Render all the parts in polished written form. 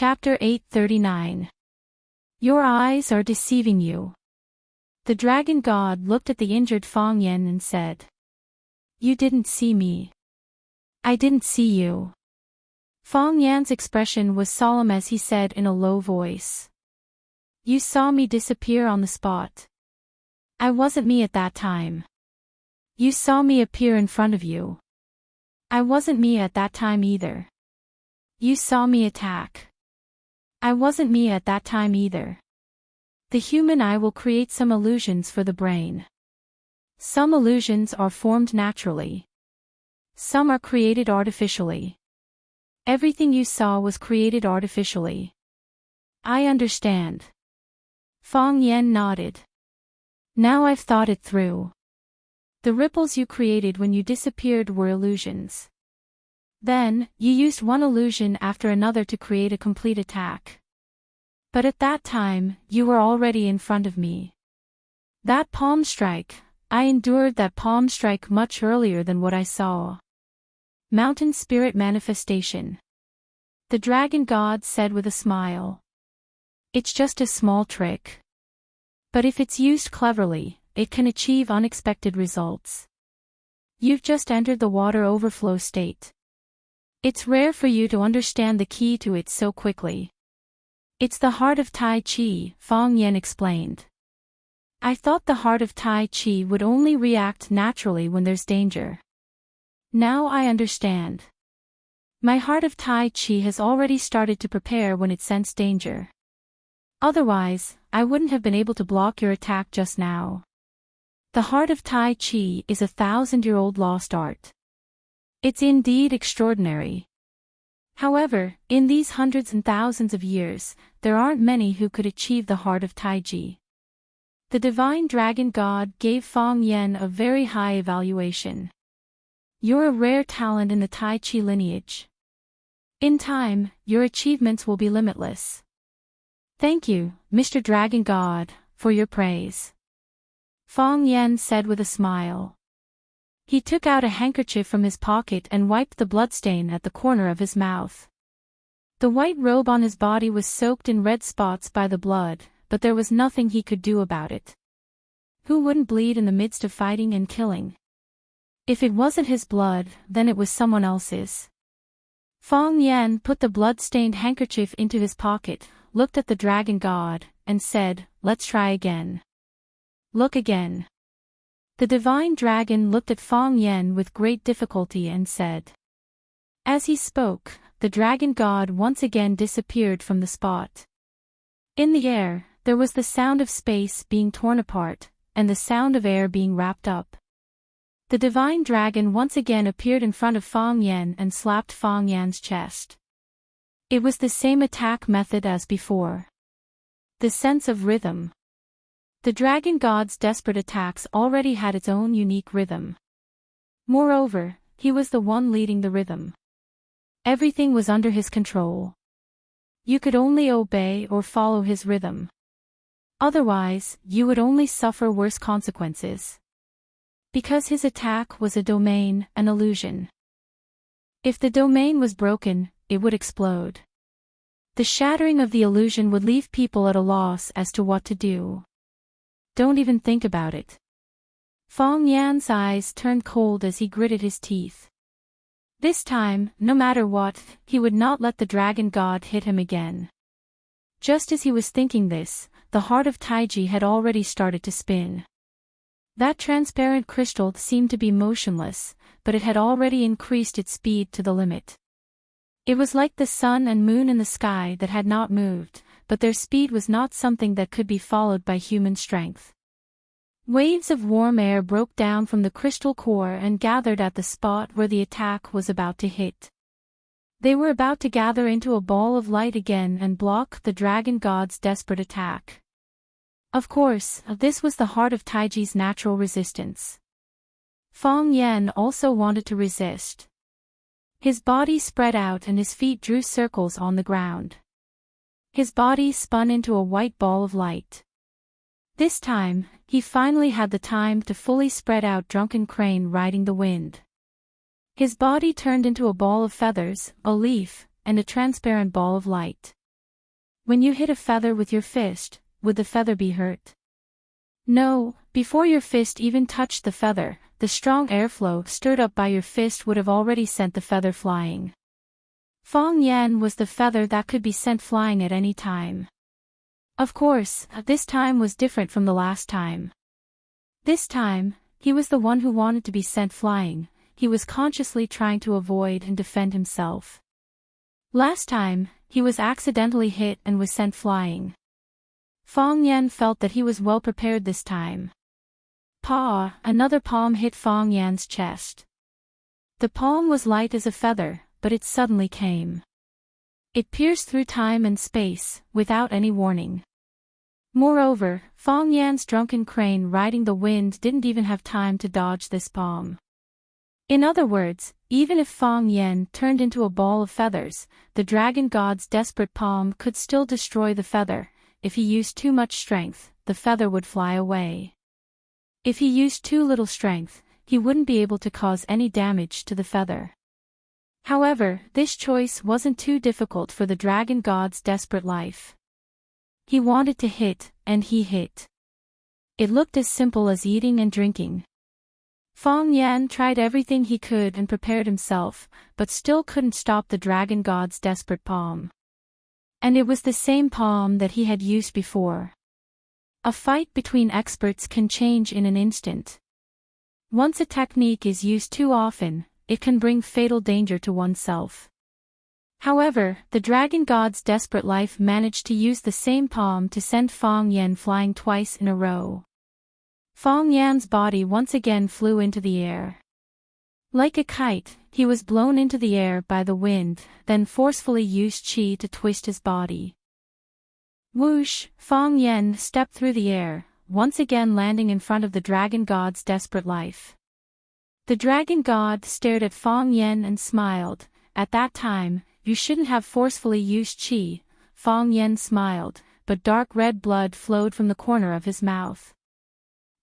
Chapter 839. Your eyes are deceiving you. The dragon god looked at the injured Fang Yan and said, You didn't see me. I didn't see you. Fang Yan's expression was solemn as he said in a low voice. You saw me disappear on the spot. I wasn't me at that time. You saw me appear in front of you. I wasn't me at that time either. You saw me attack. I wasn't me at that time either. The human eye will create some illusions for the brain. Some illusions are formed naturally. Some are created artificially. Everything you saw was created artificially. I understand. Fang Yan nodded. Now I've thought it through. The ripples you created when you disappeared were illusions. Then, you used one illusion after another to create a complete attack. But at that time, you were already in front of me. That palm strike, I endured that palm strike much earlier than what I saw. Mountain spirit manifestation. The dragon god said with a smile. It's just a small trick. But if it's used cleverly, it can achieve unexpected results. You've just entered the water overflow state. It's rare for you to understand the key to it so quickly. It's the heart of Tai Chi, Fang Yan explained. I thought the heart of Tai Chi would only react naturally when there's danger. Now I understand. My heart of Tai Chi has already started to prepare when it sensed danger. Otherwise, I wouldn't have been able to block your attack just now. The heart of Tai Chi is a 1,000-year-old lost art. It's indeed extraordinary. However, in these hundreds and thousands of years, there aren't many who could achieve the heart of Tai Chi. The divine dragon god gave Fang Yan a very high evaluation. You're a rare talent in the Tai Chi lineage. In time, your achievements will be limitless. Thank you, Mr. Dragon God, for your praise. Fang Yan said with a smile. He took out a handkerchief from his pocket and wiped the bloodstain at the corner of his mouth. The white robe on his body was soaked in red spots by the blood, but there was nothing he could do about it. Who wouldn't bleed in the midst of fighting and killing? If it wasn't his blood, then it was someone else's. Fang Yan put the blood-stained handkerchief into his pocket, looked at the dragon god, and said, Let's try again. Look again. The divine dragon looked at Fang Yan with great difficulty and said. As he spoke, the dragon god once again disappeared from the spot. In the air, there was the sound of space being torn apart, and the sound of air being wrapped up. The divine dragon once again appeared in front of Fang Yan and slapped Fang Yan's chest. It was the same attack method as before. The sense of rhythm. The dragon god's desperate attacks already had its own unique rhythm. Moreover, he was the one leading the rhythm. Everything was under his control. You could only obey or follow his rhythm. Otherwise, you would only suffer worse consequences. Because his attack was a domain, an illusion. If the domain was broken, it would explode. The shattering of the illusion would leave people at a loss as to what to do. Don't even think about it. Fang Yan's eyes turned cold as he gritted his teeth. This time, no matter what, he would not let the dragon god hit him again. Just as he was thinking this, the heart of Taiji had already started to spin. That transparent crystal seemed to be motionless, but it had already increased its speed to the limit. It was like the sun and moon in the sky that had not moved, but their speed was not something that could be followed by human strength. Waves of warm air broke down from the crystal core and gathered at the spot where the attack was about to hit. They were about to gather into a ball of light again and block the dragon god's desperate attack. Of course, this was the heart of Taiji's natural resistance. Fang Yan also wanted to resist. His body spread out and his feet drew circles on the ground. His body spun into a white ball of light. This time, he finally had the time to fully spread out drunken crane riding the wind. His body turned into a ball of feathers, a leaf, and a transparent ball of light. When you hit a feather with your fist, would the feather be hurt? No, before your fist even touched the feather, the strong airflow stirred up by your fist would have already sent the feather flying. Fong Yan was the feather that could be sent flying at any time. Of course, this time was different from the last time. This time, he was the one who wanted to be sent flying. He was consciously trying to avoid and defend himself. Last time, he was accidentally hit and was sent flying. Fong Yan felt that he was well prepared this time. Paw, another palm hit Fong Yan's chest. The palm was light as a feather, but it suddenly came. It pierced through time and space, without any warning. Moreover, Fong Yan's drunken crane riding the wind didn't even have time to dodge this palm. In other words, even if Fong Yan turned into a ball of feathers, the dragon god's desperate palm could still destroy the feather. If he used too much strength, the feather would fly away. If he used too little strength, he wouldn't be able to cause any damage to the feather. However, this choice wasn't too difficult for the dragon god's desperate life. He wanted to hit, and he hit. It looked as simple as eating and drinking. Fong Yan tried everything he could and prepared himself, but still couldn't stop the dragon god's desperate palm. And it was the same palm that he had used before. A fight between experts can change in an instant. Once a technique is used too often, it can bring fatal danger to oneself. However, the dragon god's desperate life managed to use the same palm to send Fong Yan flying twice in a row. Fong Yan's body once again flew into the air. Like a kite, he was blown into the air by the wind, then forcefully used qi to twist his body. Whoosh! Fong Yan stepped through the air, once again landing in front of the dragon god's desperate life. The dragon god stared at Fong Yan and smiled. At that time, you shouldn't have forcefully used qi. Fong Yan smiled, but dark red blood flowed from the corner of his mouth.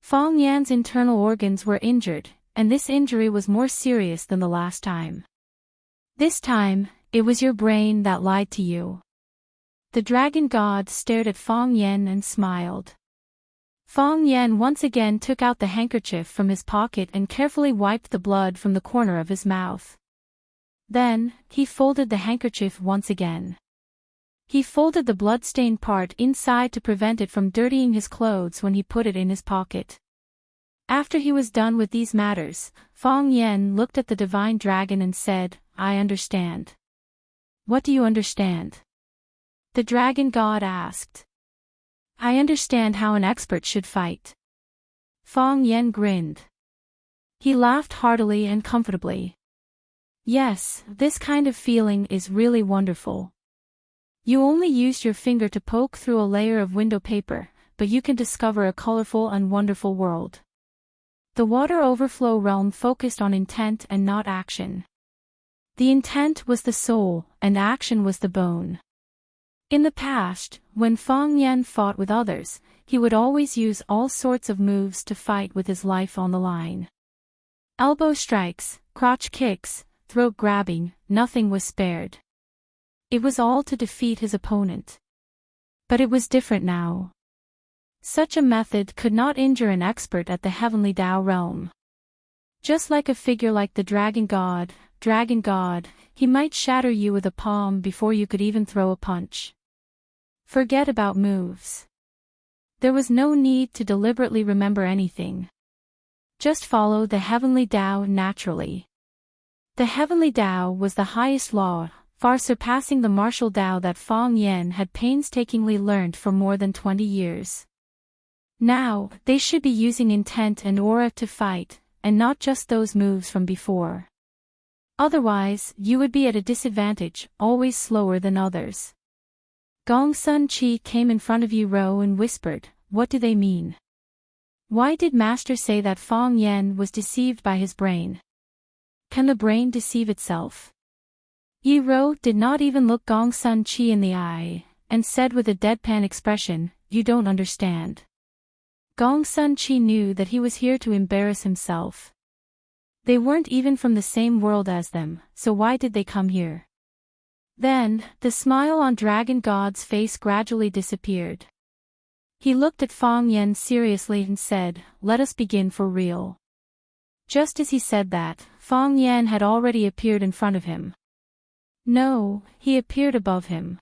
Fong Yan's internal organs were injured, and this injury was more serious than the last time. This time, it was your brain that lied to you. The dragon god stared at Fong Yan and smiled. Fong Yan once again took out the handkerchief from his pocket and carefully wiped the blood from the corner of his mouth. Then, he folded the handkerchief once again. He folded the blood-stained part inside to prevent it from dirtying his clothes when he put it in his pocket. After he was done with these matters, Fong Yan looked at the divine dragon and said, "I understand." "What do you understand?" the dragon god asked. "I understand how an expert should fight." Fong Yan grinned. He laughed heartily and comfortably. "Yes, this kind of feeling is really wonderful. You only used your finger to poke through a layer of window paper, but you can discover a colorful and wonderful world." The water overflow realm focused on intent and not action. The intent was the soul, and action was the bone. In the past, when Fong Yan fought with others, he would always use all sorts of moves to fight with his life on the line. Elbow strikes, crotch kicks, throat grabbing, nothing was spared. It was all to defeat his opponent. But it was different now. Such a method could not injure an expert at the heavenly Tao realm. Just like a figure like the dragon god, he might shatter you with a palm before you could even throw a punch. Forget about moves. There was no need to deliberately remember anything. Just follow the heavenly Tao naturally. The heavenly Tao was the highest law, far surpassing the martial Tao that Fong Yan had painstakingly learned for more than 20 years. Now, they should be using intent and aura to fight, and not just those moves from before. Otherwise, you would be at a disadvantage, always slower than others. Gong Sun Chi came in front of Yu Ro and whispered, "What do they mean? Why did Master say that Fong Yan was deceived by his brain? Can the brain deceive itself?" Yu Ro did not even look Gong Sun Chi in the eye, and said with a deadpan expression, "You don't understand." Gong Sun Chi knew that he was here to embarrass himself. They weren't even from the same world as them, so why did they come here? Then, the smile on Dragon God's face gradually disappeared. He looked at Fang Yen seriously and said, "Let us begin for real." Just as he said that, Fang Yen had already appeared in front of him. No, he appeared above him.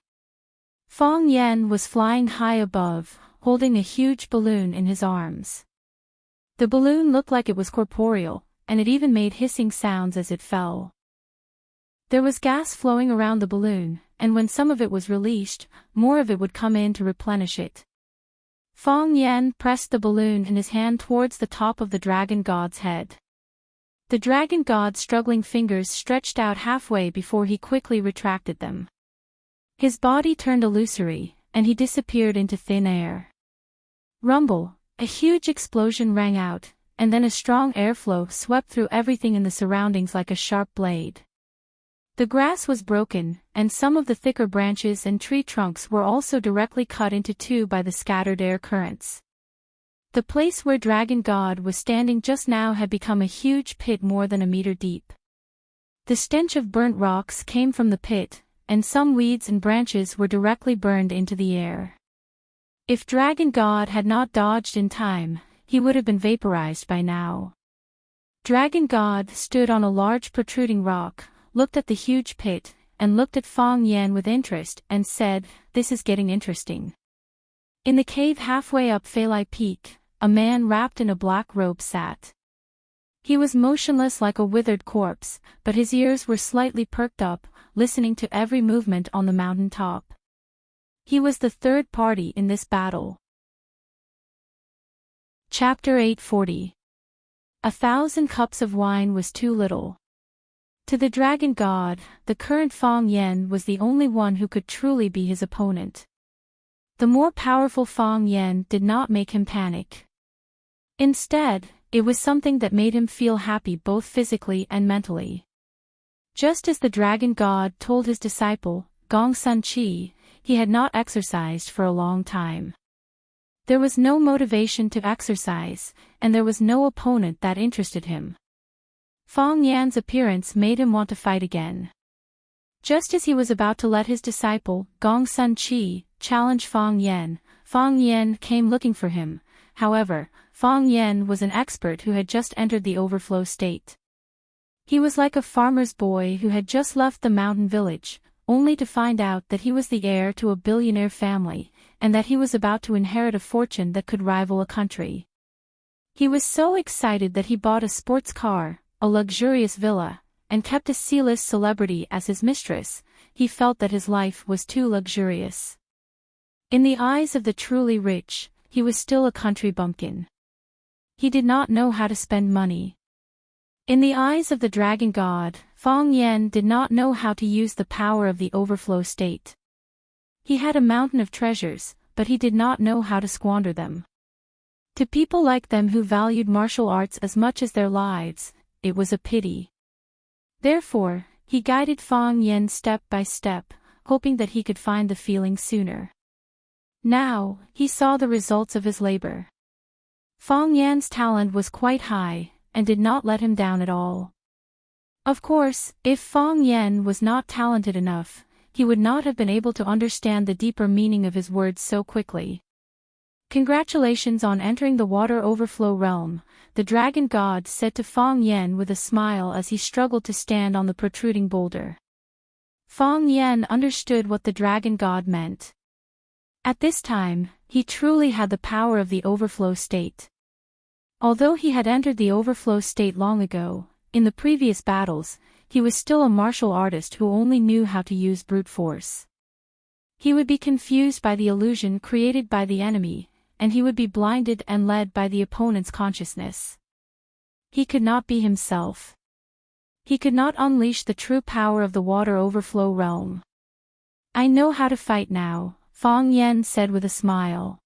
Fang Yen was flying high above, holding a huge balloon in his arms. The balloon looked like it was corporeal, and it even made hissing sounds as it fell. There was gas flowing around the balloon, and when some of it was released, more of it would come in to replenish it. Fang Yen pressed the balloon in his hand towards the top of the Dragon God's head. The Dragon God's struggling fingers stretched out halfway before he quickly retracted them. His body turned illusory, and he disappeared into thin air. Rumble, a huge explosion rang out, and then a strong airflow swept through everything in the surroundings like a sharp blade. The grass was broken, and some of the thicker branches and tree trunks were also directly cut into two by the scattered air currents. The place where Dragon God was standing just now had become a huge pit more than a meter deep. The stench of burnt rocks came from the pit, and some weeds and branches were directly burned into the air. If Dragon God had not dodged in time, he would have been vaporized by now. Dragon God stood on a large protruding rock, looked at the huge pit, and looked at Fang Yen with interest and said, "This is getting interesting." In the cave halfway up Falai Peak, a man wrapped in a black robe sat. He was motionless like a withered corpse, but his ears were slightly perked up, listening to every movement on the mountain top. He was the third party in this battle. Chapter 840. 1,000 cups of wine was too little. To the Dragon God, the current Fang Yen was the only one who could truly be his opponent. The more powerful Fang Yen did not make him panic. Instead, it was something that made him feel happy both physically and mentally. Just as the Dragon God told his disciple, Gong Sun Chi, he had not exercised for a long time. There was no motivation to exercise, and there was no opponent that interested him. Fang Yan's appearance made him want to fight again. Just as he was about to let his disciple, Gong Sun Chi, challenge Fang Yen came looking for him. However, Fang Yen was an expert who had just entered the overflow state. He was like a farmer's boy who had just left the mountain village, only to find out that he was the heir to a billionaire family, and that he was about to inherit a fortune that could rival a country. He was so excited that he bought a sports car, a luxurious villa, and kept a C-list celebrity as his mistress. He felt that his life was too luxurious. In the eyes of the truly rich, he was still a country bumpkin. He did not know how to spend money. In the eyes of the Dragon God, Fang Yen did not know how to use the power of the overflow state. He had a mountain of treasures, but he did not know how to squander them. To people like them who valued martial arts as much as their lives, it was a pity. Therefore, he guided Fang Yen step by step, hoping that he could find the feeling sooner. Now, he saw the results of his labor. Fang Yan's talent was quite high, and did not let him down at all. Of course, if Fang Yen was not talented enough, he would not have been able to understand the deeper meaning of his words so quickly. "Congratulations on entering the water overflow realm," the Dragon God said to Fang Yen with a smile as he struggled to stand on the protruding boulder. Fang Yen understood what the Dragon God meant. At this time, he truly had the power of the overflow state. Although he had entered the overflow state long ago, in the previous battles, he was still a martial artist who only knew how to use brute force. He would be confused by the illusion created by the enemy, and he would be blinded and led by the opponent's consciousness. He could not be himself. He could not unleash the true power of the water overflow realm. "I know how to fight now," Fang Yen said with a smile.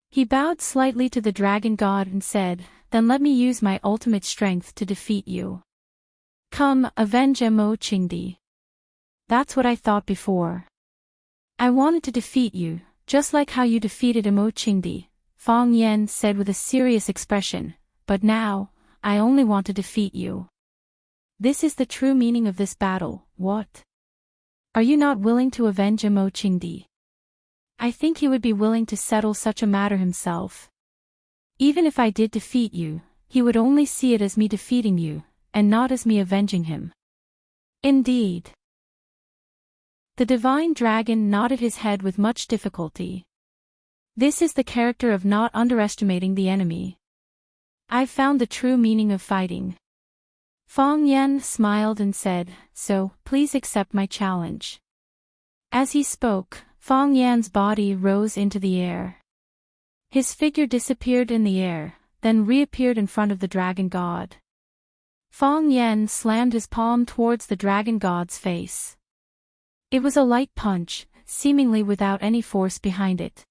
He bowed slightly to the Dragon God and said, "Then let me use my ultimate strength to defeat you. Come, avenge Mo Qingdi." "That's what I thought before. I wanted to defeat you, just like how you defeated Mo Qingdi," Fang Yen said with a serious expression, "but now, I only want to defeat you. This is the true meaning of this battle, what?" Are you not willing to avenge Imo-Chingdi? I think he would be willing to settle such a matter himself. Even if I did defeat you, he would only see it as me defeating you, and not as me avenging him. Indeed. The divine dragon nodded his head with much difficulty. This is the character of not underestimating the enemy. I've found the true meaning of fighting. Fang Yan smiled and said, so, please accept my challenge. As he spoke, Fang Yan's body rose into the air. His figure disappeared in the air, then reappeared in front of the dragon god. Fang Yan slammed his palm towards the dragon god's face. It was a light punch, seemingly without any force behind it.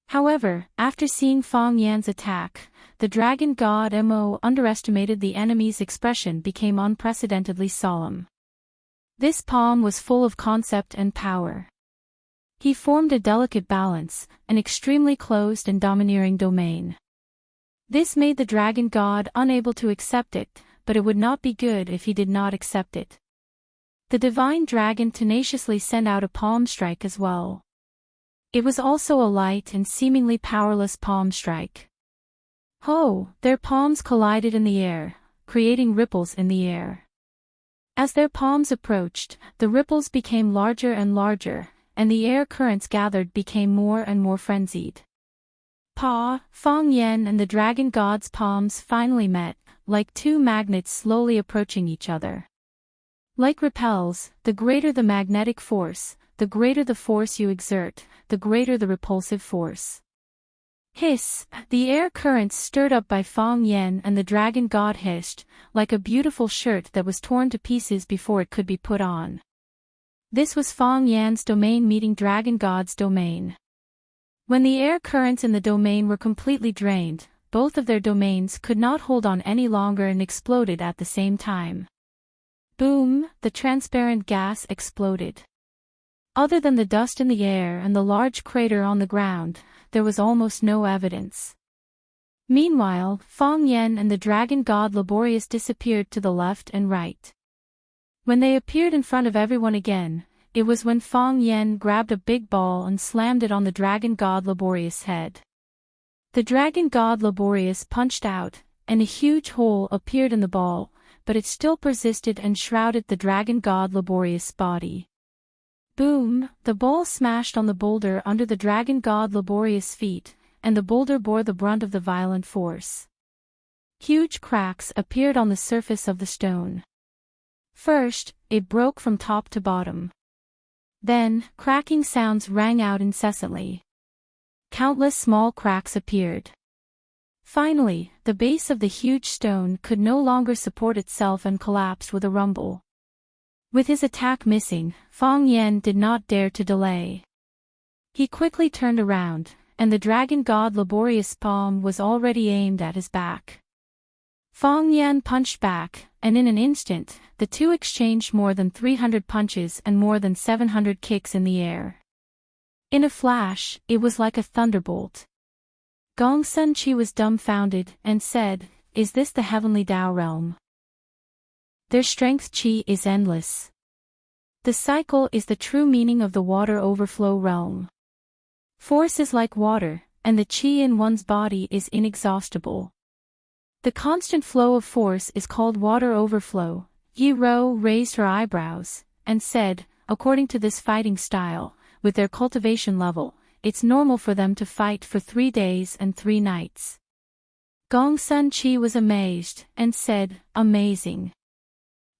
However, after seeing Fang Yan's attack, the dragon god Mo underestimated the enemy's expression became unprecedentedly solemn. This palm was full of concept and power. He formed a delicate balance, an extremely closed and domineering domain. This made the dragon god unable to accept it, but it would not be good if he did not accept it. The divine dragon tenaciously sent out a palm strike as well. It was also a light and seemingly powerless palm strike. Ho! Their palms collided in the air, creating ripples in the air. As their palms approached, the ripples became larger and larger, and the air currents gathered became more and more frenzied. Fang Yan and the dragon god's palms finally met, like two magnets slowly approaching each other. Like repels, the greater the magnetic force, the greater the force you exert, the greater the repulsive force. Hiss! The air currents stirred up by Fang Yan and the dragon god hissed, like a beautiful shirt that was torn to pieces before it could be put on. This was Fang Yan's domain meeting dragon god's domain. When the air currents in the domain were completely drained, both of their domains could not hold on any longer and exploded at the same time. Boom! The transparent gas exploded. Other than the dust in the air and the large crater on the ground, there was almost no evidence. Meanwhile, Fang Yan and the dragon god Laborious disappeared to the left and right. When they appeared in front of everyone again, it was when Fang Yan grabbed a big ball and slammed it on the dragon god Laborious' head. The dragon god Laborious punched out, and a huge hole appeared in the ball, but it still persisted and shrouded the dragon god Laborious' body. Boom! The ball smashed on the boulder under the dragon god Laborious' feet, and the boulder bore the brunt of the violent force. Huge cracks appeared on the surface of the stone. First, it broke from top to bottom. Then, cracking sounds rang out incessantly. Countless small cracks appeared. Finally, the base of the huge stone could no longer support itself and collapsed with a rumble. With his attack missing, Fang Yan did not dare to delay. He quickly turned around, and the dragon god Laborious' palm was already aimed at his back. Fang Yan punched back, and in an instant, the two exchanged more than 300 punches and more than 700 kicks in the air. In a flash, it was like a thunderbolt. Gong Sun Chi was dumbfounded and said, "Is this the heavenly Tao realm? Their strength chi is endless. The cycle is the true meaning of the water overflow realm. Force is like water, and the chi in one's body is inexhaustible. The constant flow of force is called water overflow." Yi Ro raised her eyebrows, and said, according to this fighting style, with their cultivation level, it's normal for them to fight for 3 days and 3 nights. Gong Sun Chi was amazed, and said, "Amazing.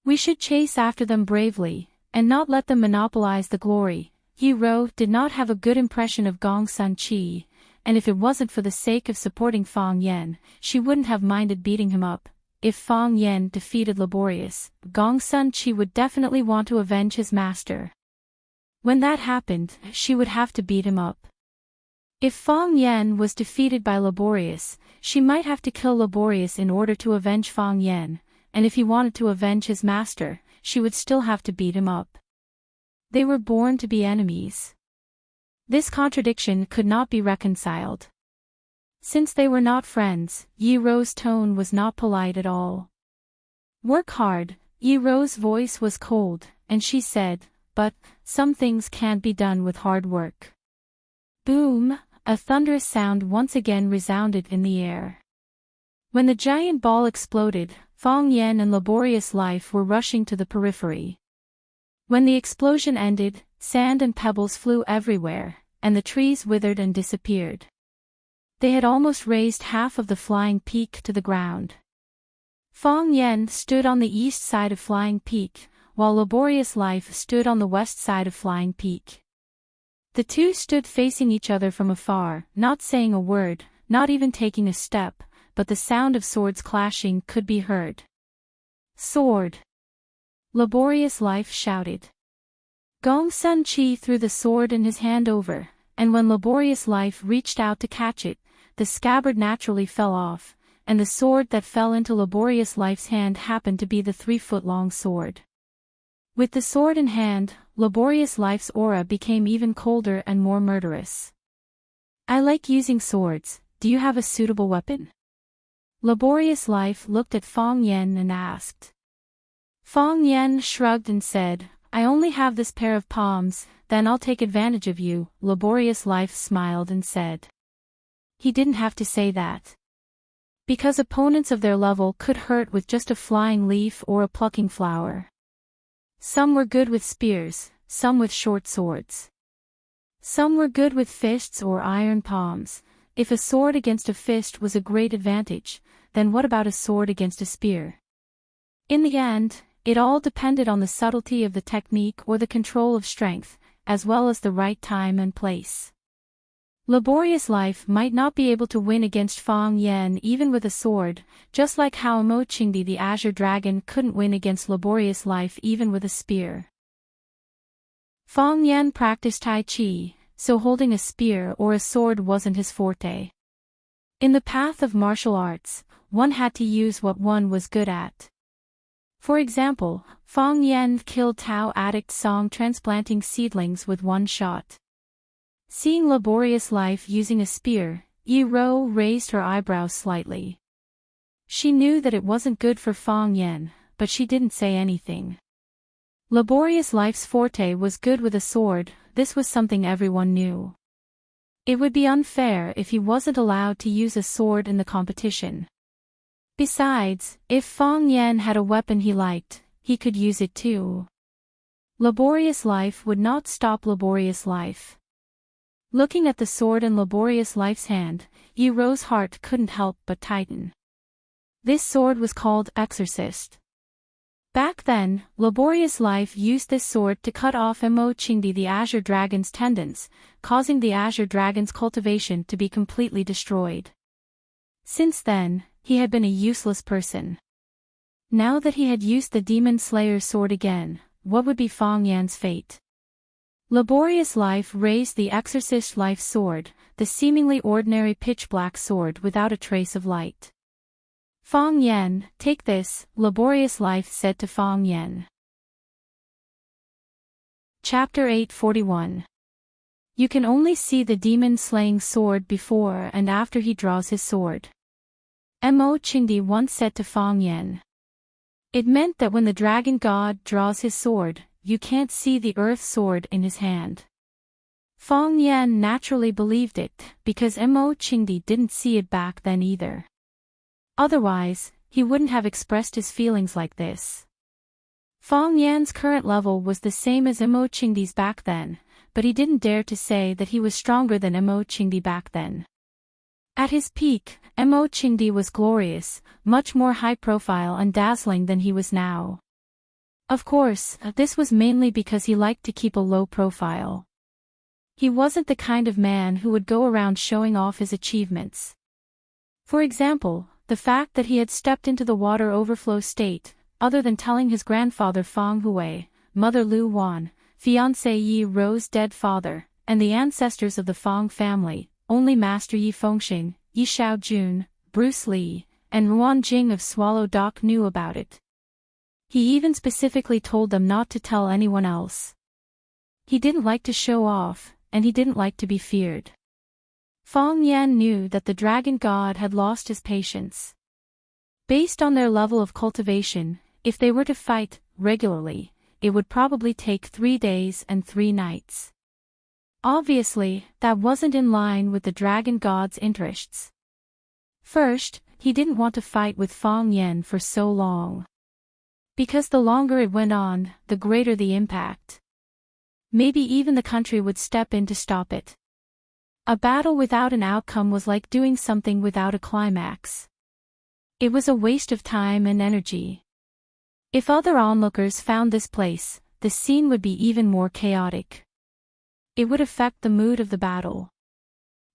We should chase after them bravely, and not let them monopolize the glory." Yi Ro did not have a good impression of Gong Sun Chi, and if it wasn't for the sake of supporting Fang Yan, she wouldn't have minded beating him up. If Fang Yan defeated Laborious, Gong Sun Chi would definitely want to avenge his master. When that happened, she would have to beat him up. If Fang Yan was defeated by Laborious, she might have to kill Laborious in order to avenge Fang Yan, and if he wanted to avenge his master, she would still have to beat him up. They were born to be enemies. This contradiction could not be reconciled. Since they were not friends, Yi Ro's tone was not polite at all. "Work hard." Yi Ro's voice was cold, and she said, but some things can't be done with hard work. Boom! A thunderous sound once again resounded in the air. When the giant ball exploded, Fong Yen and Laborious Life were rushing to the periphery. When the explosion ended, sand and pebbles flew everywhere, and the trees withered and disappeared. They had almost raised half of the flying peak to the ground. Fong Yen stood on the east side of Flying Peak, while Laborious Life stood on the west side of Flying Peak. The two stood facing each other from afar, not saying a word, not even taking a step, but the sound of swords clashing could be heard. Sword! Laborious Life shouted. Gong Sun Chi threw the sword in his hand over, and when Laborious Life reached out to catch it, the scabbard naturally fell off, and the sword that fell into Laborious Life's hand happened to be the 3-foot-long sword. With the sword in hand, Laborious Life's aura became even colder and more murderous. I like using swords, do you have a suitable weapon? Laborious Life looked at Fong Yen and asked. Fong Yen shrugged and said, I only have this pair of palms, then I'll take advantage of you. Laborious Life smiled and said. He didn't have to say that. Because opponents of their level could hurt with just a flying leaf or a plucking flower. Some were good with spears, some with short swords. Some were good with fists or iron palms. If a sword against a fist was a great advantage, then what about a sword against a spear? In the end, it all depended on the subtlety of the technique or the control of strength, as well as the right time and place. Laborious Life might not be able to win against Fong Yen even with a sword, just like how Mo Qingdi the Azure Dragon couldn't win against Laborious Life even with a spear. Fong Yen practiced Tai Chi, so holding a spear or a sword wasn't his forte. In the path of martial arts, one had to use what one was good at. For example, Fong Yen killed Tao addict Song transplanting seedlings with one shot. Seeing Laborious Life using a spear, Yi Ro raised her eyebrows slightly. She knew that it wasn't good for Fong Yen, but she didn't say anything. Laborious Life's forte was good with a sword, this was something everyone knew. It would be unfair if he wasn't allowed to use a sword in the competition. Besides, if Fong Yen had a weapon he liked, he could use it too. Laborious Life would not stop Laborious Life. Looking at the sword in Laborious Life's hand, Yi Ro's heart couldn't help but tighten. This sword was called Exorcist. Back then, Laborious Life used this sword to cut off Mo Qingdi the Azure Dragon's tendons, causing the Azure Dragon's cultivation to be completely destroyed. Since then, he had been a useless person. Now that he had used the Demon Slayer's sword again, what would be Fong Yan's fate? Laborious Life raised the Exorcist Life sword, the seemingly ordinary pitch-black sword without a trace of light. Fong Yen, take this, Laborious Life said to Fong Yen. Chapter 841. You can only see the demon-slaying sword before and after he draws his sword. Mo Qingdi once said to Fong Yen. It meant that when the dragon god draws his sword, you can't see the earth sword in his hand. Fong Yen naturally believed it, because Mo Qingdi didn't see it back then either. Otherwise, he wouldn't have expressed his feelings like this. Fong Yan's current level was the same as Mo Qingdi's back then, but he didn't dare to say that he was stronger than Mo Qingdi back then. At his peak, Mo Qingdi was glorious, much more high-profile and dazzling than he was now. Of course, this was mainly because he liked to keep a low profile. He wasn't the kind of man who would go around showing off his achievements. For example, the fact that he had stepped into the water overflow state, other than telling his grandfather Fong Hui, mother Lu Wan, fiancé Yi Ro's dead father, and the ancestors of the Fong family, only Master Yi Fengxing, Yi Shaojun, Bruce Lee, and Ruan Jing of Swallow Dock knew about it. He even specifically told them not to tell anyone else. He didn't like to show off, and he didn't like to be feared. Fong Yan knew that the dragon god had lost his patience. Based on their level of cultivation, if they were to fight regularly, it would probably take 3 days and 3 nights. Obviously, that wasn't in line with the dragon god's interests. First, he didn't want to fight with Fang Yen for so long. Because the longer it went on, the greater the impact. Maybe even the country would step in to stop it. A battle without an outcome was like doing something without a climax. It was a waste of time and energy. If other onlookers found this place, the scene would be even more chaotic. It would affect the mood of the battle.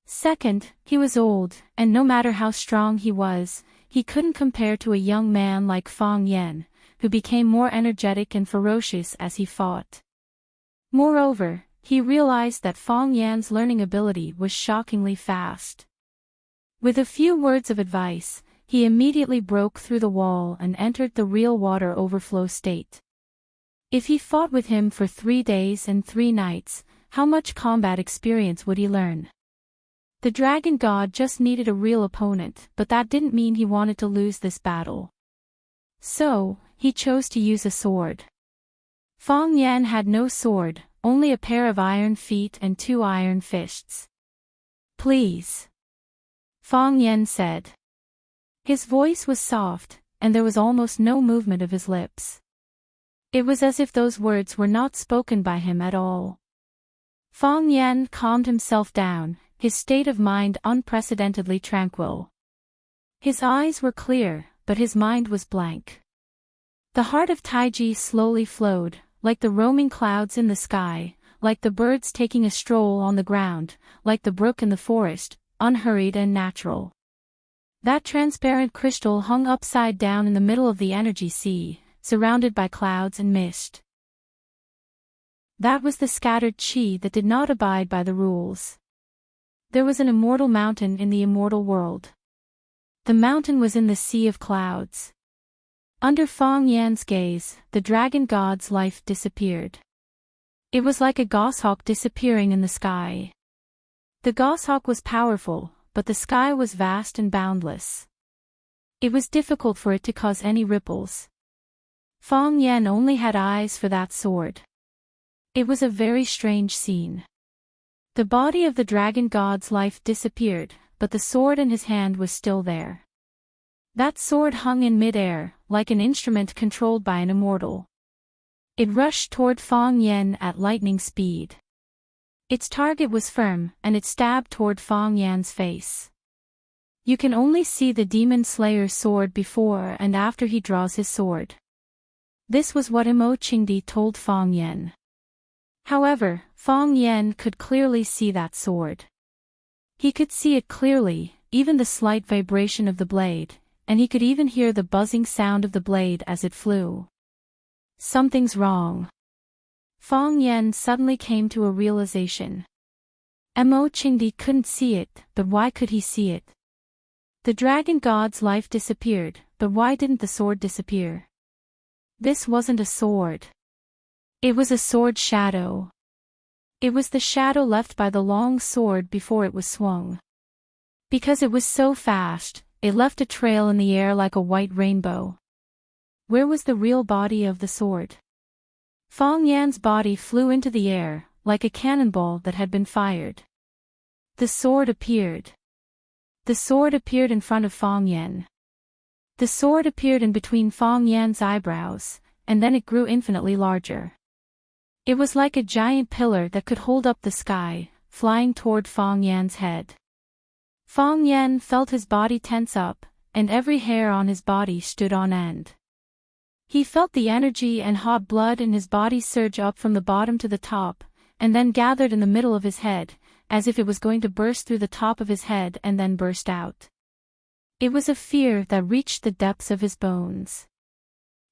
Second, he was old, and no matter how strong he was, he couldn't compare to a young man like Fang Yen, who became more energetic and ferocious as he fought. Moreover, he realized that Fang Yan's learning ability was shockingly fast. With a few words of advice, he immediately broke through the wall and entered the real water overflow state. If he fought with him for 3 days and 3 nights, how much combat experience would he learn? The dragon god just needed a real opponent, but that didn't mean he wanted to lose this battle. So, he chose to use a sword. Fang Yan had no sword, only a pair of iron feet and 2 iron fists. "Please," Fang Yan said. His voice was soft, and there was almost no movement of his lips. It was as if those words were not spoken by him at all. Fang Yan calmed himself down, his state of mind unprecedentedly tranquil. His eyes were clear, but his mind was blank. The heart of Taiji slowly flowed, like the roaming clouds in the sky, like the birds taking a stroll on the ground, like the brook in the forest, unhurried and natural. That transparent crystal hung upside down in the middle of the energy sea, surrounded by clouds and mist. That was the scattered chi that did not abide by the rules. There was an immortal mountain in the immortal world. The mountain was in the sea of clouds. Under Fang Yan's gaze, the dragon god's life disappeared. It was like a goshawk disappearing in the sky. The goshawk was powerful, but the sky was vast and boundless. It was difficult for it to cause any ripples. Fang Yan only had eyes for that sword. It was a very strange scene. The body of the dragon god's life disappeared, but the sword in his hand was still there. That sword hung in mid-air, like an instrument controlled by an immortal. It rushed toward Fang Yan at lightning speed. Its target was firm, and it stabbed toward Fang Yan's face. You can only see the demon slayer's sword before and after he draws his sword. This was what Immerse told Fang Yan. However, Fang Yan could clearly see that sword. He could see it clearly, even the slight vibration of the blade, and he could even hear the buzzing sound of the blade as it flew. Something's wrong. Fang Yan suddenly came to a realization. Immerse couldn't see it, but why could he see it? The dragon god's life disappeared, but why didn't the sword disappear? This wasn't a sword. It was a sword shadow. It was the shadow left by the long sword before it was swung. Because it was so fast, it left a trail in the air like a white rainbow. Where was the real body of the sword? Fang Yan's body flew into the air, like a cannonball that had been fired. The sword appeared. The sword appeared in front of Fang Yan. The sword appeared in between Fang Yan's eyebrows, and then it grew infinitely larger. It was like a giant pillar that could hold up the sky, flying toward Fang Yan's head. Fang Yan felt his body tense up, and every hair on his body stood on end. He felt the energy and hot blood in his body surge up from the bottom to the top, and then gathered in the middle of his head, as if it was going to burst through the top of his head and then burst out. It was a fear that reached the depths of his bones.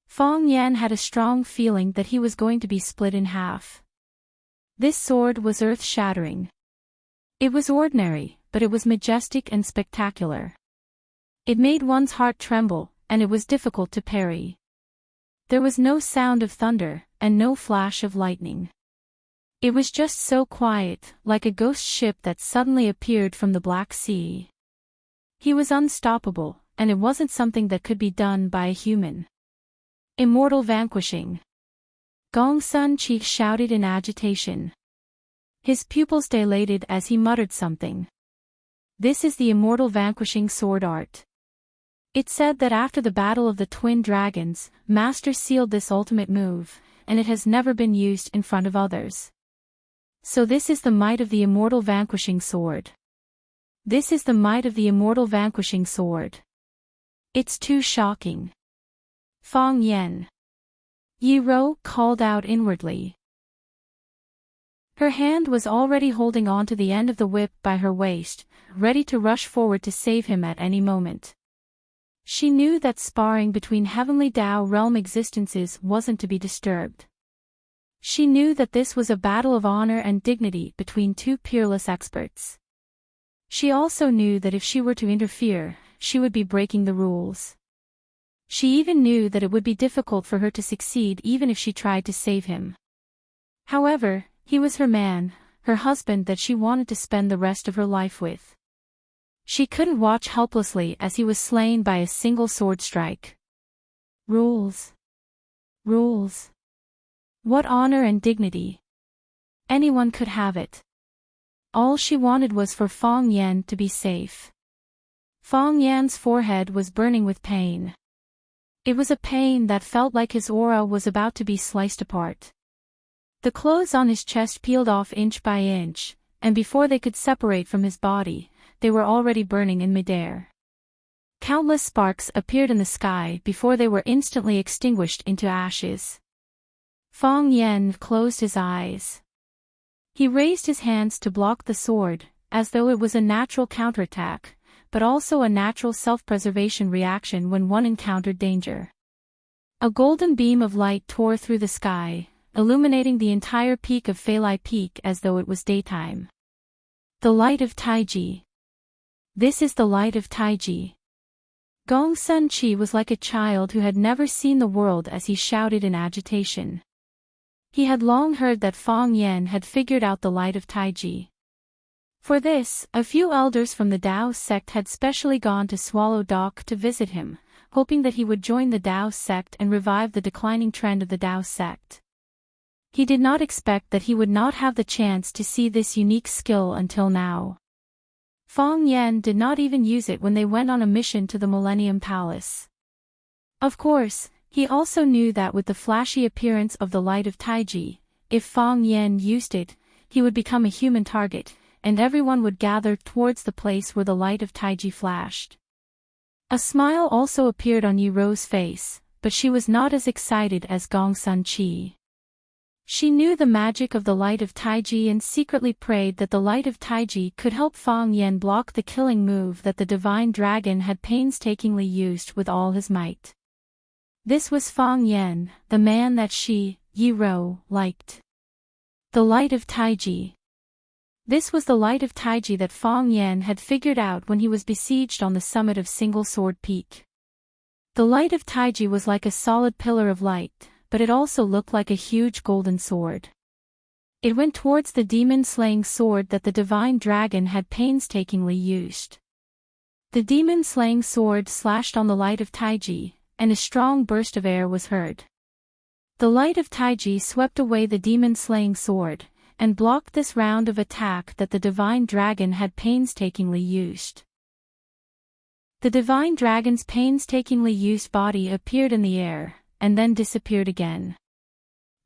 Fang Yan had a strong feeling that he was going to be split in half. This sword was earth-shattering. It was ordinary, but it was majestic and spectacular. It made one's heart tremble, and it was difficult to parry. There was no sound of thunder, and no flash of lightning. It was just so quiet, like a ghost ship that suddenly appeared from the Black Sea. He was unstoppable, and it wasn't something that could be done by a human. Immortal vanquishing. Gongsun Chi shouted in agitation. His pupils dilated as he muttered something. This is the immortal vanquishing sword art. It said that after the battle of the twin dragons, Master sealed this ultimate move, and it has never been used in front of others. So this is the might of the immortal vanquishing sword. This is the might of the immortal vanquishing sword. It's too shocking. Fang Yan. Yi Rou called out inwardly. Her hand was already holding on to the end of the whip by her waist, ready to rush forward to save him at any moment. She knew that sparring between heavenly Tao realm existences wasn't to be disturbed. She knew that this was a battle of honor and dignity between two peerless experts. She also knew that if she were to interfere, she would be breaking the rules. She even knew that it would be difficult for her to succeed even if she tried to save him. However, he was her man, her husband that she wanted to spend the rest of her life with. She couldn't watch helplessly as he was slain by a single sword strike. Rules. Rules. What honor and dignity. Anyone could have it. All she wanted was for Fang Yan to be safe. Fang Yan's forehead was burning with pain. It was a pain that felt like his aura was about to be sliced apart. The clothes on his chest peeled off inch by inch, and before they could separate from his body, they were already burning in midair. Countless sparks appeared in the sky before they were instantly extinguished into ashes. Fang Yan closed his eyes. He raised his hands to block the sword, as though it was a natural counterattack, but also a natural self-preservation reaction when one encountered danger. A golden beam of light tore through the sky, illuminating the entire peak of Feilai Peak as though it was daytime. The light of Taiji. This is the light of Taiji. Gongsun Chi was like a child who had never seen the world as he shouted in agitation. He had long heard that Fang Yan had figured out the light of Taiji. For this, a few elders from the Dao sect had specially gone to Swallow Dock to visit him, hoping that he would join the Dao sect and revive the declining trend of the Dao sect. He did not expect that he would not have the chance to see this unique skill until now. Fang Yan did not even use it when they went on a mission to the Millennium Palace. Of course, he also knew that with the flashy appearance of the light of Taiji, if Fang Yan used it, he would become a human target, and everyone would gather towards the place where the light of Taiji flashed. A smile also appeared on Yi Rou's face, but she was not as excited as Gongsun Chi. She knew the magic of the light of Taiji and secretly prayed that the light of Taiji could help Fang Yan block the killing move that the divine dragon had painstakingly used with all his might. This was Fang Yan, the man that she, Yi Rou, liked. The light of Taiji. This was the light of Taiji that Fang Yan had figured out when he was besieged on the summit of Single Sword Peak. The light of Taiji was like a solid pillar of light, but it also looked like a huge golden sword. It went towards the demon-slaying sword that the divine dragon had painstakingly used. The demon-slaying sword slashed on the light of Taiji, and a strong burst of air was heard. The light of Taiji swept away the demon-slaying sword, and blocked this round of attack that the divine dragon had painstakingly used. The divine dragon's painstakingly used body appeared in the air, and then disappeared again.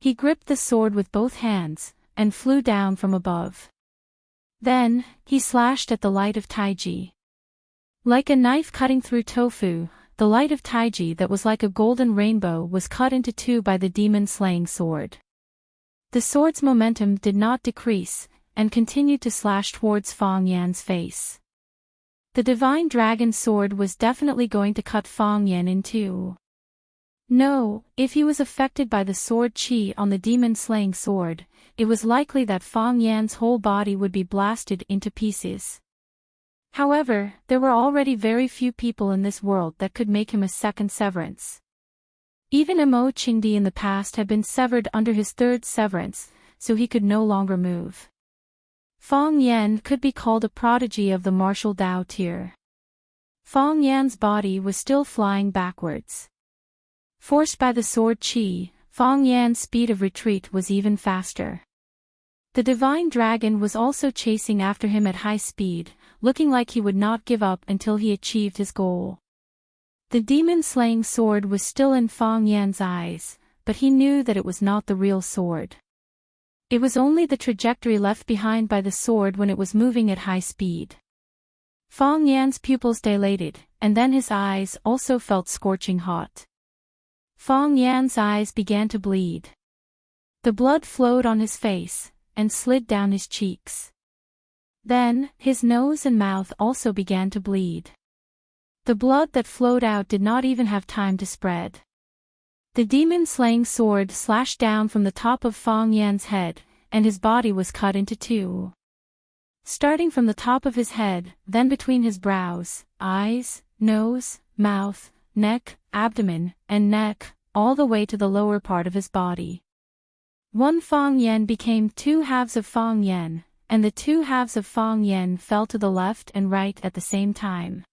He gripped the sword with both hands, and flew down from above. Then, he slashed at the light of Taiji. Like a knife cutting through tofu, the light of Taiji that was like a golden rainbow was cut into two by the demon-slaying sword. The sword's momentum did not decrease, and continued to slash towards Fang Yan's face. The divine dragon sword was definitely going to cut Fang Yan in two. No, if he was affected by the sword chi on the demon-slaying sword, it was likely that Fang Yan's whole body would be blasted into pieces. However, there were already very few people in this world that could make him a second severance. Even Mo Qingdi in the past had been severed under his third severance, so he could no longer move. Fang Yan could be called a prodigy of the martial Dao tier. Fang Yan's body was still flying backwards. Forced by the sword chi, Fang Yan's speed of retreat was even faster. The divine dragon was also chasing after him at high speed, looking like he would not give up until he achieved his goal. The demon-slaying sword was still in Fang Yan's eyes, but he knew that it was not the real sword. It was only the trajectory left behind by the sword when it was moving at high speed. Fang Yan's pupils dilated, and then his eyes also felt scorching hot. Fang Yan's eyes began to bleed. The blood flowed on his face, and slid down his cheeks. Then, his nose and mouth also began to bleed. The blood that flowed out did not even have time to spread. The demon-slaying sword slashed down from the top of Fang Yan's head, and his body was cut into two. Starting from the top of his head, then between his brows, eyes, nose, mouth, neck, abdomen, and neck, all the way to the lower part of his body. One Fang Yan became two halves of Fang Yan, and the two halves of Fang Yan fell to the left and right at the same time.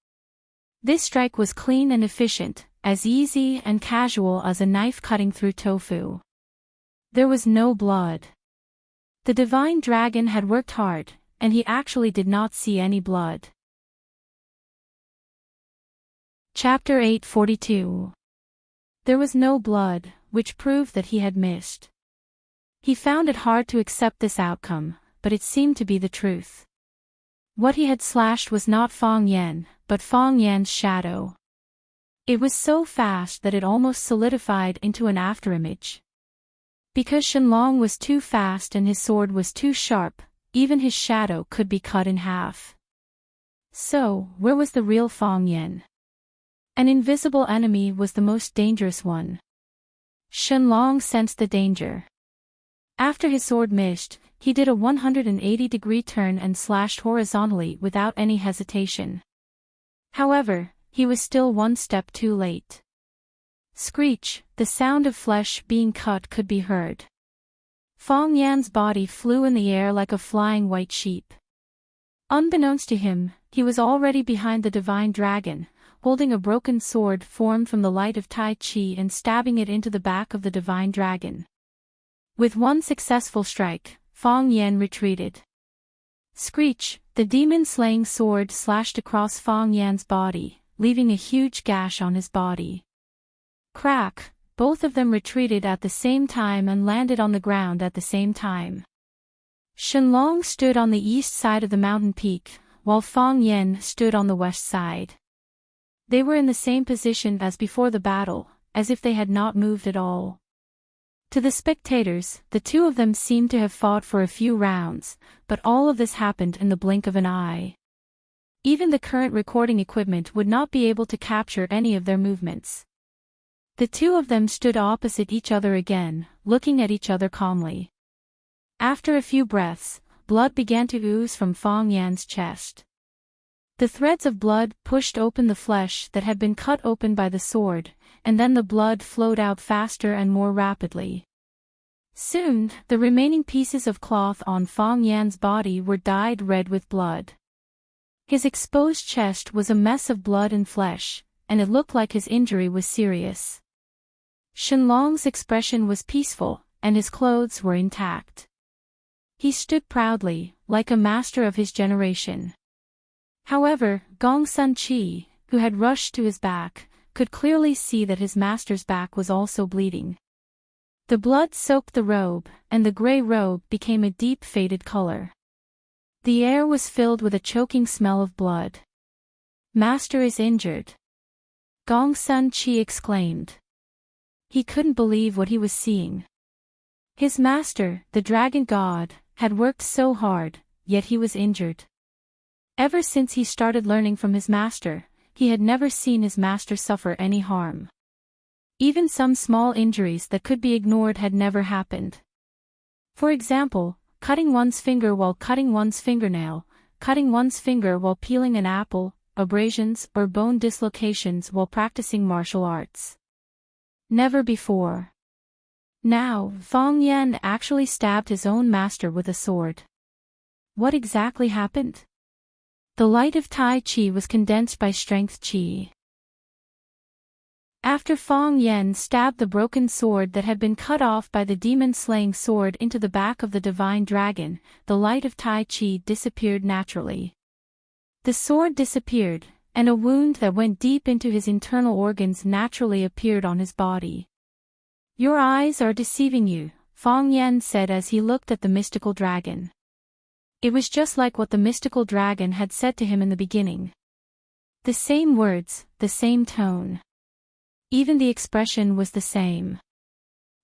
This strike was clean and efficient, as easy and casual as a knife cutting through tofu. There was no blood. The divine dragon had worked hard, and he actually did not see any blood. Chapter 842. There was no blood, which proved that he had missed. He found it hard to accept this outcome, but it seemed to be the truth. What he had slashed was not Fang Yan, but Fang Yan's shadow. It was so fast that it almost solidified into an afterimage. Because Shenlong was too fast and his sword was too sharp, even his shadow could be cut in half. So, where was the real Fang Yan? An invisible enemy was the most dangerous one. Shenlong sensed the danger. After his sword missed, he did a 180-degree turn and slashed horizontally without any hesitation. However, he was still one step too late. Screech, the sound of flesh being cut could be heard. Fang Yan's body flew in the air like a flying white sheep. Unbeknownst to him, he was already behind the divine dragon, holding a broken sword formed from the light of Tai Chi and stabbing it into the back of the divine dragon. With one successful strike, Fang Yan retreated. Screech, the demon-slaying sword slashed across Fang Yan's body, leaving a huge gash on his body. Crack, both of them retreated at the same time and landed on the ground at the same time. Shenlong stood on the east side of the mountain peak, while Fang Yan stood on the west side. They were in the same position as before the battle, as if they had not moved at all. To the spectators, the two of them seemed to have fought for a few rounds, but all of this happened in the blink of an eye. Even the current recording equipment would not be able to capture any of their movements. The two of them stood opposite each other again, looking at each other calmly. After a few breaths, blood began to ooze from Fang Yan's chest. The threads of blood pushed open the flesh that had been cut open by the sword, and then the blood flowed out faster and more rapidly. Soon, the remaining pieces of cloth on Fang Yan's body were dyed red with blood. His exposed chest was a mess of blood and flesh, and it looked like his injury was serious. Shenlong's expression was peaceful, and his clothes were intact. He stood proudly, like a master of his generation. However, Gong Sun Chi, who had rushed to his back, could clearly see that his master's back was also bleeding. The blood soaked the robe, and the gray robe became a deep faded color. The air was filled with a choking smell of blood. "Master is injured," Gong Sun Chi exclaimed. He couldn't believe what he was seeing. His master, the dragon god, had worked so hard, yet he was injured. Ever since he started learning from his master, he had never seen his master suffer any harm. Even some small injuries that could be ignored had never happened. For example, cutting one's finger while cutting one's fingernail, cutting one's finger while peeling an apple, abrasions or bone dislocations while practicing martial arts. Never before. Now, Fang Yan actually stabbed his own master with a sword. What exactly happened? The light of Tai Chi was condensed by strength Chi. After Fang Yen stabbed the broken sword that had been cut off by the demon-slaying sword into the back of the divine dragon, the light of Tai Chi disappeared naturally. The sword disappeared, and a wound that went deep into his internal organs naturally appeared on his body. "Your eyes are deceiving you," Fang Yen said as he looked at the mystical dragon. It was just like what the mystical dragon had said to him in the beginning. The same words, the same tone. Even the expression was the same.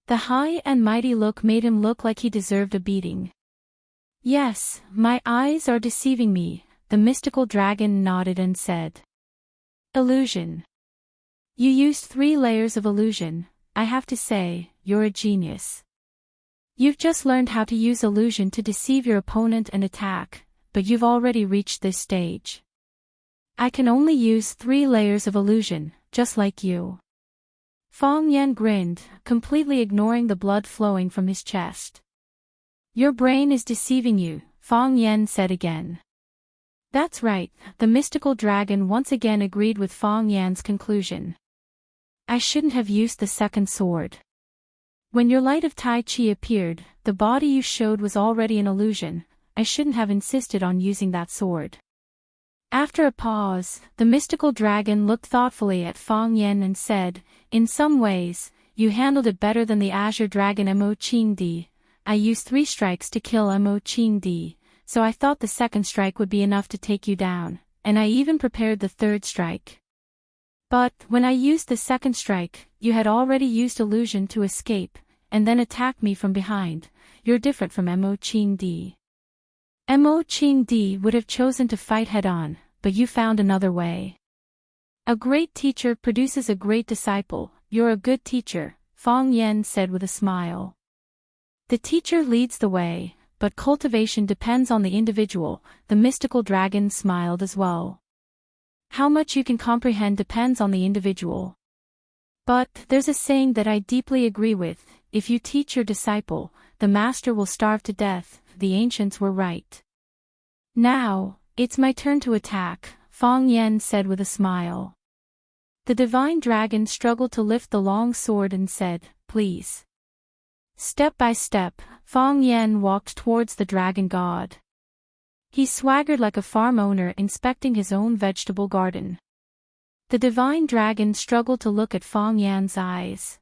The high and mighty look made him look like he deserved a beating. "Yes, my eyes are deceiving me," the mystical dragon nodded and said. "Illusion. You used 3 layers of illusion. I have to say, you're a genius. You've just learned how to use illusion to deceive your opponent and attack, but you've already reached this stage. I can only use 3 layers of illusion, just like you." Fang Yen grinned, completely ignoring the blood flowing from his chest. "Your brain is deceiving you," Fang Yen said again. "That's right," the mystical dragon once again agreed with Fang Yan's conclusion. "I shouldn't have used the second sword. When your light of Tai Chi appeared, the body you showed was already an illusion. I shouldn't have insisted on using that sword." After a pause, the mystical dragon looked thoughtfully at Fang Yen and said, "In some ways, you handled it better than the Azure Dragon Mo Ching Di. I used 3 strikes to kill Mo Ching Di, so I thought the second strike would be enough to take you down, and I even prepared the 3rd strike. But, when I used the 2nd strike, you had already used illusion to escape, and then attacked me from behind. You're different from Mo Ching Di. Mo Ching Di would have chosen to fight head-on, but you found another way. A great teacher produces a great disciple. You're a good teacher," Fang Yen said with a smile. "The teacher leads the way, but cultivation depends on the individual," the mystical dragon smiled as well. "How much you can comprehend depends on the individual. But, there's a saying that I deeply agree with: if you teach your disciple, the master will starve to death. The ancients were right." "Now, it's my turn to attack," Fang Yen said with a smile. The divine dragon struggled to lift the long sword and said, "Please." Step by step, Fang Yen walked towards the dragon god. He swaggered like a farm owner inspecting his own vegetable garden. The divine dragon struggled to look at Fang Yan's eyes.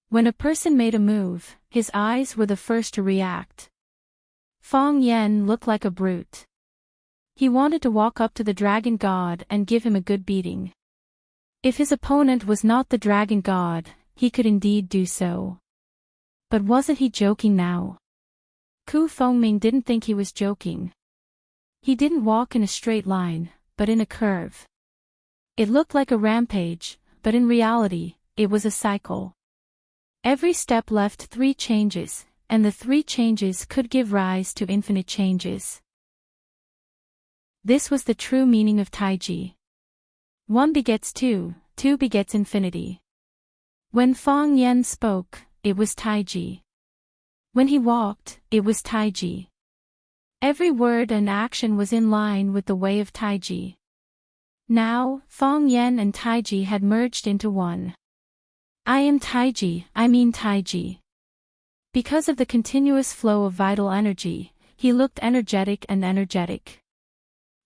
When a person made a move, his eyes were the first to react. Fang Yen looked like a brute. He wanted to walk up to the dragon god and give him a good beating. If his opponent was not the dragon god, he could indeed do so. But wasn't he joking now? Ku Fengming didn't think he was joking. He didn't walk in a straight line, but in a curve. It looked like a rampage, but in reality, it was a cycle. Every step left 3 changes, and the 3 changes could give rise to infinite changes. This was the true meaning of Taiji. 1 begets 2, 2 begets infinity. When Fang Yen spoke, it was Taiji. When he walked, it was Taiji. Every word and action was in line with the way of Taiji. Now, Fang Yen and Taiji had merged into one. I am Taiji, I mean Taiji. Because of the continuous flow of vital energy, he looked energetic and energetic.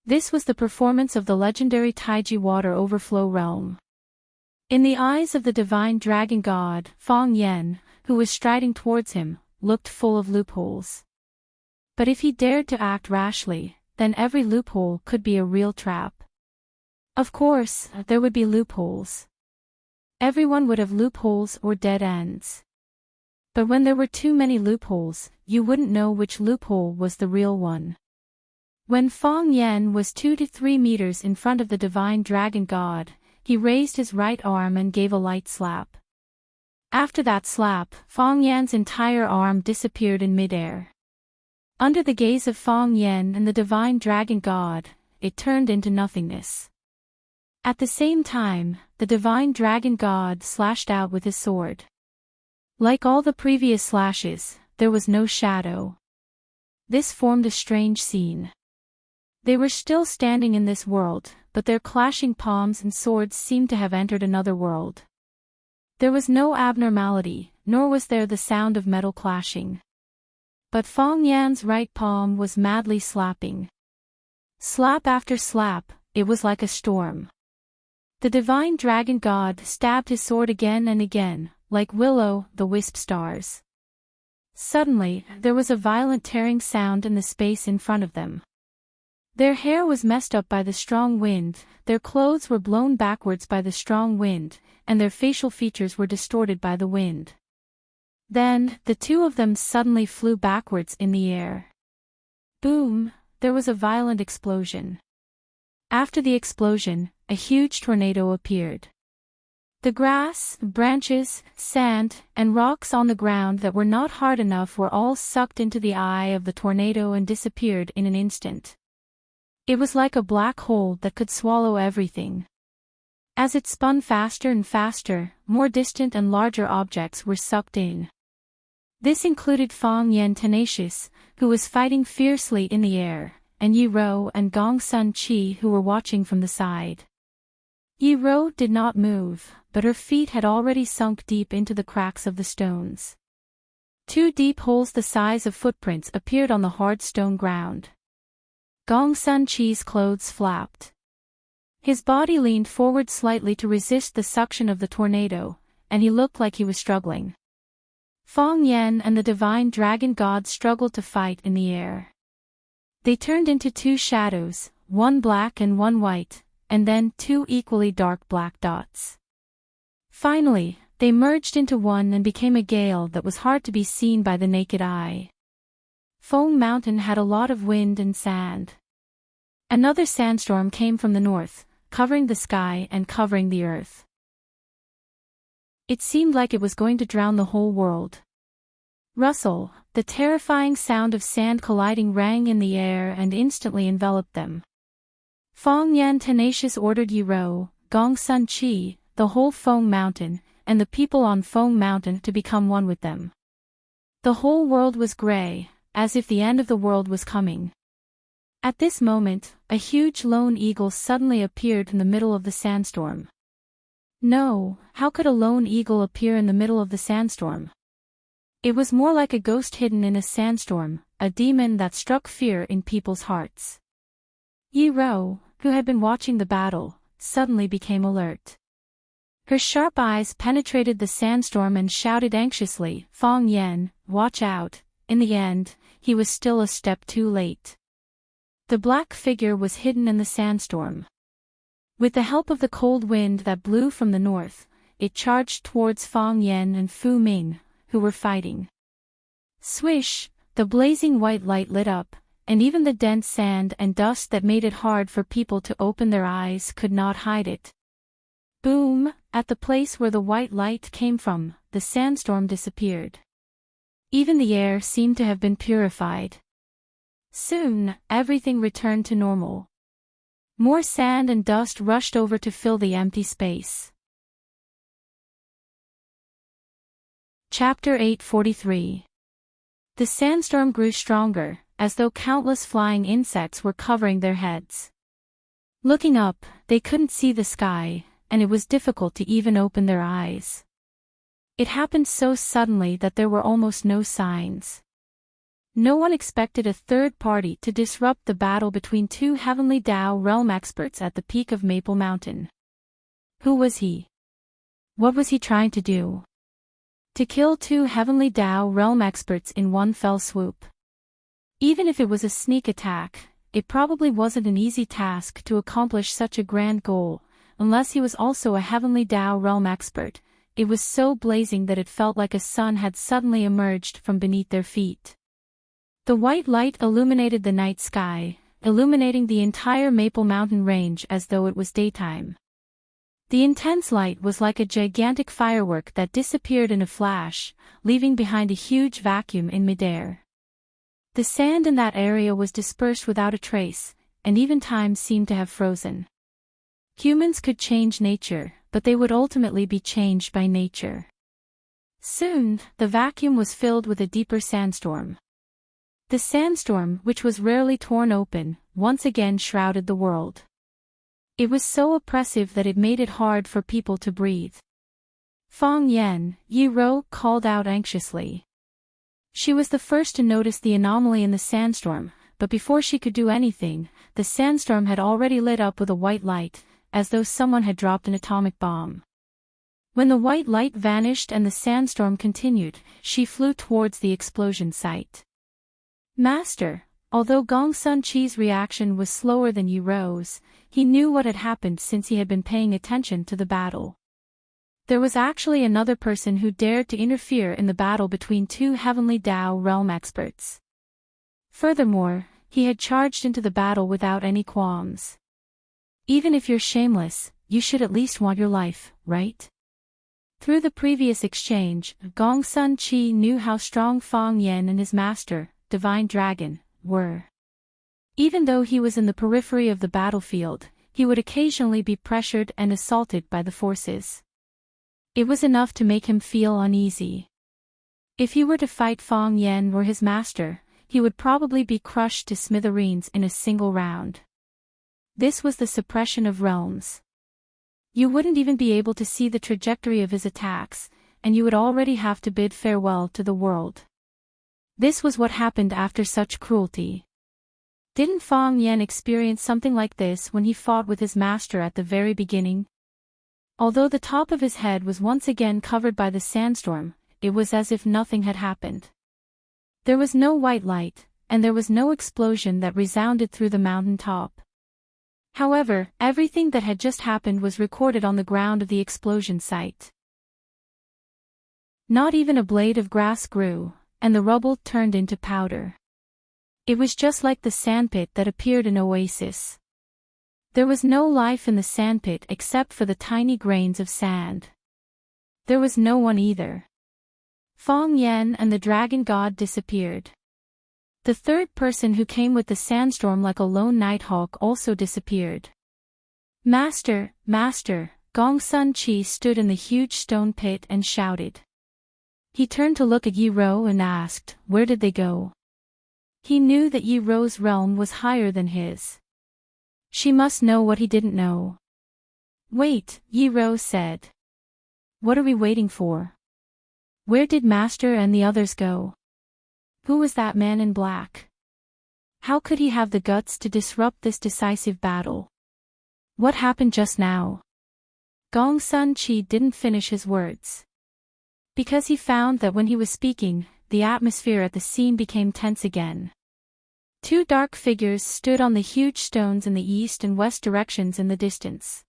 This was the performance of the legendary Taiji water overflow realm. In the eyes of the divine dragon god, Fang Yen, who was striding towards him, looked full of loopholes. But if he dared to act rashly, then every loophole could be a real trap. Of course, there would be loopholes. Everyone would have loopholes or dead ends. But when there were too many loopholes, you wouldn't know which loophole was the real one. When Fang Yen was 2 to 3 meters in front of the divine dragon god, he raised his right arm and gave a light slap. After that slap, Fang Yan's entire arm disappeared in midair. Under the gaze of Fang Yen and the divine dragon god, it turned into nothingness. At the same time, the divine dragon god slashed out with his sword. Like all the previous slashes, there was no shadow. This formed a strange scene. They were still standing in this world, but their clashing palms and swords seemed to have entered another world. There was no abnormality, nor was there the sound of metal clashing. But Fong Yan's right palm was madly slapping. Slap after slap, it was like a storm. The divine dragon god stabbed his sword again and again, like will-o'-the-wisp stars. Suddenly, there was a violent tearing sound in the space in front of them. Their hair was messed up by the strong wind, their clothes were blown backwards by the strong wind, and their facial features were distorted by the wind. Then, the two of them suddenly flew backwards in the air. Boom! There was a violent explosion. After the explosion, a huge tornado appeared. The grass, branches, sand, and rocks on the ground that were not hard enough were all sucked into the eye of the tornado and disappeared in an instant. It was like a black hole that could swallow everything. As it spun faster and faster, more distant and larger objects were sucked in. This included Fong Yan Tenacious, who was fighting fiercely in the air, and Yi Ro and Gong Sun Chi who were watching from the side. Yi Ro did not move, but her feet had already sunk deep into the cracks of the stones. Two deep holes the size of footprints appeared on the hard stone ground. Gong Sun Chi's clothes flapped. His body leaned forward slightly to resist the suction of the tornado, and he looked like he was struggling. Fong Yan and the divine dragon god struggled to fight in the air. They turned into two shadows, one black and one white, and then two equally dark black dots. Finally, they merged into one and became a gale that was hard to be seen by the naked eye. Foam Mountain had a lot of wind and sand. Another sandstorm came from the north, covering the sky and covering the earth. It seemed like it was going to drown the whole world. Rustle, the terrifying sound of sand colliding rang in the air and instantly enveloped them. Fong Yan Tenacious ordered Yi Ro, Gong Sun Chi, the whole Foam Mountain, and the people on Foam Mountain to become one with them. The whole world was gray, as if the end of the world was coming. At this moment, a huge lone eagle suddenly appeared in the middle of the sandstorm. No, how could a lone eagle appear in the middle of the sandstorm? It was more like a ghost hidden in a sandstorm, a demon that struck fear in people's hearts. Yi Ro, who had been watching the battle, suddenly became alert. Her sharp eyes penetrated the sandstorm and shouted anxiously, "Fong Yan, watch out." In the end, he was still a step too late. The black figure was hidden in the sandstorm. With the help of the cold wind that blew from the north, it charged towards Fong Yan and Fu Ming, who were fighting. Swish, the blazing white light lit up, and even the dense sand and dust that made it hard for people to open their eyes could not hide it. Boom, at the place where the white light came from, the sandstorm disappeared. Even the air seemed to have been purified. Soon, everything returned to normal. More sand and dust rushed over to fill the empty space. Chapter 843. The sandstorm grew stronger, as though countless flying insects were covering their heads. Looking up, they couldn't see the sky, and it was difficult to even open their eyes. It happened so suddenly that there were almost no signs. No one expected a third party to disrupt the battle between two Heavenly Tao realm experts at the peak of Maple Mountain. Who was he? What was he trying to do? To kill two Heavenly Tao realm experts in one fell swoop. Even if it was a sneak attack, it probably wasn't an easy task to accomplish such a grand goal, unless he was also a Heavenly Tao realm expert. It was so blazing that it felt like a sun had suddenly emerged from beneath their feet. The white light illuminated the night sky, illuminating the entire Maple Mountain range as though it was daytime. The intense light was like a gigantic firework that disappeared in a flash, leaving behind a huge vacuum in midair. The sand in that area was dispersed without a trace, and even time seemed to have frozen. Humans could change nature, but they would ultimately be changed by nature. Soon, the vacuum was filled with a deeper sandstorm. The sandstorm, which was rarely torn open, once again shrouded the world. It was so oppressive that it made it hard for people to breathe. Fong Yen, Yi Ro called out anxiously. She was the first to notice the anomaly in the sandstorm, but before she could do anything, the sandstorm had already lit up with a white light, as though someone had dropped an atomic bomb. When the white light vanished and the sandstorm continued, she flew towards the explosion site. Master, although Gong Sun Chi's reaction was slower than Yi Ro's, he knew what had happened since he had been paying attention to the battle. There was actually another person who dared to interfere in the battle between two Heavenly Dao realm experts. Furthermore, he had charged into the battle without any qualms. Even if you're shameless, you should at least want your life, right? Through the previous exchange, Gong Sun Chi knew how strong Fong Yen and his master, Divine Dragon, were. Even though he was in the periphery of the battlefield, he would occasionally be pressured and assaulted by the forces. It was enough to make him feel uneasy. If he were to fight Fong Yen or his master, he would probably be crushed to smithereens in a single round. This was the suppression of realms. You wouldn't even be able to see the trajectory of his attacks, and you would already have to bid farewell to the world. This was what happened after such cruelty. Didn't Fong Yen experience something like this when he fought with his master at the very beginning? Although the top of his head was once again covered by the sandstorm, it was as if nothing had happened. There was no white light, and there was no explosion that resounded through the mountain top. However, everything that had just happened was recorded on the ground of the explosion site. Not even a blade of grass grew, and the rubble turned into powder. It was just like the sandpit that appeared in Oasis. There was no life in the sandpit except for the tiny grains of sand. There was no one either. Fong Yen and the dragon god disappeared. The third person who came with the sandstorm like a lone nighthawk also disappeared. Master, Master, Gong Sun Chi stood in the huge stone pit and shouted. He turned to look at Yi Ro and asked, where did they go? He knew that Yi Ro's realm was higher than his. She must know what he didn't know. Wait, Yi Ro said. What are we waiting for? Where did Master and the others go? Who was that man in black? How could he have the guts to disrupt this decisive battle? What happened just now? Gong Sun Chi didn't finish his words. Because he found that when he was speaking, the atmosphere at the scene became tense again. Two dark figures stood on the huge stones in the east and west directions in the distance.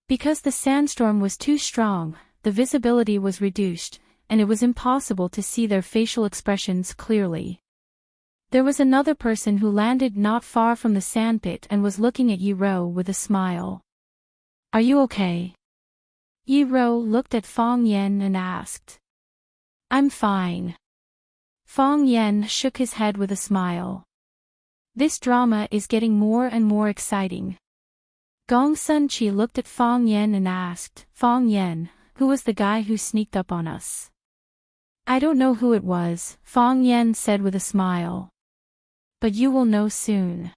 Because the sandstorm was too strong, the visibility was reduced, and it was impossible to see their facial expressions clearly. There was another person who landed not far from the sandpit and was looking at Yi Ro with a smile. Are you okay? Yi Ro looked at Fong Yen and asked. I'm fine. Fong Yen shook his head with a smile. This drama is getting more and more exciting. Gong Sun Chi looked at Fong Yen and asked, Fong Yen, who was the guy who sneaked up on us? I don't know who it was, Fong Yen said with a smile. But you will know soon.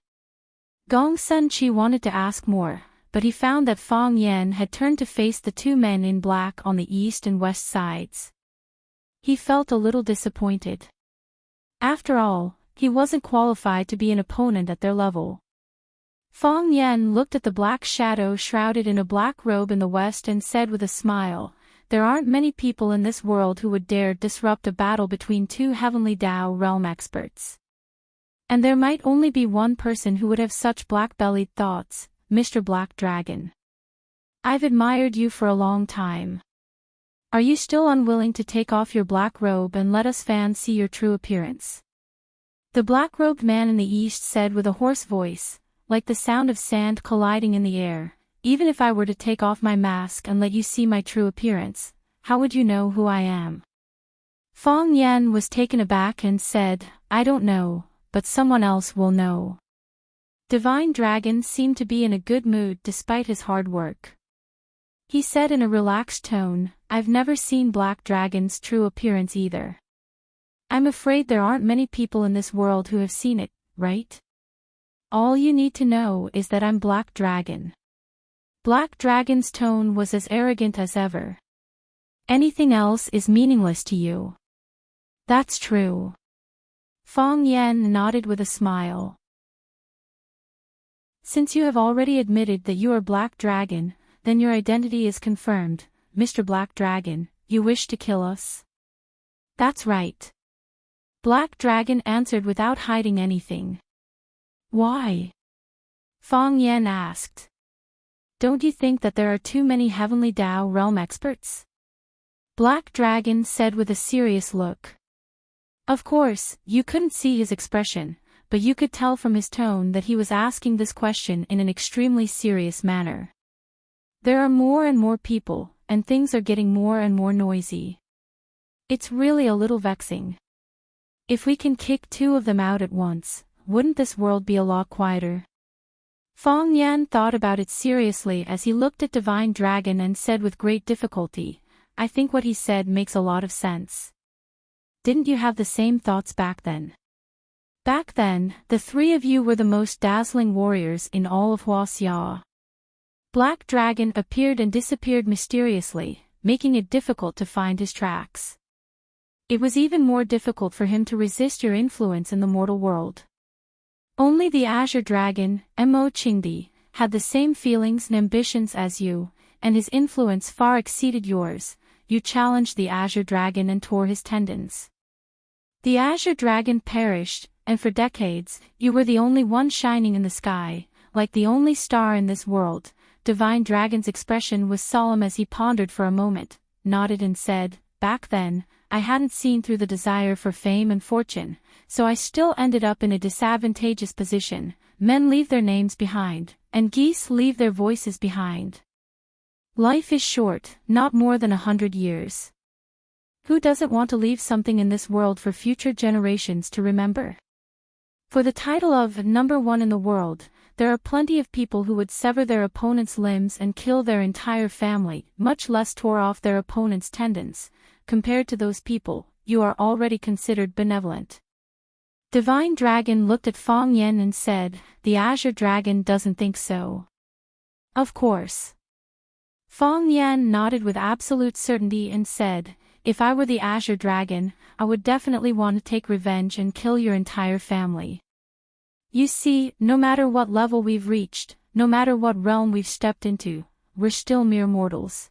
Gong Sun Chi wanted to ask more, but he found that Fong Yen had turned to face the two men in black on the east and west sides. He felt a little disappointed. After all, he wasn't qualified to be an opponent at their level. Fong Yen looked at the black shadow shrouded in a black robe in the west and said with a smile, there aren't many people in this world who would dare disrupt a battle between two Heavenly Dao realm experts. And there might only be one person who would have such black-bellied thoughts, Mr. Black Dragon. I've admired you for a long time. Are you still unwilling to take off your black robe and let us fans see your true appearance? The black-robed man in the east said with a hoarse voice, like the sound of sand colliding in the air, even if I were to take off my mask and let you see my true appearance, how would you know who I am? Fong Yen was taken aback and said, I don't know, but someone else will know. Divine Dragon seemed to be in a good mood despite his hard work. He said in a relaxed tone, I've never seen Black Dragon's true appearance either. I'm afraid there aren't many people in this world who have seen it, right? All you need to know is that I'm Black Dragon. Black Dragon's tone was as arrogant as ever. Anything else is meaningless to you. That's true. Fong Yan nodded with a smile. Since you have already admitted that you are Black Dragon, then your identity is confirmed, Mr. Black Dragon. You wish to kill us? That's right. Black Dragon answered without hiding anything. Why? Fong Yan asked. Don't you think that there are too many Heavenly Dao realm experts? Black Dragon said with a serious look. Of course, you couldn't see his expression, but you could tell from his tone that he was asking this question in an extremely serious manner. There are more and more people, and things are getting more and more noisy. It's really a little vexing. If we can kick 2 of them out at once, wouldn't this world be a lot quieter? Fong Yan thought about it seriously as he looked at Divine Dragon and said with great difficulty, I think what he said makes a lot of sense. Didn't you have the same thoughts back then? Back then, the 3 of you were the most dazzling warriors in all of Huaxia. Black Dragon appeared and disappeared mysteriously, making it difficult to find his tracks. It was even more difficult for him to resist your influence in the mortal world. Only the Azure Dragon, Mo Qingdi, had the same feelings and ambitions as you, and his influence far exceeded yours. You challenged the Azure Dragon and tore his tendons. The Azure Dragon perished, and for decades, you were the only one shining in the sky, like the only star in this world. Divine Dragon's expression was solemn as he pondered for a moment, nodded and said, back then, I hadn't seen through the desire for fame and fortune, so I still ended up in a disadvantageous position. Men leave their names behind, and geese leave their voices behind. Life is short, not more than 100 years. Who doesn't want to leave something in this world for future generations to remember? For the title of number 1 in the world, there are plenty of people who would sever their opponent's limbs and kill their entire family, much less tore off their opponent's tendons. Compared to those people, you are already considered benevolent. Divine Dragon looked at Fong Yan and said, the Azure Dragon doesn't think so. Of course. Fong Yan nodded with absolute certainty and said, if I were the Azure Dragon, I would definitely want to take revenge and kill your entire family. You see, no matter what level we've reached, no matter what realm we've stepped into, we're still mere mortals.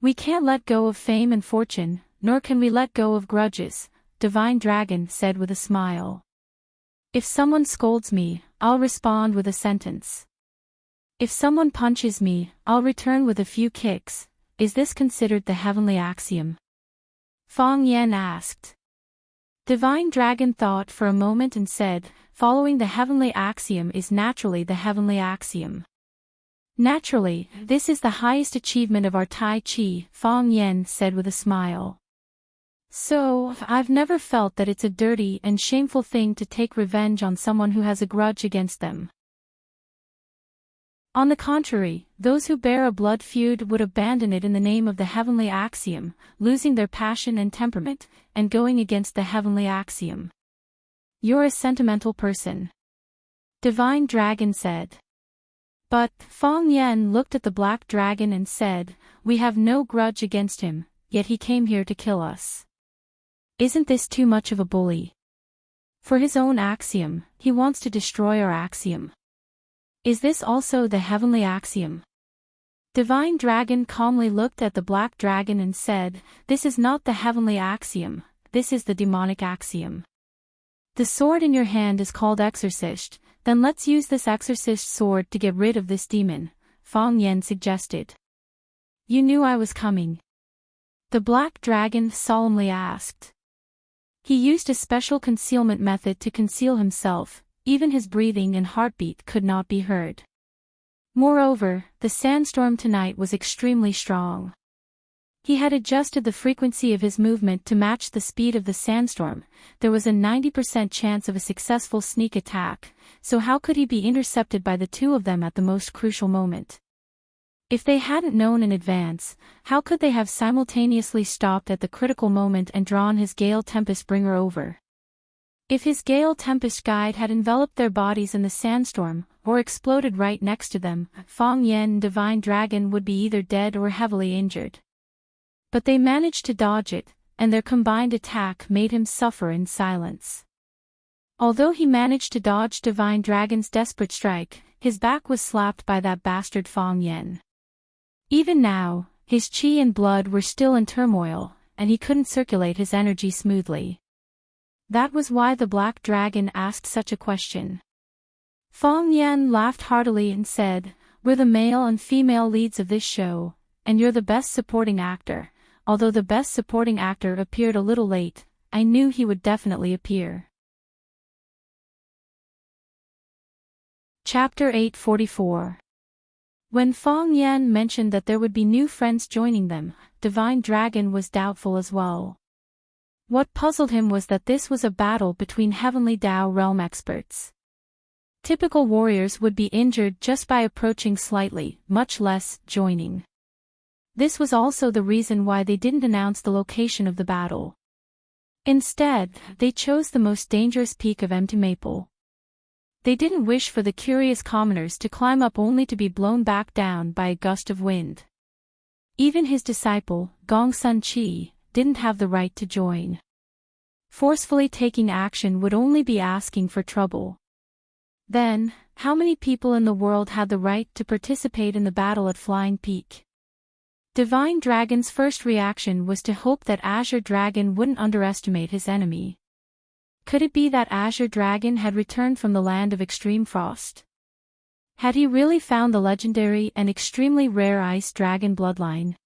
We can't let go of fame and fortune, nor can we let go of grudges, Divine Dragon said with a smile. If someone scolds me, I'll respond with a sentence. If someone punches me, I'll return with a few kicks. Is this considered the heavenly axiom? Fong Yan asked. Divine Dragon thought for a moment and said, following the heavenly axiom is naturally the heavenly axiom. Naturally, this is the highest achievement of our Tai Chi, Fong Yan said with a smile. So, I've never felt that it's a dirty and shameful thing to take revenge on someone who has a grudge against them. On the contrary, those who bear a blood feud would abandon it in the name of the heavenly axiom, losing their passion and temperament, and going against the heavenly axiom. You're a sentimental person. Divine Dragon said. But, Fong Yan looked at the Black Dragon and said, we have no grudge against him, yet he came here to kill us. Isn't this too much of a bully? For his own axiom, he wants to destroy our axiom. Is this also the heavenly axiom? Divine Dragon calmly looked at the Black Dragon and said, this is not the heavenly axiom, this is the demonic axiom. The sword in your hand is called Exorcist, then let's use this Exorcist sword to get rid of this demon, Fong Yan suggested. You knew I was coming. The Black Dragon solemnly asked. He used a special concealment method to conceal himself. Even his breathing and heartbeat could not be heard. Moreover, the sandstorm tonight was extremely strong. He had adjusted the frequency of his movement to match the speed of the sandstorm. There was a 90% chance of a successful sneak attack, so how could he be intercepted by the 2 of them at the most crucial moment? If they hadn't known in advance, how could they have simultaneously stopped at the critical moment and drawn his Gale Tempest Bringer over? If his Gale Tempest Guide had enveloped their bodies in the sandstorm, or exploded right next to them, Fong Yan and Divine Dragon would be either dead or heavily injured. But they managed to dodge it, and their combined attack made him suffer in silence. Although he managed to dodge Divine Dragon's desperate strike, his back was slapped by that bastard Fang Yen. Even now, his chi and blood were still in turmoil, and he couldn't circulate his energy smoothly. That was why the Black Dragon asked such a question. Fang Yen laughed heartily and said, "We're the male and female leads of this show, and you're the best supporting actor. Although the best supporting actor appeared a little late, I knew he would definitely appear." Chapter 844. When Fang Yen mentioned that there would be new friends joining them, Divine Dragon was doubtful as well. What puzzled him was that this was a battle between Heavenly Dao realm experts. Typical warriors would be injured just by approaching slightly, much less joining. This was also the reason why they didn't announce the location of the battle. Instead, they chose the most dangerous peak of Empty Maple. They didn't wish for the curious commoners to climb up only to be blown back down by a gust of wind. Even his disciple, Gong Sun Chi, didn't have the right to join. Forcefully taking action would only be asking for trouble. Then, how many people in the world had the right to participate in the battle at Flying Peak? Divine Dragon's first reaction was to hope that Azure Dragon wouldn't underestimate his enemy. Could it be that Azure Dragon had returned from the land of extreme frost? Had he really found the legendary and extremely rare Ice Dragon bloodline?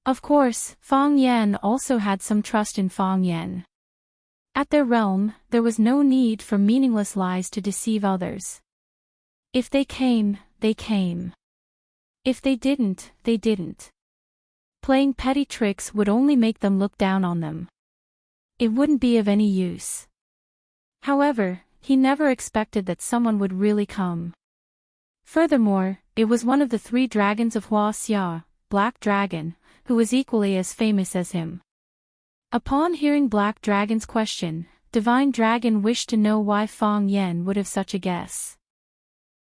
Of course, Fang Yen also had some trust in Fang Yen. At their realm, there was no need for meaningless lies to deceive others. If they came, they came. If they didn't, they didn't. Playing petty tricks would only make them look down on them. It wouldn't be of any use. However, he never expected that someone would really come. Furthermore, it was one of the 3 dragons of Hua Xia, Black Dragon, who was equally as famous as him. Upon hearing Black Dragon's question, Divine Dragon wished to know why Fang Yen would have such a guess.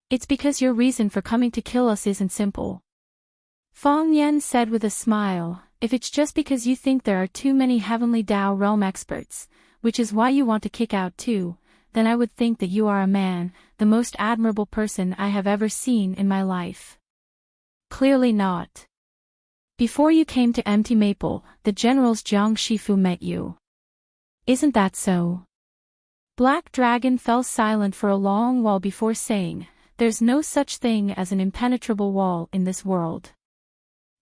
"It's because your reason for coming to kill us isn't simple," Fang Yen said with a smile. "If it's just because you think there are too many Heavenly Dao realm experts, which is why you want to kick out too, then I would think that you are a man, the most admirable person I have ever seen in my life." Clearly not. Before you came to Empty Maple, the generals Jiang Shifu met you. Isn't that so? Black Dragon fell silent for a long while before saying, "There's no such thing as an impenetrable wall in this world.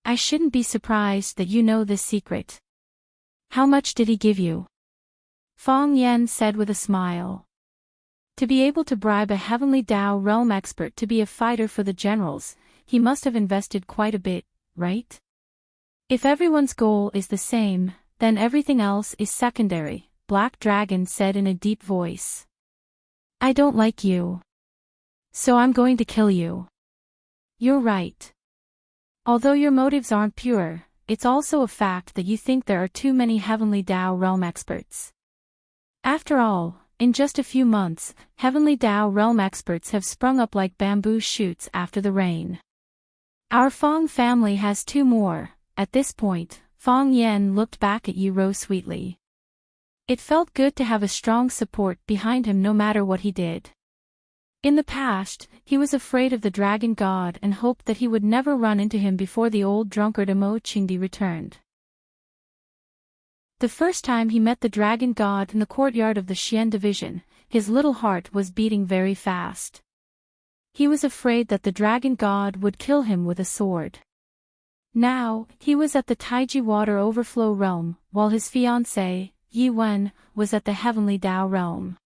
I shouldn't be surprised that you know this secret." "How much did he give you?" Fang Yen said with a smile. To be able to bribe a Heavenly Dao realm expert to be a fighter for the generals, he must have invested quite a bit, right? If everyone's goal is the same, then everything else is secondary, Black Dragon said in a deep voice. "I don't like you. So I'm going to kill you." "You're right. Although your motives aren't pure, it's also a fact that you think there are too many Heavenly Dao realm experts. After all, in just a few months, Heavenly Dao realm experts have sprung up like bamboo shoots after the rain. Our Fang family has 2 more." At this point, Fang Yen looked back at Yi Ro sweetly. It felt good to have a strong support behind him no matter what he did. In the past, he was afraid of the Dragon God and hoped that he would never run into him before the old drunkard Amo Qingdi returned. The first time he met the Dragon God in the courtyard of the Xian Division, his little heart was beating very fast. He was afraid that the Dragon God would kill him with a sword. Now, he was at the Taiji Water Overflow realm, while his fiancée, Yi Wen, was at the Heavenly Dao realm.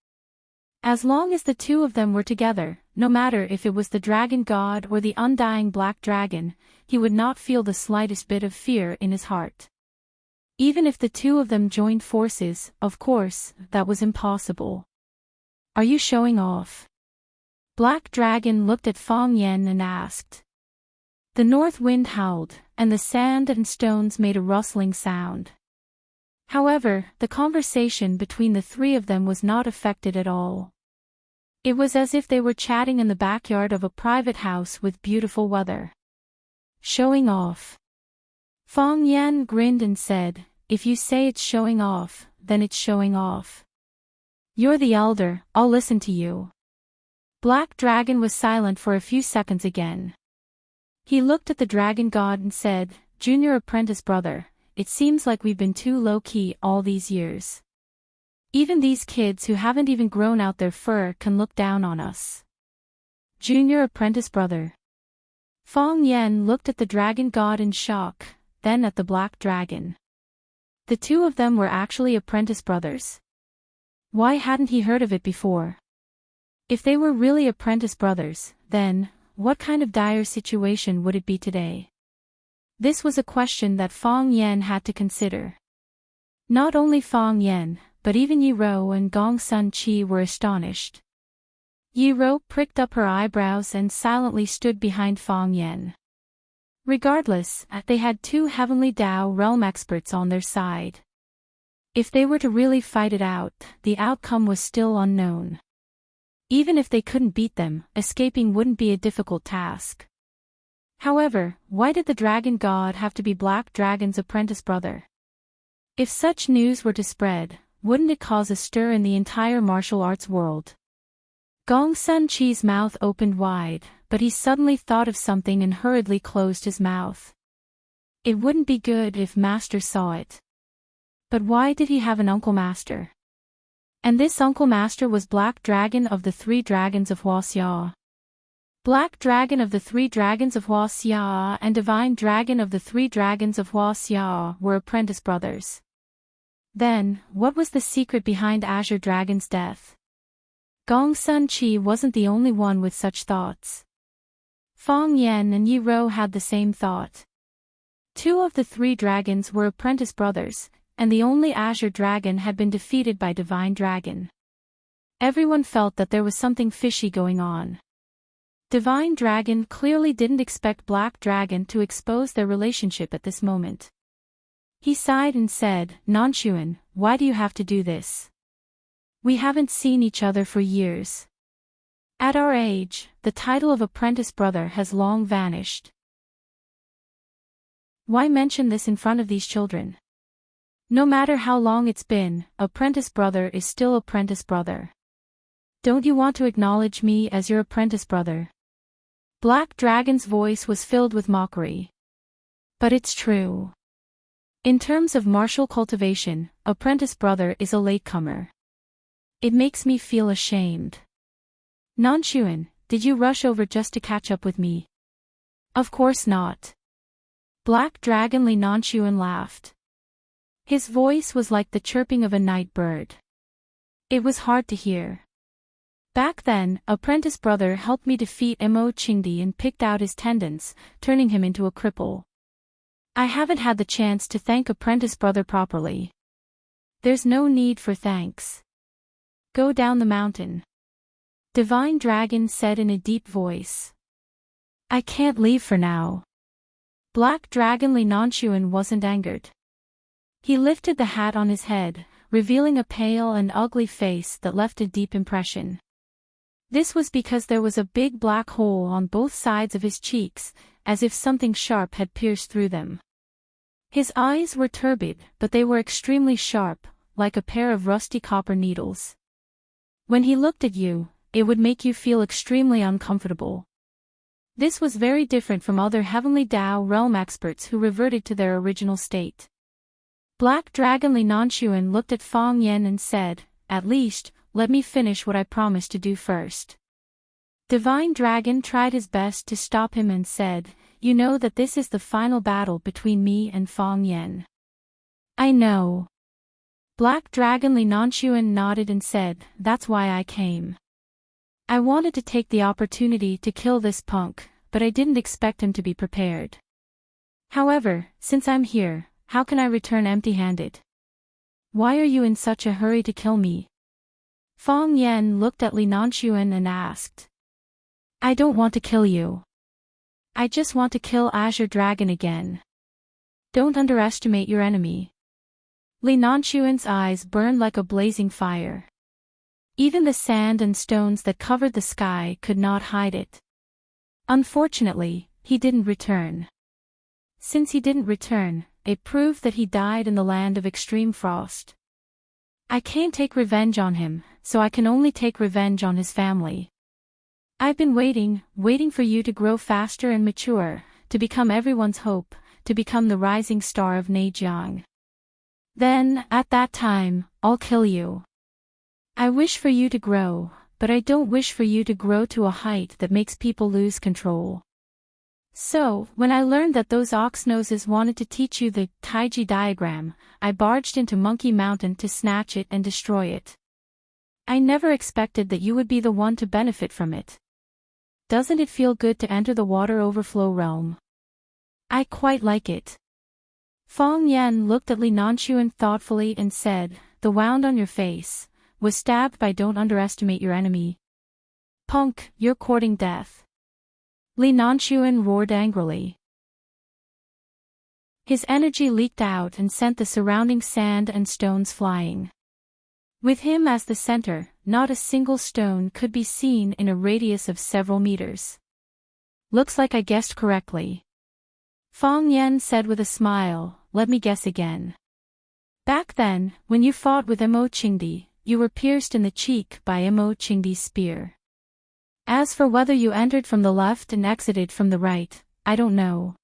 As long as the 2 of them were together, no matter if it was the Dragon God or the undying Black Dragon, he would not feel the slightest bit of fear in his heart. Even if the 2 of them joined forces, of course, that was impossible. "Are you showing off?" Black Dragon looked at Fang Yen and asked. The north wind howled, and the sand and stones made a rustling sound. However, the conversation between the 3 of them was not affected at all. It was as if they were chatting in the backyard of a private house with beautiful weather. "Showing off?" Fong Yan grinned and said, "If you say it's showing off, then it's showing off. You're the elder, I'll listen to you." Black Dragon was silent for a few seconds again. He looked at the dragon god and said, "Junior apprentice brother, it seems like we've been too low-key all these years. Even these kids who haven't even grown out their fur can look down on us." Junior apprentice brother. Fong Yan looked at the dragon god in shock, then at the black dragon. The two of them were actually apprentice brothers. Why hadn't he heard of it before? If they were really apprentice brothers, then, what kind of dire situation would it be today? This was a question that Fong Yan had to consider. Not only Fong Yan, but even Yi Ro and Gong Sun Chi were astonished. Yi Ro pricked up her eyebrows and silently stood behind Fong Yan. Regardless, they had two Heavenly Dao realm experts on their side. If they were to really fight it out, the outcome was still unknown. Even if they couldn't beat them, escaping wouldn't be a difficult task. However, why did the dragon god have to be Black Dragon's apprentice brother? If such news were to spread, wouldn't it cause a stir in the entire martial arts world? Gong Sun Chi's mouth opened wide, but he suddenly thought of something and hurriedly closed his mouth. It wouldn't be good if Master saw it. But why did he have an Uncle Master? And this Uncle Master was Black Dragon of the Three Dragons of Huaxia. Black Dragon of the Three Dragons of Huaxia and Divine Dragon of the Three Dragons of Huaxia were apprentice brothers. Then, what was the secret behind Azure Dragon's death? Gong Sun Chi wasn't the only one with such thoughts. Fong Yan and Yi Ro had the same thought. Two of the three dragons were apprentice brothers, and the only Azure Dragon had been defeated by Divine Dragon. Everyone felt that there was something fishy going on. Divine Dragon clearly didn't expect Black Dragon to expose their relationship at this moment. He sighed and said, "Nanshuan, why do you have to do this? We haven't seen each other for years. At our age, the title of apprentice brother has long vanished. Why mention this in front of these children? No matter how long it's been, apprentice brother is still apprentice brother. Don't you want to acknowledge me as your apprentice brother?" Black Dragon's voice was filled with mockery. But it's true. In terms of martial cultivation, apprentice brother is a latecomer. It makes me feel ashamed. Nanshuan, did you rush over just to catch up with me? Of course not. Black Dragon Li Nanshuan laughed. His voice was like the chirping of a night bird. It was hard to hear. Back then, apprentice brother helped me defeat Mo Qingdi and picked out his tendons, turning him into a cripple. I haven't had the chance to thank apprentice brother properly. There's no need for thanks. Go down the mountain. Divine Dragon said in a deep voice. I can't leave for now. Black Dragon Li Nanshuan wasn't angered. He lifted the hat on his head, revealing a pale and ugly face that left a deep impression. This was because there was a big black hole on both sides of his cheeks, as if something sharp had pierced through them. His eyes were turbid, but they were extremely sharp, like a pair of rusty copper needles. When he looked at you, it would make you feel extremely uncomfortable. This was very different from other Heavenly Dao realm experts who reverted to their original state. Black Dragon Li Nanshuan looked at Fong Yan and said, "At least, let me finish what I promised to do first." Divine Dragon tried his best to stop him and said, "You know that this is the final battle between me and Fong Yan." I know. Black Dragon Li Nanshuan nodded and said, "That's why I came. I wanted to take the opportunity to kill this punk, but I didn't expect him to be prepared. However, since I'm here, how can I return empty-handed? Why are you in such a hurry to kill me?" Fong Yan looked at Li Nanshuan and asked. "I don't want to kill you. I just want to kill Azure Dragon again. Don't underestimate your enemy." Li Nanshuan's eyes burned like a blazing fire. Even the sand and stones that covered the sky could not hide it. Unfortunately, he didn't return. Since he didn't return, it proved that he died in the land of extreme frost. I can't take revenge on him, so I can only take revenge on his family. I've been waiting for you to grow faster and mature, to become everyone's hope, to become the rising star of Nejiang. Then, at that time, I'll kill you. I wish for you to grow, but I don't wish for you to grow to a height that makes people lose control. So, when I learned that those ox noses wanted to teach you the Taiji diagram, I barged into Monkey Mountain to snatch it and destroy it. I never expected that you would be the one to benefit from it. Doesn't it feel good to enter the water overflow realm? I quite like it. Fong Yan looked at Li Nanxuan thoughtfully and said, "The wound on your face was stabbed by don't underestimate your enemy. Punk, you're courting death." Li Nanxuan roared angrily. His energy leaked out and sent the surrounding sand and stones flying. With him as the center, not a single stone could be seen in a radius of several meters. "Looks like I guessed correctly." Fong Yan said with a smile, "Let me guess again. Back then, when you fought with Mo Qingdi, you were pierced in the cheek by Mo Qingdi's spear. As for whether you entered from the left and exited from the right, I don't know.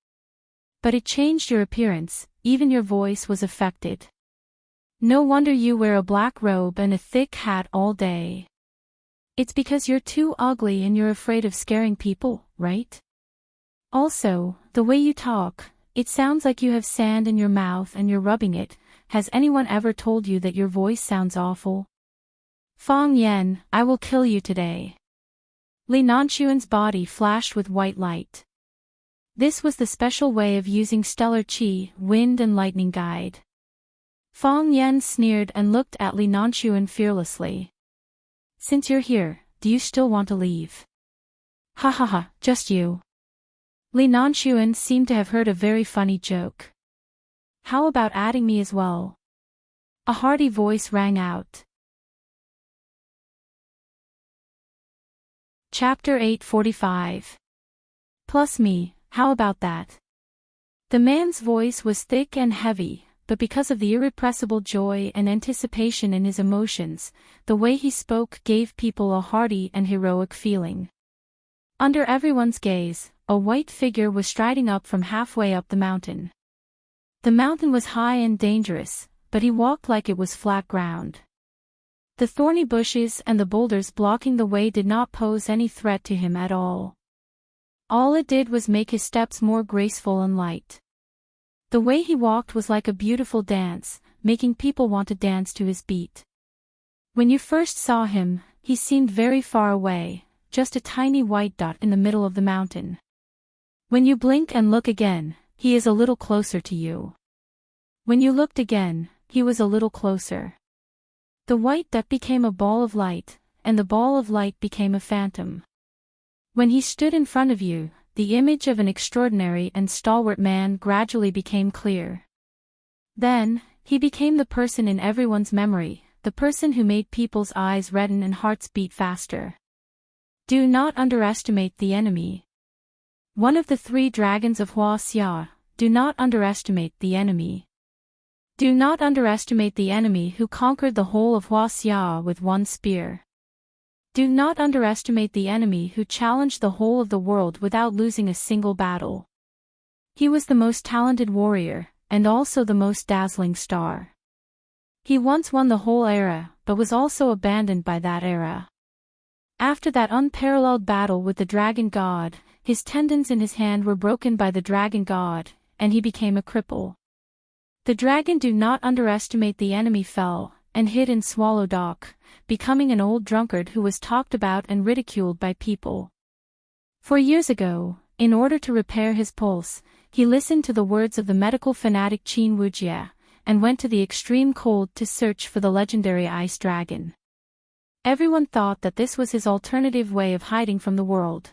But it changed your appearance, even your voice was affected. No wonder you wear a black robe and a thick hat all day. It's because you're too ugly and you're afraid of scaring people, right? Also, the way you talk, it sounds like you have sand in your mouth and you're rubbing it. Has anyone ever told you that your voice sounds awful? Fong Yan, I will kill you today." Li Nanxuan's body flashed with white light. This was the special way of using stellar qi, wind and lightning guide. Fong Yan sneered and looked at Li Nanxuan fearlessly. "Since you're here, do you still want to leave?" "Ha ha ha, just you." Li Nanxuan seemed to have heard a very funny joke. "How about adding me as well?" A hearty voice rang out. Chapter 845. "Plus me, how about that?" The man's voice was thick and heavy, but because of the irrepressible joy and anticipation in his emotions, the way he spoke gave people a hearty and heroic feeling. Under everyone's gaze, a white figure was striding up from halfway up the mountain. The mountain was high and dangerous, but he walked like it was flat ground. The thorny bushes and the boulders blocking the way did not pose any threat to him at all. All it did was make his steps more graceful and light. The way he walked was like a beautiful dance, making people want to dance to his beat. When you first saw him, he seemed very far away, just a tiny white dot in the middle of the mountain. When you blink and look again, he is a little closer to you. When you looked again, he was a little closer. The white dot became a ball of light, and the ball of light became a phantom. When he stood in front of you, the image of an extraordinary and stalwart man gradually became clear. Then, he became the person in everyone's memory, the person who made people's eyes redden and hearts beat faster. Do not underestimate the enemy. One of the 3 dragons of Hua Xia, do not underestimate the enemy. Do not underestimate the enemy who conquered the whole of Hua Xia with one spear. Do not underestimate the enemy who challenged the whole of the world without losing a single battle. He was the most talented warrior, and also the most dazzling star. He once won the whole era, but was also abandoned by that era. After that unparalleled battle with the dragon god, his tendons in his hand were broken by the dragon god, and he became a cripple. The dragon do not underestimate the enemy fell, and hid in Swallow Dock, becoming an old drunkard who was talked about and ridiculed by people. 4 years ago, in order to repair his pulse, he listened to the words of the medical fanatic Qin Wujie, and went to the extreme cold to search for the legendary ice dragon. Everyone thought that this was his alternative way of hiding from the world.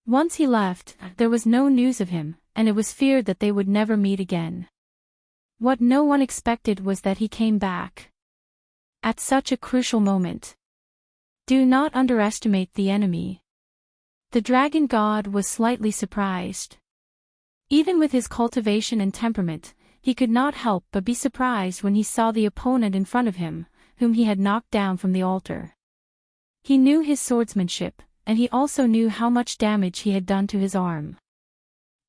Once he left, there was no news of him, and it was feared that they would never meet again. What no one expected was that he came back. At such a crucial moment. Do not underestimate the enemy. The dragon god was slightly surprised. Even with his cultivation and temperament, he could not help but be surprised when he saw the opponent in front of him, whom he had knocked down from the altar. He knew his swordsmanship, and he also knew how much damage he had done to his arm.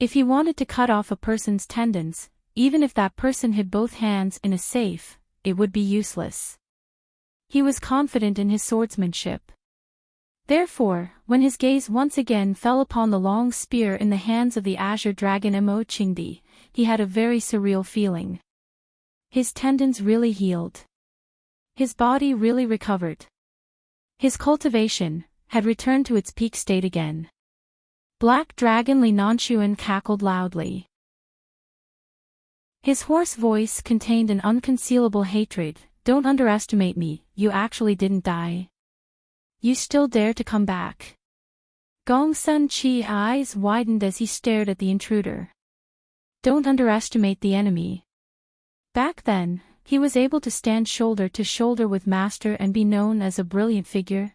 If he wanted to cut off a person's tendons, even if that person hid both hands in a safe, it would be useless. He was confident in his swordsmanship. Therefore, when his gaze once again fell upon the long spear in the hands of the azure dragon Enchanting, he had a very surreal feeling. His tendons really healed. His body really recovered. His cultivation had returned to its peak state again. Black Dragon Enchanting cackled loudly. His hoarse voice contained an unconcealable hatred. Don't underestimate me, you actually didn't die. You still dare to come back. Gong Sun Chi's eyes widened as he stared at the intruder. Don't underestimate the enemy. Back then, he was able to stand shoulder to shoulder with Master and be known as a brilliant figure.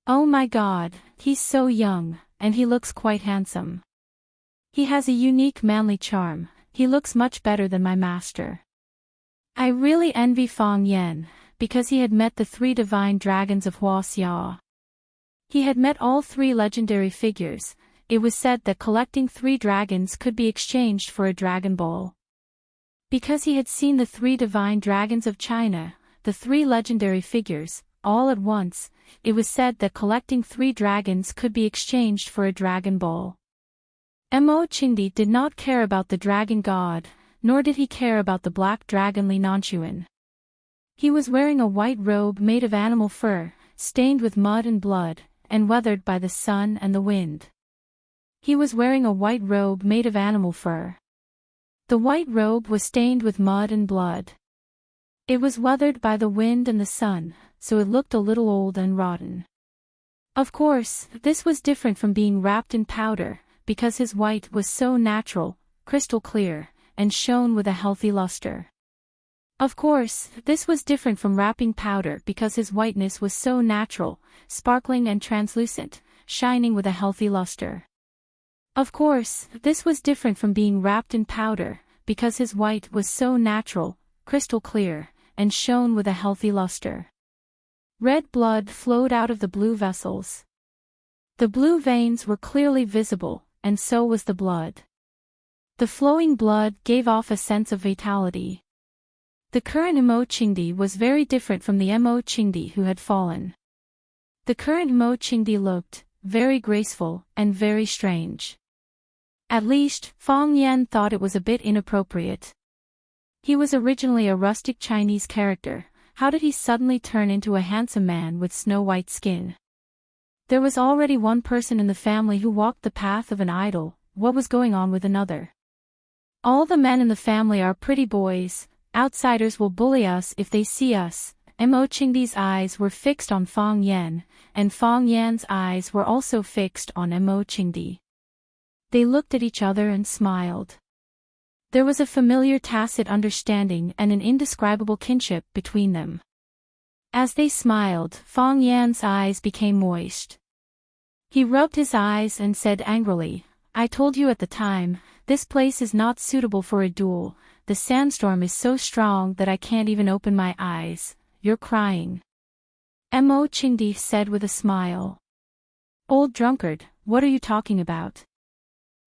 Oh my God, he's so young, and he looks quite handsome. He has a unique manly charm, he looks much better than my master. I really envy Fang Yan, because he had met the 3 divine dragons of Huaxia. He had met all 3 legendary figures. It was said that collecting 3 dragons could be exchanged for a Dragon Ball. Because he had seen the 3 divine dragons of China, the 3 legendary figures, all at once, it was said that collecting 3 dragons could be exchanged for a Dragon Ball. Enchanting did not care about the dragon god, nor did he care about the black dragon Enchanting. He was wearing a white robe made of animal fur, stained with mud and blood, and weathered by the sun and the wind. He was wearing a white robe made of animal fur. The white robe was stained with mud and blood. It was weathered by the wind and the sun, so it looked a little old and rotten. Of course, this was different from being wrapped in powder, because his white was so natural, crystal clear, and shone with a healthy luster. Of course, this was different from wrapping powder because his whiteness was so natural, sparkling and translucent, shining with a healthy luster. Of course, this was different from being wrapped in powder, because his white was so natural, crystal clear, and shone with a healthy luster. Red blood flowed out of the blue vessels. The blue veins were clearly visible, and so was the blood. The flowing blood gave off a sense of vitality. The current Enchanting was very different from the Enchanting who had fallen. The current Enchanting looked very graceful and very strange. At least, Fang Yan thought it was a bit inappropriate. He was originally a rustic Chinese character. How did he suddenly turn into a handsome man with snow-white skin? There was already one person in the family who walked the path of an idol. What was going on with another? All the men in the family are pretty boys. Outsiders will bully us if they see us. Enchanting's eyes were fixed on Fang Yan, and Fang Yan's eyes were also fixed on Enchanting. They looked at each other and smiled. There was a familiar tacit understanding and an indescribable kinship between them. As they smiled, Fang Yan's eyes became moist. He rubbed his eyes and said angrily, I told you at the time, this place is not suitable for a duel. The sandstorm is so strong that I can't even open my eyes. You're crying. Enchanting said with a smile. Old drunkard, what are you talking about?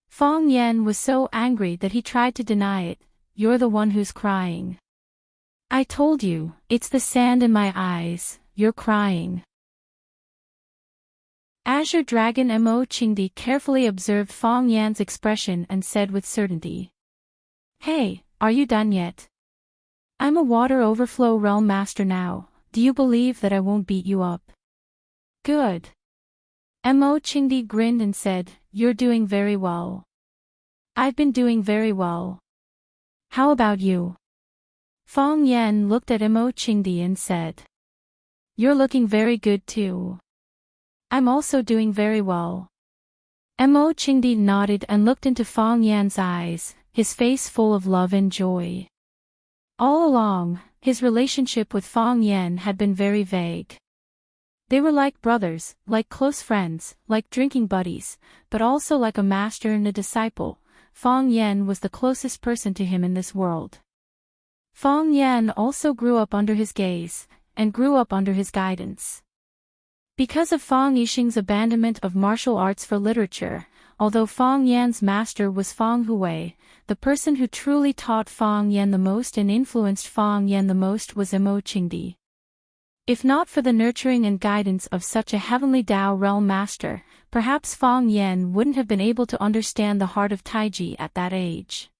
Fang Yan was so angry that he tried to deny it. You're the one who's crying. I told you, it's the sand in my eyes, you're crying. Azure Dragon Enchanting carefully observed Fang Yan's expression and said with certainty. Hey, are you done yet? I'm a water overflow realm master now. Do you believe that I won't beat you up? Good. Enchanting grinned and said, You're doing very well. I've been doing very well. How about you? Fang Yan looked at Enchanting and said. You're looking very good too. I'm also doing very well. Enchanting nodded and looked into Fang Yan's eyes, his face full of love and joy. All along, his relationship with Fang Yan had been very vague. They were like brothers, like close friends, like drinking buddies, but also like a master and a disciple. Fong Yan was the closest person to him in this world. Fong Yan also grew up under his gaze, and grew up under his guidance. Because of Fong Yixing's abandonment of martial arts for literature, although Fong Yan's master was Fong Hui, the person who truly taught Fong Yan the most and influenced Fong Yan the most was Mo Qingdi. If not for the nurturing and guidance of such a heavenly Tao realm master, perhaps Fong Yan wouldn't have been able to understand the heart of Taiji at that age.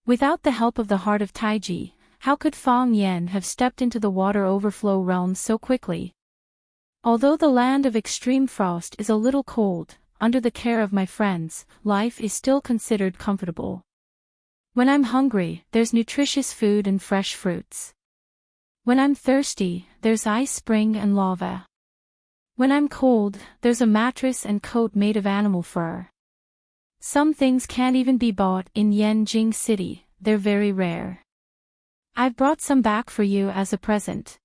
Without the help of the heart of Taiji, how could Fong Yan have stepped into the water overflow realm so quickly? Although the land of extreme frost is a little cold, under the care of my friends, life is still considered comfortable. When I'm hungry, there's nutritious food and fresh fruits. When I'm thirsty, there's ice spring and lava. When I'm cold, there's a mattress and coat made of animal fur. Some things can't even be bought in Yanjing City, they're very rare. I've brought some back for you as a present.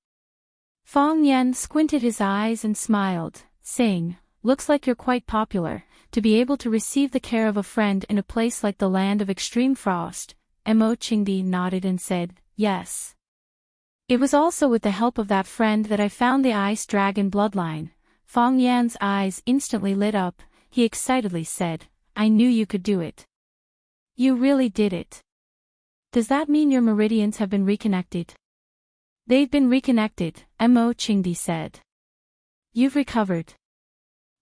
Fong Yan squinted his eyes and smiled, saying, "Looks like you're quite popular, to be able to receive the care of a friend in a place like the land of extreme frost." Mo Qingdi nodded and said, "Yes. It was also with the help of that friend that I found the ice dragon bloodline." Fong Yan's eyes instantly lit up, he excitedly said, "I knew you could do it. You really did it. Does that mean your meridians have been reconnected?" "They've been reconnected," Mo Qingdi said. "You've recovered."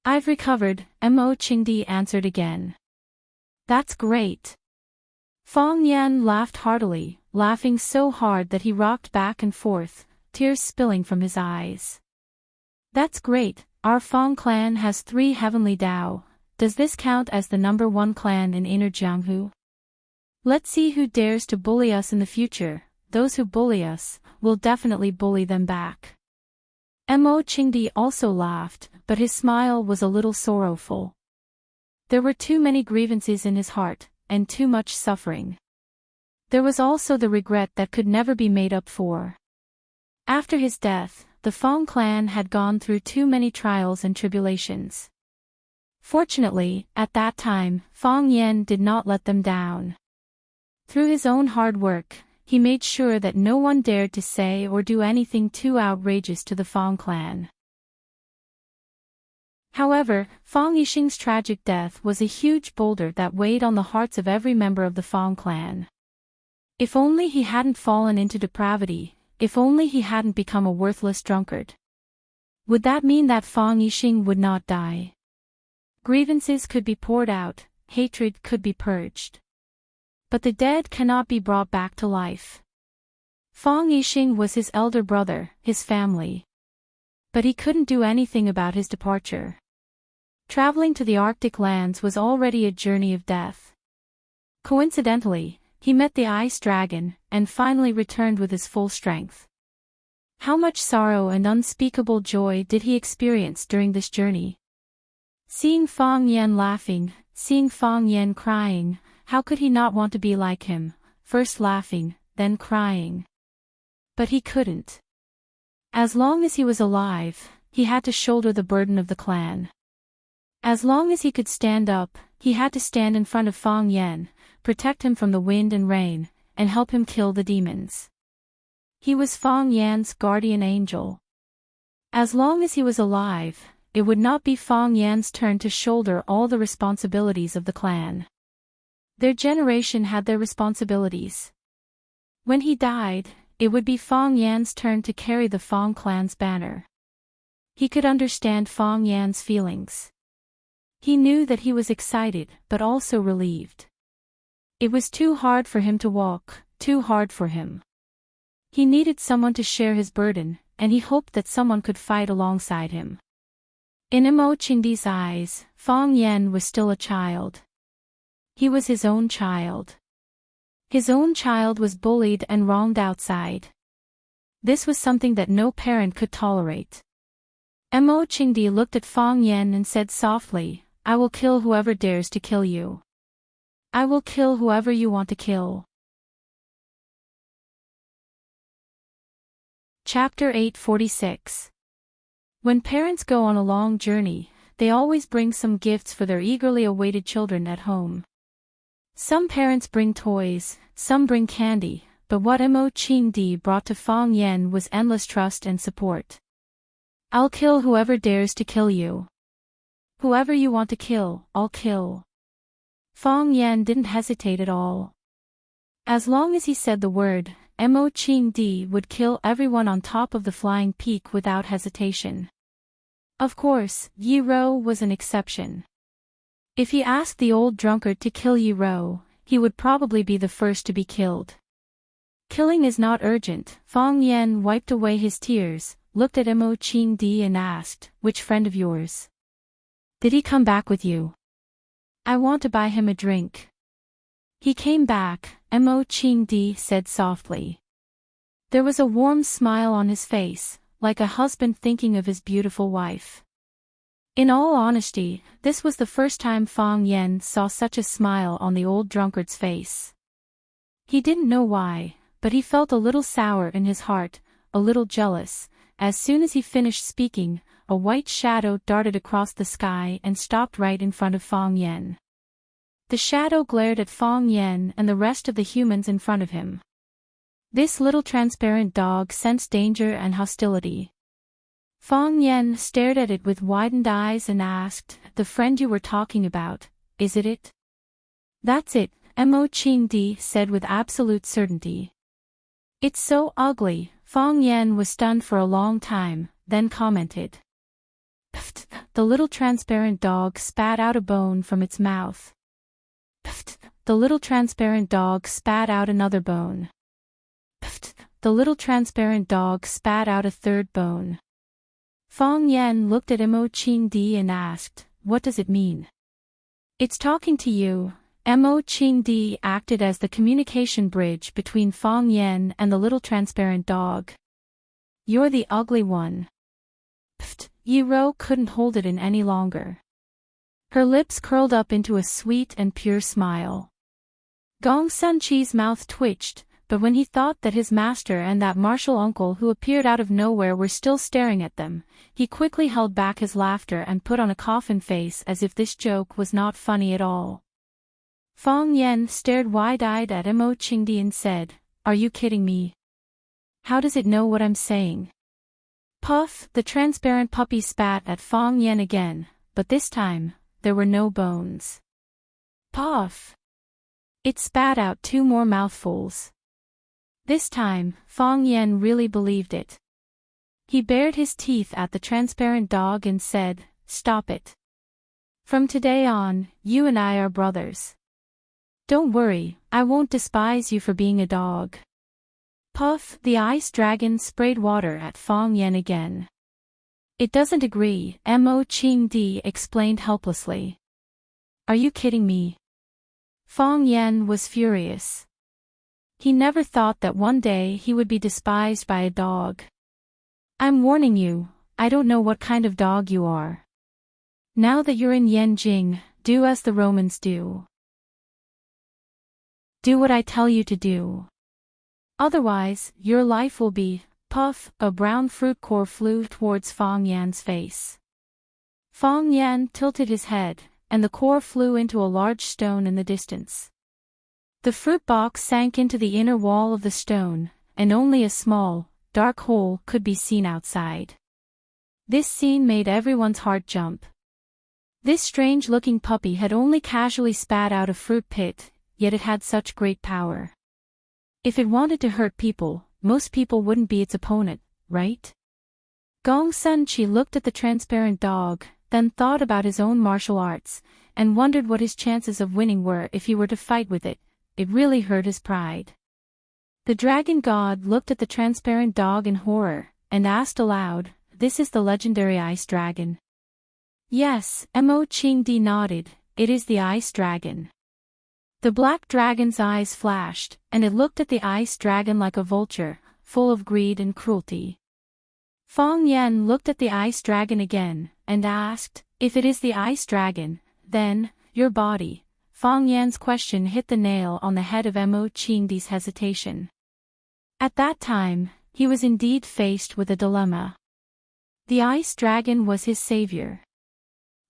"I've recovered," Mo Qingdi answered again. "That's great." Fong Yan laughed heartily, laughing so hard that he rocked back and forth, tears spilling from his eyes. "That's great, our Fong clan has 3 heavenly Tao. Does this count as the #1 clan in Inner Jianghu? Let's see who dares to bully us in the future. Those who bully us, will definitely bully them back." Mo Qingdi also laughed, but his smile was a little sorrowful. There were too many grievances in his heart, and too much suffering. There was also the regret that could never be made up for. After his death, the Fong clan had gone through too many trials and tribulations. Fortunately, at that time, Fong Yan did not let them down. Through his own hard work, he made sure that no one dared to say or do anything too outrageous to the Fong clan. However, Fong Yixing's tragic death was a huge boulder that weighed on the hearts of every member of the Fong clan. If only he hadn't fallen into depravity, if only he hadn't become a worthless drunkard. Would that mean that Fong Yixing would not die? Grievances could be poured out, hatred could be purged. But the dead cannot be brought back to life. Fong Yixing was his elder brother, his family. But he couldn't do anything about his departure. Traveling to the Arctic lands was already a journey of death. Coincidentally, he met the ice dragon, and finally returned with his full strength. How much sorrow and unspeakable joy did he experience during this journey? Seeing Fong Yan laughing, seeing Fong Yan crying, how could he not want to be like him, first laughing, then crying? But he couldn't. As long as he was alive, he had to shoulder the burden of the clan. As long as he could stand up, he had to stand in front of Fong Yan, protect him from the wind and rain, and help him kill the demons. He was Fong Yan's guardian angel. As long as he was alive, it would not be Fong Yan's turn to shoulder all the responsibilities of the clan. Their generation had their responsibilities. When he died, it would be Fong Yan's turn to carry the Fong clan's banner. He could understand Fong Yan's feelings. He knew that he was excited but also relieved. It was too hard for him to walk, too hard for him. He needed someone to share his burden, and he hoped that someone could fight alongside him. In Mo Qingdi's eyes, Fong Yan was still a child. He was his own child. His own child was bullied and wronged outside. This was something that no parent could tolerate. Mo Qingdi looked at Fong Yan and said softly, "I will kill whoever dares to kill you. I will kill whoever you want to kill." Chapter 846. When parents go on a long journey, they always bring some gifts for their eagerly awaited children at home. Some parents bring toys, some bring candy, but what Mo Qingdi brought to Fang Yan was endless trust and support. I'll kill whoever dares to kill you. Whoever you want to kill, I'll kill. Fang Yan didn't hesitate at all. As long as he said the word, Mo Qingdi would kill everyone on top of the flying peak without hesitation. Of course, Yi Ro was an exception. If he asked the old drunkard to kill Yi Ro, he would probably be the first to be killed. Killing is not urgent. Fang Yan wiped away his tears, looked at Mo Qingdi and asked, which friend of yours? Did he come back with you? I want to buy him a drink. He came back, Mo Qingdi said softly. There was a warm smile on his face, like a husband thinking of his beautiful wife. In all honesty, this was the first time Fang Yan saw such a smile on the old drunkard's face. He didn't know why, but he felt a little sour in his heart, a little jealous. As soon as he finished speaking, a white shadow darted across the sky and stopped right in front of Fang Yan. The shadow glared at Fang Yan and the rest of the humans in front of him. This little transparent dog sensed danger and hostility. Fang Yan stared at it with widened eyes and asked, the friend you were talking about, is it it? That's it, Mo Qingdi said with absolute certainty. It's so ugly. Fang Yan was stunned for a long time, then commented. Pfft, the little transparent dog spat out a bone from its mouth. Pfft, the little transparent dog spat out another bone. Pfft, the little transparent dog spat out a third bone. Fang Yan looked at Mo Qingdi and asked, what does it mean? It's talking to you. Mo Qingdi acted as the communication bridge between Fang Yan and the little transparent dog. You're the ugly one. Pfft, Yi Ro couldn't hold it in any longer. Her lips curled up into a sweet and pure smile. Gong Sunqi's mouth twitched, but when he thought that his master and that martial uncle who appeared out of nowhere were still staring at them, he quickly held back his laughter and put on a coffin face as if this joke was not funny at all. Fang Yan stared wide-eyed at Mo Qingdi and said, are you kidding me? How does it know what I'm saying? Puff, the transparent puppy spat at Fang Yan again, but this time, there were no bones. Puff! It spat out 2 more mouthfuls. This time, Fang Yan really believed it. He bared his teeth at the transparent dog and said, stop it. From today on, you and I are brothers. Don't worry, I won't despise you for being a dog. Puff, the ice dragon sprayed water at Fang Yan again. It doesn't agree, Mo Qingdi explained helplessly. Are you kidding me? Fang Yan was furious. He never thought that one day he would be despised by a dog. I'm warning you, I don't know what kind of dog you are. Now that you're in Yanjing, do as the Romans do. Do what I tell you to do. Otherwise, your life will be, puff, a brown fruit core flew towards Fang Yan's face. Fang Yan tilted his head, and the core flew into a large stone in the distance. The fruit box sank into the inner wall of the stone, and only a small, dark hole could be seen outside. This scene made everyone's heart jump. This strange-looking puppy had only casually spat out a fruit pit, yet it had such great power. If it wanted to hurt people, most people wouldn't be its opponent, right? Gong Sunqi looked at the transparent dog, then thought about his own martial arts, and wondered what his chances of winning were if he were to fight with it. It really hurt his pride. The dragon god looked at the transparent dog in horror, and asked aloud, this is the legendary ice dragon? Yes, Mo Qingdi nodded, it is the ice dragon. The black dragon's eyes flashed, and it looked at the ice dragon like a vulture, full of greed and cruelty. Fang Yan looked at the ice dragon again, and asked, if it is the ice dragon, then, your body. Fang Yan's question hit the nail on the head of Mo Qingdi's hesitation. At that time, he was indeed faced with a dilemma. The ice dragon was his savior.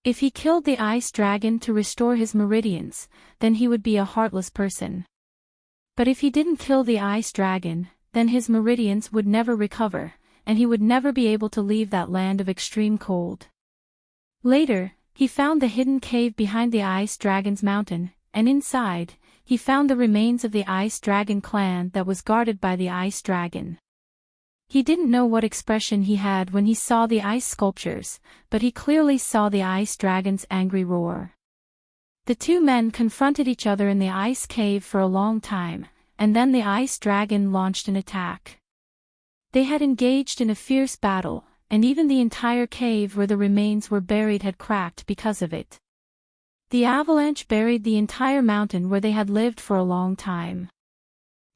If he killed the ice dragon to restore his meridians, then he would be a heartless person. But if he didn't kill the ice dragon, then his meridians would never recover, and he would never be able to leave that land of extreme cold. Later, he found the hidden cave behind the ice dragon's mountain, and inside, he found the remains of the ice dragon clan that was guarded by the ice dragon. He didn't know what expression he had when he saw the ice sculptures, but he clearly saw the ice dragon's angry roar. The two men confronted each other in the ice cave for a long time, and then the ice dragon launched an attack. They had engaged in a fierce battle, and even the entire cave where the remains were buried had cracked because of it. The avalanche buried the entire mountain where they had lived for a long time.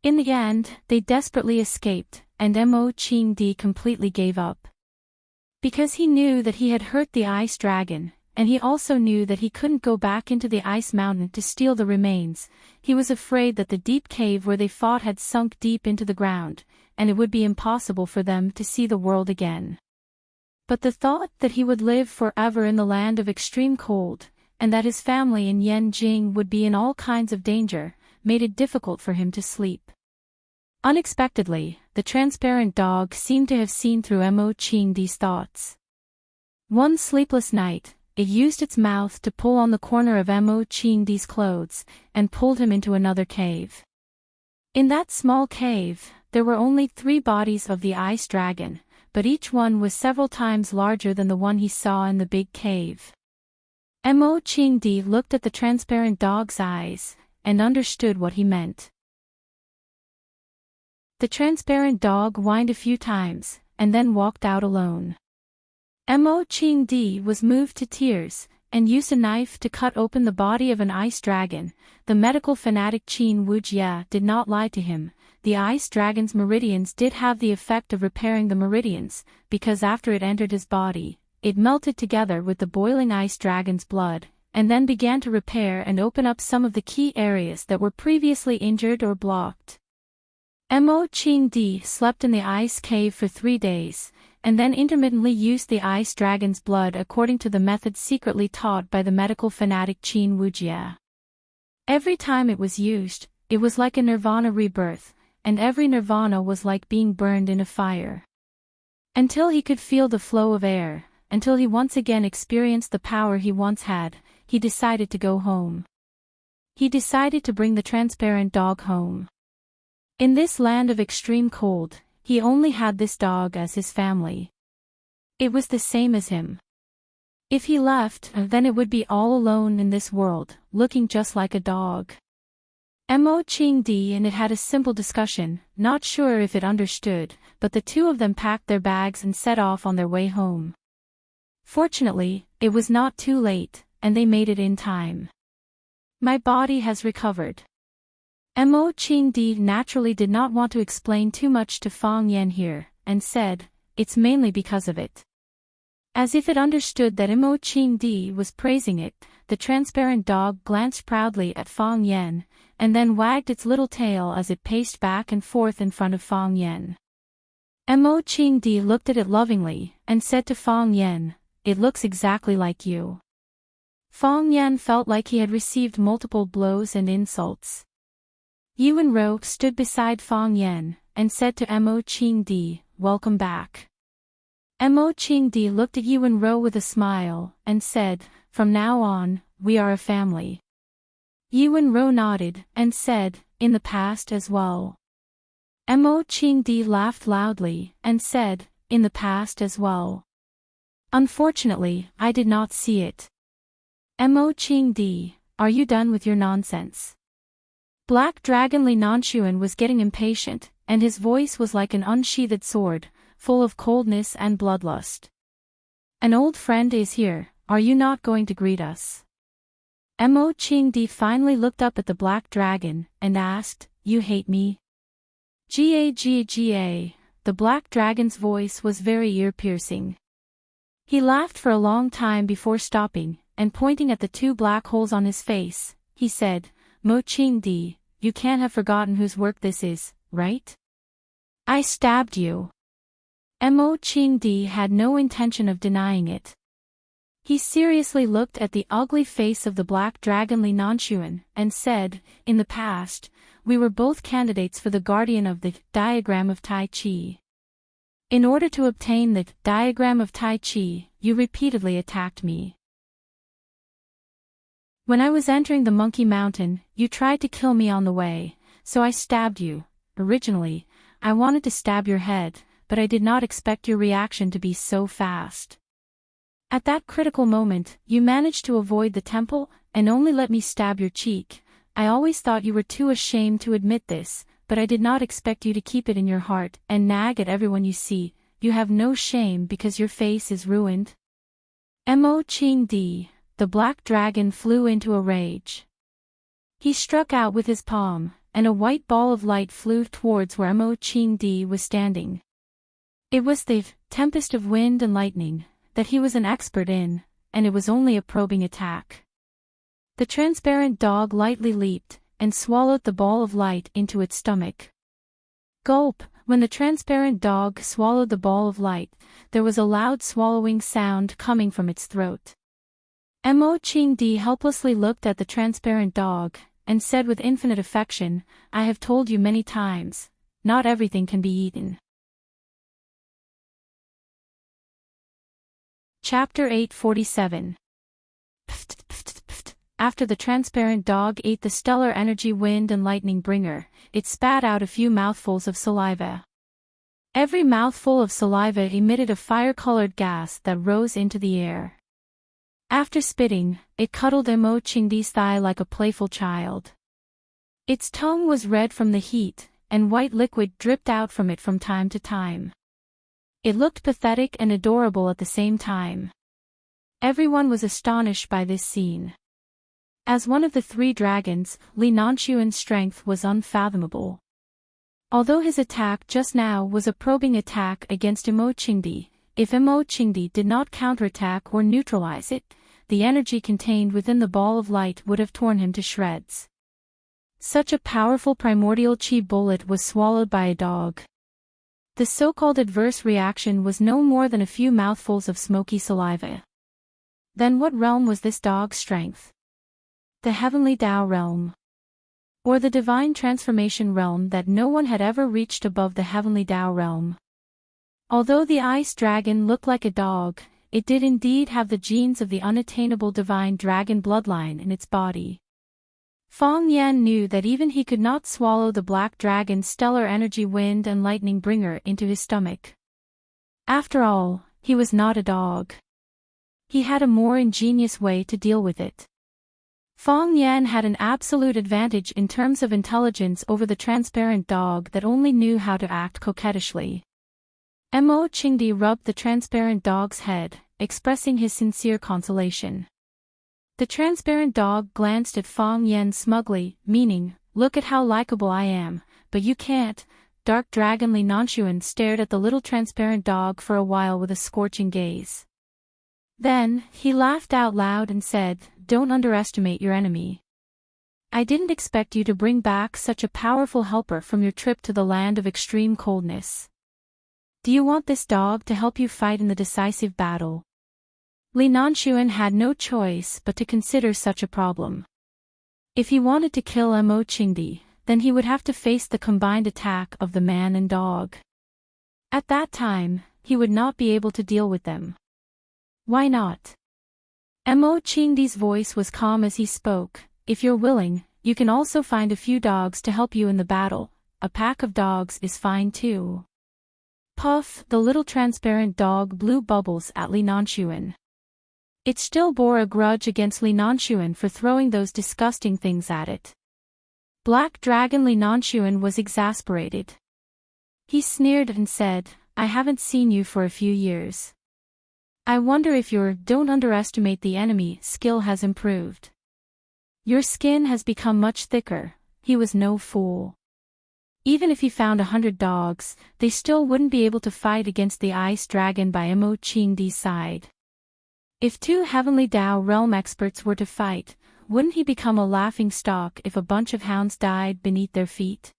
In the end, they desperately escaped, and Mo Qingdi completely gave up. Because he knew that he had hurt the ice dragon, and he also knew that he couldn't go back into the ice mountain to steal the remains, he was afraid that the deep cave where they fought had sunk deep into the ground, and it would be impossible for them to see the world again. But the thought that he would live forever in the land of extreme cold, and that his family in Yanjing would be in all kinds of danger, made it difficult for him to sleep. Unexpectedly, the transparent dog seemed to have seen through Mo Qingdi's thoughts. One sleepless night, it used its mouth to pull on the corner of Mo Qingdi's clothes, and pulled him into another cave. In that small cave, there were only 3 bodies of the ice dragon, but each one was several times larger than the one he saw in the big cave. Mo Qingdi looked at the transparent dog's eyes, and understood what he meant. The transparent dog whined a few times, and then walked out alone. Mo Qingdi was moved to tears, and used a knife to cut open the body of an ice dragon. The medical fanatic Qin Wujie did not lie to him. The ice dragon's meridians did have the effect of repairing the meridians, because after it entered his body, it melted together with the boiling ice dragon's blood, and then began to repair and open up some of the key areas that were previously injured or blocked. Mo Qingdi slept in the ice cave for 3 days, and then intermittently used the ice dragon's blood according to the method secretly taught by the medical fanatic Qin Wujie. Every time it was used, it was like a nirvana rebirth, and every nirvana was like being burned in a fire. Until he could feel the flow of air, until he once again experienced the power he once had, he decided to go home. He decided to bring the transparent dog home. In this land of extreme cold, he only had this dog as his family. It was the same as him. If he left, then it would be all alone in this world, looking just like a dog. Mo Qingdi and it had a simple discussion, not sure if it understood, but the two of them packed their bags and set off on their way home. Fortunately, it was not too late, and they made it in time. My body has recovered. Mo Qingdi naturally did not want to explain too much to Fang Yan here, and said, "It's mainly because of it." As if it understood that Mo Qingdi was praising it, the transparent dog glanced proudly at Fang Yan, and then wagged its little tail as it paced back and forth in front of Fang Yan. Mo Qingdi looked at it lovingly, and said to Fang Yan, "It looks exactly like you." Fang Yan felt like he had received multiple blows and insults. Yuan Rou stood beside Fang Yan, and said to Mo Qingdi, "Welcome back." Mo Qingdi looked at Yuan Rou with a smile, and said, "From now on, we are a family." Yuan Rou nodded, and said, "In the past as well." Mo Qingdi laughed loudly, and said, "In the past as well. Unfortunately, I did not see it." Mo Qingdi, are you done with your nonsense? Black Dragon Li Nanshuan was getting impatient, and his voice was like an unsheathed sword, full of coldness and bloodlust. "An old friend is here, are you not going to greet us?" Mo Qingdi finally looked up at the Black Dragon, and asked, "You hate me?" Ga. The Black Dragon's voice was very ear-piercing. He laughed for a long time before stopping, and pointing at the 2 black holes on his face, he said, "Mo Qingdi, you can't have forgotten whose work this is, right? I stabbed you." Mo Qingdi had no intention of denying it. He seriously looked at the ugly face of the black dragon Li Nanxuan, and said, "In the past, we were both candidates for the guardian of the diagram of Tai Chi. In order to obtain the diagram of Tai Chi, you repeatedly attacked me. When I was entering the Monkey Mountain, you tried to kill me on the way, so I stabbed you. Originally, I wanted to stab your head, but I did not expect your reaction to be so fast. At that critical moment, you managed to avoid the temple, and only let me stab your cheek. I always thought you were too ashamed to admit this, but I did not expect you to keep it in your heart and nag at everyone you see. You have no shame because your face is ruined." Mo Ching Di, the black dragon, flew into a rage. He struck out with his palm, and a white ball of light flew towards where Mo Ching Di was standing. It was the tempest of wind and lightning that he was an expert in, and it was only a probing attack. The transparent dog lightly leaped, and swallowed the ball of light into its stomach. Gulp! When the transparent dog swallowed the ball of light, there was a loud swallowing sound coming from its throat. Mo Ching Di helplessly looked at the transparent dog, and said with infinite affection, "I have told you many times, not everything can be eaten." Chapter 847. After the transparent dog ate the stellar energy wind and lightning bringer, it spat out a few mouthfuls of saliva. Every mouthful of saliva emitted a fire-colored gas that rose into the air. After spitting, it cuddled Mo Ching Di's thigh like a playful child. Its tongue was red from the heat, and white liquid dripped out from it from time to time. It looked pathetic and adorable at the same time. Everyone was astonished by this scene. As one of the three dragons, Li Nanxuan's strength was unfathomable. Although his attack just now was a probing attack against Mo Ching Di, if Mo Ching Di did not counterattack or neutralize it, the energy contained within the ball of light would have torn him to shreds. Such a powerful primordial chi bullet was swallowed by a dog. The so-called adverse reaction was no more than a few mouthfuls of smoky saliva. Then what realm was this dog's strength? The Heavenly Tao realm. Or the Divine Transformation realm that no one had ever reached above the Heavenly Tao realm. Although the ice dragon looked like a dog, it did indeed have the genes of the unattainable divine dragon bloodline in its body. Fong Yan knew that even he could not swallow the black dragon's stellar energy wind and lightning bringer into his stomach. After all, he was not a dog. He had a more ingenious way to deal with it. Fong Yan had an absolute advantage in terms of intelligence over the transparent dog that only knew how to act coquettishly. Mo Ching Di rubbed the transparent dog's head, expressing his sincere consolation. The transparent dog glanced at Fong Yan smugly, meaning, "Look at how likable I am, but you can't." Dark Dragon Li Nanxuan stared at the little transparent dog for a while with a scorching gaze. Then, he laughed out loud and said, "Don't underestimate your enemy. I didn't expect you to bring back such a powerful helper from your trip to the land of extreme coldness. Do you want this dog to help you fight in the decisive battle?" Li Nanxuan had no choice but to consider such a problem. If he wanted to kill Mo Ching Di, then he would have to face the combined attack of the man and dog. At that time, he would not be able to deal with them. Why not? Mo Ching Di's voice was calm as he spoke. "If you're willing, you can also find a few dogs to help you in the battle. A pack of dogs is fine too." Puff, the little transparent dog blew bubbles at Li Nanxuan. It still bore a grudge against Li Nanxuan for throwing those disgusting things at it. Black Dragon Li Nanxuan was exasperated. He sneered and said, "I haven't seen you for a few years. I wonder if your don't underestimate the enemy skill has improved. Your skin has become much thicker." He was no fool. Even if he found 100 dogs, they still wouldn't be able to fight against the ice dragon by Mo Ching Di's side. If two Heavenly Tao realm experts were to fight, wouldn't he become a laughing stock if a bunch of hounds died beneath their feet?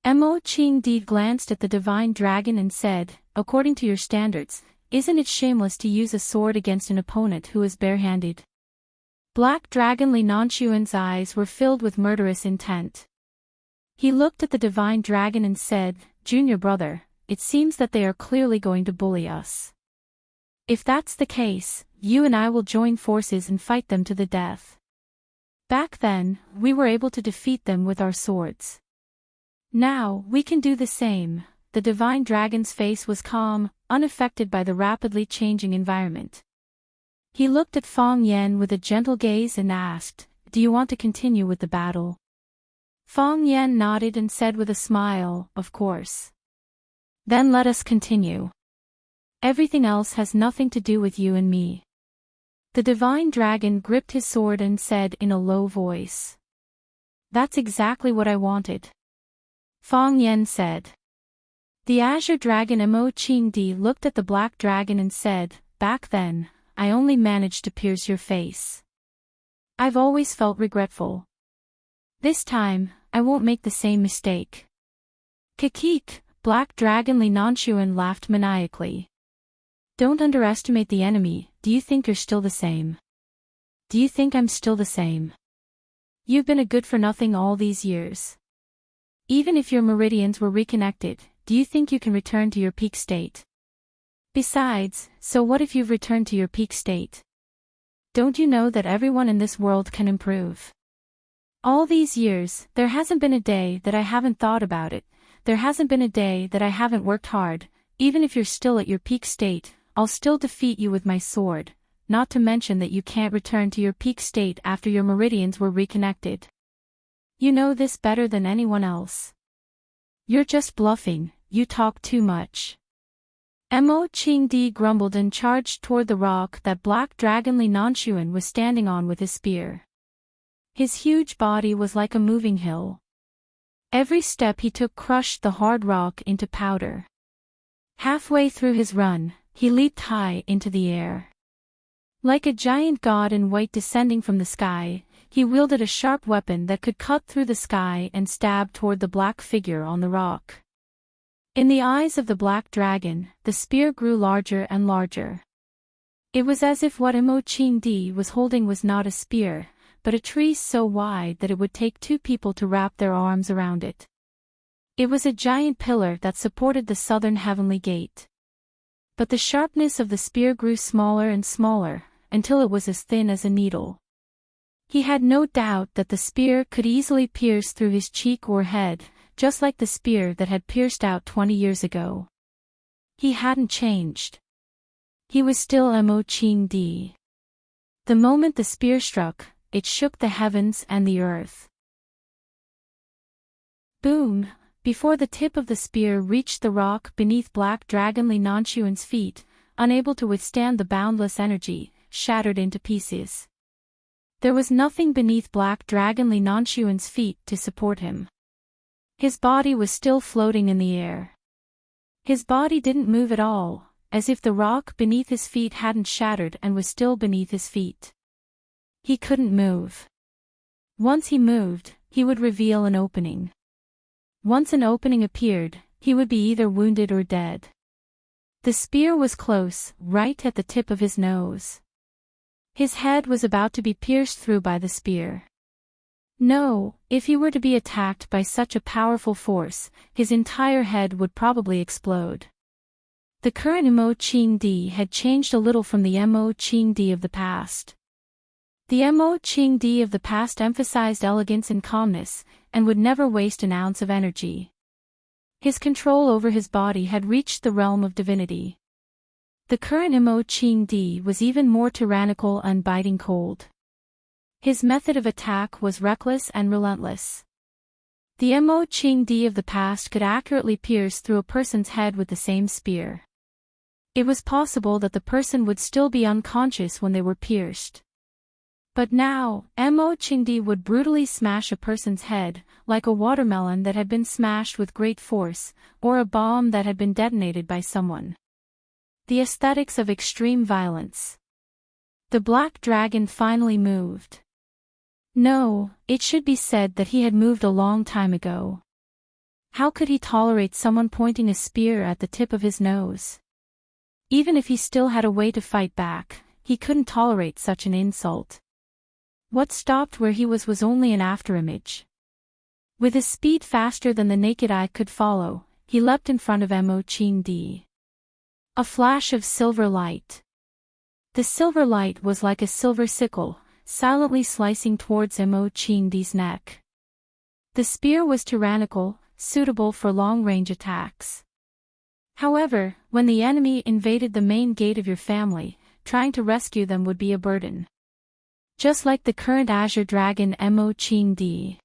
Mo Ching Di glanced at the divine dragon and said, "According to your standards, isn't it shameless to use a sword against an opponent who is barehanded? Black Dragon Li Nanchuan's eyes were filled with murderous intent. He looked at the divine dragon and said, "Junior brother, it seems that they are clearly going to bully us. If that's the case, you and I will join forces and fight them to the death. Back then, we were able to defeat them with our swords. Now, we can do the same." The divine dragon's face was calm, unaffected by the rapidly changing environment. He looked at Fang Yan with a gentle gaze and asked, "Do you want to continue with the battle?" Fang Yan nodded and said with a smile, "Of course. Then let us continue. Everything else has nothing to do with you and me." The divine dragon gripped his sword and said in a low voice, "That's exactly what I wanted." Fang Yan said. The azure dragon Mo Qingdi looked at the black dragon and said, "Back then, I only managed to pierce your face. I've always felt regretful. This time, I won't make the same mistake." Kikik, Black Dragon Li Nanchuan laughed maniacally. "Don't underestimate the enemy. Do you think you're still the same? Do you think I'm still the same? You've been a good-for-nothing all these years. Even if your meridians were reconnected, do you think you can return to your peak state? Besides, so what if you've returned to your peak state? Don't you know that everyone in this world can improve? All these years, there hasn't been a day that I haven't thought about it, there hasn't been a day that I haven't worked hard. Even if you're still at your peak state, I'll still defeat you with my sword, not to mention that you can't return to your peak state after your meridians were reconnected. You know this better than anyone else. You're just bluffing, you talk too much." Mo Qingdi grumbled and charged toward the rock that Black Dragon Li Nanchuan was standing on with his spear. His huge body was like a moving hill. Every step he took crushed the hard rock into powder. Halfway through his run, he leaped high into the air. Like a giant god in white descending from the sky, he wielded a sharp weapon that could cut through the sky and stab toward the black figure on the rock. In the eyes of the black dragon, the spear grew larger and larger. It was as if what Mo Qingdi was holding was not a spear, but a tree so wide that it would take two people to wrap their arms around it. It was a giant pillar that supported the southern heavenly gate. But the sharpness of the spear grew smaller and smaller, until it was as thin as a needle. He had no doubt that the spear could easily pierce through his cheek or head, just like the spear that had pierced out 20 years ago. He hadn't changed. He was still Mo Qingdi. The moment the spear struck, it shook the heavens and the earth. Boom! Before the tip of the spear reached the rock beneath Black Dragon Li Nanchuan's feet, unable to withstand the boundless energy, shattered into pieces. There was nothing beneath Black Dragon Li Nanchuan's feet to support him. His body was still floating in the air. His body didn't move at all, as if the rock beneath his feet hadn't shattered and was still beneath his feet. He couldn't move. Once he moved, he would reveal an opening. Once an opening appeared, he would be either wounded or dead. The spear was close, right at the tip of his nose. His head was about to be pierced through by the spear. No, if he were to be attacked by such a powerful force, his entire head would probably explode. The current Mo Qingdi had changed a little from the Mo Qingdi of the past. The Mo Qingdi of the past emphasized elegance and calmness, and would never waste an ounce of energy. His control over his body had reached the realm of divinity. The current Mo Qingdi was even more tyrannical and biting cold. His method of attack was reckless and relentless. The Mo Qingdi of the past could accurately pierce through a person's head with the same spear. It was possible that the person would still be unconscious when they were pierced. But now, Mo Qingdi would brutally smash a person's head, like a watermelon that had been smashed with great force, or a bomb that had been detonated by someone. The aesthetics of extreme violence. The black dragon finally moved. No, it should be said that he had moved a long time ago. How could he tolerate someone pointing a spear at the tip of his nose? Even if he still had a way to fight back, he couldn't tolerate such an insult. What stopped where he was only an afterimage. With a speed faster than the naked eye could follow, he leapt in front of Enchanting. A flash of silver light. The silver light was like a silver sickle, silently slicing towards Enchanting's neck. The spear was tyrannical, suitable for long-range attacks. However, when the enemy invaded the main gate of your family, trying to rescue them would be a burden. Just like the current Azure Dragon Enchanting.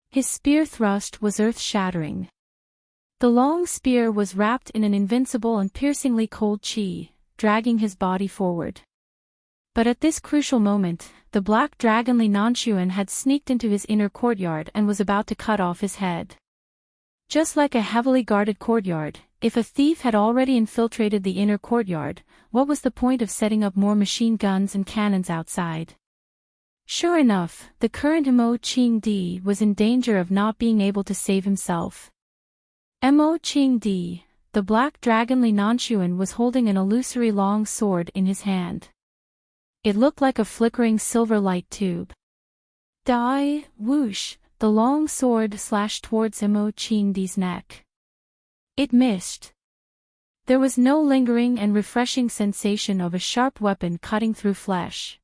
His spear thrust was earth-shattering. The long spear was wrapped in an invincible and piercingly cold chi, dragging his body forward. But at this crucial moment, the black dragon Li Nanshuan had sneaked into his inner courtyard and was about to cut off his head. Just like a heavily guarded courtyard, if a thief had already infiltrated the inner courtyard, what was the point of setting up more machine guns and cannons outside? Sure enough, the current Enchanting was in danger of not being able to save himself. Enchanting, the black dragon Li Nanshuan was holding an illusory long sword in his hand. It looked like a flickering silver light tube. Die, whoosh, the long sword slashed towards Enchanting's neck. It missed. There was no lingering and refreshing sensation of a sharp weapon cutting through flesh.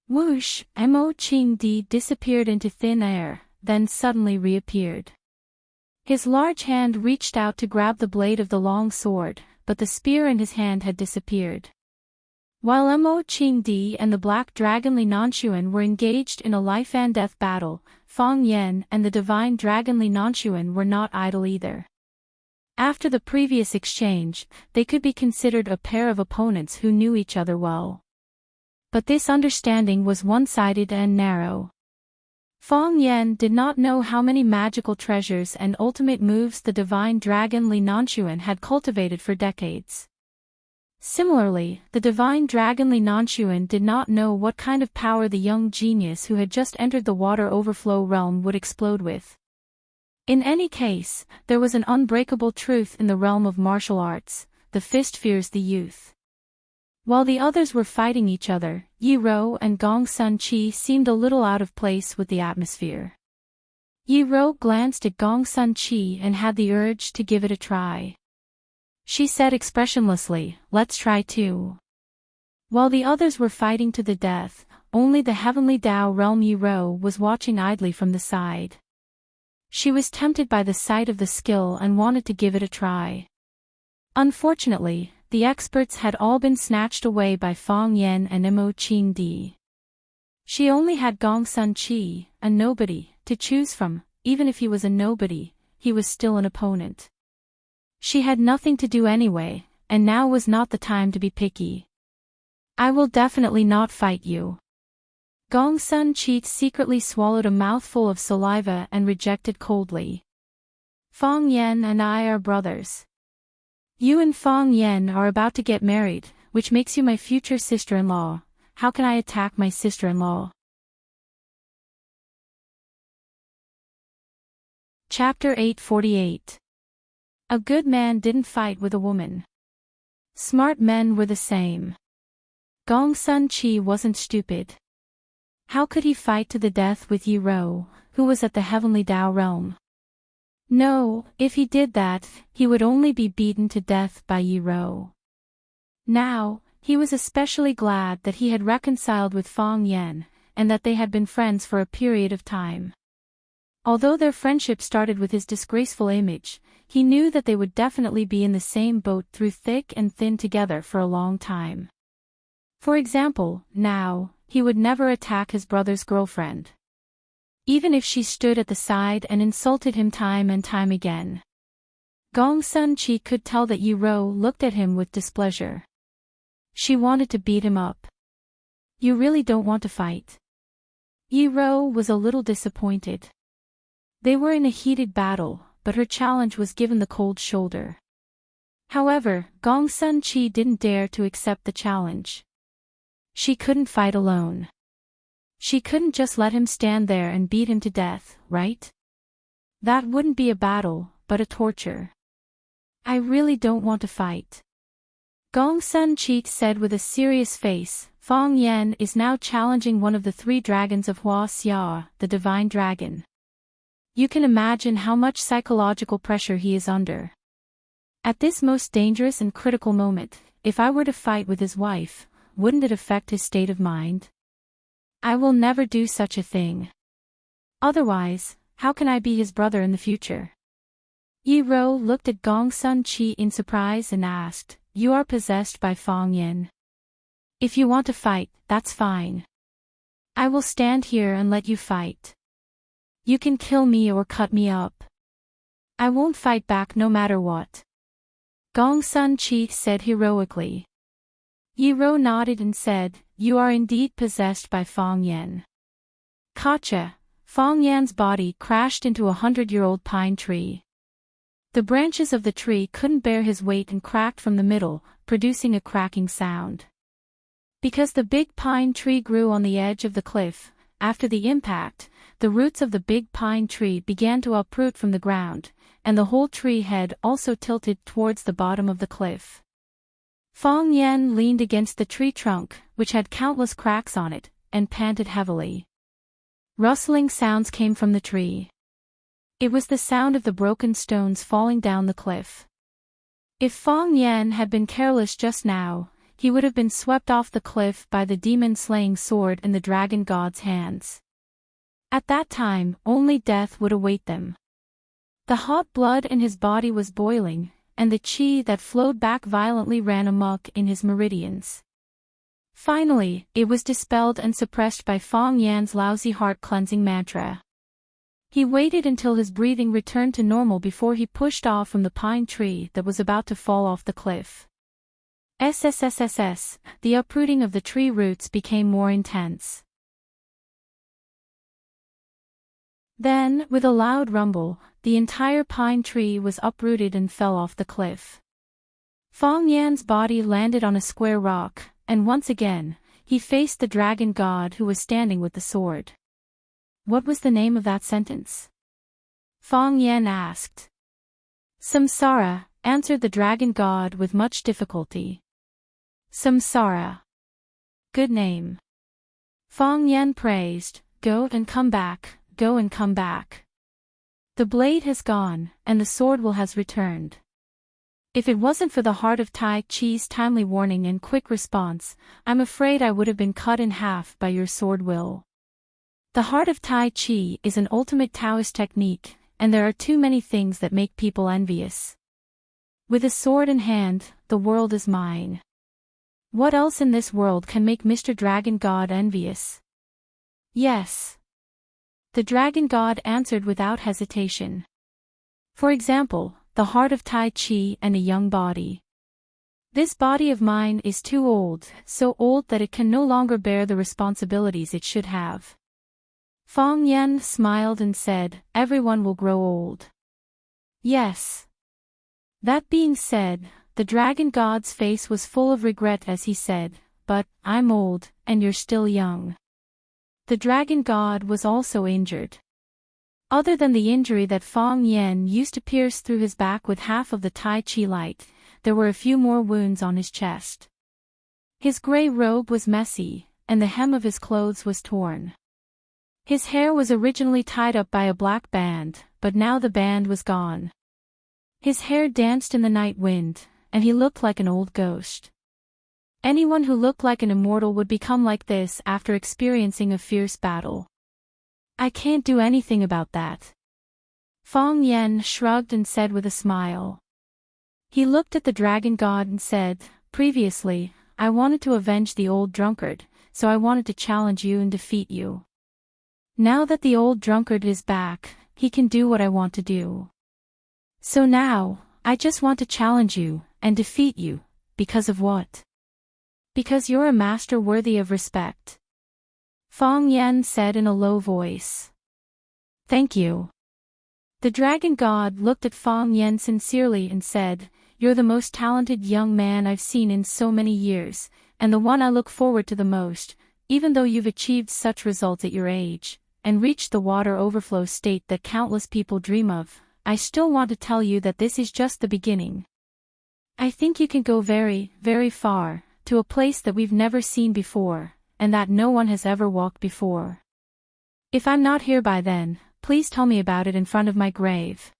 Whoosh, Enchanting disappeared into thin air, then suddenly reappeared. His large hand reached out to grab the blade of the long sword, but the spear in his hand had disappeared. While Enchanting and the black dragon Li Nanshuan were engaged in a life-and-death battle, Fang Yan and the divine dragon Li Nanshuan were not idle either. After the previous exchange, they could be considered a pair of opponents who knew each other well. But this understanding was one-sided and narrow. Fang Yan did not know how many magical treasures and ultimate moves the divine dragon Li Nanshuan had cultivated for decades. Similarly, the divine dragon Li Nanshuan did not know what kind of power the young genius who had just entered the water overflow realm would explode with. In any case, there was an unbreakable truth in the realm of martial arts: the fist fears the youth. While the others were fighting each other, Yi Rou and Gong Sun Chi seemed a little out of place with the atmosphere. Yi Rou glanced at Gong Sun Chi and had the urge to give it a try. She said expressionlessly, "Let's try too." While the others were fighting to the death, only the heavenly Tao realm Yi Rou was watching idly from the side. She was tempted by the sight of the skill and wanted to give it a try. Unfortunately, the experts had all been snatched away by Fang Yan and Enchanting. She only had Gong Sun Chi, a nobody, to choose from. Even if he was a nobody, he was still an opponent. She had nothing to do anyway, and now was not the time to be picky. "I will definitely not fight you." Gong Sun Chi secretly swallowed a mouthful of saliva and rejected coldly. "Fang Yan and I are brothers. You and Fang Yan are about to get married, which makes you my future sister-in-law. How can I attack my sister-in-law?" Chapter 848. A good man didn't fight with a woman. Smart men were the same. Gong Sun Chi wasn't stupid. How could he fight to the death with Yi Rou, who was at the heavenly Tao realm? No, if he did that, he would only be beaten to death by Yi Rou. Now, he was especially glad that he had reconciled with Fang Yan, and that they had been friends for a period of time. Although their friendship started with his disgraceful image, he knew that they would definitely be in the same boat through thick and thin together for a long time. For example, now, he would never attack his brother's girlfriend. Even if she stood at the side and insulted him time and time again. Gong Sun Chi could tell that Yi Rou looked at him with displeasure. She wanted to beat him up. "You really don't want to fight?" Yi Rou was a little disappointed. They were in a heated battle, but her challenge was given the cold shoulder. However, Gong Sun Chi didn't dare to accept the challenge. She couldn't fight alone. She couldn't just let him stand there and beat him to death, right? That wouldn't be a battle, but a torture. I really don't want to fight. Gong Sun Cheat said with a serious face. Fong Yan is now challenging one of the 3 dragons of Hua Xia, the divine dragon. You can imagine how much psychological pressure he is under. At this most dangerous and critical moment, if I were to fight with his wife, wouldn't it affect his state of mind? I will never do such a thing. Otherwise, how can I be his brother in the future? Yi Rou looked at Gong Sun Qi in surprise and asked, You are possessed by Fong Yan. If you want to fight, that's fine. I will stand here and let you fight. You can kill me or cut me up. I won't fight back no matter what. Gong Sun Qi said heroically. Yi Rou nodded and said, You are indeed possessed by Fong Yan. Gotcha. Fong Yan's body crashed into a 100-year-old pine tree. The branches of the tree couldn't bear his weight and cracked from the middle, producing a cracking sound. Because the big pine tree grew on the edge of the cliff, after the impact, the roots of the big pine tree began to uproot from the ground, and the whole tree head also tilted towards the bottom of the cliff. Fong Yan leaned against the tree trunk, which had countless cracks on it, and panted heavily. Rustling sounds came from the tree. It was the sound of the broken stones falling down the cliff. If Fong Yan had been careless just now, he would have been swept off the cliff by the demon-slaying sword in the dragon god's hands. At that time, only death would await them. The hot blood in his body was boiling, and the qi that flowed back violently ran amok in his meridians. Finally, it was dispelled and suppressed by Fong Yan's lousy heart-cleansing mantra. He waited until his breathing returned to normal before he pushed off from the pine tree that was about to fall off the cliff. SSSSS, the uprooting of the tree roots became more intense. Then, with a loud rumble, the entire pine tree was uprooted and fell off the cliff. Fong Yan's body landed on a square rock, and once again, he faced the dragon god who was standing with the sword. What was the name of that sentence? Fong Yan asked. Samsara, answered the dragon god with much difficulty. Samsara. Good name. Fong Yan praised, Go and come back, go and come back. The blade has gone, and the sword will has returned. If it wasn't for the heart of Tai Chi's timely warning and quick response, I'm afraid I would have been cut in half by your sword will. The heart of Tai Chi is an ultimate Taoist technique, and there are too many things that make people envious. With a sword in hand, the world is mine. What else in this world can make Mr. Dragon God envious? Yes. The Dragon God answered without hesitation. For example, the heart of Tai Chi and a young body. This body of mine is too old, so old that it can no longer bear the responsibilities it should have. Fong Yan smiled and said, Everyone will grow old. Yes. That being said, the dragon god's face was full of regret as he said, But, I'm old, and you're still young. The dragon god was also injured. Other than the injury that Fong Yan used to pierce through his back with half of the Tai Chi light, there were a few more wounds on his chest. His gray robe was messy, and the hem of his clothes was torn. His hair was originally tied up by a black band, but now the band was gone. His hair danced in the night wind, and he looked like an old ghost. Anyone who looked like an immortal would become like this after experiencing a fierce battle. I can't do anything about that. Fong Yan shrugged and said with a smile. He looked at the dragon god and said, Previously, I wanted to avenge the old drunkard, so I wanted to challenge you and defeat you. Now that the old drunkard is back, he can do what I want to do. So now, I just want to challenge you, and defeat you, because of what? Because you're a master worthy of respect. Fong Yan said in a low voice. Thank you. The dragon god looked at Fong Yan sincerely and said, You're the most talented young man I've seen in so many years, and the one I look forward to the most, even though you've achieved such results at your age, and reached the water overflow state that countless people dream of. I still want to tell you that this is just the beginning. I think you can go very, very far, to a place that we've never seen before, and that no one has ever walked before. If I'm not here by then, please tell me about it in front of my grave.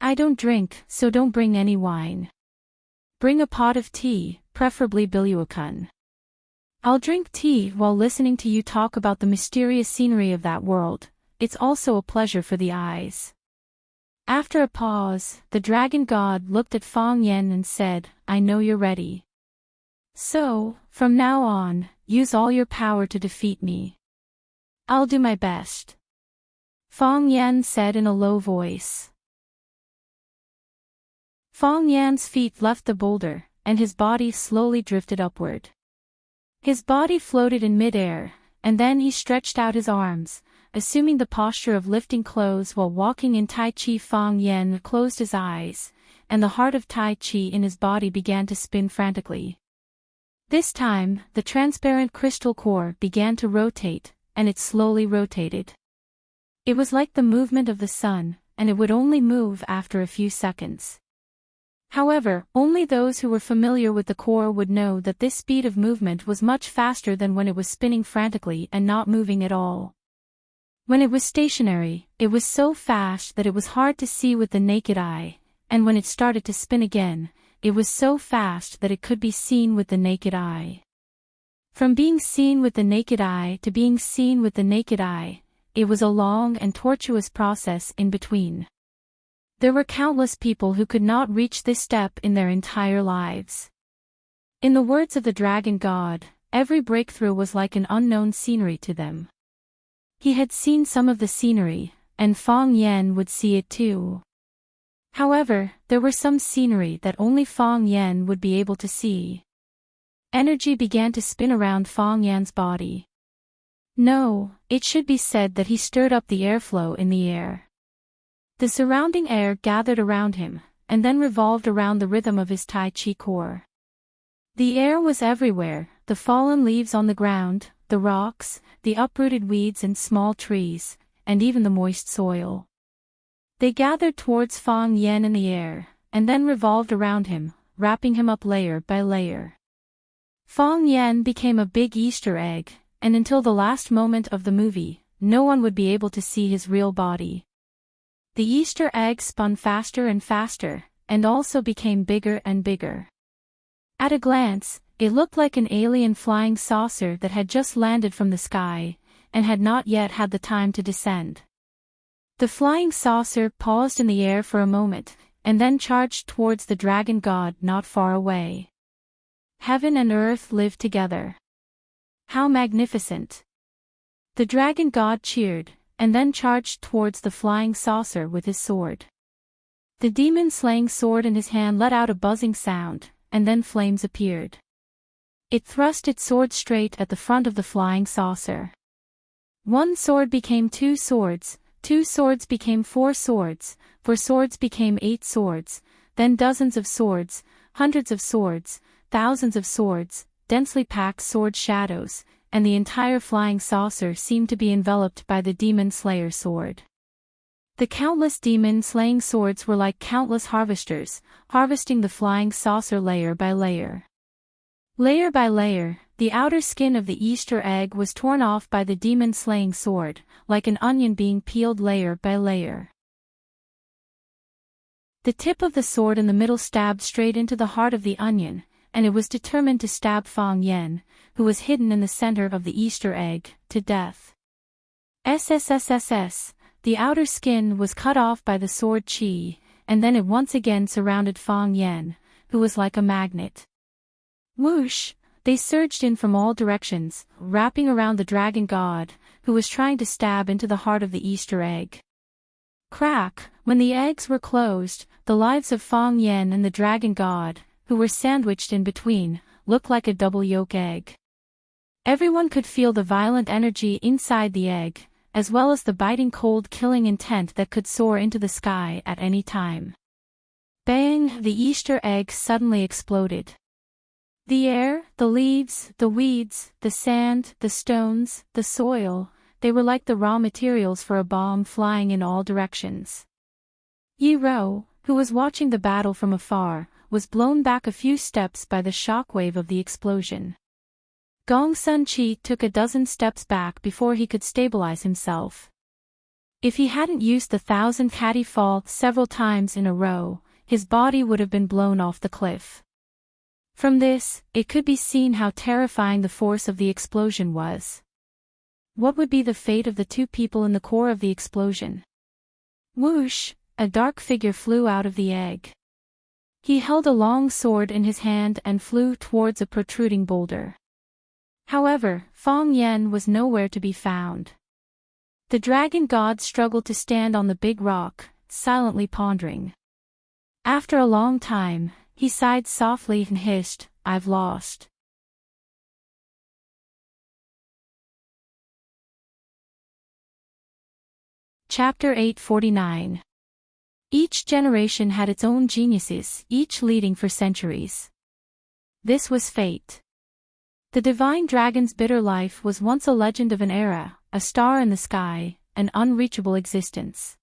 I don't drink, so don't bring any wine. Bring a pot of tea, preferably Biluakun. I'll drink tea while listening to you talk about the mysterious scenery of that world. It's also a pleasure for the eyes. After a pause, the dragon god looked at Fang Yen and said, I know you're ready. So, from now on, use all your power to defeat me. I'll do my best. Fang Yen said in a low voice. Fang Yan's feet left the boulder, and his body slowly drifted upward. His body floated in midair, and then he stretched out his arms, assuming the posture of lifting clothes while walking in Tai Chi. Fang Yen closed his eyes, and the heart of Tai Chi in his body began to spin frantically. This time, the transparent crystal core began to rotate, and it slowly rotated. It was like the movement of the sun, and it would only move after a few seconds. However, only those who were familiar with the core would know that this speed of movement was much faster than when it was spinning frantically and not moving at all. When it was stationary, it was so fast that it was hard to see with the naked eye, and when it started to spin again, it was so fast that it could be seen with the naked eye. From being seen with the naked eye to being seen with the naked eye, it was a long and tortuous process in between. There were countless people who could not reach this step in their entire lives. In the words of the dragon god, every breakthrough was like an unknown scenery to them. He had seen some of the scenery, and Fang Yen would see it too. However, there were some scenery that only Fang Yen would be able to see. Energy began to spin around Fang Yan's body. No, it should be said that he stirred up the airflow in the air. The surrounding air gathered around him, and then revolved around the rhythm of his Tai Chi core. The air was everywhere, the fallen leaves on the ground, the rocks, the uprooted weeds and small trees, and even the moist soil. They gathered towards Fang Yen in the air, and then revolved around him, wrapping him up layer by layer. Fang Yen became a big Easter egg, and until the last moment of the movie, no one would be able to see his real body. The Easter egg spun faster and faster, and also became bigger and bigger. At a glance, it looked like an alien flying saucer that had just landed from the sky, and had not yet had the time to descend. The flying saucer paused in the air for a moment, and then charged towards the dragon god not far away. Heaven and earth lived together. How magnificent! The dragon god cheered, and then charged towards the flying saucer with his sword. The demon-slaying sword in his hand let out a buzzing sound, and then flames appeared. It thrust its sword straight at the front of the flying saucer. One sword became 2 swords, 2 swords became 4 swords, 4 swords became 8 swords, then dozens of swords, hundreds of swords, thousands of swords, densely packed sword shadows, and the entire flying saucer seemed to be enveloped by the demon slayer sword. The countless demon-slaying swords were like countless harvesters, harvesting the flying saucer layer by layer. Layer by layer, the outer skin of the Easter egg was torn off by the demon-slaying sword, like an onion being peeled layer by layer. The tip of the sword in the middle stabbed straight into the heart of the onion, and it was determined to stab Fang Yen, who was hidden in the center of the Easter egg, to death. SSSSS, the outer skin was cut off by the sword chi, and then it once again surrounded Fang Yen, who was like a magnet. Whoosh! They surged in from all directions, wrapping around the dragon god, who was trying to stab into the heart of the Easter egg. Crack! When the eggs were closed, the lives of Fang Yen and the dragon god, who were sandwiched in between, looked like a double yolk egg. Everyone could feel the violent energy inside the egg, as well as the biting cold killing intent that could soar into the sky at any time. Bang! The Easter egg suddenly exploded. The air, the leaves, the weeds, the sand, the stones, the soil, they were like the raw materials for a bomb flying in all directions. Yi Ro, who was watching the battle from afar, was blown back a few steps by the shockwave of the explosion. Gong Sun Chi took a dozen steps back before he could stabilize himself. If he hadn't used the 1,000 catty fall several times in a row, his body would have been blown off the cliff. From this, it could be seen how terrifying the force of the explosion was. What would be the fate of the two people in the core of the explosion? Whoosh! A dark figure flew out of the egg. He held a long sword in his hand and flew towards a protruding boulder. However, Fong Yen was nowhere to be found. The dragon god struggled to stand on the big rock, silently pondering. After a long time, he sighed softly and hissed, "I've lost." Chapter 849. Each generation had its own geniuses, each leading for centuries. This was fate. The divine dragon's bitter life was once a legend of an era, a star in the sky, an unreachable existence.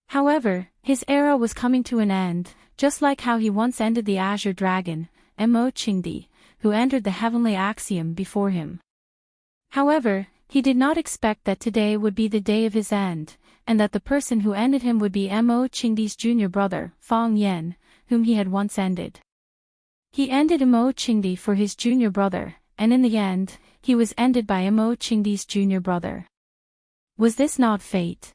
However, his era was coming to an end, just like how he once ended the azure dragon, Mo Qingdi, who entered the heavenly axiom before him. However, he did not expect that today would be the day of his end, and that the person who ended him would be Mo Qingdi's junior brother, Fong Yen, whom he had once ended. He ended Mo Qingdi for his junior brother, and in the end, he was ended by Mo Qingdi's junior brother. Was this not fate?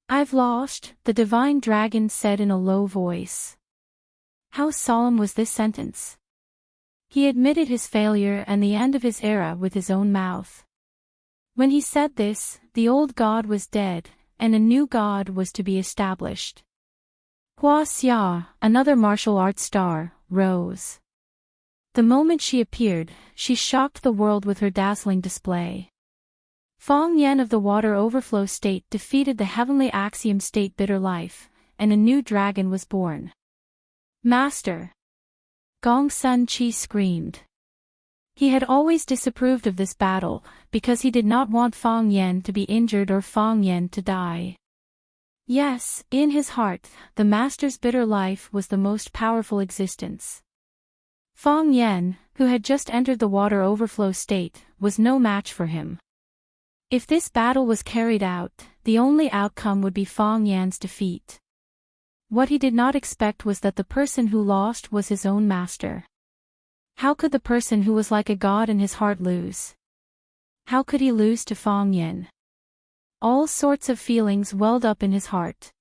"I've lost," the divine dragon said in a low voice. How solemn was this sentence? He admitted his failure and the end of his era with his own mouth. When he said this, the old god was dead, and a new god was to be established. Hua Xia, another martial arts star, rose. The moment she appeared, she shocked the world with her dazzling display. Fong Yen of the water overflow state defeated the heavenly axiom state bitter life, and a new dragon was born. "Master!" Gong Sun Chi screamed. He had always disapproved of this battle, because he did not want Fong Yen to be injured or Fong Yen to die. Yes, in his heart, the master's bitter life was the most powerful existence. Fong Yen, who had just entered the water overflow state, was no match for him. If this battle was carried out, the only outcome would be Fong Yan's defeat. What he did not expect was that the person who lost was his own master. How could the person who was like a god in his heart lose? How could he lose to Fong Yen? All sorts of feelings welled up in his heart.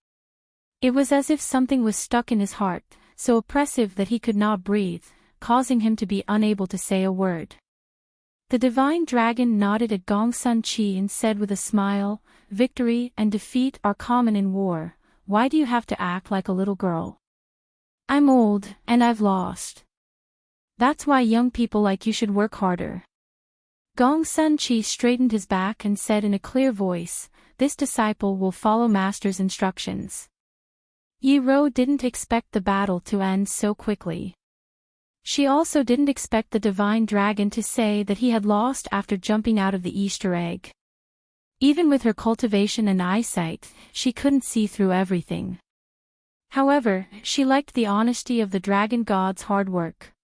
It was as if something was stuck in his heart, so oppressive that he could not breathe, causing him to be unable to say a word. The divine dragon nodded at Gong Sun Chi and said with a smile, "Victory and defeat are common in war. Why do you have to act like a little girl? I'm old, and I've lost. That's why young people like you should work harder." Gong Sun Chi straightened his back and said in a clear voice, "This disciple will follow master's instructions." Yi Ro didn't expect the battle to end so quickly. She also didn't expect the divine dragon to say that he had lost after jumping out of the Easter egg. Even with her cultivation and eyesight, she couldn't see through everything. However, she liked the honesty of the dragon god's hard work.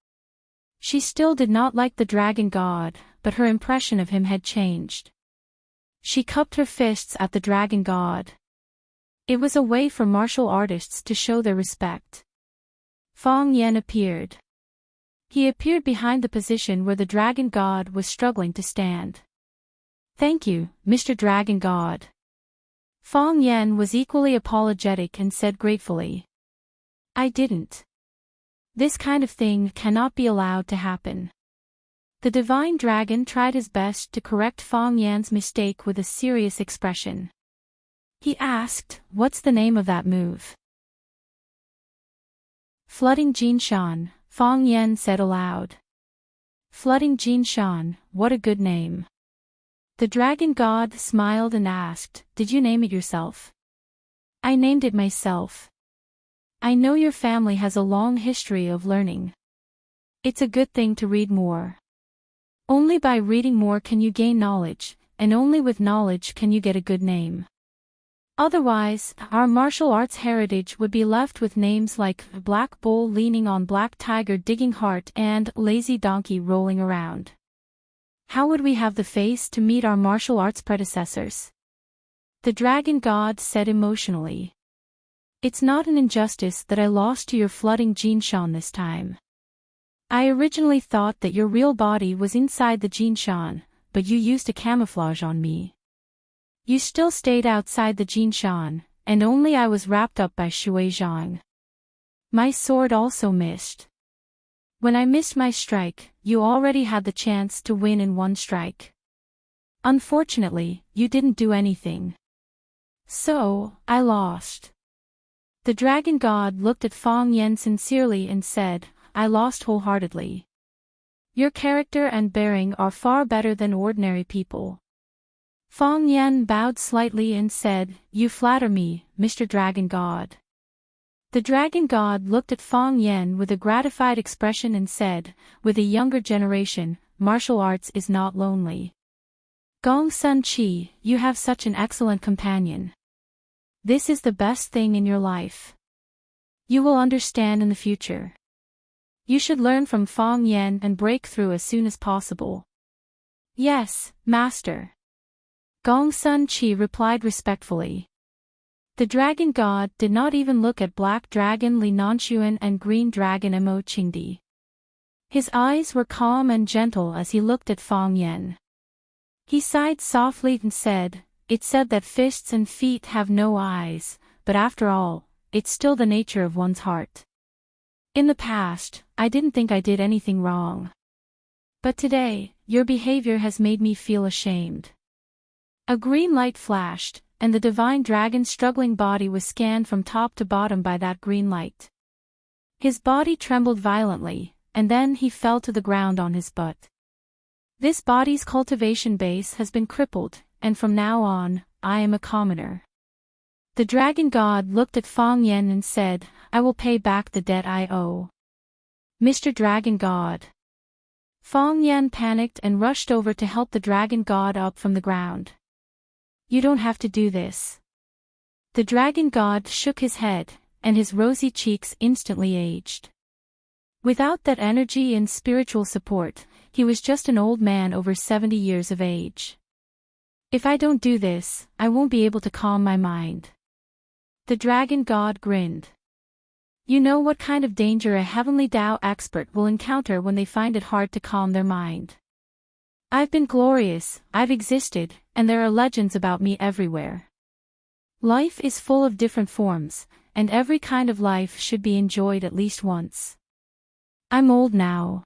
She still did not like the dragon god, but her impression of him had changed. She cupped her fists at the dragon god. It was a way for martial artists to show their respect. Fong Yen appeared. He appeared behind the position where the dragon god was struggling to stand. "Thank you, Mr. Dragon God." Fong Yen was equally apologetic and said gratefully, "I didn't. This kind of thing cannot be allowed to happen." The divine dragon tried his best to correct Fong Yan's mistake with a serious expression. He asked, "What's the name of that move?" "Flooding Jinshan," Fong Yen said aloud. "Flooding Jinshan, what a good name." The dragon god smiled and asked, "Did you name it yourself?" "I named it myself. I know your family has a long history of learning. It's a good thing to read more. Only by reading more can you gain knowledge, and only with knowledge can you get a good name. Otherwise, our martial arts heritage would be left with names like Black Bull leaning on Black Tiger digging heart and Lazy Donkey rolling around. How would we have the face to meet our martial arts predecessors? The dragon god said emotionally. It's not an injustice that I lost to your flooding Jinshan this time. I originally thought that your real body was inside the Jinshan, but you used a camouflage on me. You still stayed outside the Jinshan, and only I was wrapped up by Shuizhang. My sword also missed. When I missed my strike, you already had the chance to win in one strike. Unfortunately, you didn't do anything. So, I lost. The dragon god looked at Fang Yan sincerely and said, I lost wholeheartedly. Your character and bearing are far better than ordinary people. Fang Yan bowed slightly and said, You flatter me, Mr. Dragon God. The dragon god looked at Fang Yan with a gratified expression and said, With a younger generation, martial arts is not lonely. Gong Sun Chi, you have such an excellent companion. This is the best thing in your life. You will understand in the future. You should learn from Fang Yan and break through as soon as possible. Yes, master. Gong Sun Chi replied respectfully. The dragon god did not even look at Black Dragon Li Nanxuan and Green Dragon Mo Qingdi. His eyes were calm and gentle as he looked at Fang Yan. He sighed softly and said, It's said that fists and feet have no eyes, but after all, it's still the nature of one's heart. In the past, I didn't think I did anything wrong. But today, your behavior has made me feel ashamed. A green light flashed, and the divine dragon's struggling body was scanned from top to bottom by that green light. His body trembled violently, and then he fell to the ground on his butt. This body's cultivation base has been crippled, and from now on, I am a commoner. The dragon god looked at Fang Yan and said, I will pay back the debt I owe. Mr. Dragon God. Fang Yan panicked and rushed over to help the dragon god up from the ground. You don't have to do this. The dragon god shook his head, and his rosy cheeks instantly aged. Without that energy and spiritual support, he was just an old man over 70 years of age. If I don't do this, I won't be able to calm my mind. The dragon god grinned. You know what kind of danger a heavenly Tao expert will encounter when they find it hard to calm their mind. I've been glorious, I've existed, and there are legends about me everywhere. Life is full of different forms, and every kind of life should be enjoyed at least once. I'm old now.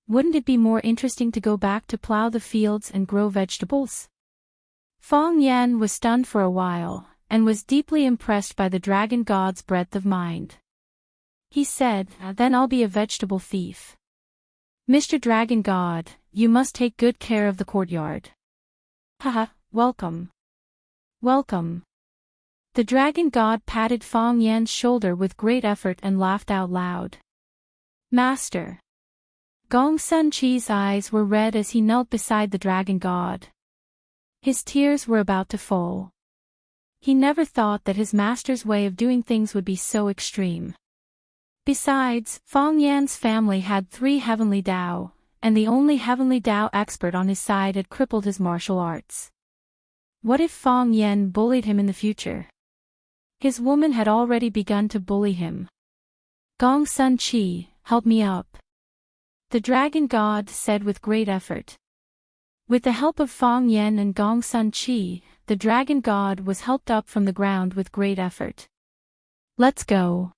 Wouldn't it be more interesting to go back to plow the fields and grow vegetables? Fang Yan was stunned for a while, and was deeply impressed by the dragon god's breadth of mind. He said, Then I'll be a vegetable thief. Mr. Dragon God, you must take good care of the courtyard. Haha, welcome. Welcome. The dragon god patted Fang Yan's shoulder with great effort and laughed out loud. Master. Gong Sun Chi's eyes were red as he knelt beside the dragon god. His tears were about to fall. He never thought that his master's way of doing things would be so extreme. Besides, Fang Yan's family had 3 heavenly Dao, and the only heavenly Dao expert on his side had crippled his martial arts. What if Fang Yan bullied him in the future? His woman had already begun to bully him. Gong Sun Chi, help me up. The dragon god said with great effort. With the help of Fang Yan and Gong Sun Chi, the dragon god was helped up from the ground with great effort. Let's go.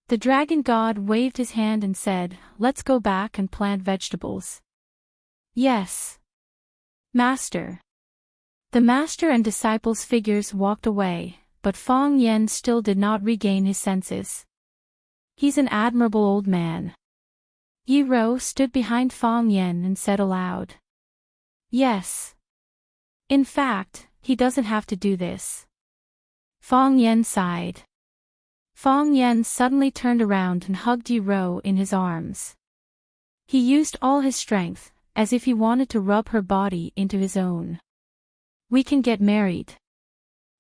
The dragon god waved his hand and said, Let's go back and plant vegetables. Yes. Master. The master and disciples' figures walked away, but Fang Yan still did not regain his senses. He's an admirable old man. Yi Rou stood behind Fang Yan and said aloud. Yes. In fact, he doesn't have to do this. Fang Yan sighed. Fang Yan suddenly turned around and hugged Yi Rou in his arms. He used all his strength, as if he wanted to rub her body into his own. We can get married.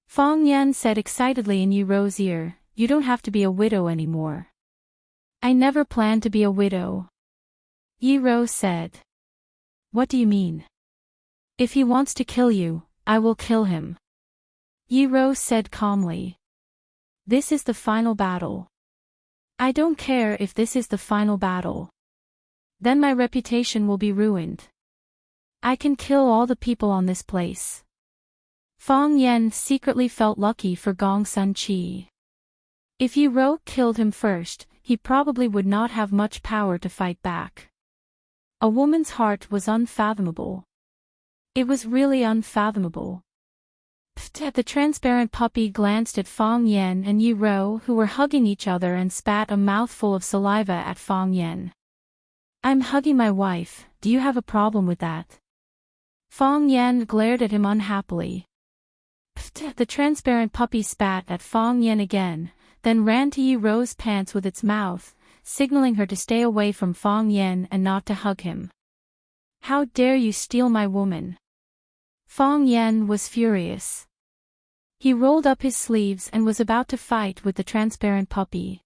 Fong Yan said excitedly in Yi Ro's ear, you don't have to be a widow anymore. I never planned to be a widow. Yi Ro said. What do you mean? If he wants to kill you, I will kill him. Yi Ro said calmly. This is the final battle. I don't care if this is the final battle. Then my reputation will be ruined. I can kill all the people on this place. Fong Yan secretly felt lucky for Gong Sun Chi. If Yi Ro killed him first, he probably would not have much power to fight back. A woman's heart was unfathomable. It was really unfathomable. The transparent puppy glanced at Fong Yan and Yi Ro, who were hugging each other, and spat a mouthful of saliva at Fong Yan. I'm hugging my wife, do you have a problem with that? Fong Yan glared at him unhappily. The transparent puppy spat at Fong Yan again, then ran to Yi Ro's pants with its mouth, signaling her to stay away from Fong Yan and not to hug him. How dare you steal my woman? Fong Yan was furious. He rolled up his sleeves and was about to fight with the transparent puppy.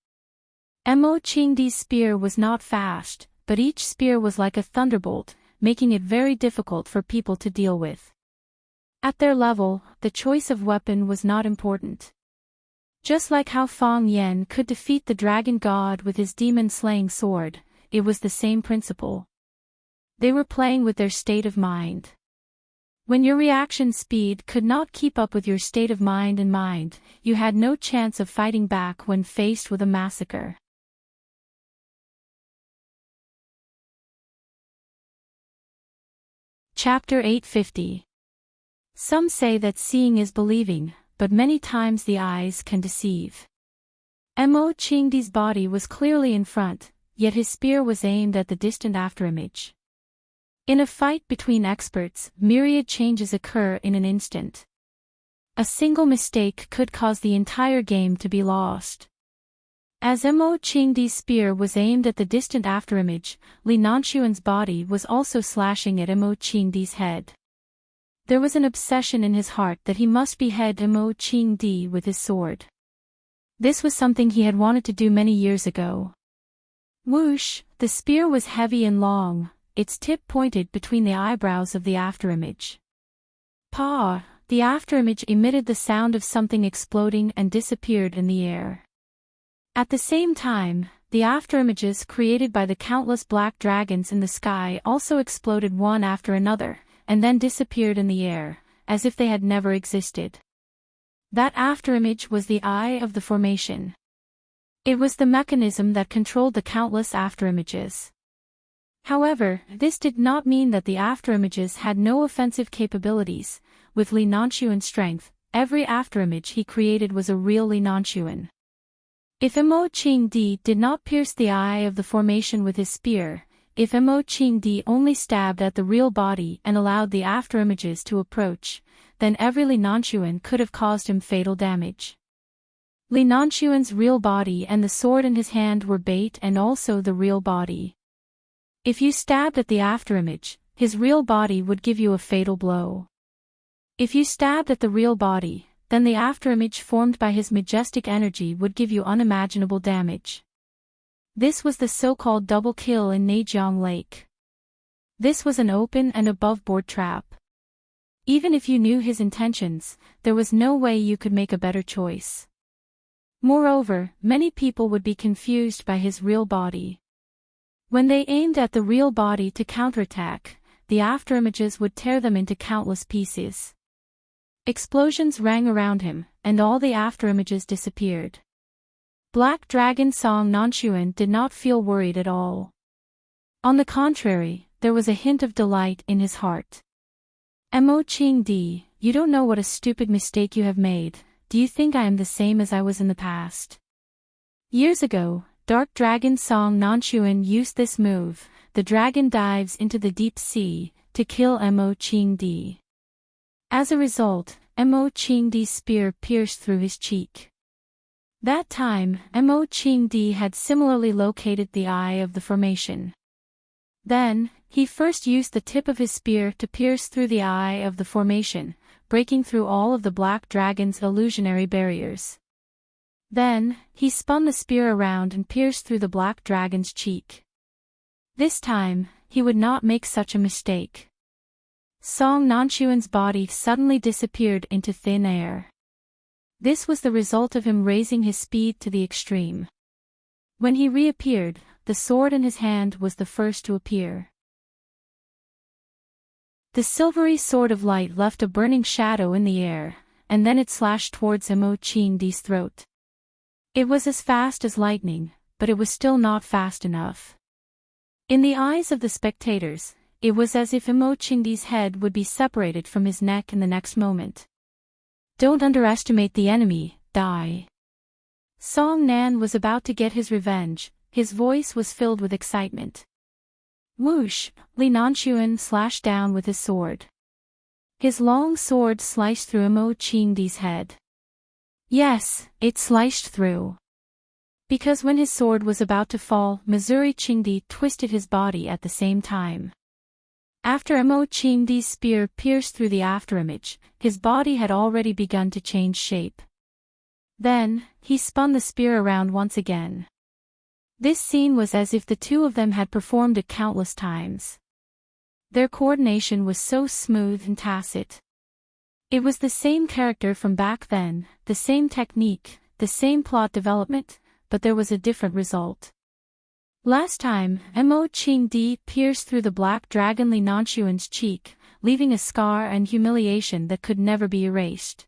Mo Qingdi's spear was not fast, but each spear was like a thunderbolt, making it very difficult for people to deal with. At their level, the choice of weapon was not important. Just like how Fong Yan could defeat the dragon god with his demon-slaying sword, it was the same principle. They were playing with their state of mind. When your reaction speed could not keep up with your state of mind and mind, you had no chance of fighting back when faced with a massacre. Chapter 850. Some say that seeing is believing, but many times the eyes can deceive. Mo Qingdi's body was clearly in front, yet his spear was aimed at the distant afterimage. In a fight between experts, myriad changes occur in an instant. A single mistake could cause the entire game to be lost. As Mo Qingdi's spear was aimed at the distant afterimage, Li Nanxuan's body was also slashing at Mo Qingdi's head. There was an obsession in his heart that he must behead Mo Qingdi with his sword. This was something he had wanted to do many years ago. Whoosh, the spear was heavy and long, its tip pointed between the eyebrows of the afterimage. Pa! The afterimage emitted the sound of something exploding and disappeared in the air. At the same time, the afterimages created by the countless black dragons in the sky also exploded one after another, and then disappeared in the air, as if they had never existed. That afterimage was the eye of the formation. It was the mechanism that controlled the countless afterimages. However, this did not mean that the afterimages had no offensive capabilities. With Li Nanxuan's strength, every afterimage he created was a real Li Nanxuan. If Mo Qingdi did not pierce the eye of the formation with his spear, if Mo Qingdi only stabbed at the real body and allowed the afterimages to approach, then every Li Nanxuan could have caused him fatal damage. Li Nanxuan's real body and the sword in his hand were bait, and also the real body. If you stabbed at the afterimage, his real body would give you a fatal blow. If you stabbed at the real body, then the afterimage formed by his majestic energy would give you unimaginable damage. This was the so-called double kill in Neijiang Lake. This was an open and above-board trap. Even if you knew his intentions, there was no way you could make a better choice. Moreover, many people would be confused by his real body. When they aimed at the real body to counterattack, the afterimages would tear them into countless pieces. Explosions rang around him, and all the afterimages disappeared. Black Dragon Song Nanxuan did not feel worried at all. On the contrary, there was a hint of delight in his heart. Mo Qingdi, you don't know what a stupid mistake you have made. Do you think I am the same as I was in the past? Years ago, Dark Dragon Song Nanxuan used this move. The dragon dives into the deep sea to kill Mo Qingdi. As a result, Mo Qingdi's spear pierced through his cheek. That time, Mo Qingdi had similarly located the eye of the formation. Then, he first used the tip of his spear to pierce through the eye of the formation, breaking through all of the black dragon's illusionary barriers. Then, he spun the spear around and pierced through the black dragon's cheek. This time, he would not make such a mistake. Song Nanchuan's body suddenly disappeared into thin air. This was the result of him raising his speed to the extreme. When he reappeared, the sword in his hand was the first to appear. The silvery sword of light left a burning shadow in the air, and then it slashed towards Immerse's throat. It was as fast as lightning, but it was still not fast enough. In the eyes of the spectators, it was as if Immerse's head would be separated from his neck in the next moment. Don't underestimate the enemy, Dai. Song Nan was about to get his revenge. His voice was filled with excitement. Whoosh! Li Nanchuan slashed down with his sword. His long sword sliced through Immerse's head. Yes, it sliced through. Because when his sword was about to fall, Immerse twisted his body at the same time. After Immerse's spear pierced through the afterimage, his body had already begun to change shape. Then, he spun the spear around once again. This scene was as if the two of them had performed it countless times. Their coordination was so smooth and tacit. It was the same character from back then, the same technique, the same plot development, but there was a different result. Last time, Immerse pierced through the black dragon Li Nanchuan's cheek, leaving a scar and humiliation that could never be erased.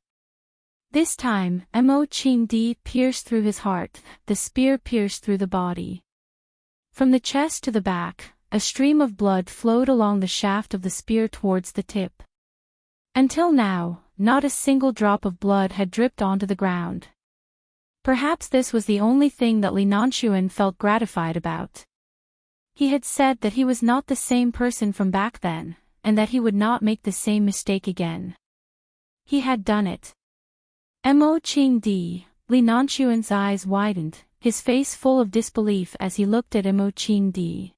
This time, Immerse pierced through his heart, the spear pierced through the body. From the chest to the back, a stream of blood flowed along the shaft of the spear towards the tip. Until now, not a single drop of blood had dripped onto the ground. Perhaps this was the only thing that Li Nanchuan felt gratified about. He had said that he was not the same person from back then, and that he would not make the same mistake again. He had done it. Immerse, Li Nanchuan's eyes widened, his face full of disbelief as he looked at Immerse.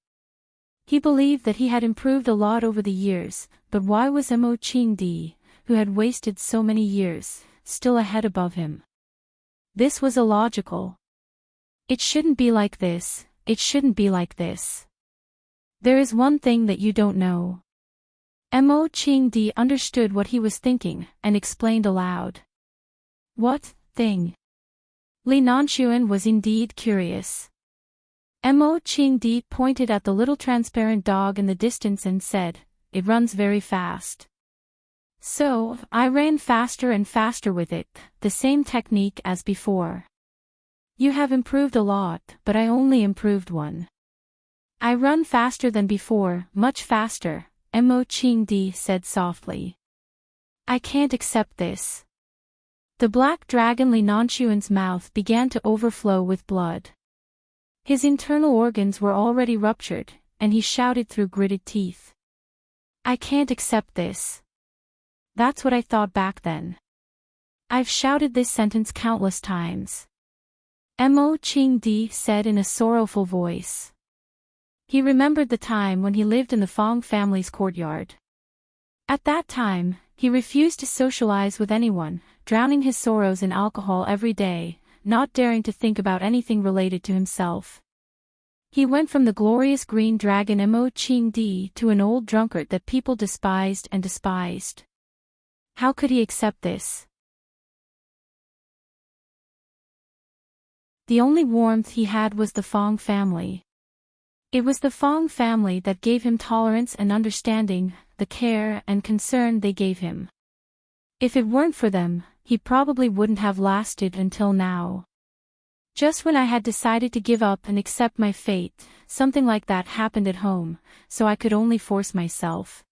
He believed that he had improved a lot over the years, but why was Immerse, who had wasted so many years, still ahead above him? This was illogical. It shouldn't be like this, it shouldn't be like this. There is one thing that you don't know. Immerse understood what he was thinking, and explained aloud. What thing? Li Nanchuan was indeed curious. Immerse pointed at the little transparent dog in the distance and said, "It runs very fast." So, I ran faster and faster with it, the same technique as before. You have improved a lot, but I only improved one. I run faster than before, much faster, Immerse said softly. I can't accept this. The black dragon Li Nanchuan's mouth began to overflow with blood. His internal organs were already ruptured, and he shouted through gritted teeth. I can't accept this. That's what I thought back then. I've shouted this sentence countless times. Immerse said in a sorrowful voice. He remembered the time when he lived in the Fong family's courtyard. At that time, he refused to socialize with anyone, drowning his sorrows in alcohol every day, not daring to think about anything related to himself. He went from the glorious green dragon Immerse to an old drunkard that people despised and despised. How could he accept this? The only warmth he had was the Fong family. It was the Fong family that gave him tolerance and understanding, the care and concern they gave him. If it weren't for them, he probably wouldn't have lasted until now. Just when I had decided to give up and accept my fate, something like that happened at home, so I could only force myself.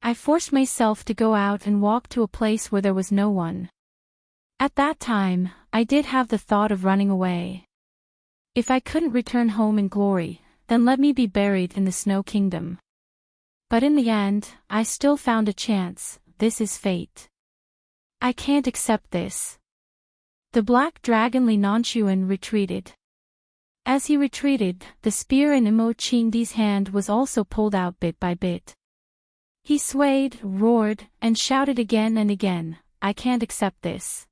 I forced myself to go out and walk to a place where there was no one. At that time, I did have the thought of running away. If I couldn't return home in glory, then let me be buried in the Snow Kingdom. But in the end, I still found a chance. This is fate. I can't accept this. The black dragon Li Nanchuan retreated. As he retreated, the spear in Immerse's hand was also pulled out bit by bit. He swayed, roared, and shouted again and again, "I can't accept this."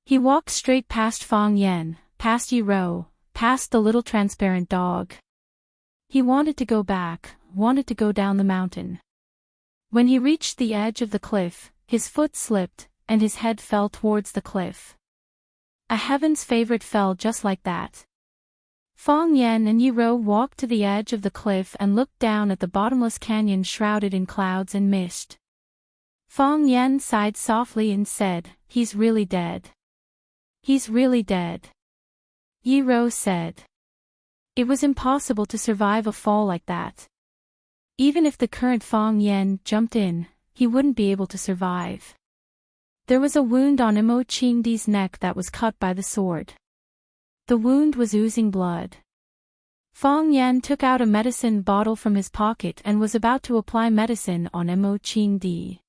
He walked straight past Fong Yen, past Yi Ro, past the little transparent dog. He wanted to go back, wanted to go down the mountain. When he reached the edge of the cliff, his foot slipped, and his head fell towards the cliff. A heaven's favorite fell just like that. Fong Yen and Yi Ro walked to the edge of the cliff and looked down at the bottomless canyon shrouded in clouds and mist. Fong Yen sighed softly and said, "He's really dead. He's really dead." Yi Ro said, "It was impossible to survive a fall like that. Even if the current Fong Yen jumped in, he wouldn't be able to survive. There was a wound on Imo Qingdi's neck that was cut by the sword. The wound was oozing blood." Fong Yen took out a medicine bottle from his pocket and was about to apply medicine on Imo Qingdi.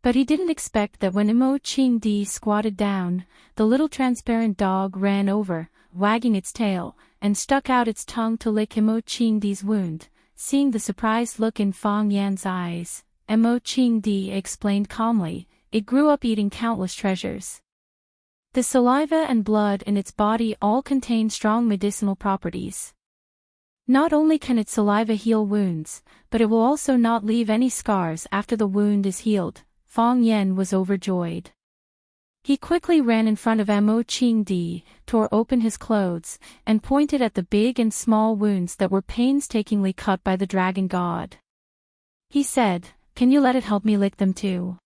But he didn't expect that when Imo Qingdi squatted down, the little transparent dog ran over, wagging its tail, and stuck out its tongue to lick Imo Qingdi's wound. Seeing the surprised look in Fong Yan's eyes, Imo Qingdi explained calmly, "It grew up eating countless treasures. The saliva and blood in its body all contain strong medicinal properties. Not only can its saliva heal wounds, but it will also not leave any scars after the wound is healed." Fong Yen was overjoyed. He quickly ran in front of Imo Qingdi, tore open his clothes, and pointed at the big and small wounds that were painstakingly cut by the dragon god. He said, "Can you let it help me lick them too?"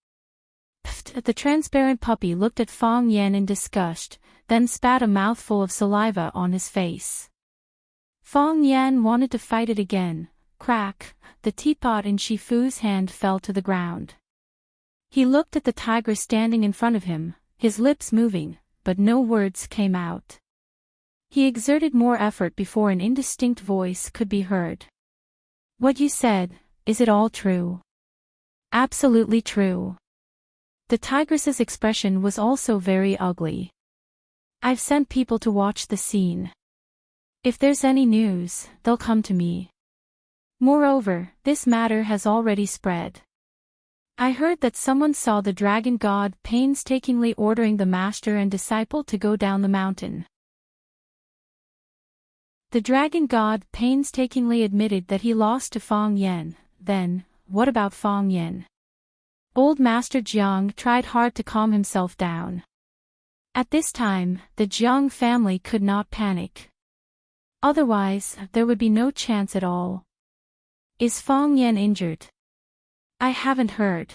The transparent puppy looked at Fong Yen in disgust, then spat a mouthful of saliva on his face. Fong Yen wanted to fight it again. Crack, the teapot in Shifu's hand fell to the ground. He looked at the tigress standing in front of him, his lips moving, but no words came out. He exerted more effort before an indistinct voice could be heard. "What you said, is it all true?" "Absolutely true." The tigress's expression was also very ugly. "I've sent people to watch the scene. If there's any news, they'll come to me. Moreover, this matter has already spread. I heard that someone saw the dragon god painstakingly ordering the master and disciple to go down the mountain." The dragon god painstakingly admitted that he lost to Fong Yen. Then, what about Fong Yen? Old Master Jiang tried hard to calm himself down. At this time, the Jiang family could not panic. Otherwise, there would be no chance at all. "Is Fong Yen injured?" "I haven't heard."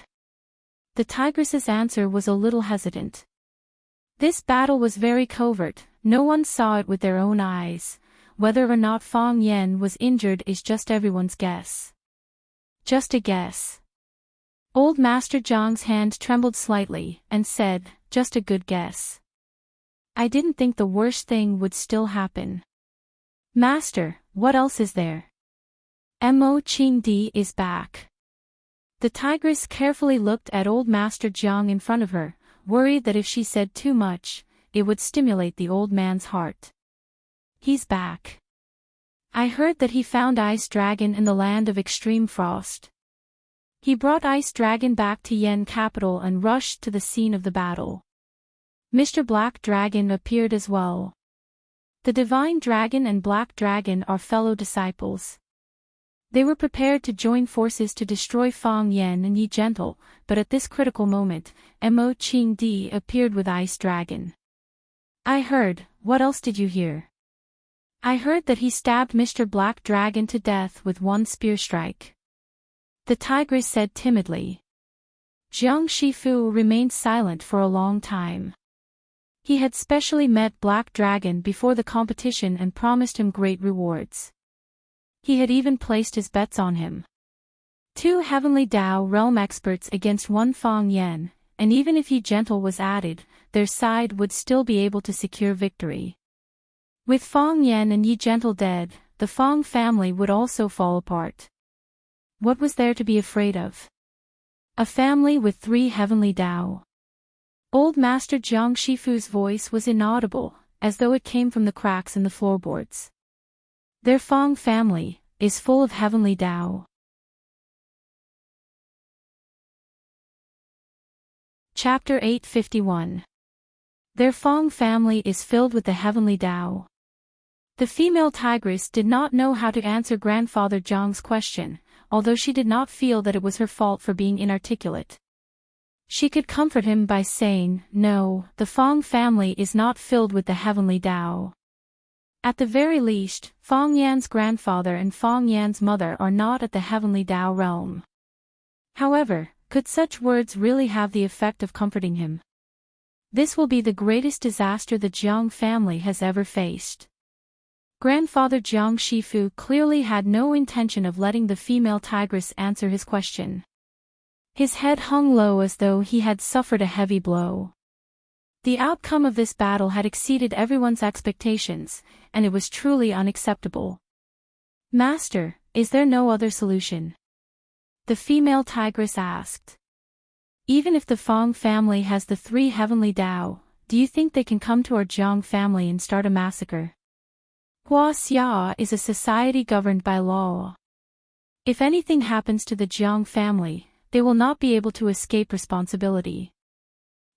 The tigress's answer was a little hesitant. This battle was very covert, no one saw it with their own eyes. Whether or not Fong Yen was injured is just everyone's guess. Just a guess. Old Master Jiang's hand trembled slightly, and said, "Just a good guess. I didn't think the worst thing would still happen." "Master, what else is there?" "Imo Qingdi is back." The tigress carefully looked at Old Master Jiang in front of her, worried that if she said too much, it would stimulate the old man's heart. "He's back. I heard that he found Ice Dragon in the land of extreme frost. He brought Ice Dragon back to Yen capital and rushed to the scene of the battle. Mr. Black Dragon appeared as well. The Divine Dragon and Black Dragon are fellow disciples. They were prepared to join forces to destroy Fong Yen and Yi Gentle, but at this critical moment, Imo Qingdi appeared with Ice Dragon. I heard, what else did you hear? I heard that he stabbed Mr. Black Dragon to death with one spear strike. The tigress said timidly. Jiang Shifu remained silent for a long time. He had specially met Black Dragon before the competition and promised him great rewards. He had even placed his bets on him. 2 Heavenly Dao realm experts against 1 Fong Yen, and even if Yi Gentle was added, their side would still be able to secure victory. With Fong Yen and Yi Gentle dead, the Fong family would also fall apart. What was there to be afraid of? A family with 3 Heavenly Dao. Old Master Jiang Shifu's voice was inaudible, as though it came from the cracks in the floorboards. Their Fong family is full of Heavenly Dao. Chapter 851. Their Fong family is filled with the heavenly Tao. The female tigress did not know how to answer Grandfather Zhang's question, although she did not feel that it was her fault for being inarticulate. She could comfort him by saying, "No, the Fong family is not filled with the heavenly Tao. At the very least, Fong Yan's grandfather and Fong Yan's mother are not at the heavenly Tao realm." However, could such words really have the effect of comforting him? This will be the greatest disaster the Jiang family has ever faced. Grandfather Jiang Shifu clearly had no intention of letting the female tigress answer his question. His head hung low as though he had suffered a heavy blow. The outcome of this battle had exceeded everyone's expectations, and it was truly unacceptable. "Master, is there no other solution?" the female tigress asked. "Even if the Fong family has the three heavenly Tao, do you think they can come to our Jiang family and start a massacre? Hua Xia is a society governed by law. If anything happens to the Jiang family, they will not be able to escape responsibility."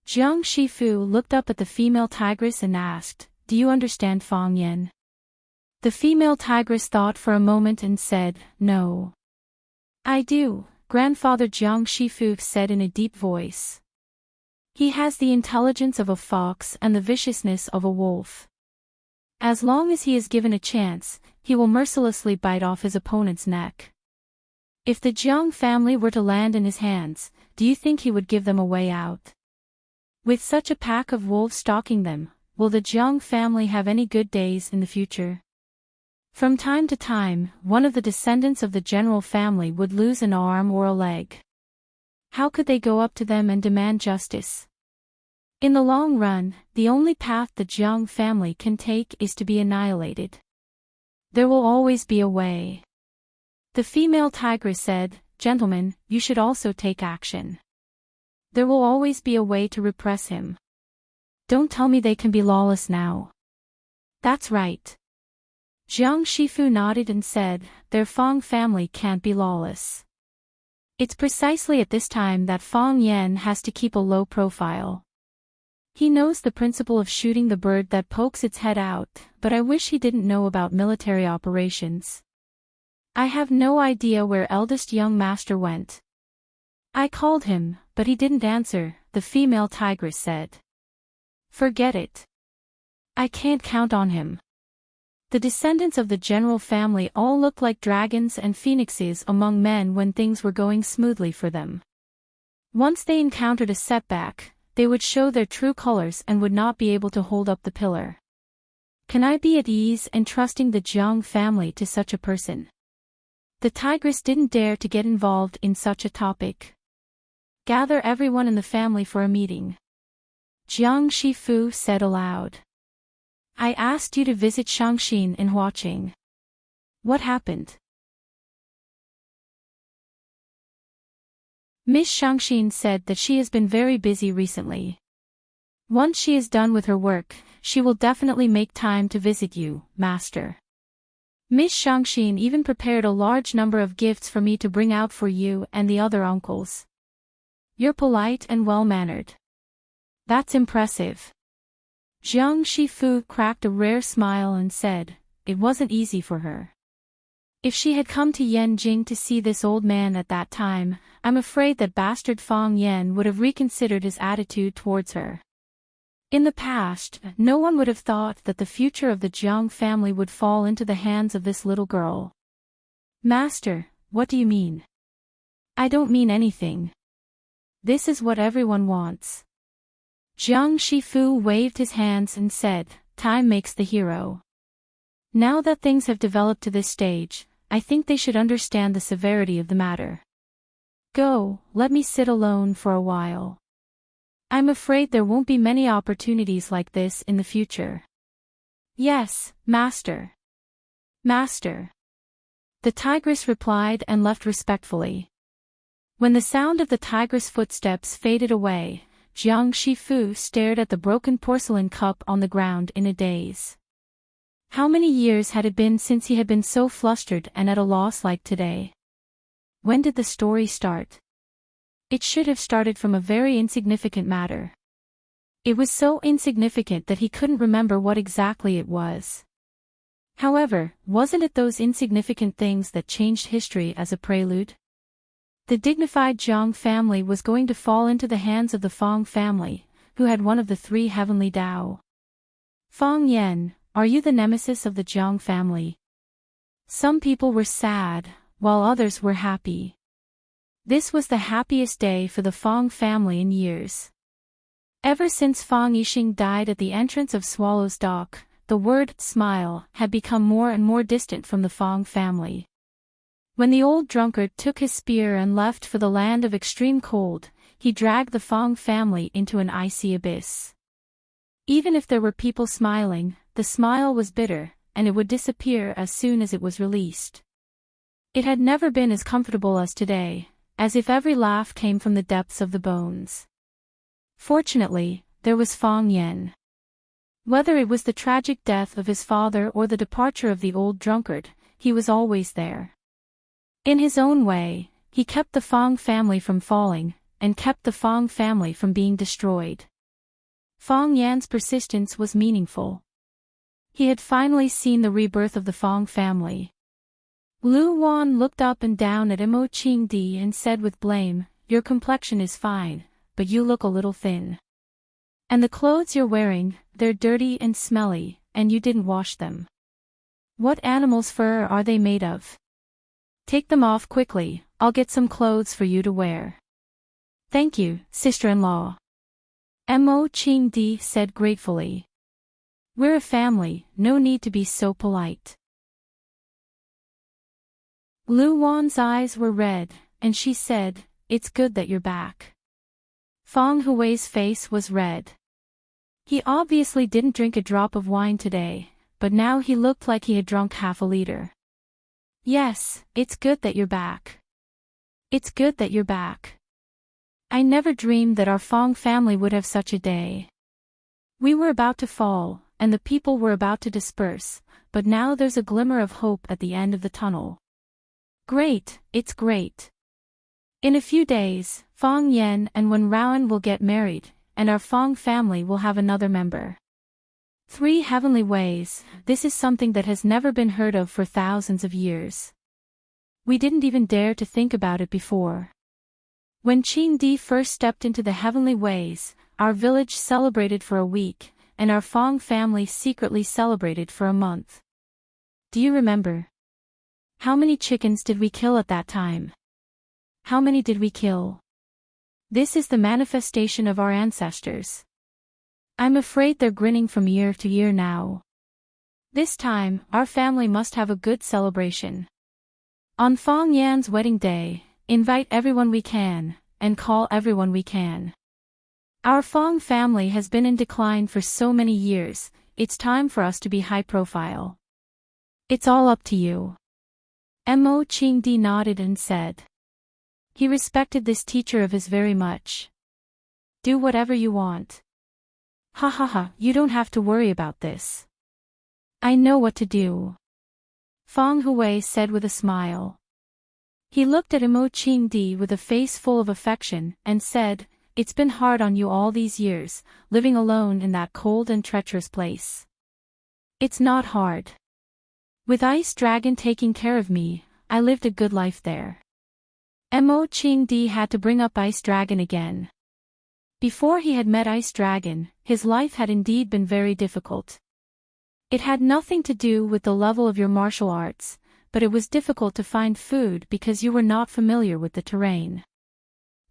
Jiang Shifu looked up at the female tigress and asked, "Do you understand Fong Yan?" The female tigress thought for a moment and said, "No." "I do," Grandfather Jiang Shifu said in a deep voice. "He has the intelligence of a fox and the viciousness of a wolf. As long as he is given a chance, he will mercilessly bite off his opponent's neck. If the Jiang family were to land in his hands, do you think he would give them a way out? With such a pack of wolves stalking them, will the Jiang family have any good days in the future? From time to time, one of the descendants of the general family would lose an arm or a leg. How could they go up to them and demand justice? In the long run, the only path the Jiang family can take is to be annihilated. There will always be a way." The female tigress said, "Gentlemen, you should also take action. There will always be a way to repress him. Don't tell me they can be lawless now." "That's right." Jiang Shifu nodded and said, "Their Fong family can't be lawless. It's precisely at this time that Fong Yan has to keep a low profile. He knows the principle of shooting the bird that pokes its head out, but I wish he didn't know about military operations. I have no idea where eldest young master went. I called him, but he didn't answer," the female tigress said. "Forget it. I can't count on him." The descendants of the general family all looked like dragons and phoenixes among men when things were going smoothly for them. Once they encountered a setback, they would show their true colors and would not be able to hold up the pillar. Can I be at ease entrusting the Jiang family to such a person? The tigress didn't dare to get involved in such a topic. "Gather everyone in the family for a meeting," Jiang Shifu said aloud. "I asked you to visit Shangxin in Huaqing. What happened?" Miss Shangxin said that she has been very busy recently. "Once she is done with her work, she will definitely make time to visit you, Master. Miss Shangxin even prepared a large number of gifts for me to bring out for you and the other uncles. You're polite and well-mannered. That's impressive." Jiang Shifu cracked a rare smile and said, "It wasn't easy for her. If she had come to Yanjing to see this old man at that time, I'm afraid that bastard Fong Yan would have reconsidered his attitude towards her. In the past, no one would have thought that the future of the Jiang family would fall into the hands of this little girl." "Master, what do you mean?" "I don't mean anything. This is what everyone wants." Jiang Shifu waved his hands and said, "Time makes the hero. Now that things have developed to this stage, I think they should understand the severity of the matter. Go, let me sit alone for a while. I'm afraid there won't be many opportunities like this in the future." "Yes, Master. Master." The tigress replied and left respectfully. When the sound of the tigress' footsteps faded away, Jiang Shifu stared at the broken porcelain cup on the ground in a daze. How many years had it been since he had been so flustered and at a loss like today? When did the story start? It should have started from a very insignificant matter. It was so insignificant that he couldn't remember what exactly it was. However, wasn't it those insignificant things that changed history as a prelude? The dignified Jiang family was going to fall into the hands of the Fong family, who had one of the three heavenly Dao. Fong Yan, are you the nemesis of the Jiang family? Some people were sad, while others were happy. This was the happiest day for the Fong family in years. Ever since Fong Yixing died at the entrance of Swallow's Dock, the word smile had become more and more distant from the Fong family. When the old drunkard took his spear and left for the land of extreme cold, he dragged the Fong family into an icy abyss. Even if there were people smiling, the smile was bitter, and it would disappear as soon as it was released. It had never been as comfortable as today, as if every laugh came from the depths of the bones. Fortunately, there was Fong Yan. Whether it was the tragic death of his father or the departure of the old drunkard, he was always there. In his own way, he kept the Fong family from falling, and kept the Fong family from being destroyed. Fong Yan's persistence was meaningful. He had finally seen the rebirth of the Fong family. Lu Wan looked up and down at Mo Qingdi and said with blame, "Your complexion is fine, but you look a little thin. And the clothes you're wearing, they're dirty and smelly, and you didn't wash them. What animal's fur are they made of? Take them off quickly, I'll get some clothes for you to wear." "Thank you, sister-in-law," Mo Qingdi said gratefully. "We're a family, no need to be so polite." Lu Wan's eyes were red, and she said, "It's good that you're back." Fong Hui's face was red. He obviously didn't drink a drop of wine today, but now he looked like he had drunk half a liter. "Yes, it's good that you're back. It's good that you're back. I never dreamed that our Fong family would have such a day. We were about to fall, and the people were about to disperse, but now there's a glimmer of hope at the end of the tunnel. Great, it's great. In a few days, Fong Yan and Wen Rowan will get married, and our Fong family will have another member. 3 heavenly ways, this is something that has never been heard of for thousands of years. We didn't even dare to think about it before. When Qingdi first stepped into the heavenly ways, our village celebrated for a week, and our Fong family secretly celebrated for a month. Do you remember? How many chickens did we kill at that time? How many did we kill? This is the manifestation of our ancestors. I'm afraid they're grinning from year to year now. This time, our family must have a good celebration. On Fong Yan's wedding day, invite everyone we can, and call everyone we can. Our Fong family has been in decline for so many years, it's time for us to be high profile. It's all up to you. Mo Qingdi nodded and said. He respected this teacher of his very much. Do whatever you want. Ha ha ha, you don't have to worry about this. I know what to do. Fong Hui said with a smile. He looked at Mo Qingdi with a face full of affection, and said, "It's been hard on you all these years, living alone in that cold and treacherous place. It's not hard. With Ice Dragon taking care of me, I lived a good life there." Mo Qingdi had to bring up Ice Dragon again. Before he had met Ice Dragon, his life had indeed been very difficult. It had nothing to do with the level of your martial arts, but it was difficult to find food because you were not familiar with the terrain.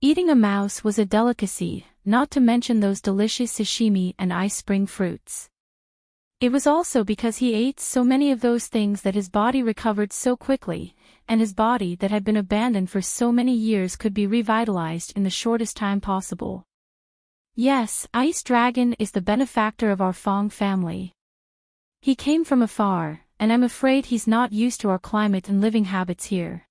Eating a mouse was a delicacy, not to mention those delicious sashimi and ice spring fruits. It was also because he ate so many of those things that his body recovered so quickly, and his body that had been abandoned for so many years could be revitalized in the shortest time possible. Yes, Ice Dragon is the benefactor of our Fong family. He came from afar, and I'm afraid he's not used to our climate and living habits here.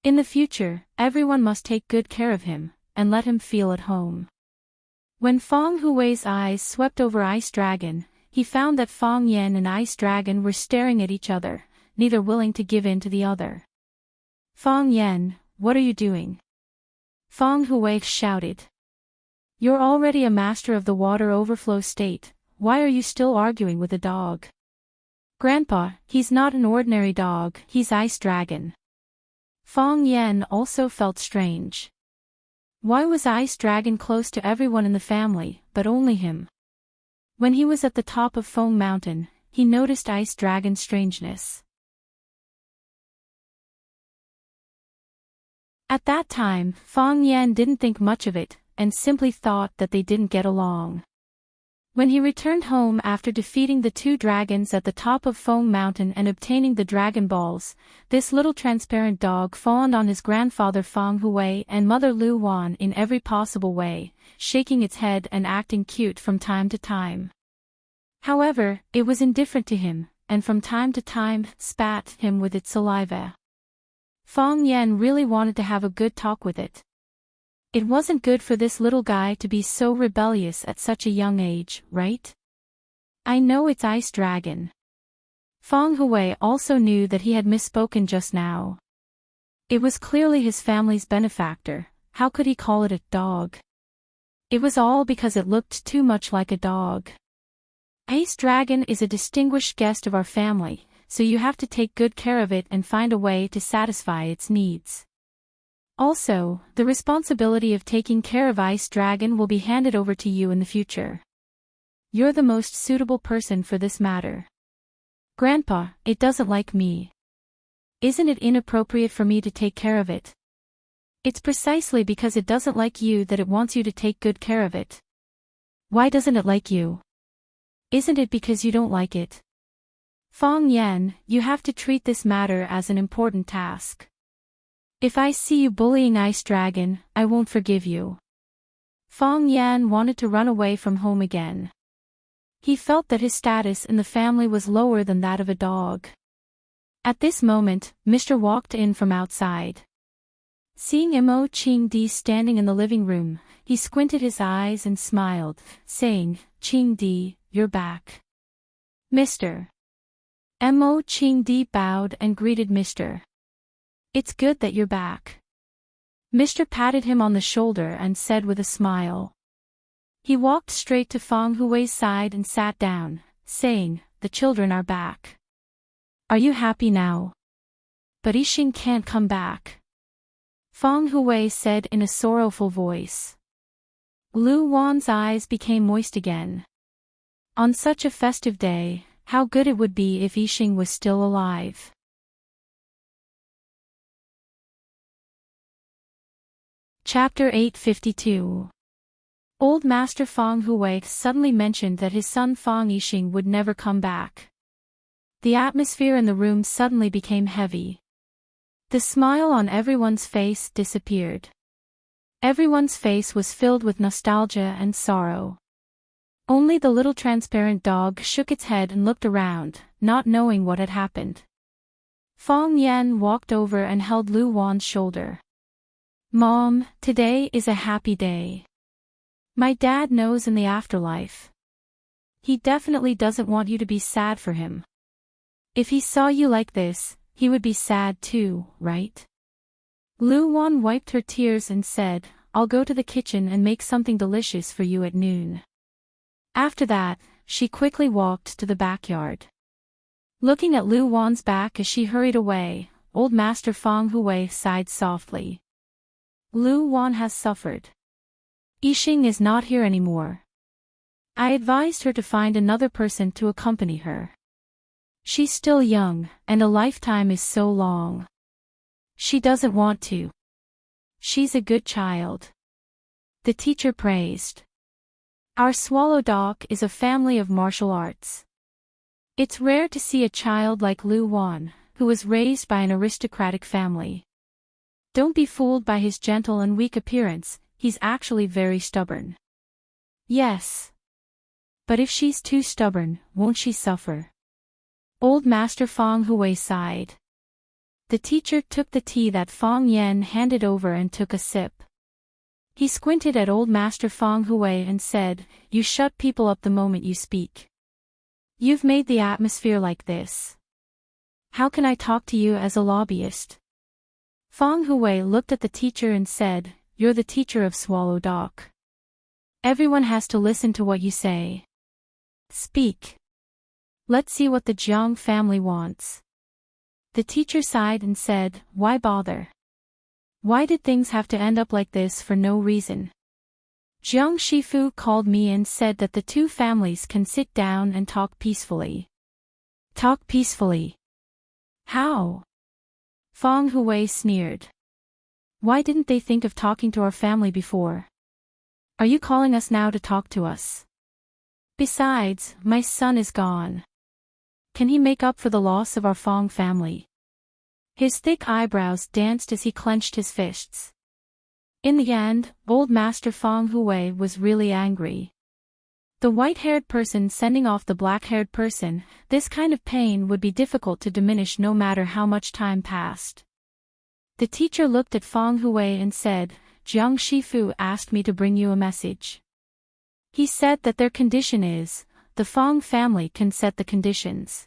In the future, everyone must take good care of him, and let him feel at home. When Fong Hui's eyes swept over Ice Dragon, he found that Fong Yan and Ice Dragon were staring at each other, neither willing to give in to the other. Fong Yan, what are you doing? Feng Hui shouted. You're already a master of the water overflow state, why are you still arguing with a dog? Grandpa, he's not an ordinary dog, he's Ice Dragon. Feng Yan also felt strange. Why was Ice Dragon close to everyone in the family, but only him? When he was at the top of Foam Mountain, he noticed Ice Dragon's strangeness. At that time, Feng Yan didn't think much of it, and simply thought that they didn't get along. When he returned home after defeating the 2 dragons at the top of Foam Mountain and obtaining the Dragon Balls, this little transparent dog fawned on his grandfather Feng Hui and mother Lu Wan in every possible way, shaking its head and acting cute from time to time. However, it was indifferent to him, and from time to time spat him with its saliva. Feng Yan really wanted to have a good talk with it. It wasn't good for this little guy to be so rebellious at such a young age, right? I know it's Ice Dragon. Feng Hui also knew that he had misspoken just now. It was clearly his family's benefactor, how could he call it a dog? It was all because it looked too much like a dog. Ice Dragon is a distinguished guest of our family, so you have to take good care of it and find a way to satisfy its needs. Also, the responsibility of taking care of Ice Dragon will be handed over to you in the future. You're the most suitable person for this matter. Grandpa, it doesn't like me. Isn't it inappropriate for me to take care of it? It's precisely because it doesn't like you that it wants you to take good care of it. Why doesn't it like you? Isn't it because you don't like it? Feng Yan, you have to treat this matter as an important task. If I see you bullying Ice Dragon, I won't forgive you. Feng Yan wanted to run away from home again. He felt that his status in the family was lower than that of a dog. At this moment, Mr. walked in from outside. Seeing Mo Qingdi standing in the living room, he squinted his eyes and smiled, saying, Qingdi, you're back. Mr. Mo Qingdi bowed and greeted Mr. It's good that you're back. Mr. patted him on the shoulder and said with a smile. He walked straight to Feng Hui's side and sat down, saying, the children are back. Are you happy now? But Yixing can't come back. Feng Hui said in a sorrowful voice. Lu Wan's eyes became moist again. On such a festive day, how good it would be if Yixing was still alive. Chapter 852. Old Master Feng Hui suddenly mentioned that his son Feng Yixing would never come back. The atmosphere in the room suddenly became heavy. The smile on everyone's face disappeared. Everyone's face was filled with nostalgia and sorrow. Only the little transparent dog shook its head and looked around, not knowing what had happened. Feng Yan walked over and held Lu Wan's shoulder. Mom, today is a happy day. My dad knows in the afterlife. He definitely doesn't want you to be sad for him. If he saw you like this, he would be sad too, right? Lu Wan wiped her tears and said, I'll go to the kitchen and make something delicious for you at noon. After that, she quickly walked to the backyard. Looking at Lu Wan's back as she hurried away, old Master Feng Hui sighed softly. Lu Wan has suffered. Yixing is not here anymore. I advised her to find another person to accompany her. She's still young, and a lifetime is so long. She doesn't want to. She's a good child. The teacher praised. Our Swallow Dog is a family of martial arts. It's rare to see a child like Lu Wan, who was raised by an aristocratic family. Don't be fooled by his gentle and weak appearance, he's actually very stubborn. Yes. But if she's too stubborn, won't she suffer? Old Master Feng Hui sighed. The teacher took the tea that Feng Yan handed over and took a sip. He squinted at Old Master Feng Hui and said, You shut people up the moment you speak. You've made the atmosphere like this. How can I talk to you as a lobbyist? Feng Hui looked at the teacher and said, you're the teacher of Swallow Dock. Everyone has to listen to what you say. Speak. Let's see what the Jiang family wants. The teacher sighed and said, why bother? Why did things have to end up like this for no reason? Jiang Shifu called me and said that the two families can sit down and talk peacefully. Talk peacefully? How? Feng Hui sneered. Why didn't they think of talking to our family before? Are you calling us now to talk to us? Besides, my son is gone. Can he make up for the loss of our Feng family? His thick eyebrows danced as he clenched his fists. In the end, old Master Feng Hui was really angry. The white-haired person sending off the black-haired person, this kind of pain would be difficult to diminish no matter how much time passed. The teacher looked at Feng Hui and said, Jiang Shifu asked me to bring you a message. He said that their condition is, the Feng family can set the conditions.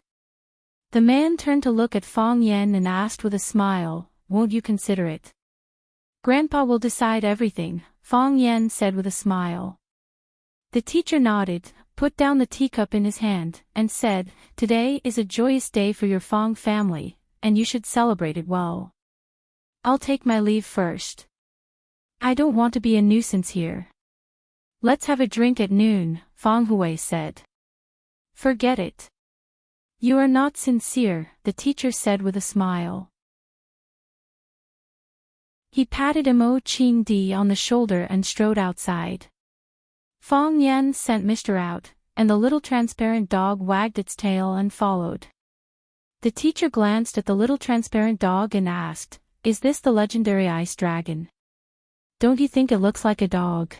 The man turned to look at Feng Yan and asked with a smile, won't you consider it? Grandpa will decide everything, Feng Yan said with a smile. The teacher nodded, put down the teacup in his hand, and said, today is a joyous day for your Feng family, and you should celebrate it well. I'll take my leave first. I don't want to be a nuisance here. Let's have a drink at noon, Feng Hui said. Forget it. You are not sincere, the teacher said with a smile. He patted Mo Qingdi on the shoulder and strode outside. Feng Yan sent Mr. out, and the little transparent dog wagged its tail and followed. The teacher glanced at the little transparent dog and asked, is this the legendary ice dragon? Don't you think it looks like a dog?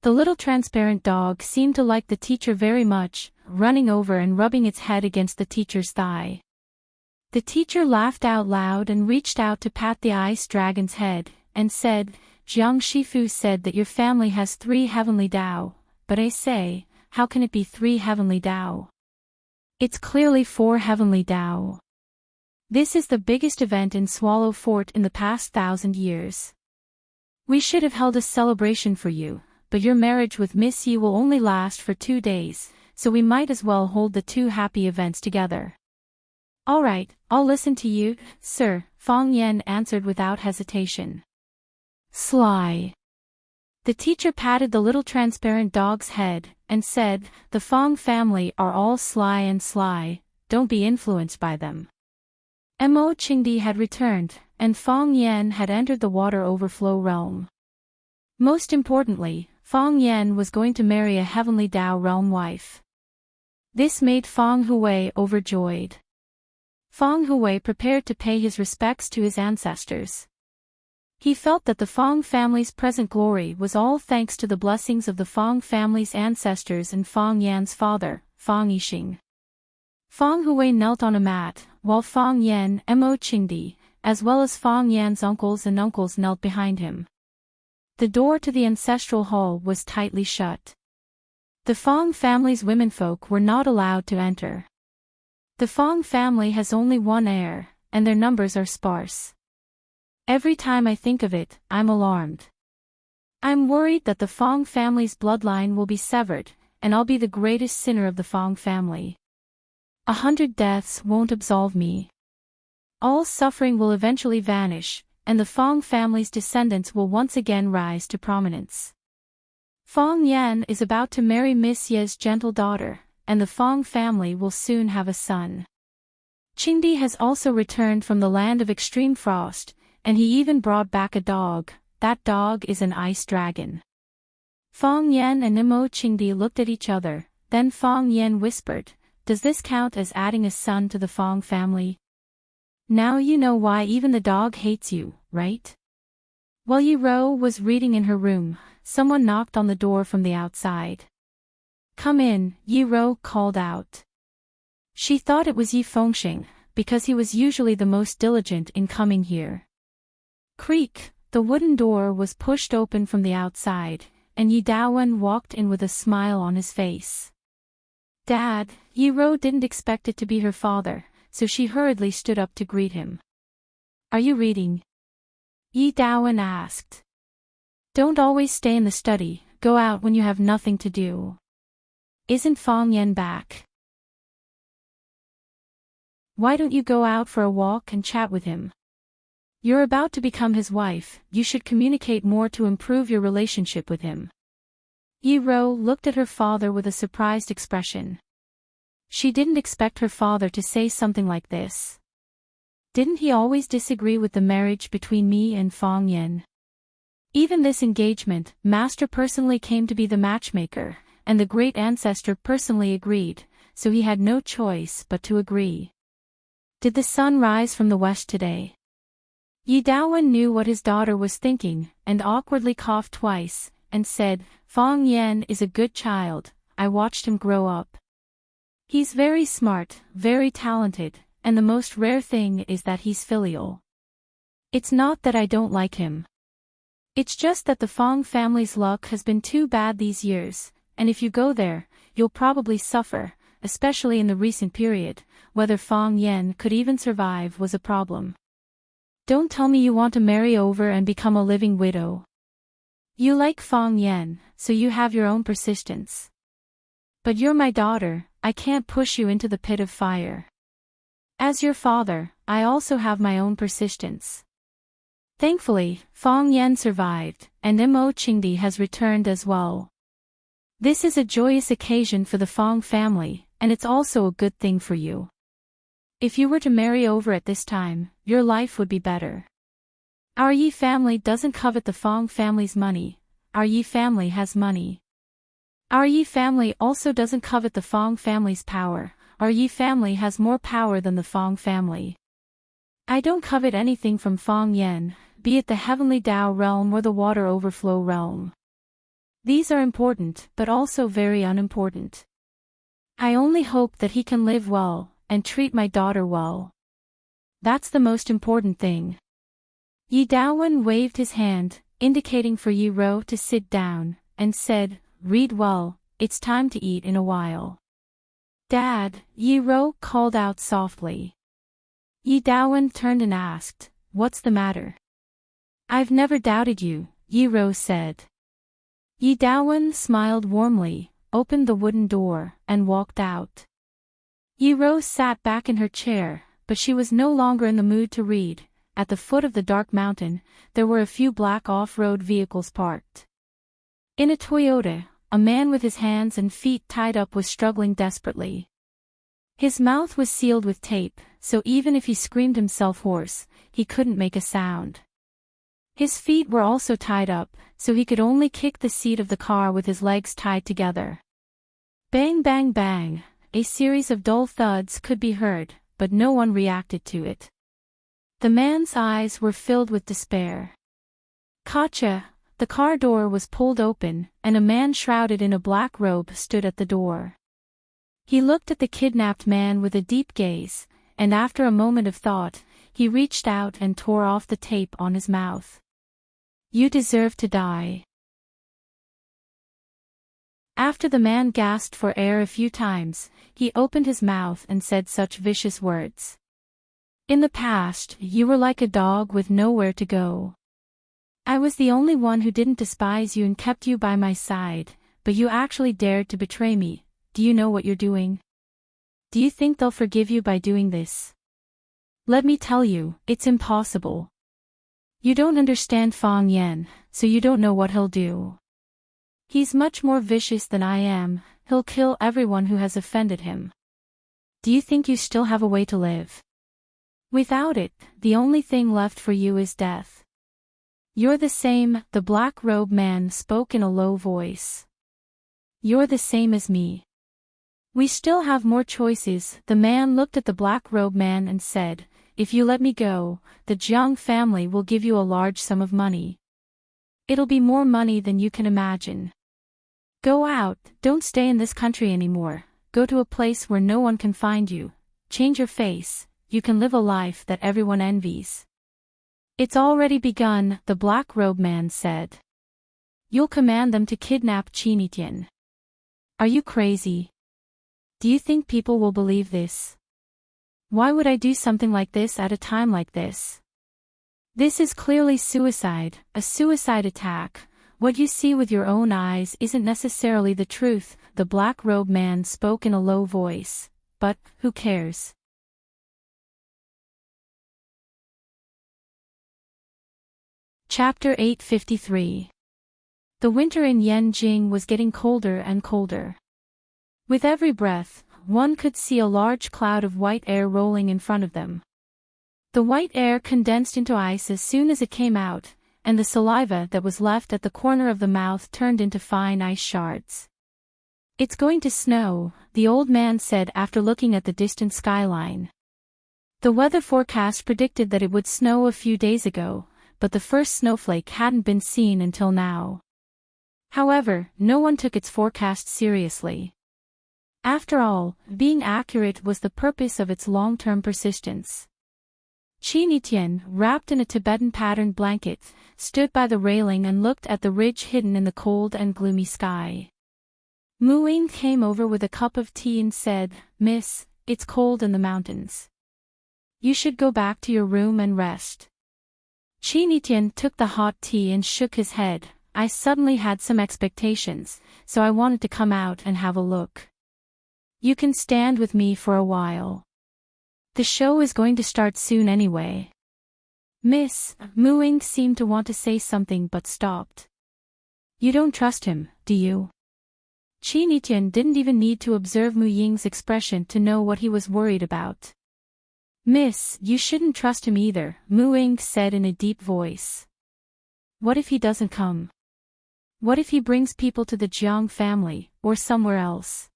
The little transparent dog seemed to like the teacher very much, running over and rubbing its head against the teacher's thigh. The teacher laughed out loud and reached out to pat the ice dragon's head, and said, Jiang Shifu said that your family has 3 heavenly Dao, but I say, how can it be 3 heavenly Dao? It's clearly 4 heavenly Dao. This is the biggest event in Swallow Fort in the past 1,000 years. We should have held a celebration for you, but your marriage with Miss Yi will only last for 2 days, so we might as well hold the 2 happy events together. All right, I'll listen to you, sir, Feng Yan answered without hesitation. Sly. The teacher patted the little transparent dog's head, and said, the Feng family are all sly, don't be influenced by them. Mo Qingdi had returned, and Feng Yan had entered the water overflow realm. Most importantly, Feng Yan was going to marry a heavenly Dao realm wife. This made Feng Hui overjoyed. Feng Hui prepared to pay his respects to his ancestors. He felt that the Feng family's present glory was all thanks to the blessings of the Feng family's ancestors and Feng Yan's father, Feng Yixing. Feng Hui knelt on a mat, while Feng Yan, Mo Qingdi, as well as Feng Yan's uncles and uncles knelt behind him. The door to the ancestral hall was tightly shut. The Feng family's womenfolk were not allowed to enter. The Feng family has only 1 heir, and their numbers are sparse. Every time I think of it, I'm alarmed. I'm worried that the Feng family's bloodline will be severed, and I'll be the greatest sinner of the Feng family. 100 deaths won't absolve me. All suffering will eventually vanish, and the Feng family's descendants will once again rise to prominence. Feng Yan is about to marry Miss Ye's gentle daughter, and the Feng family will soon have a son. Qingdi has also returned from the land of extreme frost, and he even brought back a dog. That dog is an ice dragon. Feng Yan and Mo Qingdi looked at each other, then Feng Yan whispered, does this count as adding a son to the Feng family? Now you know why even the dog hates you, right? While Yi Ro was reading in her room, someone knocked on the door from the outside. Come in, Yi Ro called out. She thought it was Yi Fengxing, because he was usually the most diligent in coming here. Creak, the wooden door was pushed open from the outside, and Yi Daowen walked in with a smile on his face. Dad, Yi Ro didn't expect it to be her father, so she hurriedly stood up to greet him. Are you reading? Yi Daowen asked. Don't always stay in the study, go out when you have nothing to do. Isn't Fong Yan back? Why don't you go out for a walk and chat with him? You're about to become his wife, you should communicate more to improve your relationship with him. Yi Ro looked at her father with a surprised expression. She didn't expect her father to say something like this. Didn't he always disagree with the marriage between me and Fong Yan? Even this engagement, Master personally came to be the matchmaker, and the great ancestor personally agreed, so he had no choice but to agree. Did the sun rise from the west today? Yi Daowen knew what his daughter was thinking, and awkwardly coughed twice, and said, Fong Yan is a good child, I watched him grow up. He's very smart, very talented, and the most rare thing is that he's filial. It's not that I don't like him. It's just that the Fong family's luck has been too bad these years, and if you go there, you'll probably suffer, especially in the recent period. Whether Fong Yan could even survive was a problem. Don't tell me you want to marry over and become a living widow. You like Fong Yan, so you have your own persistence. But you're my daughter, I can't push you into the pit of fire. As your father, I also have my own persistence. Thankfully, Fong Yan survived, and Mo Qingdi has returned as well. This is a joyous occasion for the Fong family, and it's also a good thing for you. If you were to marry over at this time, your life would be better. Our Yi family doesn't covet the Fong family's money, our Yi family has money. Our Yi family also doesn't covet the Fong family's power, our Yi family has more power than the Fong family. I don't covet anything from Fong Yan, be it the heavenly Dao realm or the water overflow realm. These are important, but also very unimportant. I only hope that he can live well, and treat my daughter well. That's the most important thing. Yi Daowen waved his hand, indicating for Yi Ro to sit down, and said, Read well, it's time to eat in a while. Dad, Yi Ro called out softly. Yi Daowen turned and asked, What's the matter? I've never doubted you, Yi Ro said. Yi Daowen smiled warmly, opened the wooden door, and walked out. Yi Ro sat back in her chair, but she was no longer in the mood to read. At the foot of the dark mountain, there were a few black off-road vehicles parked. In a Toyota, a man with his hands and feet tied up was struggling desperately. His mouth was sealed with tape, so even if he screamed himself hoarse, he couldn't make a sound. His feet were also tied up, so he could only kick the seat of the car with his legs tied together. Bang bang bang, a series of dull thuds could be heard, but no one reacted to it. The man's eyes were filled with despair. Gotcha! The car door was pulled open, and a man shrouded in a black robe stood at the door. He looked at the kidnapped man with a deep gaze, and after a moment of thought, he reached out and tore off the tape on his mouth. You deserve to die. After the man gasped for air a few times, he opened his mouth and said such vicious words. In the past, you were like a dog with nowhere to go. I was the only one who didn't despise you and kept you by my side, but you actually dared to betray me. Do you know what you're doing? Do you think they'll forgive you by doing this? Let me tell you, it's impossible. You don't understand Fong Yan, so you don't know what he'll do. He's much more vicious than I am, he'll kill everyone who has offended him. Do you think you still have a way to live? Without it, the only thing left for you is death. You're the same, the black-robed man spoke in a low voice. You're the same as me. We still have more choices. The man looked at the black-robed man and said, If you let me go, the Jiang family will give you a large sum of money. It'll be more money than you can imagine. Go out, don't stay in this country anymore, go to a place where no one can find you, change your face, you can live a life that everyone envies. It's already begun, the black-robed man said. You'll command them to kidnap Qinitian. Are you crazy? Do you think people will believe this? Why would I do something like this at a time like this? This is clearly suicide, a suicide attack. what you see with your own eyes isn't necessarily the truth, the black-robed man spoke in a low voice. But, who cares? Chapter 853. The winter in Yanjing was getting colder and colder. With every breath, one could see a large cloud of white air rolling in front of them. The white air condensed into ice as soon as it came out, and the saliva that was left at the corner of the mouth turned into fine ice shards. "It's going to snow," the old man said after looking at the distant skyline. The weather forecast predicted that it would snow a few days ago, but the first snowflake hadn't been seen until now. However, no one took its forecast seriously. After all, being accurate was the purpose of its long-term persistence. Chinitian, wrapped in a Tibetan-patterned blanket, stood by the railing and looked at the ridge hidden in the cold and gloomy sky. Muing came over with a cup of tea and said, "Miss, it's cold in the mountains. You should go back to your room and rest." Chinitian took the hot tea and shook his head. "I suddenly had some expectations, so I wanted to come out and have a look. You can stand with me for a while. The show is going to start soon anyway." Miss Muing seemed to want to say something but stopped. "You don't trust him, do you?" Chinitian didn't even need to observe Muying's expression to know what he was worried about. "Miss, you shouldn't trust him either," Muing said in a deep voice. "What if he doesn't come? What if he brings people to the Jiang family, or somewhere else?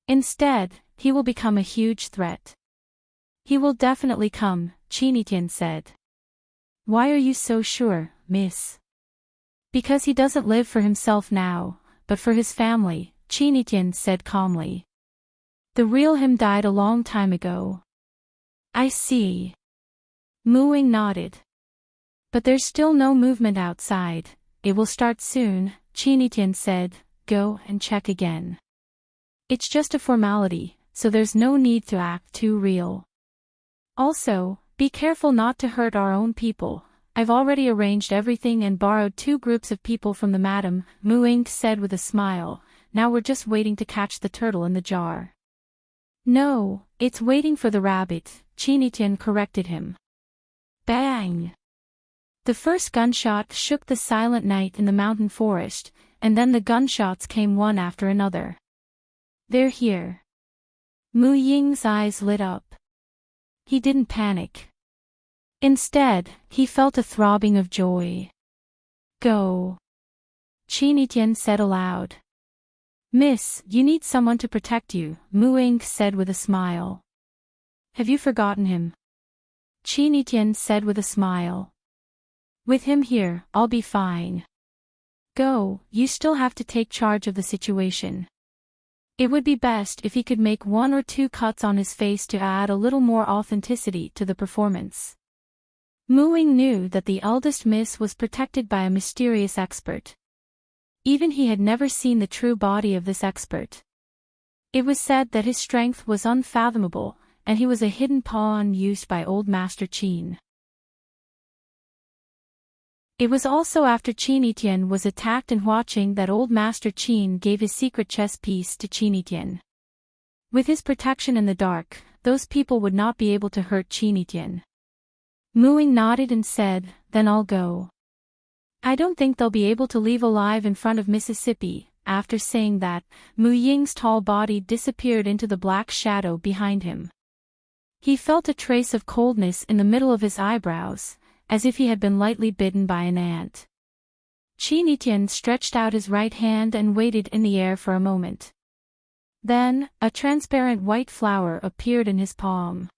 Instead, he will become a huge threat." "He will definitely come," Chinitian said. "Why are you so sure, miss?" "Because he doesn't live for himself now, but for his family," Chinitian said calmly. "The real him died a long time ago." "I see." Muing nodded. "But there's still no movement outside. It will start soon," Chinitian said. "Go and check again. It's just a formality, so there's no need to act too real. Also, be careful not to hurt our own people. I've already arranged everything and borrowed 2 groups of people from the madam," Muing said with a smile. "Now we're just waiting to catch the turtle in the jar." "No, it's waiting for the rabbit," Chinitian corrected him. Bang! The first gunshot shook the silent night in the mountain forest, and then the gunshots came one after another. "They're here." Muying's eyes lit up. He didn't panic. Instead, he felt a throbbing of joy. "Go," Chinitian said aloud. "Miss, you need someone to protect you," Muing said with a smile. "Have you forgotten him?" Chinitian said with a smile. "With him here, I'll be fine. Go, you still have to take charge of the situation. It would be best if he could make 1 or 2 cuts on his face to add a little more authenticity to the performance." Muing knew that the eldest miss was protected by a mysterious expert. Even he had never seen the true body of this expert. It was said that his strength was unfathomable, and he was a hidden pawn used by Old Master Qin. It was also after Chinitian was attacked and watching that Old Master Qin gave his secret chess piece to Chinitian. With his protection in the dark, those people would not be able to hurt Chinitian. Muing nodded and said, "Then I'll go. I don't think they'll be able to leave alive in front of Mississippi." After saying that, Muying's tall body disappeared into the black shadow behind him. He felt a trace of coldness in the middle of his eyebrows, as if he had been lightly bitten by an ant. Chinitian stretched out his right hand and waited in the air for a moment. Then, a transparent white flower appeared in his palm.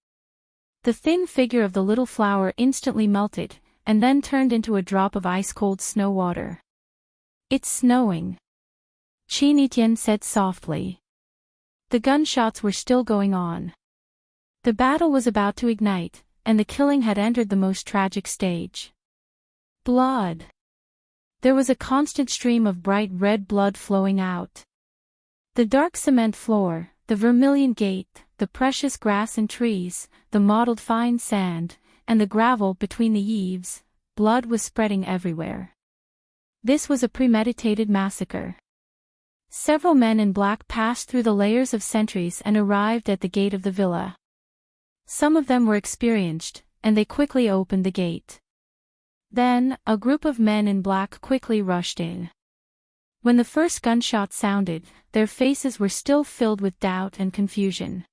The thin figure of the little flower instantly melted, and then turned into a drop of ice-cold snow water. "It's snowing," Chinitian said softly. The gunshots were still going on. The battle was about to ignite, and the killing had entered the most tragic stage. Blood. There was a constant stream of bright red blood flowing out. The dark cement floor, the vermilion gate, the precious grass and trees, the mottled fine sand, and the gravel between the eaves, blood was spreading everywhere. This was a premeditated massacre. Several men in black passed through the layers of sentries and arrived at the gate of the villa. Some of them were experienced, and they quickly opened the gate. Then, a group of men in black quickly rushed in. When the first gunshot sounded, their faces were still filled with doubt and confusion.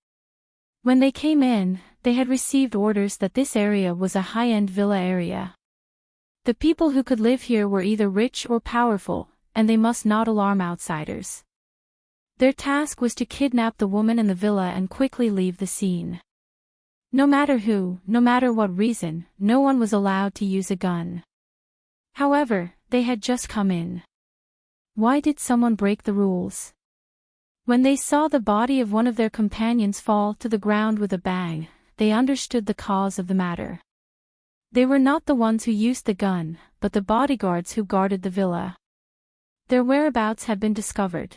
When they came in, they had received orders that this area was a high-end villa area. The people who could live here were either rich or powerful, and they must not alarm outsiders. Their task was to kidnap the woman in the villa and quickly leave the scene. No matter who, no matter what reason, no one was allowed to use a gun. However, they had just come in. Why did someone break the rules? When they saw the body of one of their companions fall to the ground with a bang, they understood the cause of the matter. They were not the ones who used the gun, but the bodyguards who guarded the villa. Their whereabouts had been discovered.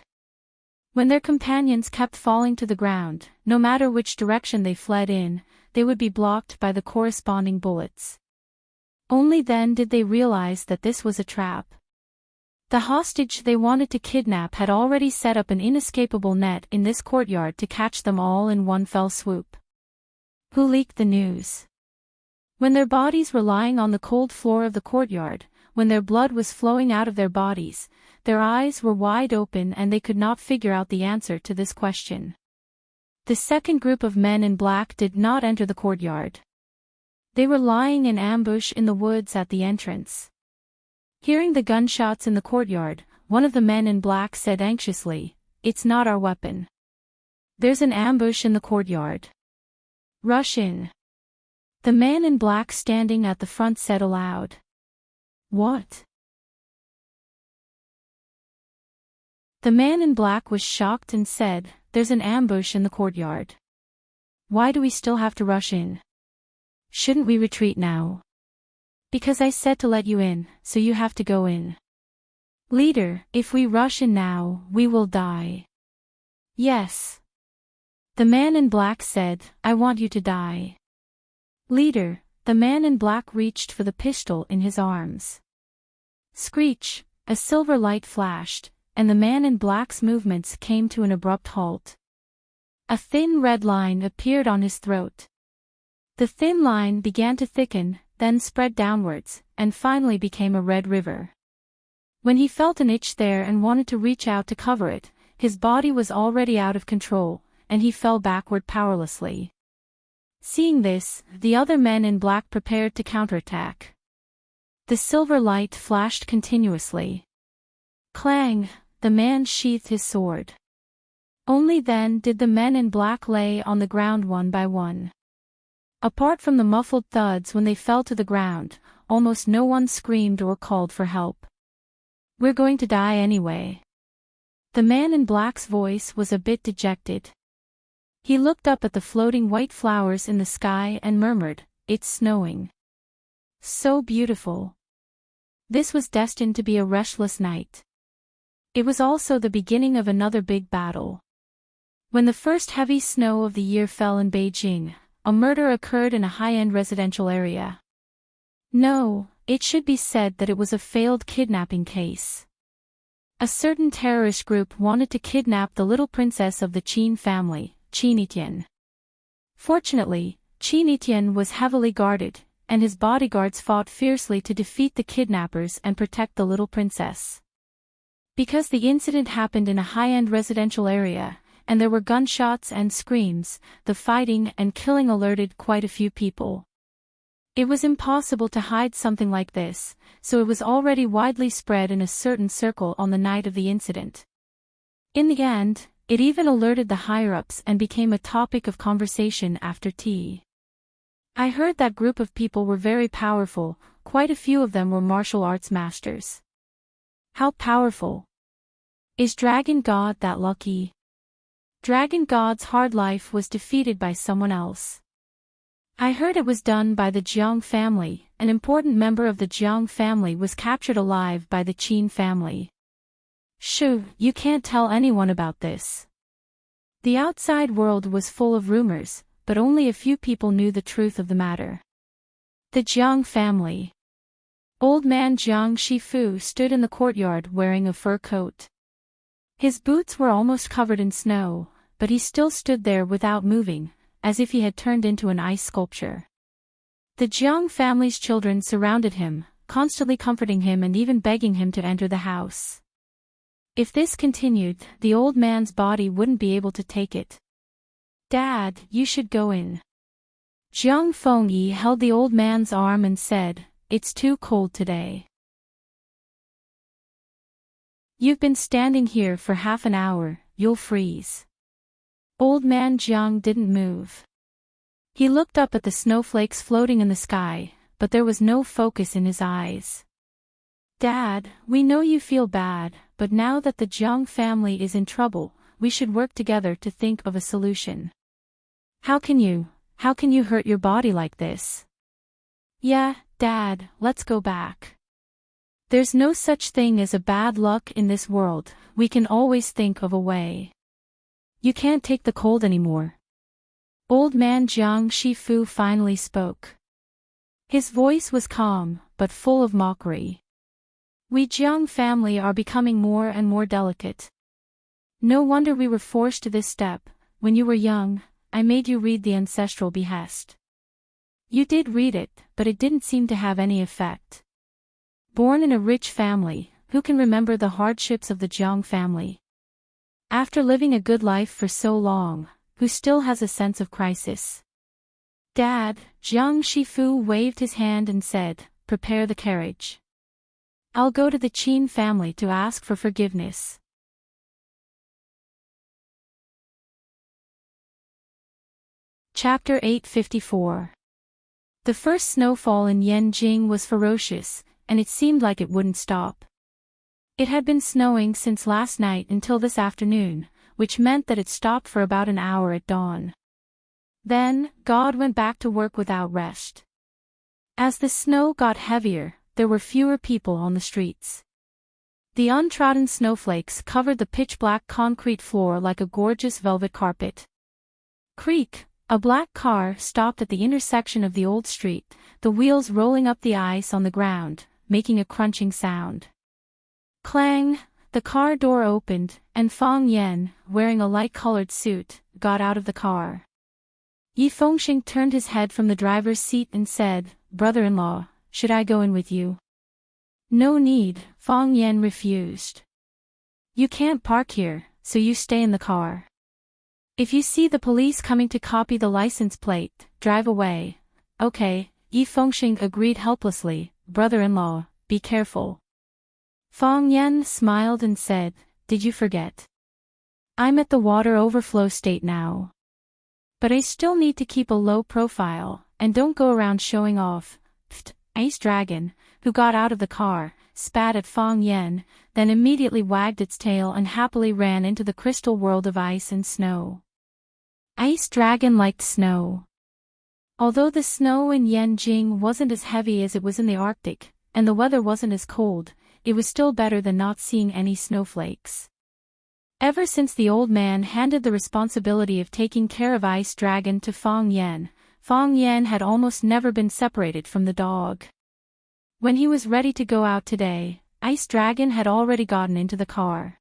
When their companions kept falling to the ground, no matter which direction they fled in, they would be blocked by the corresponding bullets. Only then did they realize that this was a trap. The hostage they wanted to kidnap had already set up an inescapable net in this courtyard to catch them all in one fell swoop. Who leaked the news? When their bodies were lying on the cold floor of the courtyard, when their blood was flowing out of their bodies, their eyes were wide open and they could not figure out the answer to this question. The second group of men in black did not enter the courtyard. They were lying in ambush in the woods at the entrance. Hearing the gunshots in the courtyard, one of the men in black said anxiously, "It's not our weapon. There's an ambush in the courtyard. Rush in." The man in black standing at the front said aloud, "What?" The man in black was shocked and said, "There's an ambush in the courtyard. Why do we still have to rush in? Shouldn't we retreat now?" "Because I said to let you in, so you have to go in." "Leader, if we rush in now, we will die." "Yes." The man in black said, "I want you to die." "Leader," the man in black reached for the pistol in his arms. Screech, a silver light flashed, and the man in black's movements came to an abrupt halt. A thin red line appeared on his throat. The thin line began to thicken, then spread downwards, and finally became a red river. When he felt an itch there and wanted to reach out to cover it, his body was already out of control, and he fell backward powerlessly. Seeing this, the other men in black prepared to counterattack. The silver light flashed continuously. Clang! The man sheathed his sword. Only then did the men in black lay on the ground one by one. Apart from the muffled thuds when they fell to the ground, almost no one screamed or called for help. "We're going to die anyway." The man in black's voice was a bit dejected. He looked up at the floating white flowers in the sky and murmured, "It's snowing. So beautiful." This was destined to be a restless night. It was also the beginning of another big battle. When the first heavy snow of the year fell in Beijing, a murder occurred in a high-end residential area. No, it should be said that it was a failed kidnapping case. A certain terrorist group wanted to kidnap the little princess of the Qin family, Qin Etienne. Fortunately, Qin Etienne was heavily guarded, and his bodyguards fought fiercely to defeat the kidnappers and protect the little princess. Because the incident happened in a high-end residential area, and there were gunshots and screams, the fighting and killing alerted quite a few people. It was impossible to hide something like this, so it was already widely spread in a certain circle on the night of the incident. In the end, it even alerted the higher-ups and became a topic of conversation after tea. I heard that group of people were very powerful, quite a few of them were martial arts masters. How powerful? Is Dragon God that lucky? Dragon God's hard life was defeated by someone else. I heard it was done by the Jiang family. An important member of the Jiang family was captured alive by the Qin family. Shoo, you can't tell anyone about this. The outside world was full of rumors, but only a few people knew the truth of the matter. The Jiang family. Old man Jiang Shifu stood in the courtyard wearing a fur coat. His boots were almost covered in snow, but he still stood there without moving, as if he had turned into an ice sculpture. The Jiang family's children surrounded him, constantly comforting him and even begging him to enter the house. If this continued, the old man's body wouldn't be able to take it. "Dad, you should go in." Jiang Fengyi held the old man's arm and said, "It's too cold today. You've been standing here for half an hour, you'll freeze." Old man Jiang didn't move. He looked up at the snowflakes floating in the sky, but there was no focus in his eyes. "Dad, we know you feel bad, but now that the Jiang family is in trouble, we should work together to think of a solution. How can you hurt your body like this?" "Yeah, Dad, let's go back. There's no such thing as a bad luck in this world, we can always think of a way. You can't take the cold anymore." Old man Jiang Shifu finally spoke. His voice was calm, but full of mockery. "We Jiang family are becoming more and more delicate. No wonder we were forced to this step. When you were young, I made you read the ancestral behest. You did read it, but it didn't seem to have any effect. Born in a rich family, who can remember the hardships of the Jiang family? After living a good life for so long, who still has a sense of crisis?" "Dad," Jiang Shifu waved his hand and said, "Prepare the carriage. I'll go to the Qin family to ask for forgiveness." Chapter 854. The first snowfall in Yanjing was ferocious, and it seemed like it wouldn't stop. It had been snowing since last night until this afternoon, which meant that it stopped for about an hour at dawn. Then, God went back to work without rest. As the snow got heavier, there were fewer people on the streets. The untrodden snowflakes covered the pitch-black concrete floor like a gorgeous velvet carpet. Creak! A black car stopped at the intersection of the old street, the wheels rolling up the ice on the ground, making a crunching sound. Clang! The car door opened, and Fang Yan, wearing a light-colored suit, got out of the car. Yi Fengxing turned his head from the driver's seat and said, "Brother-in-law, should I go in with you?" "No need," Fang Yan refused. "You can't park here, so you stay in the car. If you see the police coming to copy the license plate, drive away." "Okay," Yi Fengxing agreed helplessly. "Brother-in-law, be careful." Fang Yan smiled and said, "Did you forget? I'm at the water overflow state now. But I still need to keep a low profile, and don't go around showing off." Pfft! Ice Dragon, who got out of the car, spat at Fang Yan, then immediately wagged its tail and happily ran into the crystal world of ice and snow. Ice Dragon liked snow. Although the snow in Yanjing wasn't as heavy as it was in the Arctic, and the weather wasn't as cold, it was still better than not seeing any snowflakes. Ever since the old man handed the responsibility of taking care of Ice Dragon to Fang Yan had almost never been separated from the dog. When he was ready to go out today, Ice Dragon had already gotten into the car.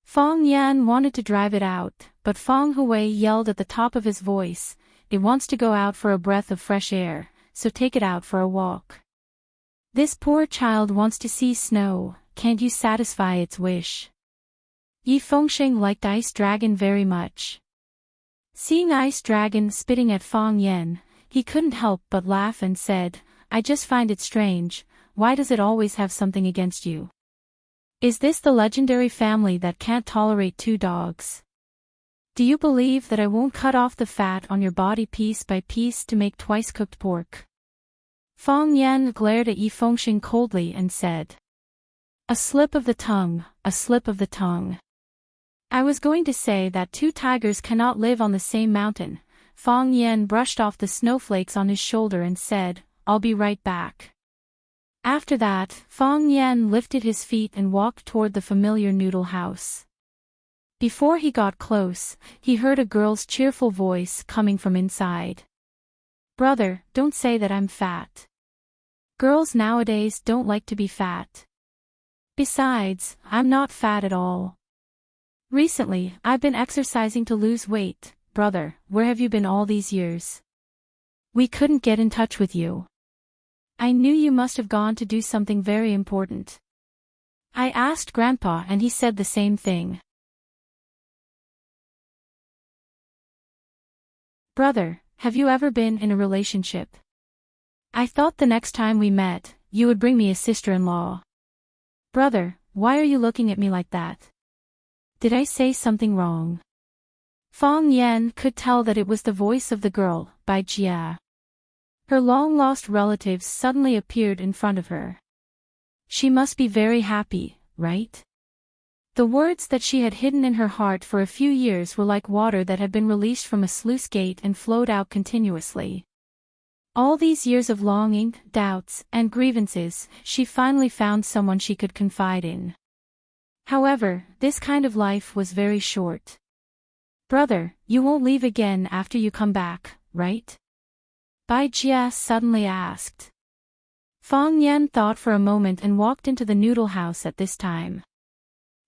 Fang Yan wanted to drive it out, but Fang Hui yelled at the top of his voice, "It wants to go out for a breath of fresh air, so take it out for a walk. This poor child wants to see snow, can't you satisfy its wish?" Yi Fengxing liked Ice Dragon very much. Seeing Ice Dragon spitting at Fang Yan, he couldn't help but laugh and said, "I just find it strange, why does it always have something against you? Is this the legendary family that can't tolerate two dogs? Do you believe that I won't cut off the fat on your body piece by piece to make twice-cooked pork?" Fang Yan glared at Yi Fengxing coldly and said, "A slip of the tongue, a slip of the tongue. I was going to say that two tigers cannot live on the same mountain." Fang Yan brushed off the snowflakes on his shoulder and said, "I'll be right back." After that, Fang Yan lifted his feet and walked toward the familiar noodle house. Before he got close, he heard a girl's cheerful voice coming from inside. "Brother, don't say that I'm fat. Girls nowadays don't like to be fat. Besides, I'm not fat at all. Recently, I've been exercising to lose weight. Brother, where have you been all these years? We couldn't get in touch with you. I knew you must have gone to do something very important. I asked Grandpa and he said the same thing. Brother, have you ever been in a relationship? I thought the next time we met, you would bring me a sister-in-law. Brother, why are you looking at me like that? Did I say something wrong? Fong Yan could tell that it was the voice of the girl, Bai Jia. Her long-lost relatives suddenly appeared in front of her. She must be very happy, right? The words that she had hidden in her heart for a few years were like water that had been released from a sluice gate and flowed out continuously. All these years of longing, doubts, and grievances, she finally found someone she could confide in. However, this kind of life was very short. Brother, you won't leave again after you come back, right? Bai Jia suddenly asked. Fong Yan thought for a moment and walked into the noodle house at this time.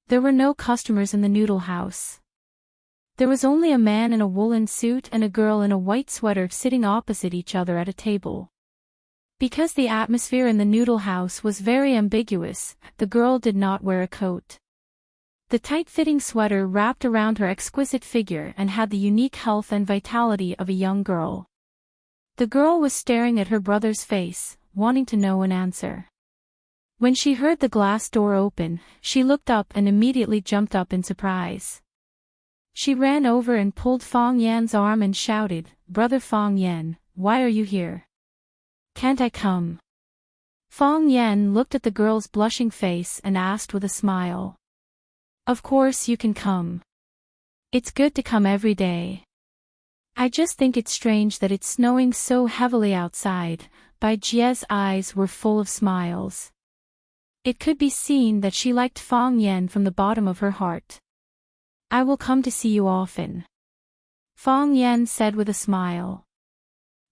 There were no customers in the noodle house. There was only a man in a woolen suit and a girl in a white sweater sitting opposite each other at a table. Because the atmosphere in the noodle house was very ambiguous, the girl did not wear a coat. The tight-fitting sweater wrapped around her exquisite figure and had the unique health and vitality of a young girl. The girl was staring at her brother's face, wanting to know an answer. When she heard the glass door open, she looked up and immediately jumped up in surprise. She ran over and pulled Fong Yan's arm and shouted, "Brother Fong Yan, why are you here? Can't I come?" Fong Yan looked at the girl's blushing face and asked with a smile. "Of course you can come. It's good to come every day. I just think it's strange that it's snowing so heavily outside." Bai Jia's eyes were full of smiles. It could be seen that she liked Fong Yan from the bottom of her heart. "I will come to see you often," Fong Yan said with a smile.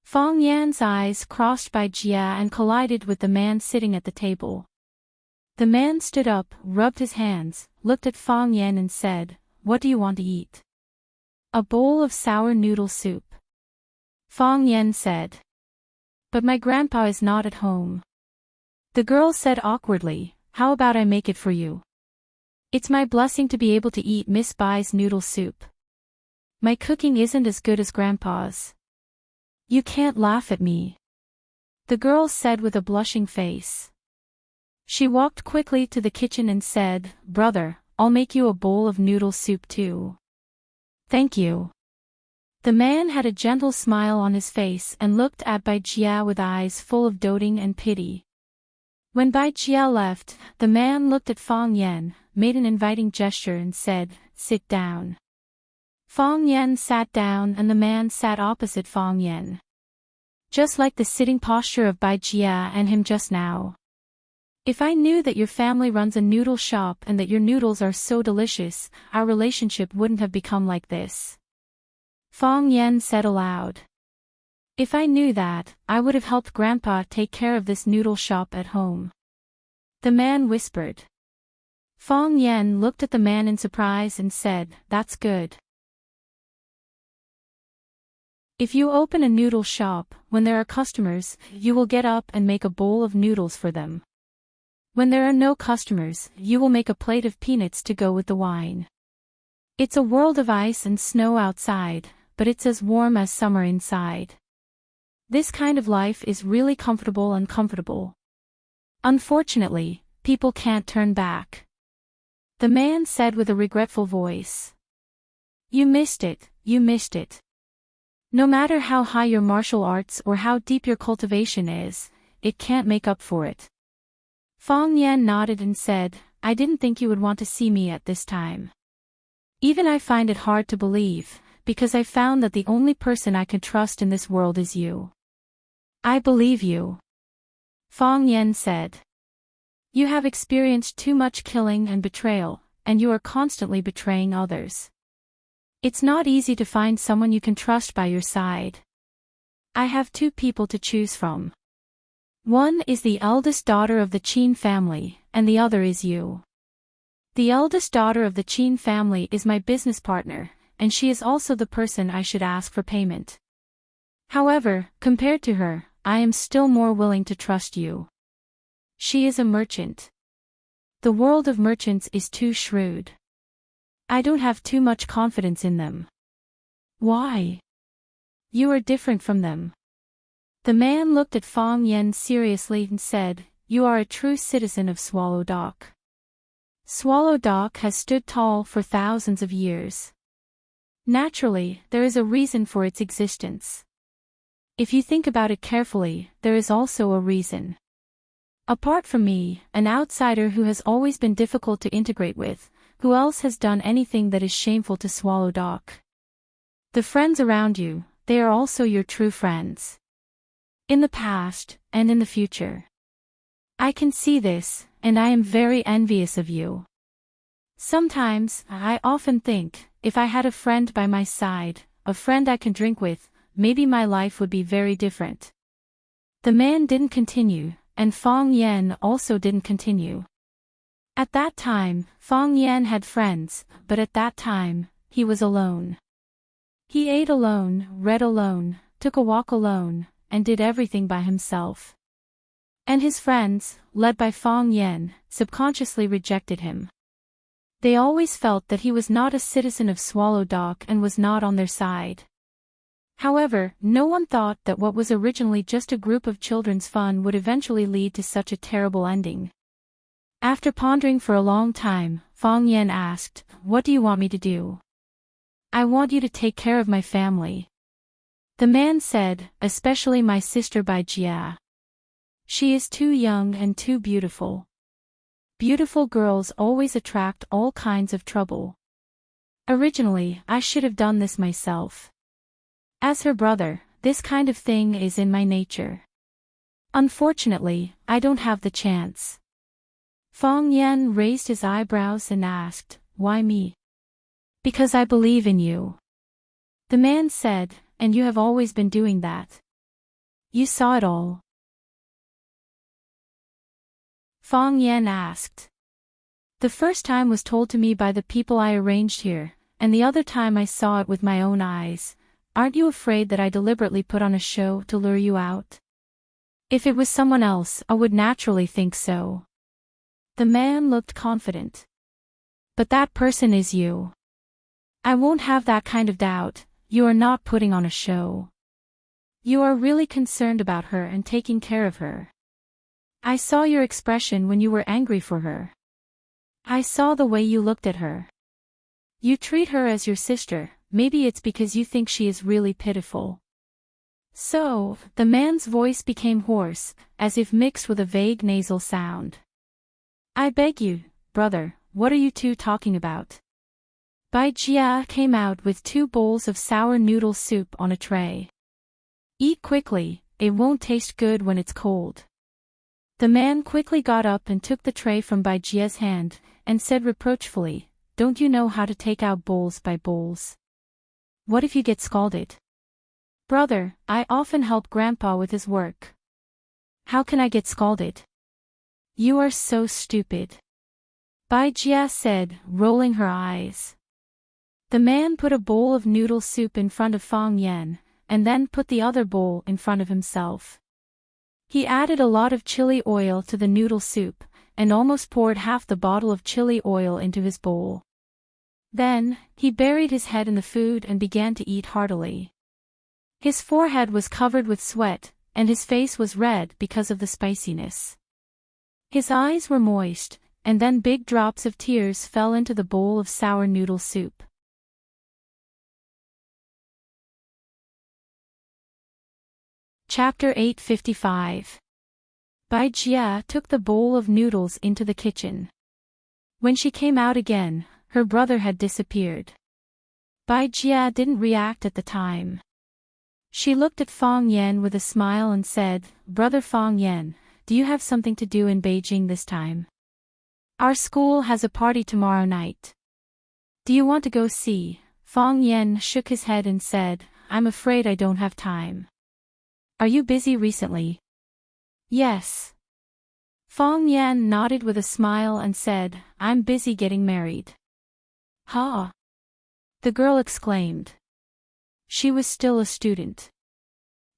Fong Yan's eyes crossed Bai Jia and collided with the man sitting at the table. The man stood up, rubbed his hands, looked at Fong Yan and said, "What do you want to eat?" "A bowl of sour noodle soup," Fong Yan said. "But my grandpa is not at home." The girl said awkwardly, "How about I make it for you? It's my blessing to be able to eat Miss Bai's noodle soup. My cooking isn't as good as Grandpa's." "You can't laugh at me," the girl said with a blushing face. She walked quickly to the kitchen and said, "Brother, I'll make you a bowl of noodle soup too." "Thank you." The man had a gentle smile on his face and looked at Bai Jia with eyes full of doting and pity. When Bai Jia left, the man looked at Fong Yan, made an inviting gesture and said, "Sit down." Fong Yan sat down and the man sat opposite Fong Yan. Just like the sitting posture of Bai Jia and him just now. "If I knew that your family runs a noodle shop and that your noodles are so delicious, our relationship wouldn't have become like this," Fong Yan said aloud. "If I knew that, I would have helped Grandpa take care of this noodle shop at home," the man whispered. Fong Yan looked at the man in surprise and said, "That's good. If you open a noodle shop, when there are customers, you will get up and make a bowl of noodles for them. When there are no customers, you will make a plate of peanuts to go with the wine. It's a world of ice and snow outside, but it's as warm as summer inside. This kind of life is really comfortable and comfortable. Unfortunately, people can't turn back," the man said with a regretful voice. "You missed it, you missed it. No matter how high your martial arts or how deep your cultivation is, it can't make up for it." Fong Yan nodded and said, "I didn't think you would want to see me at this time. Even I find it hard to believe, because I found that the only person I can trust in this world is you." "I believe you," Fong Yan said. "You have experienced too much killing and betrayal, and you are constantly betraying others. It's not easy to find someone you can trust by your side. I have two people to choose from. One is the eldest daughter of the Qin family, and the other is you. The eldest daughter of the Qin family is my business partner, and she is also the person I should ask for payment. However, compared to her, I am still more willing to trust you. She is a merchant. The world of merchants is too shrewd. I don't have too much confidence in them. Why? You are different from them. The man looked at Fang Yen seriously and said, "You are a true citizen of Swallow Dock. Swallow Dock has stood tall for thousands of years. Naturally, there is a reason for its existence. If you think about it carefully, there is also a reason. Apart from me, an outsider who has always been difficult to integrate with, who else has done anything that is shameful to Swallow Dock? The friends around you, they are also your true friends. In the past, and in the future. I can see this, and I am very envious of you. Sometimes, I often think, if I had a friend by my side, a friend I can drink with, maybe my life would be very different." The man didn't continue, and Fang Yen also didn't continue. At that time, Fang Yen had friends, but at that time, he was alone. He ate alone, read alone, took a walk alone, and did everything by himself. And his friends, led by Fang Yen, subconsciously rejected him. They always felt that he was not a citizen of Swallow Dock and was not on their side. However, no one thought that what was originally just a group of children's fun would eventually lead to such a terrible ending. After pondering for a long time, Fang Yen asked, "What do you want me to do?" "I want you to take care of my family." The man said, "Especially my sister Bai Jia. She is too young and too beautiful. Beautiful girls always attract all kinds of trouble. Originally, I should have done this myself. As her brother, this kind of thing is in my nature. Unfortunately, I don't have the chance." Fang Yen raised his eyebrows and asked, "Why me?" "Because I believe in you." The man said, "And you have always been doing that. You saw it all." Fang Yen asked. "The first time was told to me by the people I arranged here, and the other time I saw it with my own eyes. Aren't you afraid that I deliberately put on a show to lure you out?" "If it was someone else, I would naturally think so." The man looked confident. "But that person is you. I won't have that kind of doubt. You are not putting on a show. You are really concerned about her and taking care of her. I saw your expression when you were angry for her. I saw the way you looked at her. You treat her as your sister, maybe it's because you think she is really pitiful." So, the man's voice became hoarse, as if mixed with a vague nasal sound. "I beg you, brother, what are you two talking about?" Bai Jia came out with 2 bowls of sour noodle soup on a tray. "Eat quickly, it won't taste good when it's cold." The man quickly got up and took the tray from Bai Jia's hand, and said reproachfully, "Don't you know how to take out bowls by bowls? What if you get scalded?" "Brother, I often help Grandpa with his work. How can I get scalded?" "You are so stupid," Bai Jia said, rolling her eyes. The man put a bowl of noodle soup in front of Fang Yen, and then put the other bowl in front of himself. He added a lot of chili oil to the noodle soup, and almost poured half the bottle of chili oil into his bowl. Then, he buried his head in the food and began to eat heartily. His forehead was covered with sweat, and his face was red because of the spiciness. His eyes were moist, and then big drops of tears fell into the bowl of sour noodle soup. Chapter 855. Bai Jia took the bowl of noodles into the kitchen. When she came out again, her brother had disappeared. Bai Jia didn't react at the time. She looked at Fang Yen with a smile and said, "Brother Fang Yen, do you have something to do in Beijing this time? Our school has a party tomorrow night. Do you want to go see?" Fang Yen shook his head and said, "I'm afraid I don't have time." "Are you busy recently?" Yes. Fong Yan nodded with a smile and said, I'm busy getting married. Ha! The girl exclaimed. She was still a student.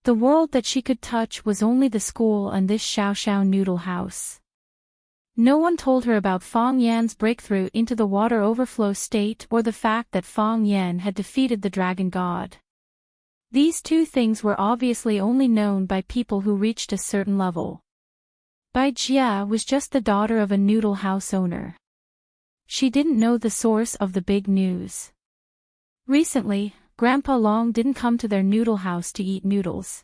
The world that she could touch was only the school and this Xiao noodle house. No one told her about Fong Yan's breakthrough into the water overflow state or the fact that Fong Yan had defeated the dragon god. These two things were obviously only known by people who reached a certain level. Bai Jia was just the daughter of a noodle house owner. She didn't know the source of the big news. Recently, Grandpa Long didn't come to their noodle house to eat noodles.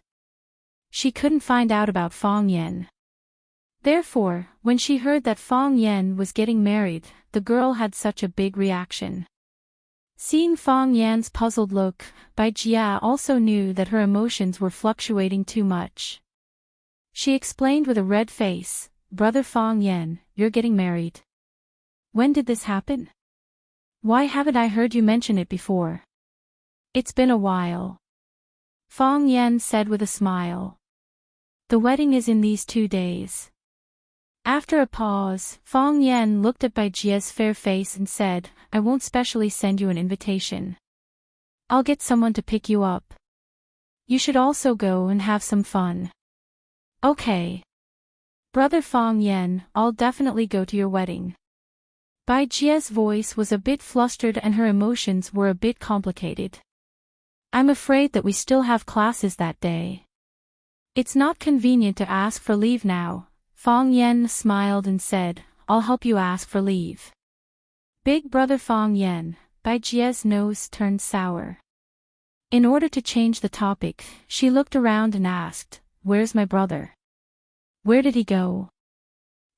She couldn't find out about Fong Yan. Therefore, when she heard that Fong Yan was getting married, the girl had such a big reaction. Seeing Fong Yan's puzzled look, Bai Jia also knew that her emotions were fluctuating too much. She explained with a red face, Brother Fong Yan, you're getting married. When did this happen? Why haven't I heard you mention it before? It's been a while. Fong Yan said with a smile. The wedding is in these 2 days. After a pause, Fong Yan looked at Bai Jia's fair face and said, I won't specially send you an invitation. I'll get someone to pick you up. You should also go and have some fun. Okay. Brother Fong Yan, I'll definitely go to your wedding. Bai Jia's voice was a bit flustered and her emotions were a bit complicated. I'm afraid that we still have classes that day. It's not convenient to ask for leave now. Fong Yan smiled and said, I'll help you ask for leave. Big brother Fong Yan, Bai Jia's nose turned sour. In order to change the topic, she looked around and asked, Where's my brother? Where did he go?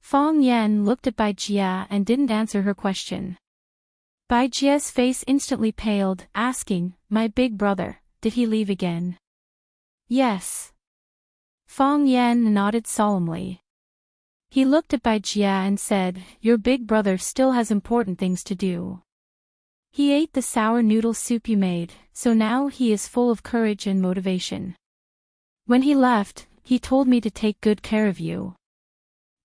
Fong Yan looked at Bai Jia and didn't answer her question. Bai Jia's face instantly paled, asking, My big brother, did he leave again? Yes. Fong Yan nodded solemnly. He looked at Bai Jia and said, Your big brother still has important things to do. He ate the sour noodle soup you made, so now he is full of courage and motivation. When he left, he told me to take good care of you.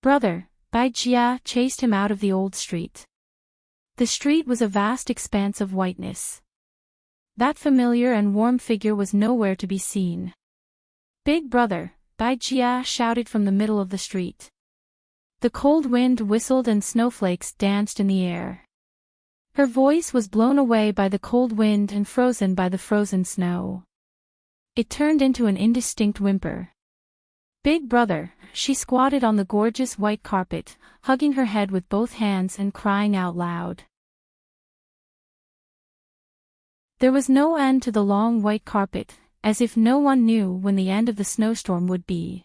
Brother, Bai Jia chased him out of the old street. The street was a vast expanse of whiteness. That familiar and warm figure was nowhere to be seen. Big brother, Bai Jia shouted from the middle of the street. The cold wind whistled and snowflakes danced in the air. Her voice was blown away by the cold wind and frozen by the frozen snow. It turned into an indistinct whimper. Big brother, she squatted on the gorgeous white carpet, hugging her head with both hands and crying out loud. There was no end to the long white carpet, as if no one knew when the end of the snowstorm would be.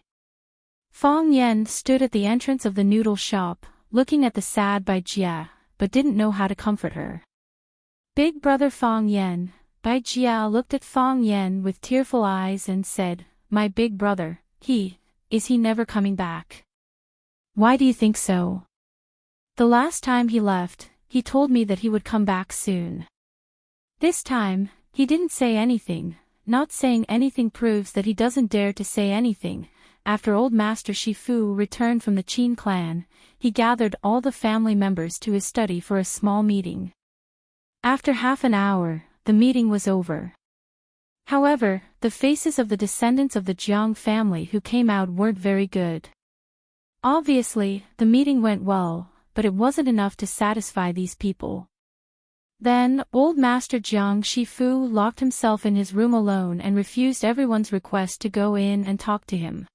Fong Yan stood at the entrance of the noodle shop, looking at the sad Bai Jia, but didn't know how to comfort her. Big brother Fong Yan, Bai Jia looked at Fong Yan with tearful eyes and said, My big brother, is he never coming back? Why do you think so? The last time he left, he told me that he would come back soon. This time, he didn't say anything. Not saying anything proves that he doesn't dare to say anything. After old Master Shifu returned from the Qin clan, he gathered all the family members to his study for a small meeting. After half an hour, the meeting was over. However, the faces of the descendants of the Jiang family who came out weren't very good. Obviously, the meeting went well, but it wasn't enough to satisfy these people. Then, old Master Jiang Shifu locked himself in his room alone and refused everyone's request to go in and talk to him.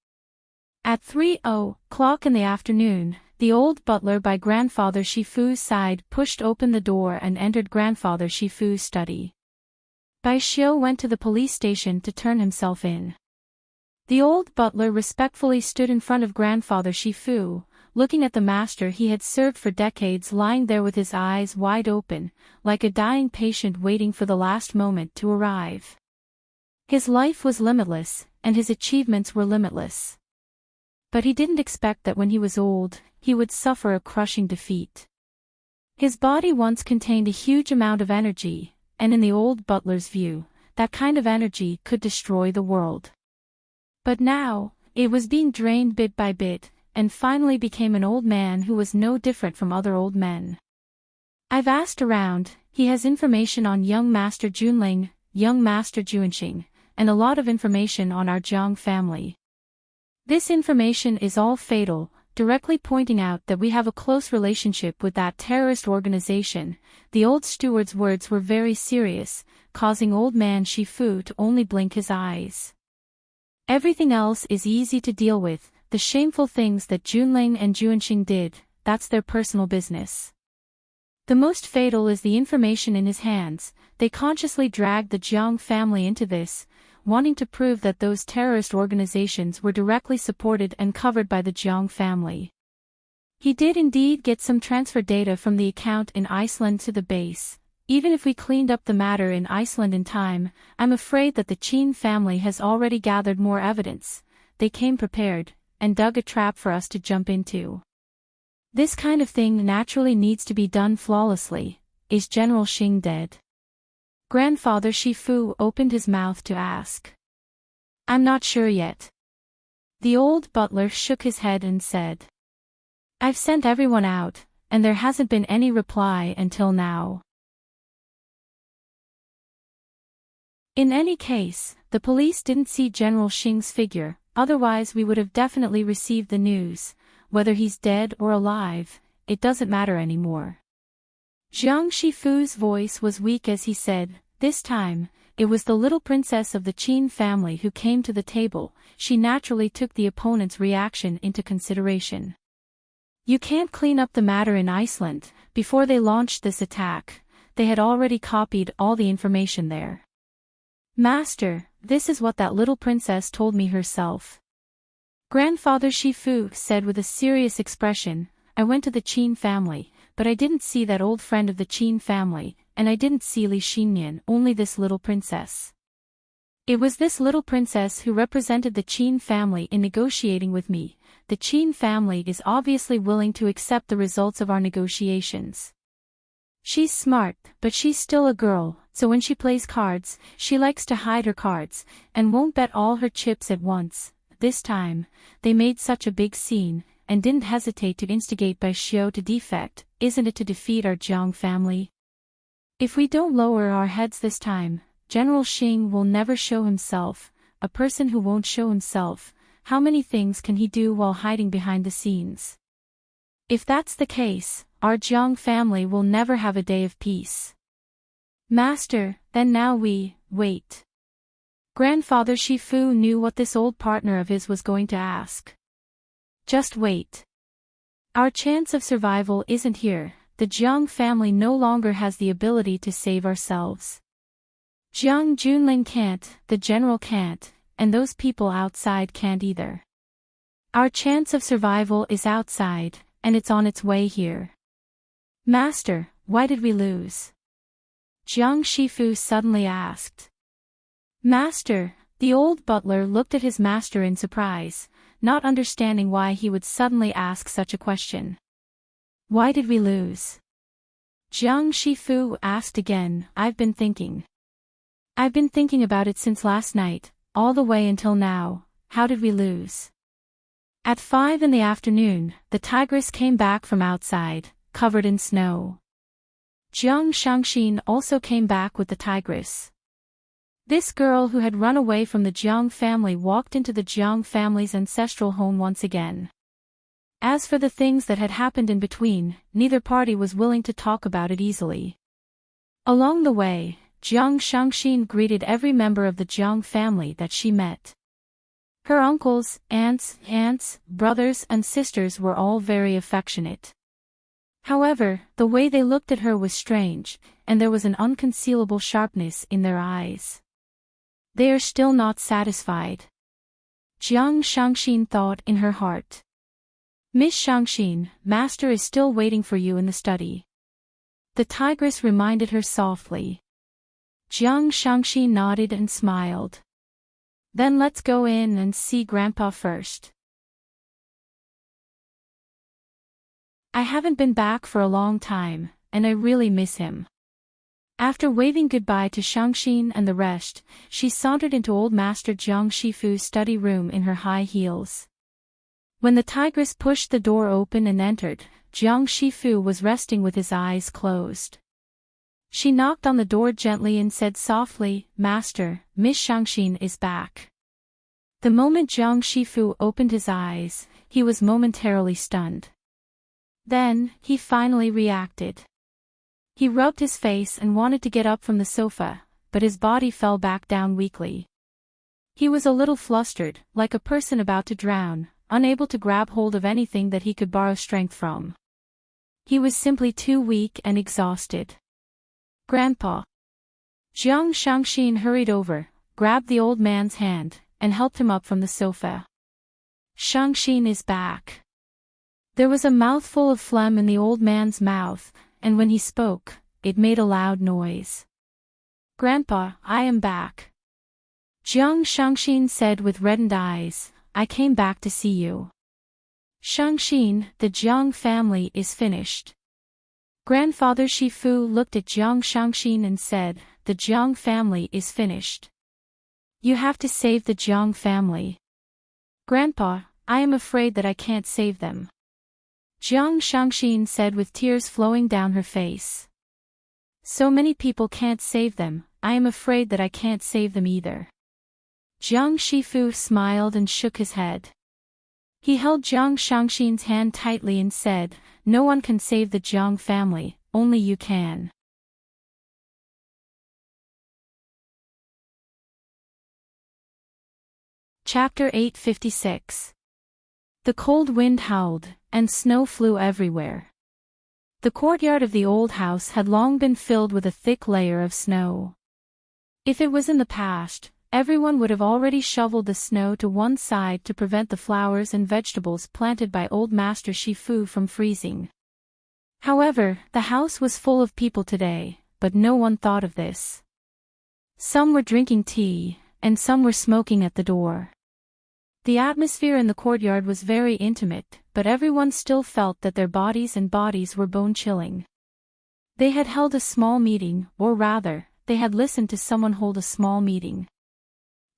At 3:00 in the afternoon, the old butler by Grandfather Shifu's side pushed open the door and entered Grandfather Shifu's study. Bai Xiu went to the police station to turn himself in. The old butler respectfully stood in front of Grandfather Shifu, looking at the master he had served for decades lying there with his eyes wide open, like a dying patient waiting for the last moment to arrive. His life was limitless, and his achievements were limitless. But he didn't expect that when he was old, he would suffer a crushing defeat. His body once contained a huge amount of energy, and in the old butler's view, that kind of energy could destroy the world. But now, It was being drained bit by bit, and finally became an old man who was no different from other old men. I've asked around, he has information on young Master Junling, young Master Juanqing, and a lot of information on our Jiang family. This information is all fatal, directly pointing out that we have a close relationship with that terrorist organization. The old steward's words were very serious, causing old man Shifu to only blink his eyes. Everything else is easy to deal with, the shameful things that Junling and Juanqing did, that's their personal business. The most fatal is the information in his hands. They consciously dragged the Jiang family into this, wanting to prove that those terrorist organizations were directly supported and covered by the Jiang family. He did indeed get some transfer data from the account in Iceland to the base. Even if we cleaned up the matter in Iceland in time, I'm afraid that the Qin family has already gathered more evidence. They came prepared, and dug a trap for us to jump into. This kind of thing naturally needs to be done flawlessly. Is General Xing dead? Grandfather Shifu opened his mouth to ask. I'm not sure yet. The old butler shook his head and said. I've sent everyone out, and there hasn't been any reply until now. In any case, the police didn't see General Xing's figure, otherwise we would have definitely received the news. Whether he's dead or alive, it doesn't matter anymore. Jiang Shifu's voice was weak as he said, this time, it was the little princess of the Qin family who came to the table. She naturally took the opponent's reaction into consideration. You can't clean up the matter in Iceland. Before they launched this attack, they had already copied all the information there. Master, this is what that little princess told me herself. Grandfather Shifu said with a serious expression, I went to the Qin family, but I didn't see that old friend of the Qin family, and I didn't see Li Xinyan, only this little princess. It was this little princess who represented the Qin family in negotiating with me. The Qin family is obviously willing to accept the results of our negotiations. She's smart, but she's still a girl, so when she plays cards, she likes to hide her cards, and won't bet all her chips at once. This time, they made such a big scene, and didn't hesitate to instigate by Xiao to defect. Isn't it to defeat our Jiang family? If we don't lower our heads this time, General Xing will never show himself. A person who won't show himself, how many things can he do while hiding behind the scenes? If that's the case, our Jiang family will never have a day of peace. Master, then now we, wait. Grandfather Shifu knew what this old partner of his was going to ask. Just wait. Our chance of survival isn't here. The Jiang family no longer has the ability to save ourselves. Jiang Junling can't, the general can't, and those people outside can't either. Our chance of survival is outside, and it's on its way here. Master, why did we lose? Jiang Shifu suddenly asked. Master, the old butler looked at his master in surprise, not understanding why he would suddenly ask such a question. Why did we lose? Jiang Shifu asked again. I've been thinking about it since last night, all the way until now. How did we lose? At 5 in the afternoon, the tigress came back from outside, covered in snow. Jiang Shangxin also came back with the tigress. This girl who had run away from the Jiang family walked into the Jiang family's ancestral home once again. As for the things that had happened in between, neither party was willing to talk about it easily. Along the way, Jiang Shangxin greeted every member of the Jiang family that she met. Her uncles, aunts, brothers and sisters were all very affectionate. However, the way they looked at her was strange, and there was an unconcealable sharpness in their eyes. They are still not satisfied. Jiang Shangxin thought in her heart. Miss Shangxin, Master is still waiting for you in the study. The tigress reminded her softly. Jiang Shangxin nodded and smiled. Then let's go in and see Grandpa first. I haven't been back for a long time, and I really miss him. After waving goodbye to Shangxin and the rest, she sauntered into old Master Jiang Shifu's study room in her high heels. When the tigress pushed the door open and entered, Jiang Shifu was resting with his eyes closed. She knocked on the door gently and said softly, "Master, Miss Shangxin is back." The moment Jiang Shifu opened his eyes, he was momentarily stunned. Then, he finally reacted. He rubbed his face and wanted to get up from the sofa, but his body fell back down weakly. He was a little flustered, like a person about to drown, unable to grab hold of anything that he could borrow strength from. He was simply too weak and exhausted. "Grandpa." Jiang Shangxin hurried over, grabbed the old man's hand, and helped him up from the sofa. "Shangxin is back." There was a mouthful of phlegm in the old man's mouth, and when he spoke, it made a loud noise. "Grandpa, I am back." Jiang Shangxin said with reddened eyes, "I came back to see you." "Shangxin, the Jiang family is finished." Grandfather Shifu looked at Jiang Shangxin and said, "The Jiang family is finished. You have to save the Jiang family." "Grandpa, I am afraid that I can't save them." Jiang Shangxin said with tears flowing down her face. "So many people can't save them, I am afraid that I can't save them either." Jiang Shifu smiled and shook his head. He held Jiang Shangxin's hand tightly and said, "No one can save the Jiang family, only you can." Chapter 856. The cold wind howled, and snow flew everywhere. The courtyard of the old house had long been filled with a thick layer of snow. If it was in the past, everyone would have already shoveled the snow to one side to prevent the flowers and vegetables planted by old Master Shifu from freezing. However, the house was full of people today, but no one thought of this. Some were drinking tea, and some were smoking at the door. The atmosphere in the courtyard was very intimate, but everyone still felt that their bodies were bone-chilling. They had held a small meeting, or rather, they had listened to someone hold a small meeting.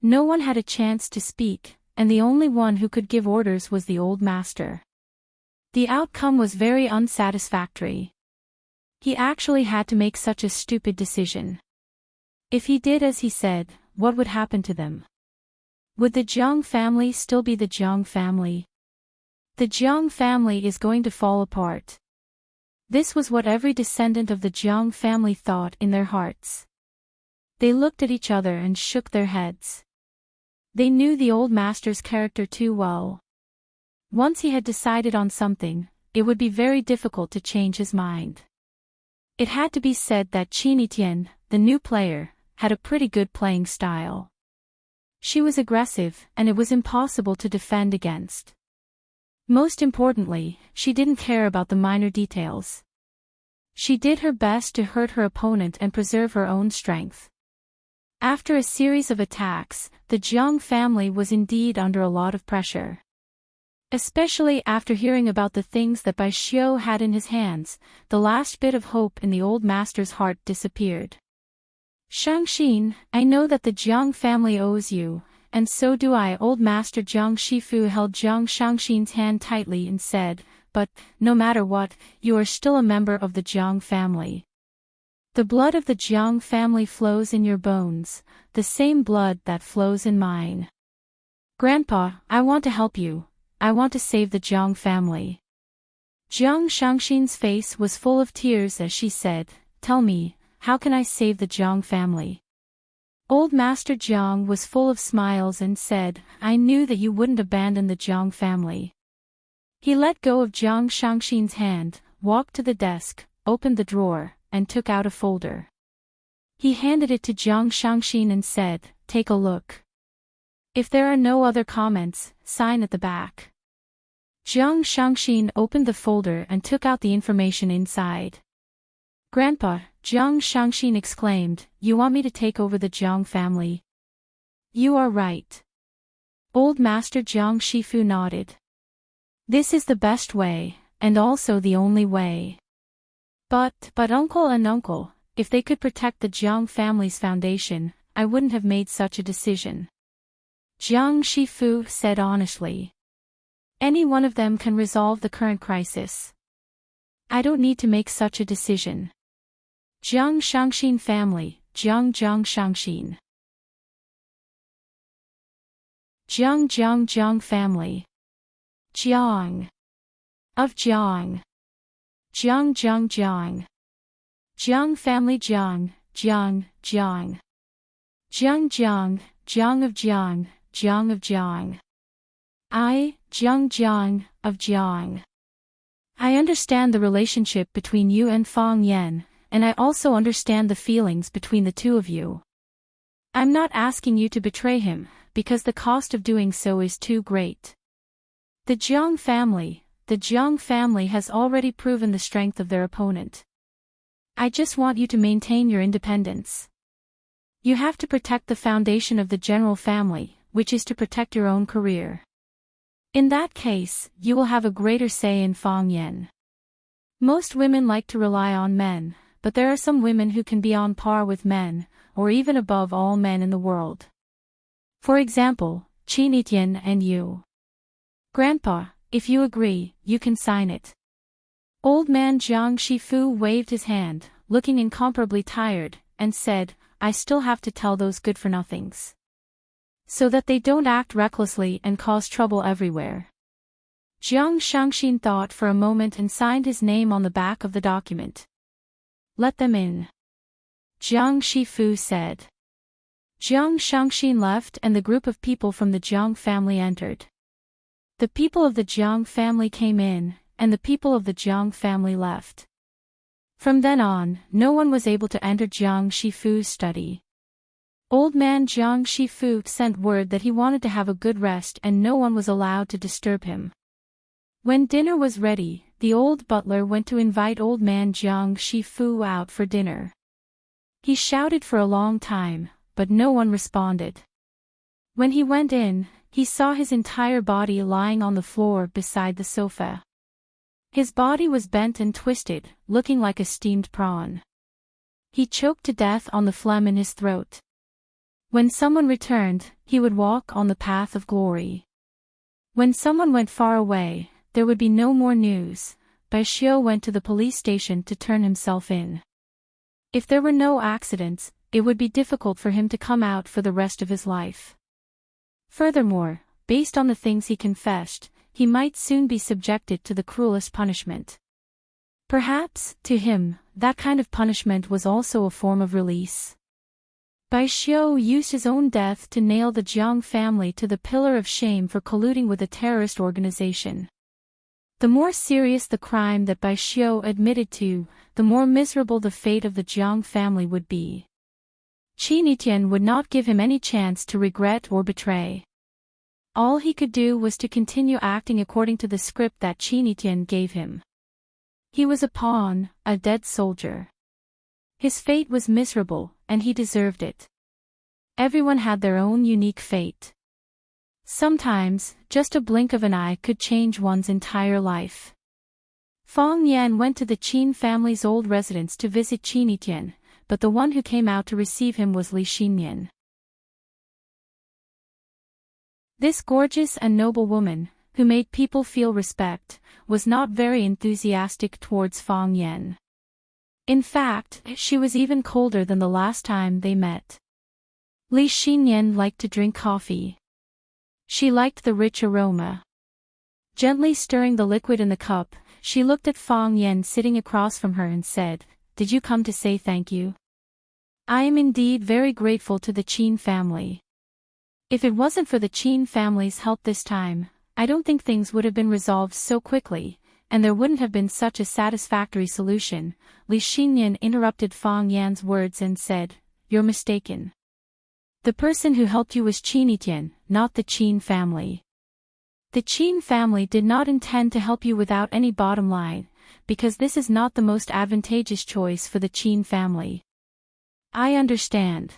No one had a chance to speak, and the only one who could give orders was the old master. The outcome was very unsatisfactory. He actually had to make such a stupid decision. If he did as he said, what would happen to them? Would the Jiang family still be the Jiang family? The Jiang family is going to fall apart. This was what every descendant of the Jiang family thought in their hearts. They looked at each other and shook their heads. They knew the old master's character too well. Once he had decided on something, it would be very difficult to change his mind. It had to be said that Qin Tian, the new player, had a pretty good playing style. She was aggressive, and it was impossible to defend against. Most importantly, she didn't care about the minor details. She did her best to hurt her opponent and preserve her own strength. After a series of attacks, the Jiang family was indeed under a lot of pressure. Especially after hearing about the things that Bai Xiu had in his hands, the last bit of hope in the old master's heart disappeared. "Shangxin, I know that the Jiang family owes you, and so do I." Old Master Jiang Shifu held Jiang Shangxin's hand tightly and said, "But, no matter what, you are still a member of the Jiang family. The blood of the Jiang family flows in your bones, the same blood that flows in mine. Grandpa, I want to help you. I want to save the Jiang family." Jiang Shangxin's face was full of tears as she said, "Tell me, how can I save the Jiang family?" Old Master Jiang was full of smiles and said, "I knew that you wouldn't abandon the Jiang family." He let go of Jiang Shangxin's hand, walked to the desk, opened the drawer, and took out a folder. He handed it to Jiang Shangxin and said, "Take a look. If there are no other comments, sign at the back." Jiang Shangxin opened the folder and took out the information inside. "Grandpa," Jiang Shangxin exclaimed, "you want me to take over the Jiang family?" "You are right." Old Master Jiang Shifu nodded. "This is the best way, and also the only way. But uncle and uncle, if they could protect the Jiang family's foundation, I wouldn't have made such a decision. Jiang Shifu said honestly. Any one of them can resolve the current crisis. I don't need to make such a decision. Jiang Shangxin family, Jiang Shangxin. Jiang family. Jiang. Of Jiang. Jiang. Jiang family Jiang of Jiang. I, Jiang of Jiang. I understand the relationship between you and Fang Yan, and I also understand the feelings between the two of you. I'm not asking you to betray him, because the cost of doing so is too great. The Jiang family has already proven the strength of their opponent. I just want you to maintain your independence. You have to protect the foundation of the general family, which is to protect your own career. In that case, you will have a greater say in Fang Yan. Most women like to rely on men, but there are some women who can be on par with men, or even above all men in the world. For example, Qin Etian and you. Grandpa, if you agree, you can sign it. Old man Jiang Shifu waved his hand, looking incomparably tired, and said, I still have to tell those good-for-nothings. So that they don't act recklessly and cause trouble everywhere. Jiang Shangxin thought for a moment and signed his name on the back of the document. Let them in. Jiang Shifu said. Jiang Shangxin left and the group of people from the Jiang family entered. The people of the Jiang family came in, and the people of the Jiang family left. From then on, no one was able to enter Jiang Shifu's study. Old man Jiang Shifu sent word that he wanted to have a good rest and no one was allowed to disturb him. When dinner was ready, the old butler went to invite old man Jiang Shifu out for dinner. He shouted for a long time, but no one responded. When he went in, he saw his entire body lying on the floor beside the sofa. His body was bent and twisted, looking like a steamed prawn. He choked to death on the phlegm in his throat. When someone returned, he would walk on the path of glory. When someone went far away, there would be no more news. Bai Xiu went to the police station to turn himself in. If there were no accidents, it would be difficult for him to come out for the rest of his life. Furthermore, based on the things he confessed, he might soon be subjected to the cruelest punishment. Perhaps, to him, that kind of punishment was also a form of release. Bai Xiu used his own death to nail the Jiang family to the pillar of shame for colluding with a terrorist organization. The more serious the crime that Bai Xiu admitted to, the more miserable the fate of the Jiang family would be. Qin Etian would not give him any chance to regret or betray. All he could do was to continue acting according to the script that Qin Etian gave him. He was a pawn, a dead soldier. His fate was miserable, and he deserved it. Everyone had their own unique fate. Sometimes, just a blink of an eye could change one's entire life. Fang Yan went to the Qin family's old residence to visit Qin Etian, but the one who came out to receive him was Li Xinyan. This gorgeous and noble woman, who made people feel respect, was not very enthusiastic towards Fang Yan. In fact, she was even colder than the last time they met. Li Xinyan liked to drink coffee. She liked the rich aroma. Gently stirring the liquid in the cup, she looked at Fang Yan sitting across from her and said, "Did you come to say thank you? I am indeed very grateful to the Qin family. If it wasn't for the Qin family's help this time, I don't think things would have been resolved so quickly, and there wouldn't have been such a satisfactory solution." Li Xinyan interrupted Fang Yan's words and said, "You're mistaken. The person who helped you was Qin Etian, not the Qin family. The Qin family did not intend to help you without any bottom line, because this is not the most advantageous choice for the Qin family." "I understand,"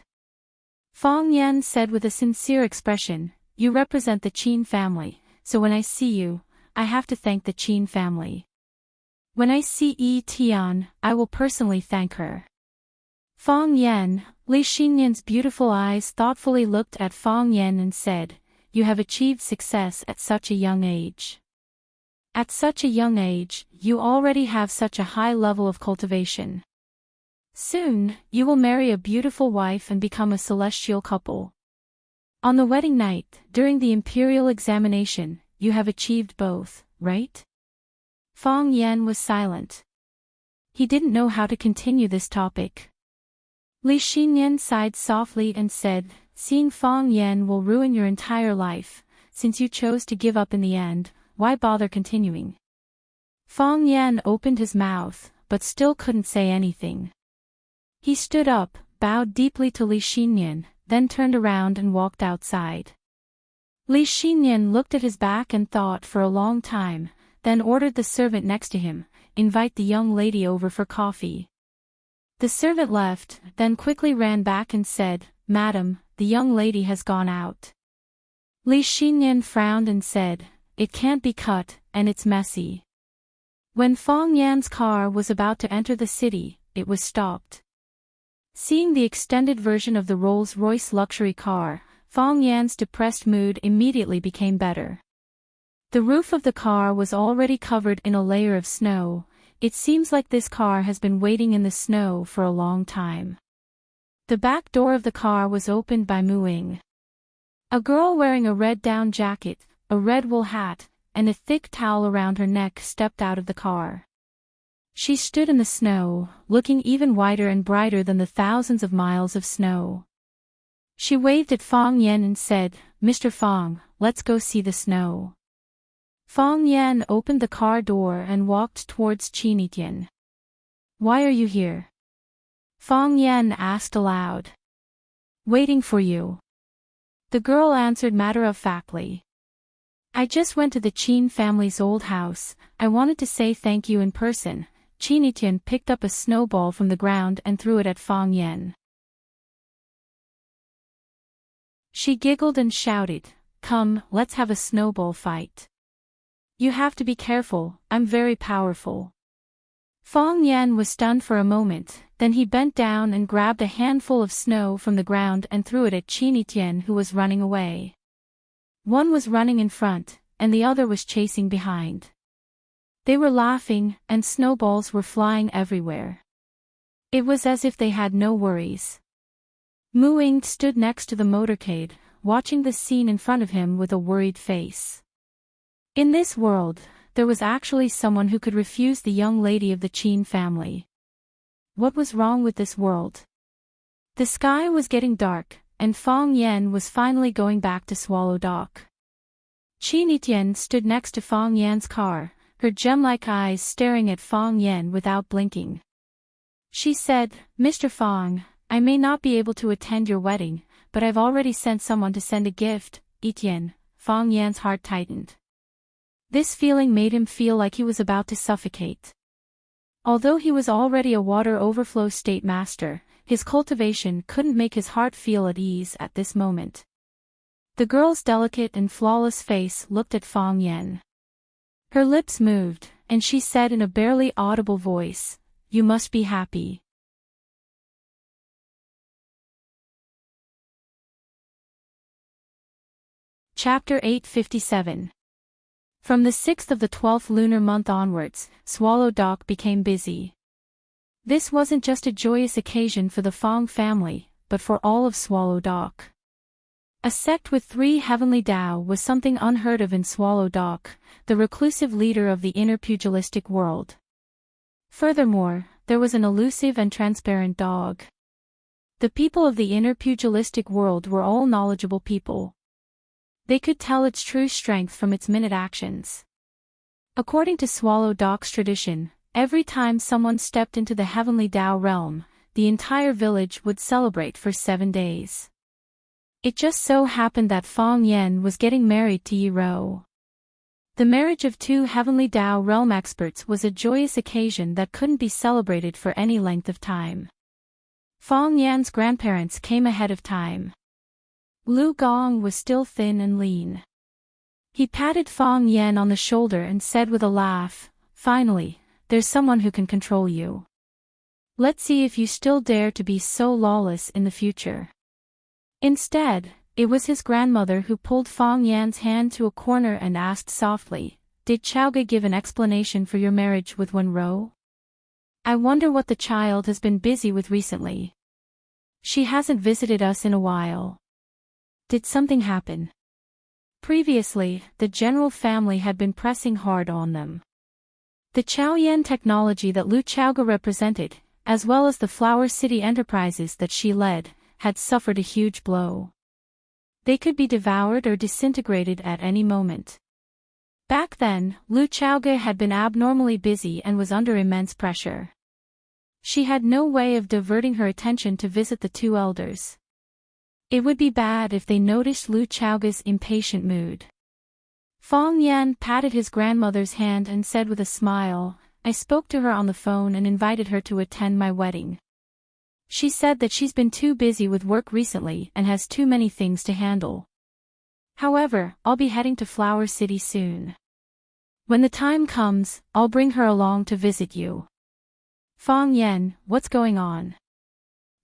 Fang Yan said with a sincere expression. "You represent the Qin family, so when I see you, I have to thank the Qin family. When I see Yi Tian, I will personally thank her." Fong Yan, Li Xinyan's beautiful eyes thoughtfully looked at Fong Yan and said, "You have achieved success at such a young age. At such a young age, you already have such a high level of cultivation. Soon, you will marry a beautiful wife and become a celestial couple. On the wedding night, during the imperial examination, you have achieved both, right?" Fong Yan was silent. He didn't know how to continue this topic. Li Xinyan sighed softly and said, "Seeing Fong Yan will ruin your entire life. Since you chose to give up in the end, why bother continuing?" Fong Yan opened his mouth, but still couldn't say anything. He stood up, bowed deeply to Li Xinyan, then turned around and walked outside. Li Xinyan looked at his back and thought for a long time, then ordered the servant next to him, "Invite the young lady over for coffee." The servant left, then quickly ran back and said, "Madam, the young lady has gone out." Li Xinyan frowned and said, "It can't be cut, and it's messy." When Fong Yan's car was about to enter the city, it was stopped. Seeing the extended version of the Rolls-Royce luxury car, Fong Yan's depressed mood immediately became better. The roof of the car was already covered in a layer of snow. It seems like this car has been waiting in the snow for a long time. The back door of the car was opened by Mu Ying. A girl wearing a red down jacket, a red wool hat, and a thick towel around her neck stepped out of the car. She stood in the snow, looking even whiter and brighter than the thousands of miles of snow. She waved at Fong Yan and said, "Mr. Fong, let's go see the snow." Fong Yan opened the car door and walked towards Qin Tian. "Why are you here?" Fong Yan asked aloud. "Waiting for you." The girl answered matter-of-factly. "I just went to the Qin family's old house. I wanted to say thank you in person." Qin Tian picked up a snowball from the ground and threw it at Fong Yan. She giggled and shouted, "Come, let's have a snowball fight. You have to be careful, I'm very powerful." Fong Yan was stunned for a moment, then he bent down and grabbed a handful of snow from the ground and threw it at Qin Tian, who was running away. One was running in front, and the other was chasing behind. They were laughing, and snowballs were flying everywhere. It was as if they had no worries. Mu Ying stood next to the motorcade, watching the scene in front of him with a worried face. In this world, there was actually someone who could refuse the young lady of the Qin family. What was wrong with this world? The sky was getting dark, and Fong Yan was finally going back to Swallow Dock. Qin Tian stood next to Fong Yan's car, her gem-like eyes staring at Fong Yan without blinking. She said, "Mr. Fong, I may not be able to attend your wedding, but I've already sent someone to send a gift." Etienne, Fong Yan's heart tightened. This feeling made him feel like he was about to suffocate. Although he was already a water overflow state master, his cultivation couldn't make his heart feel at ease at this moment. The girl's delicate and flawless face looked at Fong Yan. Her lips moved, and she said in a barely audible voice, "You must be happy." Chapter 857. From the 6th of the 12th lunar month onwards, Swallow Dock became busy. This wasn't just a joyous occasion for the Fong family, but for all of Swallow Dock. A sect with 3 heavenly Dao was something unheard of in Swallow Dock, the reclusive leader of the inner pugilistic world. Furthermore, there was an elusive and transparent dog. The people of the inner pugilistic world were all knowledgeable people. They could tell its true strength from its minute actions. According to Swallow Dock's tradition, every time someone stepped into the heavenly Dao realm, the entire village would celebrate for 7 days. It just so happened that Fong Yan was getting married to Yi Rou. The marriage of 2 heavenly Dao realm experts was a joyous occasion that couldn't be celebrated for any length of time. Fong Yan's grandparents came ahead of time. Lu Gong was still thin and lean. He patted Fong Yan on the shoulder and said with a laugh, "Finally, there's someone who can control you." Let's see if you still dare to be so lawless in the future. Instead, it was his grandmother who pulled Fong Yan's hand to a corner and asked softly, "Did Chaoga give an explanation for your marriage with Wenro? I wonder what the child has been busy with recently. She hasn't visited us in a while. Did something happen?" Previously, the general family had been pressing hard on them. The Chaoyan technology that Lu Chaoga represented, as well as the Flower City enterprises that she led, had suffered a huge blow. They could be devoured or disintegrated at any moment. Back then, Lu Chaoga had been abnormally busy and was under immense pressure. She had no way of diverting her attention to visit the two elders. It would be bad if they noticed Lu Chaoga's impatient mood. Fong Yan patted his grandmother's hand and said with a smile, "I spoke to her on the phone and invited her to attend my wedding. She said that she's been too busy with work recently and has too many things to handle. However, I'll be heading to Flower City soon. When the time comes, I'll bring her along to visit you." "Fong Yan, what's going on?"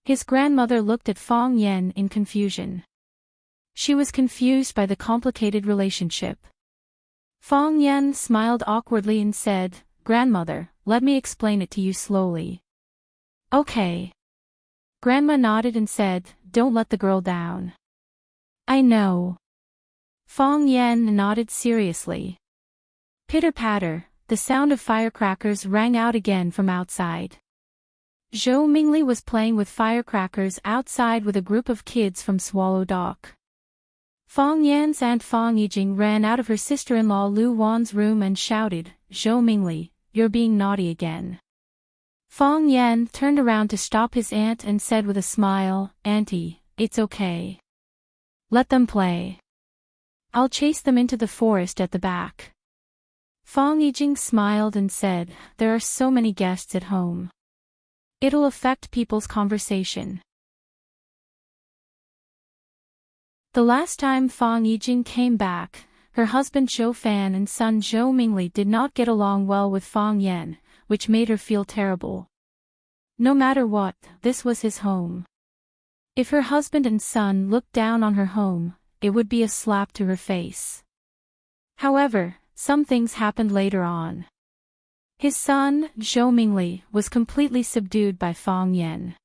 His grandmother looked at Fong Yan in confusion. She was confused by the complicated relationship. Fong Yan smiled awkwardly and said, "Grandmother, let me explain it to you slowly." "Okay." Grandma nodded and said, "Don't let the girl down." "I know." Fong Yan nodded seriously. Pitter-patter, the sound of firecrackers rang out again from outside. Zhou Mingli was playing with firecrackers outside with a group of kids from Swallow Dock. Fong Yan's aunt Fong Yijing ran out of her sister-in-law Lu Wan's room and shouted, "Zhou Mingli, you're being naughty again." Fong Yan turned around to stop his aunt and said with a smile, "Auntie, it's okay. Let them play. I'll chase them into the forest at the back." Fong Yijing smiled and said, "There are so many guests at home. It'll affect people's conversation." The last time Fong Yijing came back, her husband Zhou Fan and son Zhou Mingli did not get along well with Fong Yan, which made her feel terrible. No matter what, this was his home. If her husband and son looked down on her home, it would be a slap to her face. However, some things happened later on. His son, Zhou Mingli, was completely subdued by Fong Yan.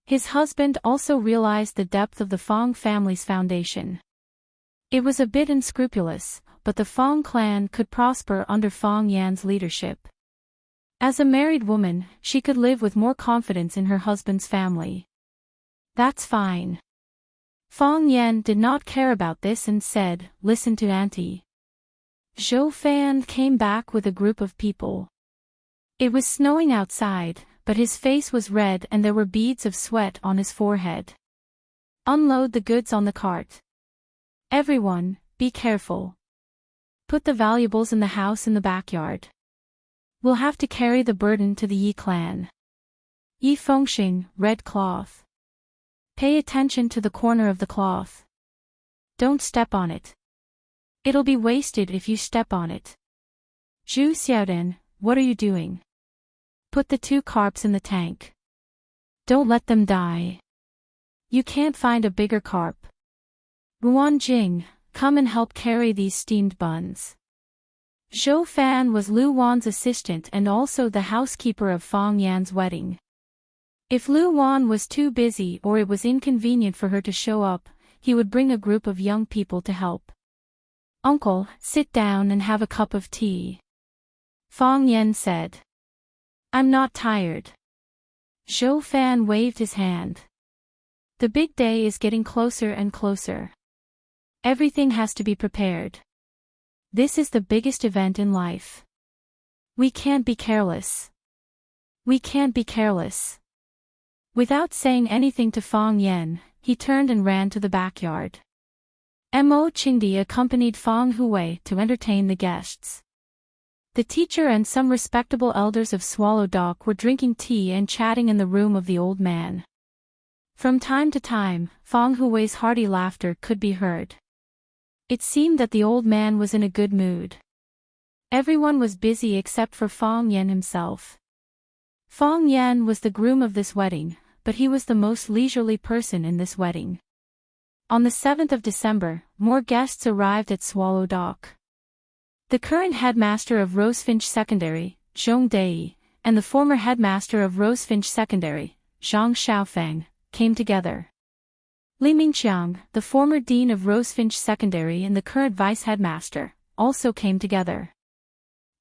His husband also realized the depth of the Fong family's foundation. It was a bit unscrupulous, but the Fong clan could prosper under Fong Yan's leadership. As a married woman, she could live with more confidence in her husband's family. "That's fine." Fong Yan did not care about this and said, "Listen to Auntie." Zhou Fan came back with a group of people. It was snowing outside, but his face was red and there were beads of sweat on his forehead. "Unload the goods on the cart. Everyone, be careful. Put the valuables in the house in the backyard. We'll have to carry the burden to the Yi clan. Yi Fengxing, red cloth. Pay attention to the corner of the cloth. Don't step on it. It'll be wasted if you step on it. Zhu Xiaodan, what are you doing? Put the 2 carps in the tank. Don't let them die. You can't find a bigger carp. Ruan Jing, come and help carry these steamed buns." Zhou Fan was Lu Wan's assistant and also the housekeeper of Fong Yan's wedding. If Lu Wan was too busy or it was inconvenient for her to show up, he would bring a group of young people to help. "Uncle, sit down and have a cup of tea," Fong Yan said. "I'm not tired." Zhou Fan waved his hand. "The big day is getting closer and closer. Everything has to be prepared. This is the biggest event in life. We can't be careless. We can't be careless." Without saying anything to Fong Yan, he turned and ran to the backyard. Mo Qingdi accompanied Fong Hui to entertain the guests. The teacher and some respectable elders of Swallow Dock were drinking tea and chatting in the room of the old man. From time to time, Fong Hui's hearty laughter could be heard. It seemed that the old man was in a good mood. Everyone was busy except for Fong Yan himself. Fong Yan was the groom of this wedding, but he was the most leisurely person in this wedding. On the 7th of December, more guests arrived at Swallow Dock. The current headmaster of Rosefinch Secondary, Zhong Dei, and the former headmaster of Rosefinch Secondary, Zhang Xiaofeng, came together. Li Mingqiang, the former dean of Rosefinch Secondary and the current vice-headmaster, also came together.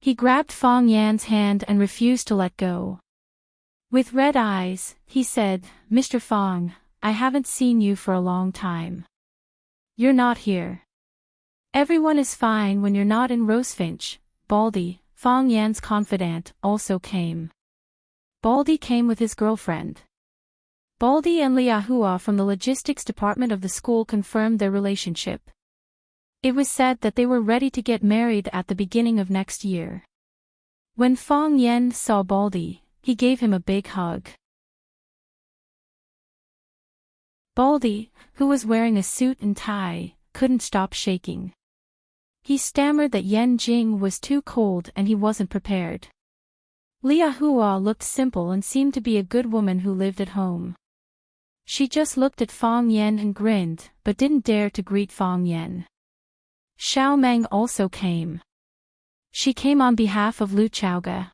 He grabbed Fong Yan's hand and refused to let go. With red eyes, he said, "Mr. Fong, I haven't seen you for a long time. You're not here. Everyone is fine when you're not in Rosefinch." Baldy, Fong Yan's confidant, also came. Baldy came with his girlfriend. Baldy and Liahua from the logistics department of the school confirmed their relationship. It was said that they were ready to get married at the beginning of next year. When Fong Yan saw Baldy, he gave him a big hug. Baldy, who was wearing a suit and tie, couldn't stop shaking. He stammered that Yan Jing was too cold and he wasn't prepared. Liahua looked simple and seemed to be a good woman who lived at home. She just looked at Fong Yan and grinned, but didn't dare to greet Fong Yan. Xiao Meng also came. She came on behalf of Lu Chaoga.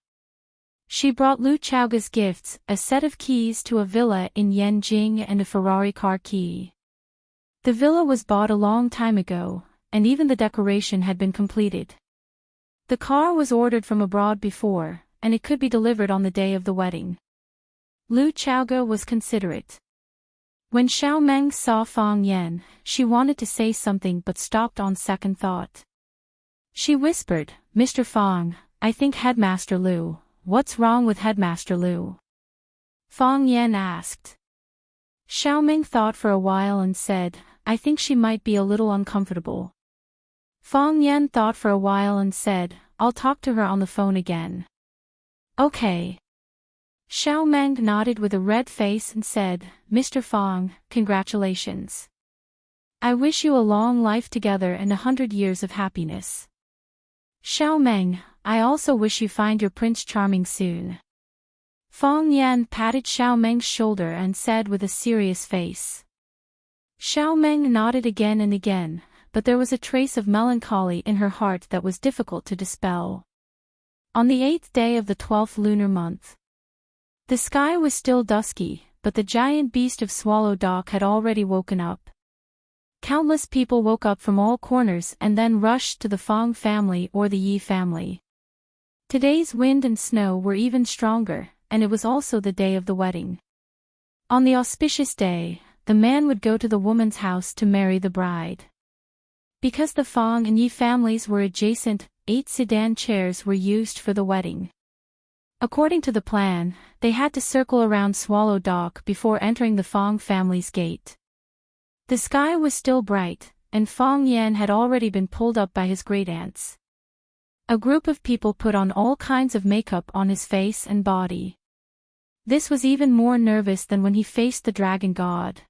She brought Lu Chaoga's gifts, a set of keys to a villa in Yanjing and a Ferrari car key. The villa was bought a long time ago, and even the decoration had been completed. The car was ordered from abroad before, and it could be delivered on the day of the wedding. Lu Chaoga was considerate. When Xiao Meng saw Fong Yan, she wanted to say something but stopped on second thought. She whispered, "Mr. Fong, I think Headmaster Lu. What's wrong with Headmaster Lu?" Fong Yan asked. Xiao Meng thought for a while and said, "I think she might be a little uncomfortable." Fong Yan thought for a while and said, "I'll talk to her on the phone again." "Okay." Xiao Meng nodded with a red face and said, "Mr. Fong, congratulations. I wish you a long life together and 100 years of happiness." "Xiao Meng, I also wish you find your Prince Charming soon." Fong Yan patted Xiao Meng's shoulder and said with a serious face. Xiao Meng nodded again and again, but there was a trace of melancholy in her heart that was difficult to dispel. On the 8th day of the 12th lunar month, the sky was still dusky, but the giant beast of Swallow Dock had already woken up. Countless people woke up from all corners and then rushed to the Fong family or the Yi family. Today's wind and snow were even stronger, and it was also the day of the wedding. On the auspicious day, the man would go to the woman's house to marry the bride. Because the Fong and Yi families were adjacent, 8 sedan chairs were used for the wedding. According to the plan, they had to circle around Swallow Dock before entering the Fong family's gate. The sky was still bright, and Fong Yan had already been pulled up by his great-aunts. A group of people put on all kinds of makeup on his face and body. This was even more nervous than when he faced the dragon god.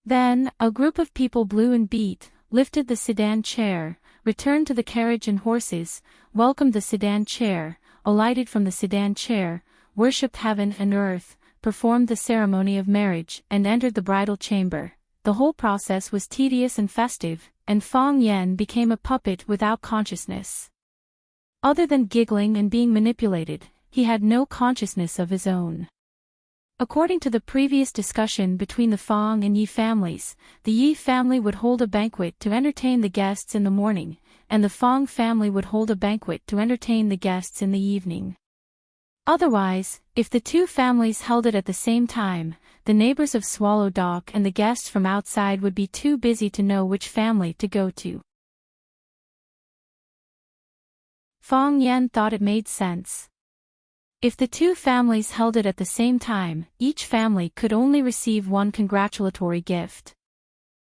Then, a group of people blew and beat, lifted the sedan chair, returned to the carriage and horses, welcomed the sedan chair, alighted from the sedan chair, worshipped heaven and earth, performed the ceremony of marriage, and entered the bridal chamber. The whole process was tedious and festive, and Fong Yan became a puppet without consciousness. Other than giggling and being manipulated, he had no consciousness of his own. According to the previous discussion between the Fong and Yi families, the Yi family would hold a banquet to entertain the guests in the morning, and the Fong family would hold a banquet to entertain the guests in the evening. Otherwise, if the two families held it at the same time, the neighbors of Swallow Dock and the guests from outside would be too busy to know which family to go to. Fong Yan thought it made sense. If the two families held it at the same time, each family could only receive one congratulatory gift.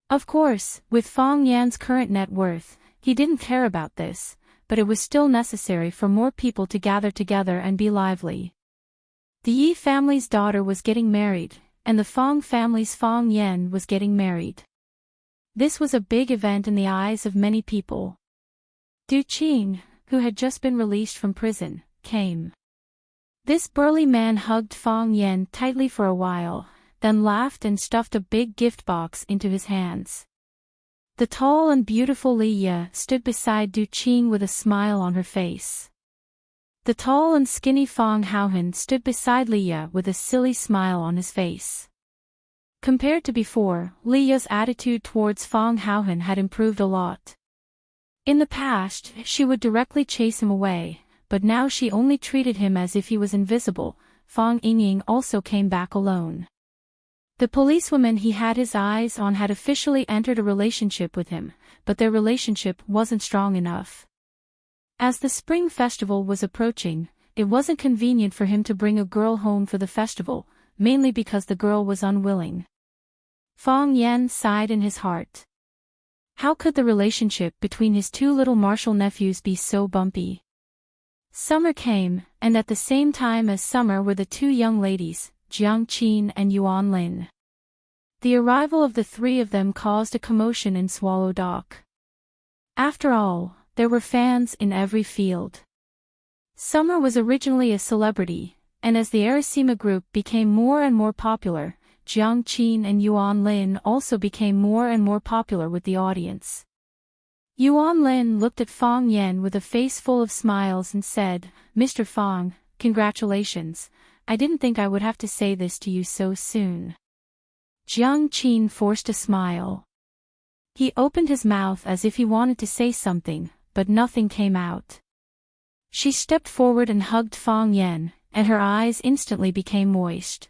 Of course, with Fong Yan's current net worth, he didn't care about this, but it was still necessary for more people to gather together and be lively. The Yi family's daughter was getting married, and the Fong family's Fong Yan was getting married. This was a big event in the eyes of many people. Du Qing, who had just been released from prison, came. This burly man hugged Fong Yan tightly for a while, then laughed and stuffed a big gift box into his hands. The tall and beautiful Li Ye stood beside Du Qing with a smile on her face. The tall and skinny Fong Haohan stood beside Li Ye with a silly smile on his face. Compared to before, Li Ye's attitude towards Fong Haohan had improved a lot. In the past, she would directly chase him away, but now she only treated him as if he was invisible. Fong Yingying also came back alone. The policewoman he had his eyes on had officially entered a relationship with him, but their relationship wasn't strong enough. As the spring festival was approaching, it wasn't convenient for him to bring a girl home for the festival, mainly because the girl was unwilling. Fong Yan sighed in his heart. How could the relationship between his two little martial nephews be so bumpy? Summer came, and at the same time as summer were the two young ladies, Jiang Qin and Yuan Lin. The arrival of the three of them caused a commotion in Swallow Dock. After all, there were fans in every field. Summer was originally a celebrity, and as the Arasima group became more and more popular, Jiang Qin and Yuan Lin also became more and more popular with the audience. Yuan Lin looked at Fong Yan with a face full of smiles and said, "Mr. Fong, congratulations. I didn't think I would have to say this to you so soon." Jiang Qin forced a smile. He opened his mouth as if he wanted to say something, but nothing came out. She stepped forward and hugged Fong Yan, and her eyes instantly became moist.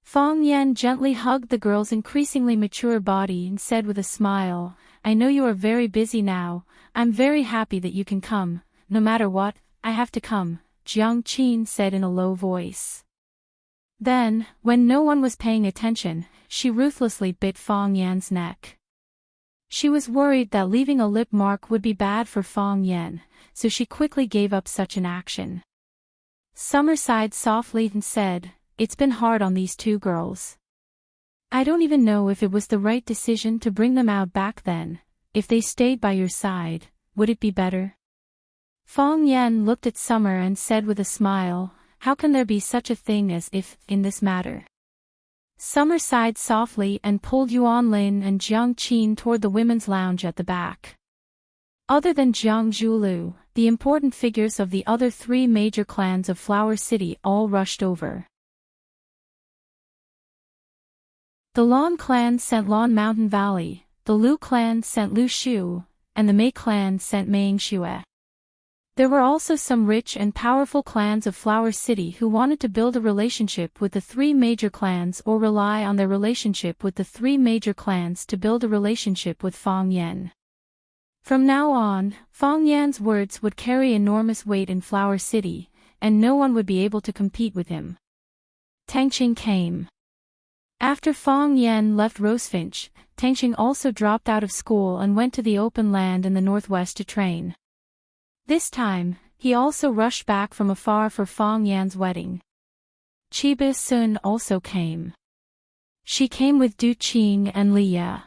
Fong Yan gently hugged the girl's increasingly mature body and said with a smile, "I know you are very busy now. I'm very happy that you can come. No matter what, I have to come," Jiang Qin said in a low voice. Then, when no one was paying attention, she ruthlessly bit Fong Yan's neck. She was worried that leaving a lip mark would be bad for Fong Yan, so she quickly gave up such an action. Summer sighed softly and said, "It's been hard on these two girls. I don't even know if it was the right decision to bring them out back then. If they stayed by your side, would it be better?" Fong Yan looked at Summer and said with a smile, "How can there be such a thing as if, in this matter?" Summer sighed softly and pulled Yuan Lin and Jiang Qin toward the women's lounge at the back. Other than Jiang Zhulu, the important figures of the other three major clans of Flower City all rushed over. The Lan clan sent Lan Mountain Valley, the Lu clan sent Lu Shu, and the Mei clan sent Meiying Xue. There were also some rich and powerful clans of Flower City who wanted to build a relationship with the three major clans or rely on their relationship with the three major clans to build a relationship with Fong Yan. From now on, Fong Yan's words would carry enormous weight in Flower City, and no one would be able to compete with him. Tangqing came. After Fong Yan left Rosefinch, Tangqing also dropped out of school and went to the open land in the northwest to train. This time, he also rushed back from afar for Fong Yan's wedding. Chiba Sun also came. She came with Du Qing and Li Ye.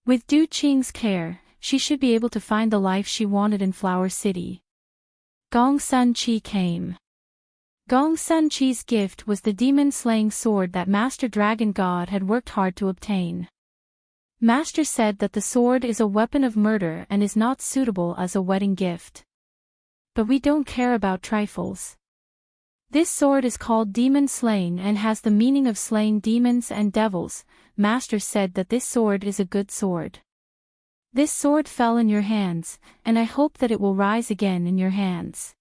With Du Qing's care, she should be able to find the life she wanted in Flower City. Gong Sun Chi came. Gong Sun Chi's gift was the demon-slaying sword that Master Dragon God had worked hard to obtain. Master said that the sword is a weapon of murder and is not suitable as a wedding gift. But we don't care about trifles. This sword is called demon slaying and has the meaning of slaying demons and devils. Master said that this sword is a good sword. This sword fell in your hands, and I hope that it will rise again in your hands.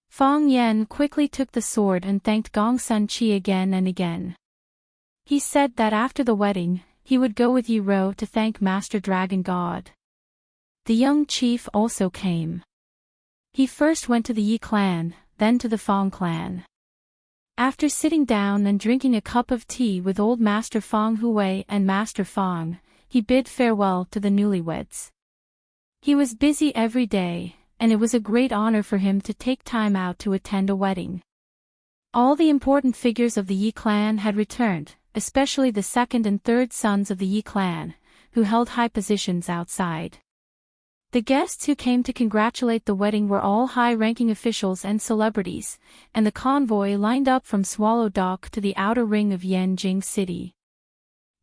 Fong Yan quickly took the sword and thanked Gong Sun Chi again and again. He said that after the wedding, he would go with Yi Ro to thank Master Dragon God. The young chief also came. He first went to the Yi clan, then to the Fong clan. After sitting down and drinking a cup of tea with old Master Fong Hui and Master Fong, he bid farewell to the newlyweds. He was busy every day, and it was a great honor for him to take time out to attend a wedding. All the important figures of the Yi clan had returned, especially the second and third sons of the Yi clan, who held high positions outside. The guests who came to congratulate the wedding were all high-ranking officials and celebrities, and the convoy lined up from Swallow Dock to the outer ring of Yanjing City.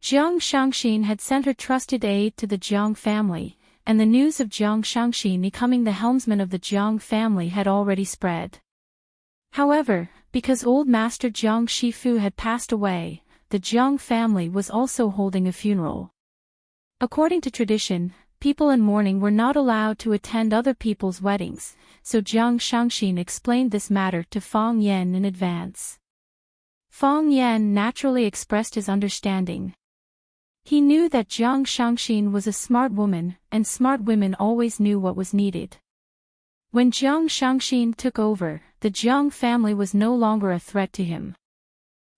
Jiang Shangxin had sent her trusted aide to the Jiang family, and the news of Jiang Shangxin becoming the helmsman of the Jiang family had already spread. However, because old master Jiang Shifu had passed away, the Jiang family was also holding a funeral. According to tradition, people in mourning were not allowed to attend other people's weddings, so Jiang Shangxin explained this matter to Fang Yan in advance. Fang Yan naturally expressed his understanding. He knew that Jiang Shangxin was a smart woman, and smart women always knew what was needed. When Jiang Shangxin took over, the Jiang family was no longer a threat to him.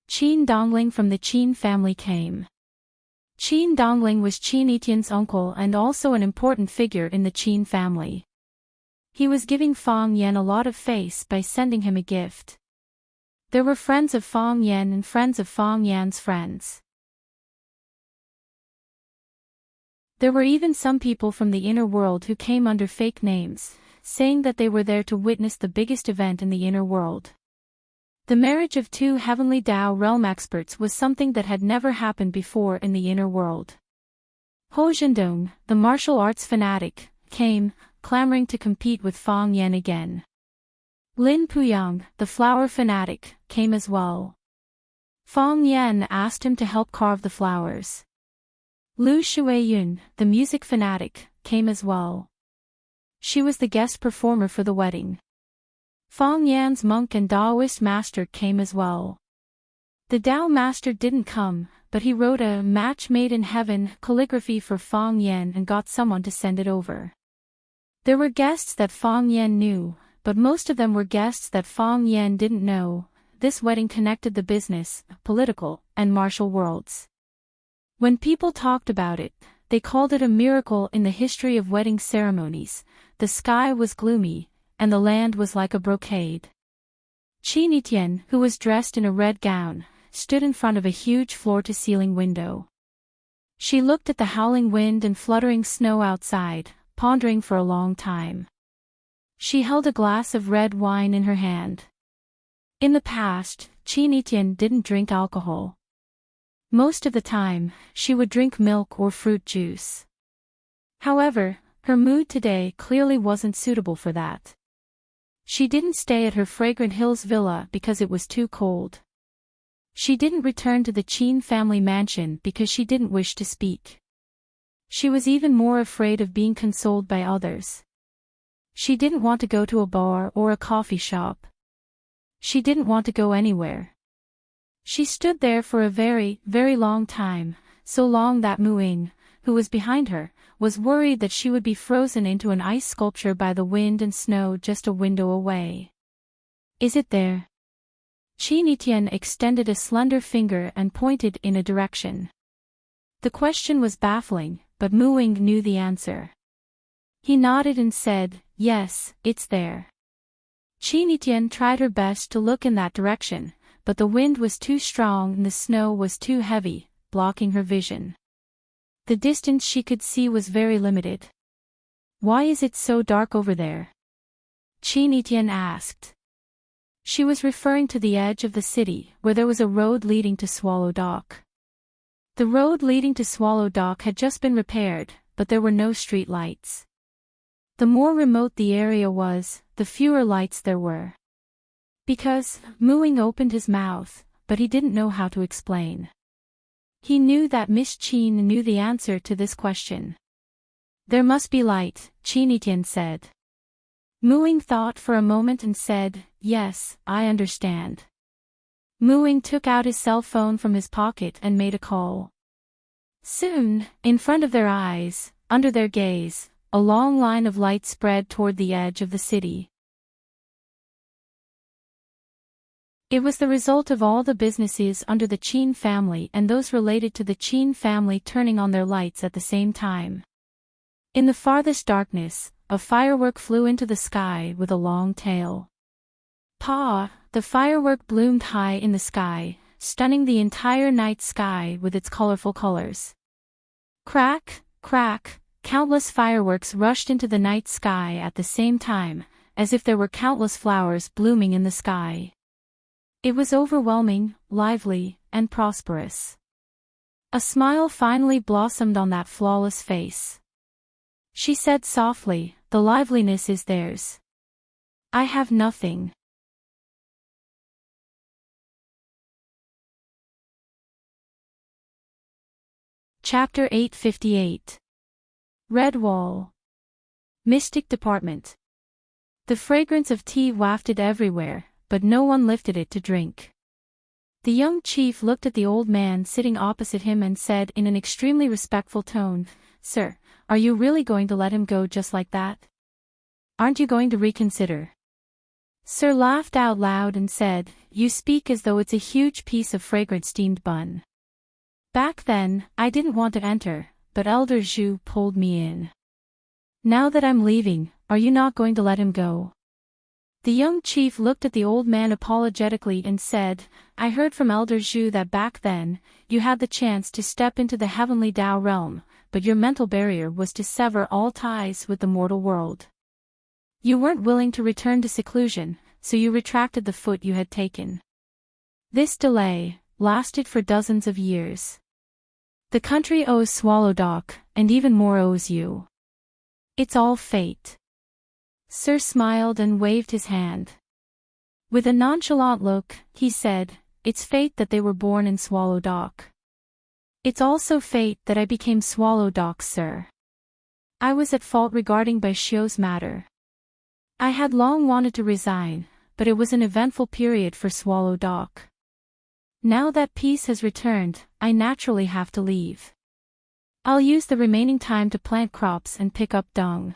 Qin Dongling from the Qin family came. Qin Dongling was Qin Etienne's uncle and also an important figure in the Qin family. He was giving Fang Yan a lot of face by sending him a gift. There were friends of Fang Yan and friends of Fang Yan's friends. There were even some people from the inner world who came under fake names, saying that they were there to witness the biggest event in the inner world. The marriage of two heavenly Dao realm experts was something that had never happened before in the inner world. Ho Zhendong, the martial arts fanatic, came, clamoring to compete with Fang Yan again. Lin Puyang, the flower fanatic, came as well. Fang Yan asked him to help carve the flowers. Lu Shuiyun, the music fanatic, came as well. She was the guest performer for the wedding. Fang Yan's monk and Taoist master came as well. The Tao master didn't come, but he wrote a match made in heaven calligraphy for Fang Yan and got someone to send it over. There were guests that Fang Yan knew, but most of them were guests that Fang Yan didn't know. This wedding connected the business, political, and martial worlds. When people talked about it, they called it a miracle in the history of wedding ceremonies. The sky was gloomy, and the land was like a brocade. Qin Etienne, who was dressed in a red gown, stood in front of a huge floor-to-ceiling window. She looked at the howling wind and fluttering snow outside, pondering for a long time. She held a glass of red wine in her hand. In the past, Qin Etienne didn't drink alcohol. Most of the time, she would drink milk or fruit juice. However, her mood today clearly wasn't suitable for that. She didn't stay at her Fragrant Hills villa because it was too cold. She didn't return to the Qin family mansion because she didn't wish to speak. She was even more afraid of being consoled by others. She didn't want to go to a bar or a coffee shop. She didn't want to go anywhere. She stood there for a very, very long time, so long that Muing, who was behind her, was worried that she would be frozen into an ice sculpture by the wind and snow just a window away. Is it there? Qin Etienne extended a slender finger and pointed in a direction. The question was baffling, but Muing knew the answer. He nodded and said, "Yes, it's there." Qin Etienne tried her best to look in that direction, but the wind was too strong and the snow was too heavy, blocking her vision. The distance she could see was very limited. "Why is it so dark over there?" Qin Etienne asked. She was referring to the edge of the city, where there was a road leading to Swallow Dock. The road leading to Swallow Dock had just been repaired, but there were no street lights. The more remote the area was, the fewer lights there were. Because, Muing opened his mouth, but he didn't know how to explain. He knew that Miss Qin knew the answer to this question. "There must be light," Qin Etienne said. Muing thought for a moment and said, "Yes, I understand." Muing took out his cell phone from his pocket and made a call. Soon, in front of their eyes, under their gaze, a long line of light spread toward the edge of the city. It was the result of all the businesses under the Qin family and those related to the Qin family turning on their lights at the same time. In the farthest darkness, a firework flew into the sky with a long tail. Pa! The firework bloomed high in the sky, stunning the entire night sky with its colorful colors. Crack, crack, Countless fireworks rushed into the night sky at the same time, as if there were countless flowers blooming in the sky. It was overwhelming, lively, and prosperous. A smile finally blossomed on that flawless face. She said softly, "The liveliness is theirs. I have nothing." Chapter 858. Red Wall. Mystic Department. The fragrance of tea wafted everywhere, but no one lifted it to drink. The young chief looked at the old man sitting opposite him and said in an extremely respectful tone, "Sir, are you really going to let him go just like that? Aren't you going to reconsider?" Sir laughed out loud and said, "You speak as though it's a huge piece of fragrant steamed bun. Back then, I didn't want to enter, but Elder Zhu pulled me in. Now that I'm leaving, are you not going to let him go?" The young chief looked at the old man apologetically and said, "I heard from Elder Zhu that back then, you had the chance to step into the heavenly Tao realm, but your mental barrier was to sever all ties with the mortal world. You weren't willing to return to seclusion, so you retracted the foot you had taken. This delay lasted for dozens of years. The country owes Swallowdock, and even more owes you. It's all fate." Sir smiled and waved his hand. With a nonchalant look, he said, "It's fate that they were born in Swallowdock. It's also fate that I became Swallowdock, sir. I was at fault regarding Bai Xiu's matter. I had long wanted to resign, but it was an eventful period for Swallowdock. Now that peace has returned, I naturally have to leave. I'll use the remaining time to plant crops and pick up dung.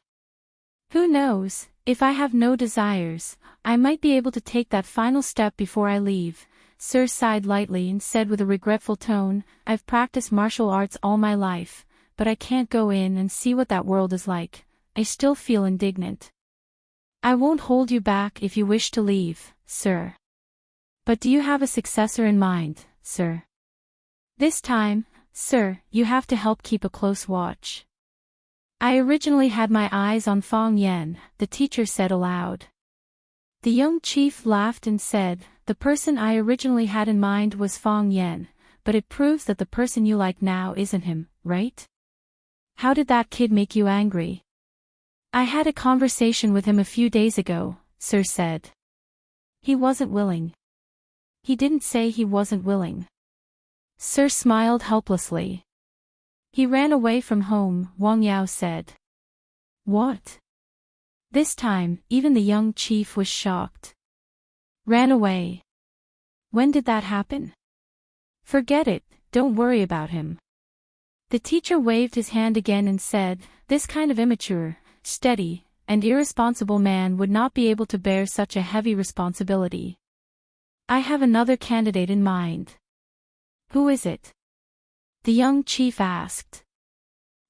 Who knows, if I have no desires, I might be able to take that final step before I leave." Sir sighed lightly and said with a regretful tone, "I've practiced martial arts all my life, but I can't go in and see what that world is like. I still feel indignant. I won't hold you back if you wish to leave, sir. But do you have a successor in mind, sir? This time, sir, you have to help keep a close watch." "I originally had my eyes on Fong Yan," the teacher said aloud. The young chief laughed and said, "The person I originally had in mind was Fong Yan, but it proves that the person you like now isn't him, right? How did that kid make you angry?" "I had a conversation with him a few days ago," Sir said. "He wasn't willing." "He didn't say he wasn't willing." Sir smiled helplessly. "He ran away from home," Wang Yao said. "What?" This time, even the young chief was shocked. "Ran away? When did that happen?" "Forget it, don't worry about him." The teacher waved his hand again and said, "This kind of immature, steady, and irresponsible man would not be able to bear such a heavy responsibility. I have another candidate in mind." "Who is it?" the young chief asked.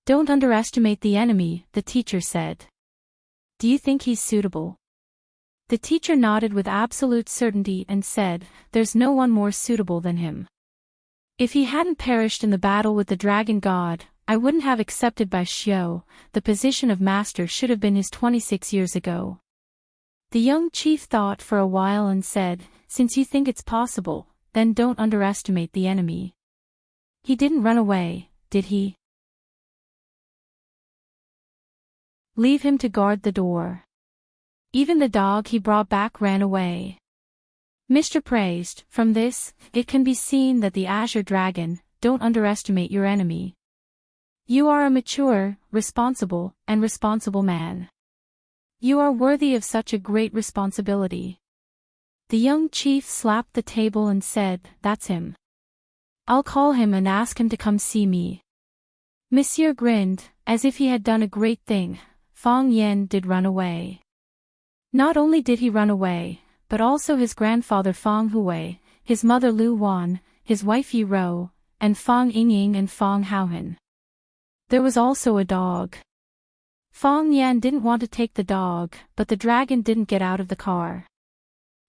"Don't underestimate the enemy," the teacher said. "Do you think he's suitable?" The teacher nodded with absolute certainty and said, "There's no one more suitable than him. If he hadn't perished in the battle with the dragon god, I wouldn't have accepted Bai Xiu. The position of master should have been his 26 years ago." The young chief thought for a while and said, "Since you think it's possible, then don't underestimate the enemy. He didn't run away, did he? Leave him to guard the door. Even the dog he brought back ran away." Mr. praised, "From this, it can be seen that the Azure Dragon, don't underestimate your enemy. You are a mature, responsible man. You are worthy of such a great responsibility." The young chief slapped the table and said, "That's him. I'll call him and ask him to come see me." Monsieur grinned, as if he had done a great thing. Fong Yan did run away. Not only did he run away, but also his grandfather Fong Hui, his mother Lu Wan, his wife Yi Ro, and Fong Yingying and Fong Haohan. There was also a dog. Fong Yan didn't want to take the dog, but the dragon didn't get out of the car.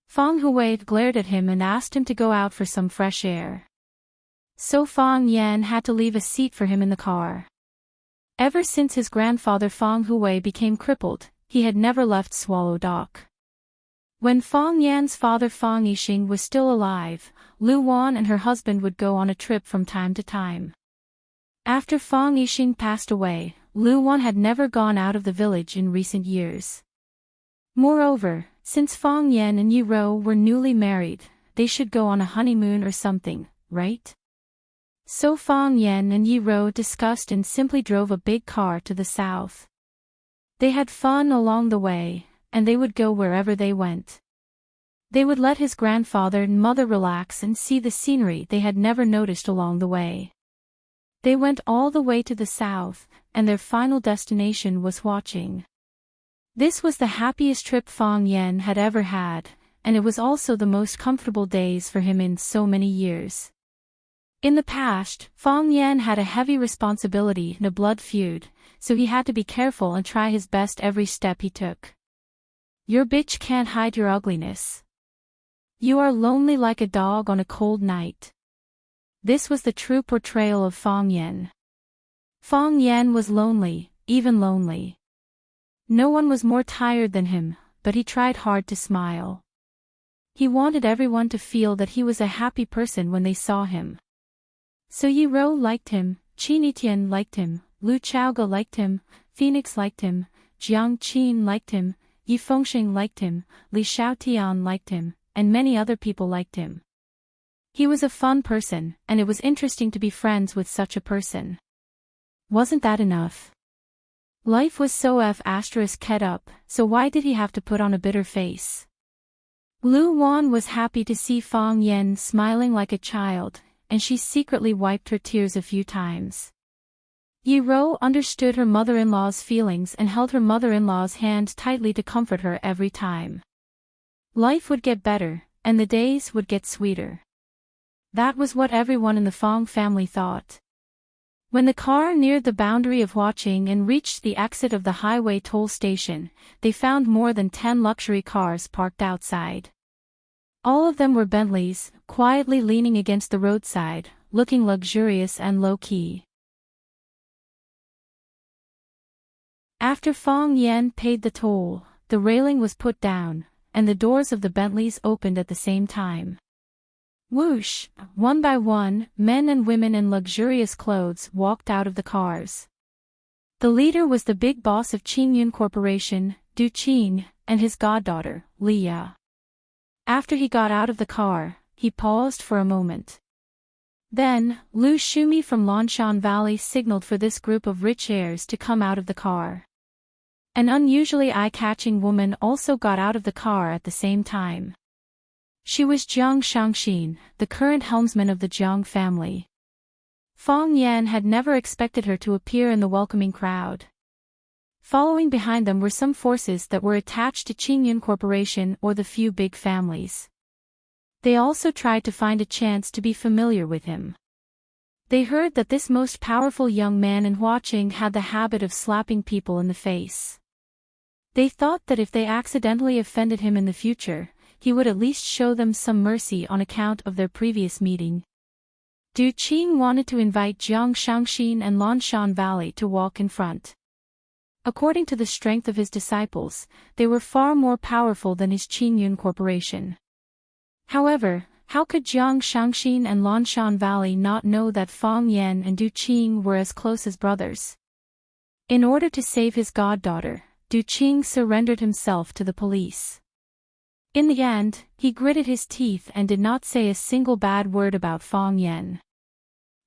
Fong Hui glared at him and asked him to go out for some fresh air. So Fong Yan had to leave a seat for him in the car. Ever since his grandfather Fong Hui became crippled, he had never left Swallow Dock. When Fong Yan's father Fong Yixing was still alive, Lu Wan and her husband would go on a trip from time to time. After Fong Yixing passed away, Lu Wan had never gone out of the village in recent years. Moreover, since Fong Yan and Yi Ro were newly married, they should go on a honeymoon or something, right? So Fong Yan and Yi Ro discussed and simply drove a big car to the south. They had fun along the way, and they would go wherever they went. They would let his grandfather and mother relax and see the scenery they had never noticed along the way. They went all the way to the south, and their final destination was Huaqing. This was the happiest trip Fong Yan had ever had, and it was also the most comfortable days for him in so many years. In the past, Fong Yan had a heavy responsibility and a blood feud, so he had to be careful and try his best every step he took. Your bitch can't hide your ugliness. You are lonely like a dog on a cold night. This was the true portrayal of Fong Yan. Fong Yan was lonely, even lonely. No one was more tired than him, but he tried hard to smile. He wanted everyone to feel that he was a happy person when they saw him. So Yi Ro liked him, Qin Etian liked him, Lu Chaoga liked him, Phoenix liked him, Jiang Qin liked him, Yi Fengxing liked him, Li Xiaotian liked him, and many other people liked him. He was a fun person, and it was interesting to be friends with such a person. Wasn't that enough? Life was so **ket up, so why did he have to put on a bitter face? Lu Wan was happy to see Fong Yan smiling like a child, and she secretly wiped her tears a few times. Yi Ro understood her mother-in-law's feelings and held her mother-in-law's hand tightly to comfort her every time. Life would get better, and the days would get sweeter. That was what everyone in the Fong family thought. When the car neared the boundary of Huaqing and reached the exit of the highway toll station, they found more than 10 luxury cars parked outside. All of them were Bentleys, quietly leaning against the roadside, looking luxurious and low-key. After Fong Yan paid the toll, the railing was put down, and the doors of the Bentleys opened at the same time. Whoosh, one by one, men and women in luxurious clothes walked out of the cars. The leader was the big boss of Qingyun Corporation, Du Qing, and his goddaughter, Liya. After he got out of the car, he paused for a moment. Then, Lu Shumi from Lanshan Valley signaled for this group of rich heirs to come out of the car. An unusually eye-catching woman also got out of the car at the same time. She was Jiang Shangxin, the current helmsman of the Jiang family. Fong Yan had never expected her to appear in the welcoming crowd. Following behind them were some forces that were attached to Qingyun Corporation or the few big families. They also tried to find a chance to be familiar with him. They heard that this most powerful young man in Huaqing had the habit of slapping people in the face. They thought that if they accidentally offended him in the future, he would at least show them some mercy on account of their previous meeting. Du Qing wanted to invite Jiang Shangxin and Lanshan Valley to walk in front. According to the strength of his disciples, they were far more powerful than his Qingyun Corporation. However, how could Jiang Shangxin and Lanshan Valley not know that Fong Yan and Du Qing were as close as brothers? In order to save his goddaughter, Du Qing surrendered himself to the police. In the end, he gritted his teeth and did not say a single bad word about Fong Yan.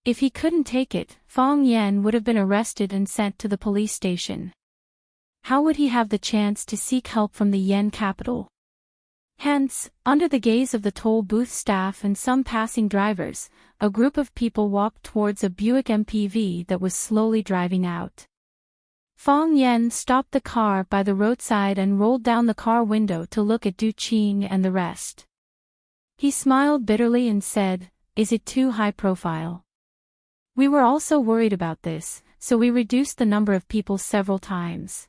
If he couldn't take it, Fong Yan would have been arrested and sent to the police station. How would he have the chance to seek help from the Yan capital? Hence, under the gaze of the toll booth staff and some passing drivers, a group of people walked towards a Buick MPV that was slowly driving out. Fong Yan stopped the car by the roadside and rolled down the car window to look at Du Qing and the rest. He smiled bitterly and said, "Is it too high profile? We were also worried about this, so we reduced the number of people several times.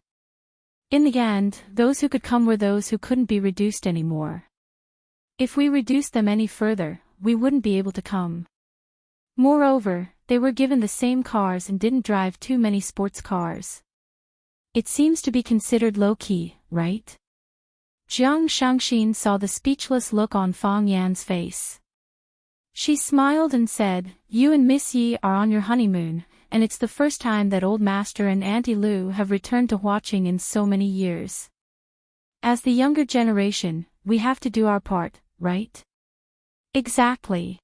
In the end, those who could come were those who couldn't be reduced anymore. If we reduced them any further, we wouldn't be able to come. Moreover, they were given the same cars and didn't drive too many sports cars. It seems to be considered low-key, right? Jiang Shangxin saw the speechless look on Fang Yan's face. She smiled and said, "You and Miss Yi are on your honeymoon, and it's the first time that Old Master and Auntie Lu have returned to watching in so many years. As the younger generation, we have to do our part, right?" "Exactly.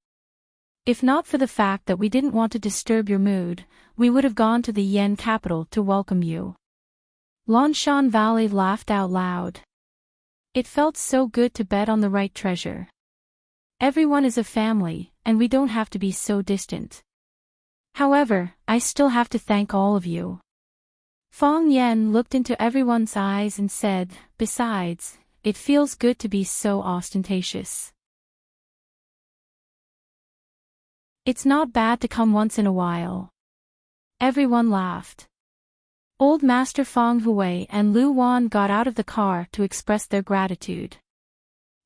If not for the fact that we didn't want to disturb your mood, we would have gone to the Yen capital to welcome you." Lanshan Valley laughed out loud. It felt so good to bet on the right treasure. Everyone is a family, and we don't have to be so distant. However, I still have to thank all of you. Fang Yan looked into everyone's eyes and said, "Besides, it feels good to be so ostentatious. It's not bad to come once in a while." Everyone laughed. Old Master Fang Hui and Lu Wan got out of the car to express their gratitude.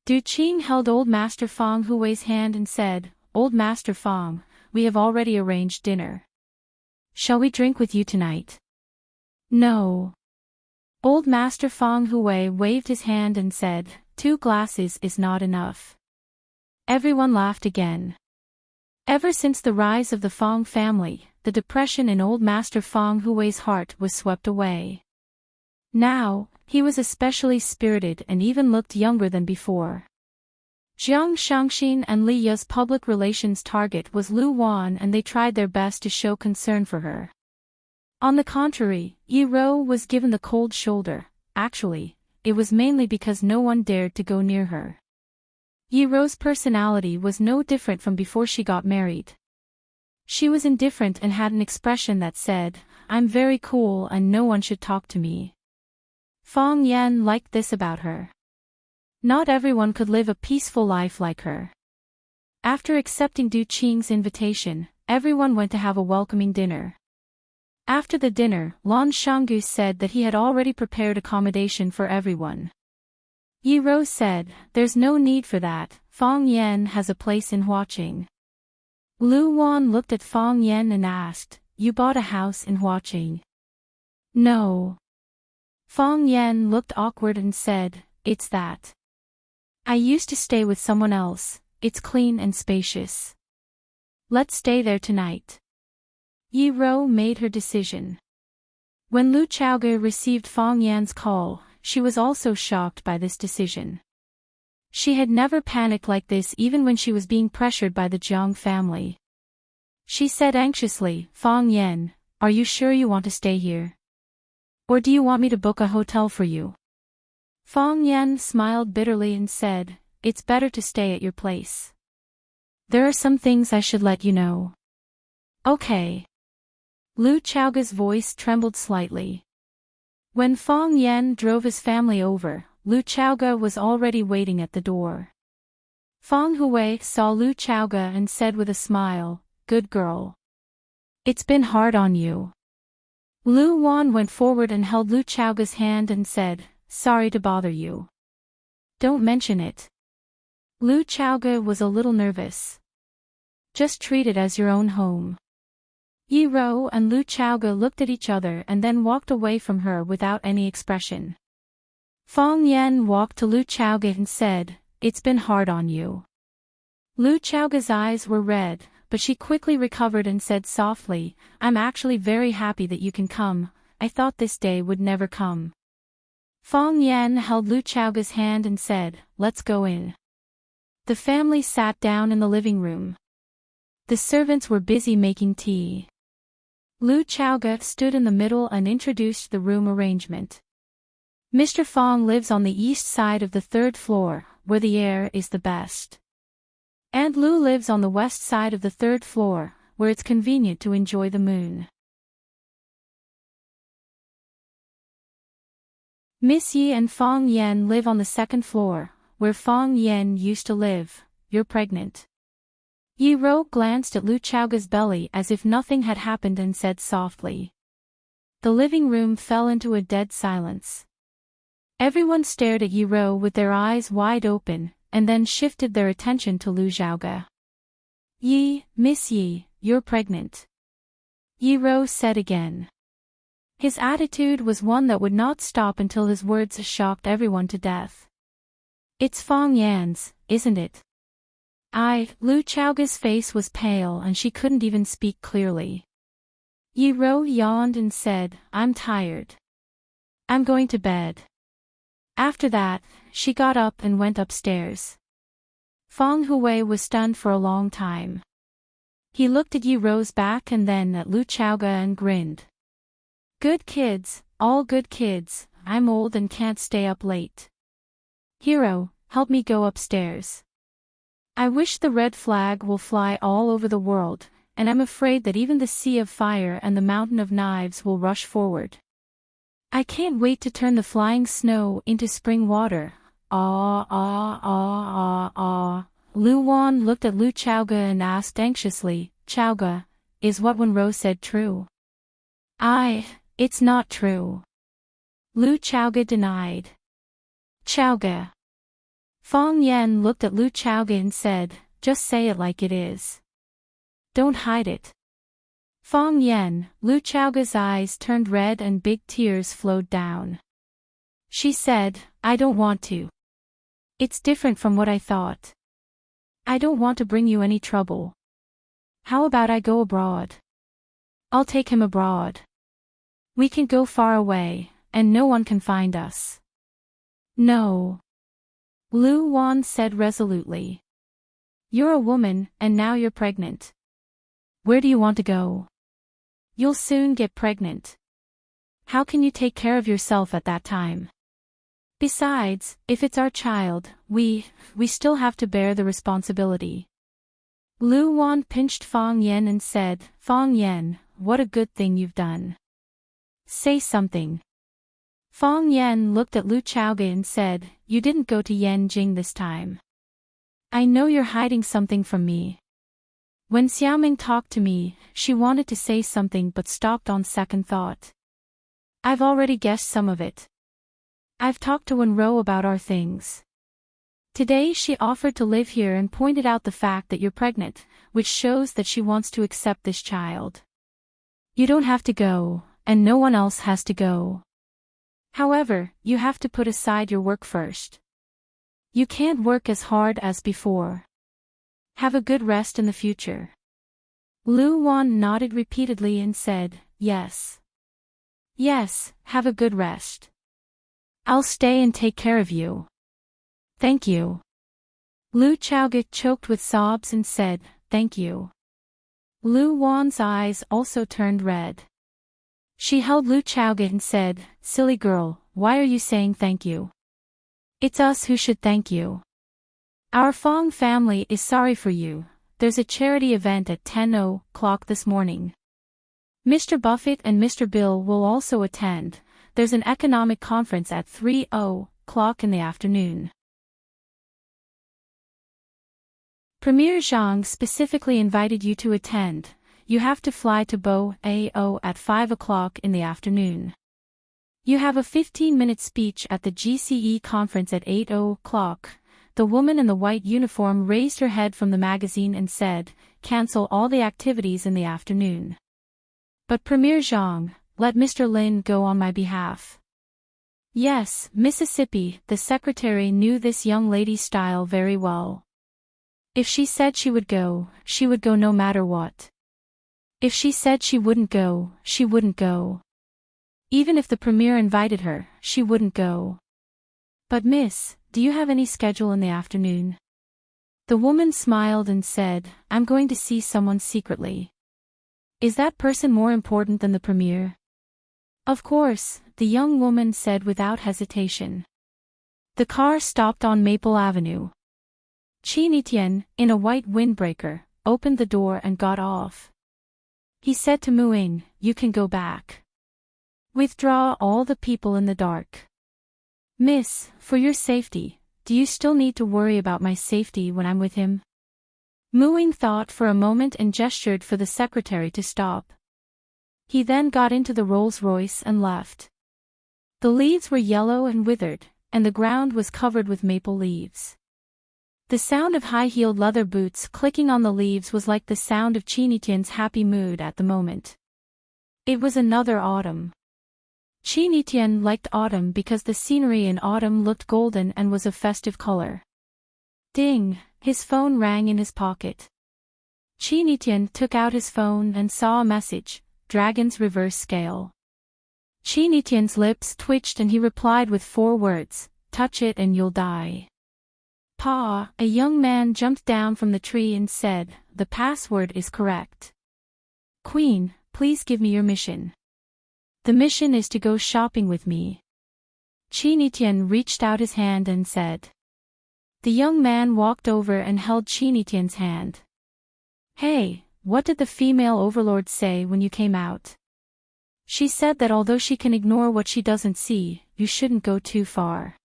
Du Qing held Old Master Fang Hui's hand and said, "Old Master Fang, we have already arranged dinner. Shall we drink with you tonight?" "No." Old Master Fang Hui waved his hand and said, "2 glasses is not enough." Everyone laughed again. Ever since the rise of the Fang family, the depression in Old Master Fang Hui's heart was swept away. Now, he was especially spirited and even looked younger than before. Jiang Shangxin and Li Ya's public relations target was Lu Wan, and they tried their best to show concern for her. On the contrary, Yi Rou was given the cold shoulder. Actually, it was mainly because no one dared to go near her. Yi Rou's personality was no different from before she got married. She was indifferent and had an expression that said, "I'm very cool and no one should talk to me." Fang Yan liked this about her. Not everyone could live a peaceful life like her. After accepting Du Qing's invitation, everyone went to have a welcoming dinner. After the dinner, Lan Shanggu said that he had already prepared accommodation for everyone. Yi Rou said, "There's no need for that, Fang Yan has a place in Huaqing." Lu Wan looked at Fang Yan and asked, "You bought a house in Huaqing?" "No." Fang Yan looked awkward and said, "It's that. I used to stay with someone else, it's clean and spacious. Let's stay there tonight." Yi Rou made her decision. When Lu Chaoge received Fang Yan's call, she was also shocked by this decision. She had never panicked like this even when she was being pressured by the Jiang family. She said anxiously, "Fang Yan, are you sure you want to stay here? Or do you want me to book a hotel for you?" Fang Yan smiled bitterly and said, "It's better to stay at your place. There are some things I should let you know." "Okay." Lu Chaoge's voice trembled slightly. When Fang Yan drove his family over, Lu Chaoge was already waiting at the door. Fang Hui saw Lu Chaoge and said with a smile, "Good girl. It's been hard on you." Lu Wan went forward and held Lu Chaoge's hand and said, "Sorry to bother you." "Don't mention it." Lu Chaoge was a little nervous. "Just treat it as your own home." Yi Rou and Lu Chaoge looked at each other and then walked away from her without any expression. Fang Yan walked to Lu Chaoge and said, "It's been hard on you." Lu Chaoge's eyes were red, but she quickly recovered and said softly, "I'm actually very happy that you can come, I thought this day would never come." Fang Yan held Lu Chaoge's hand and said, "Let's go in." The family sat down in the living room. The servants were busy making tea. Lu Chaoge stood in the middle and introduced the room arrangement. "Mr. Fang lives on the east side of the 3rd floor, where the air is the best. And Lu lives on the west side of the 3rd floor, where it's convenient to enjoy the moon. Miss Yi and Fang Yan live on the 2nd floor, where Fang Yan used to live. You're pregnant." Yi Rou glanced at Lu Chaoge's belly as if nothing had happened and said softly. The living room fell into a dead silence. Everyone stared at Yi Rou with their eyes wide open, and then shifted their attention to Lu Chaoge. "Yi, Miss Yi, you're pregnant. Yi Rou said again. His attitude was one that would not stop until his words shocked everyone to death. It's Fong Yan's, isn't it? Lu Chaoga's face was pale and she couldn't even speak clearly. Yi Rou yawned and said, I'm tired. I'm going to bed. After that, she got up and went upstairs. Fong Hui was stunned for a long time. He looked at Yi Rou's back and then at Lu Chaoga and grinned. Good kids, all good kids, I'm old and can't stay up late. Hero, help me go upstairs. I wish the red flag will fly all over the world, and I'm afraid that even the sea of fire and the mountain of knives will rush forward. I can't wait to turn the flying snow into spring water. Lu Wan looked at Lu Chaoga and asked anxiously, Chaoga, is what Wen Rou said true? It's not true. Lu Chaoga denied. Chaoga. Fong Yan looked at Lu Chaoga and said, just say it like it is. Don't hide it. Fong Yan, Lu Chaoga's eyes turned red and big tears flowed down. She said, I don't want to. It's different from what I thought. I don't want to bring you any trouble. How about I go abroad? I'll take him abroad. We can go far away, and no one can find us. No. Lu Wan said resolutely. You're a woman, and now you're pregnant. Where do you want to go? You'll soon get pregnant. How can you take care of yourself at that time? Besides, if it's our child, we still have to bear the responsibility. Lu Wan pinched Fong Yan and said, Fong Yan, what a good thing you've done. Say something. Fong Yan looked at Lu Chaoga and said, you didn't go to Yanjing this time. I know you're hiding something from me. When Xiaoming talked to me, she wanted to say something but stopped on second thought. I've already guessed some of it. I've talked to Wen Rou about our things. Today she offered to live here and pointed out the fact that you're pregnant, which shows that she wants to accept this child. You don't have to go, and no one else has to go. However, you have to put aside your work first. You can't work as hard as before. Have a good rest in the future. Lu Wan nodded repeatedly and said, yes. Yes, have a good rest. I'll stay and take care of you. Thank you. Lu Chaoga choked with sobs and said, thank you. Lu Wan's eyes also turned red. She held Lu Chaoga and said, silly girl, why are you saying thank you? It's us who should thank you. Our Fong family is sorry for you. There's a charity event at 10:00 this morning. Mr. Buffett and Mr. Bill will also attend. There's an economic conference at 3:00 in the afternoon. Premier Zhang specifically invited you to attend. You have to fly to Bo-ao at 5:00 in the afternoon. You have a 15-minute speech at the GCE conference at 8:00. The woman in the white uniform raised her head from the magazine and said, cancel all the activities in the afternoon. But Premier Zhang, let Mr. Lin go on my behalf. Yes, Mississippi, the secretary knew this young lady's style very well. If she said she would go no matter what. If she said she wouldn't go, she wouldn't go. Even if the premier invited her, she wouldn't go. But miss, do you have any schedule in the afternoon? The woman smiled and said, I'm going to see someone secretly. Is that person more important than the premier? Of course, the young woman said without hesitation. The car stopped on Maple Avenue. Qin Etienne, in a white windbreaker, opened the door and got off. He said to Muing, you can go back. Withdraw all the people in the dark. Miss, for your safety, do you still need to worry about my safety when I'm with him? Muing thought for a moment and gestured for the secretary to stop. He then got into the Rolls-Royce and left. The leaves were yellow and withered, and the ground was covered with maple leaves. The sound of high-heeled leather boots clicking on the leaves was like the sound of Chinitian's happy mood at the moment. It was another autumn. Chinitian liked autumn because the scenery in autumn looked golden and was of festive color. Ding! His phone rang in his pocket. Chinitian took out his phone and saw a message, Dragon's Reverse Scale. Chinitian's lips twitched and he replied with 4 words, touch it and you'll die. Pa, a young man jumped down from the tree and said, the password is correct. Queen, please give me your mission. The mission is to go shopping with me. Chinitian reached out his hand and said. The young man walked over and held Chinitian's hand. Hey, what did the female overlord say when you came out? She said that although she can ignore what she doesn't see, you shouldn't go too far.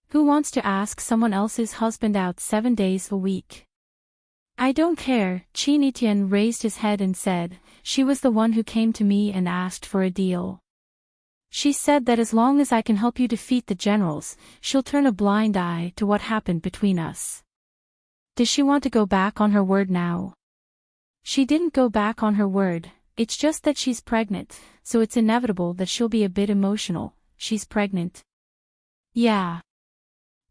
Who wants to ask someone else's husband out 7 days a week? I don't care, Chinitian raised his head and said, she was the one who came to me and asked for a deal. She said that as long as I can help you defeat the generals, she'll turn a blind eye to what happened between us. Does she want to go back on her word now? She didn't go back on her word, it's just that she's pregnant, so it's inevitable that she'll be a bit emotional. She's pregnant. Yeah.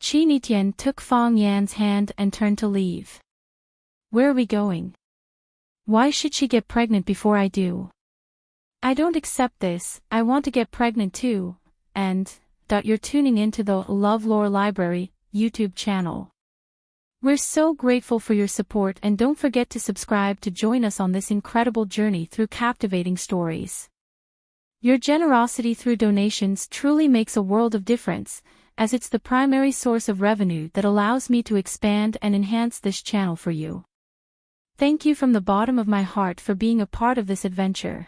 Chinitian took Fong Yan's hand and turned to leave. Where are we going? Why should she get pregnant before I do? I don't accept this, I want to get pregnant too, and, you're tuning into the LoveLore Library YouTube channel. We're so grateful for your support and don't forget to subscribe to join us on this incredible journey through captivating stories. Your generosity through donations truly makes a world of difference, as it's the primary source of revenue that allows me to expand and enhance this channel for you. Thank you from the bottom of my heart for being a part of this adventure.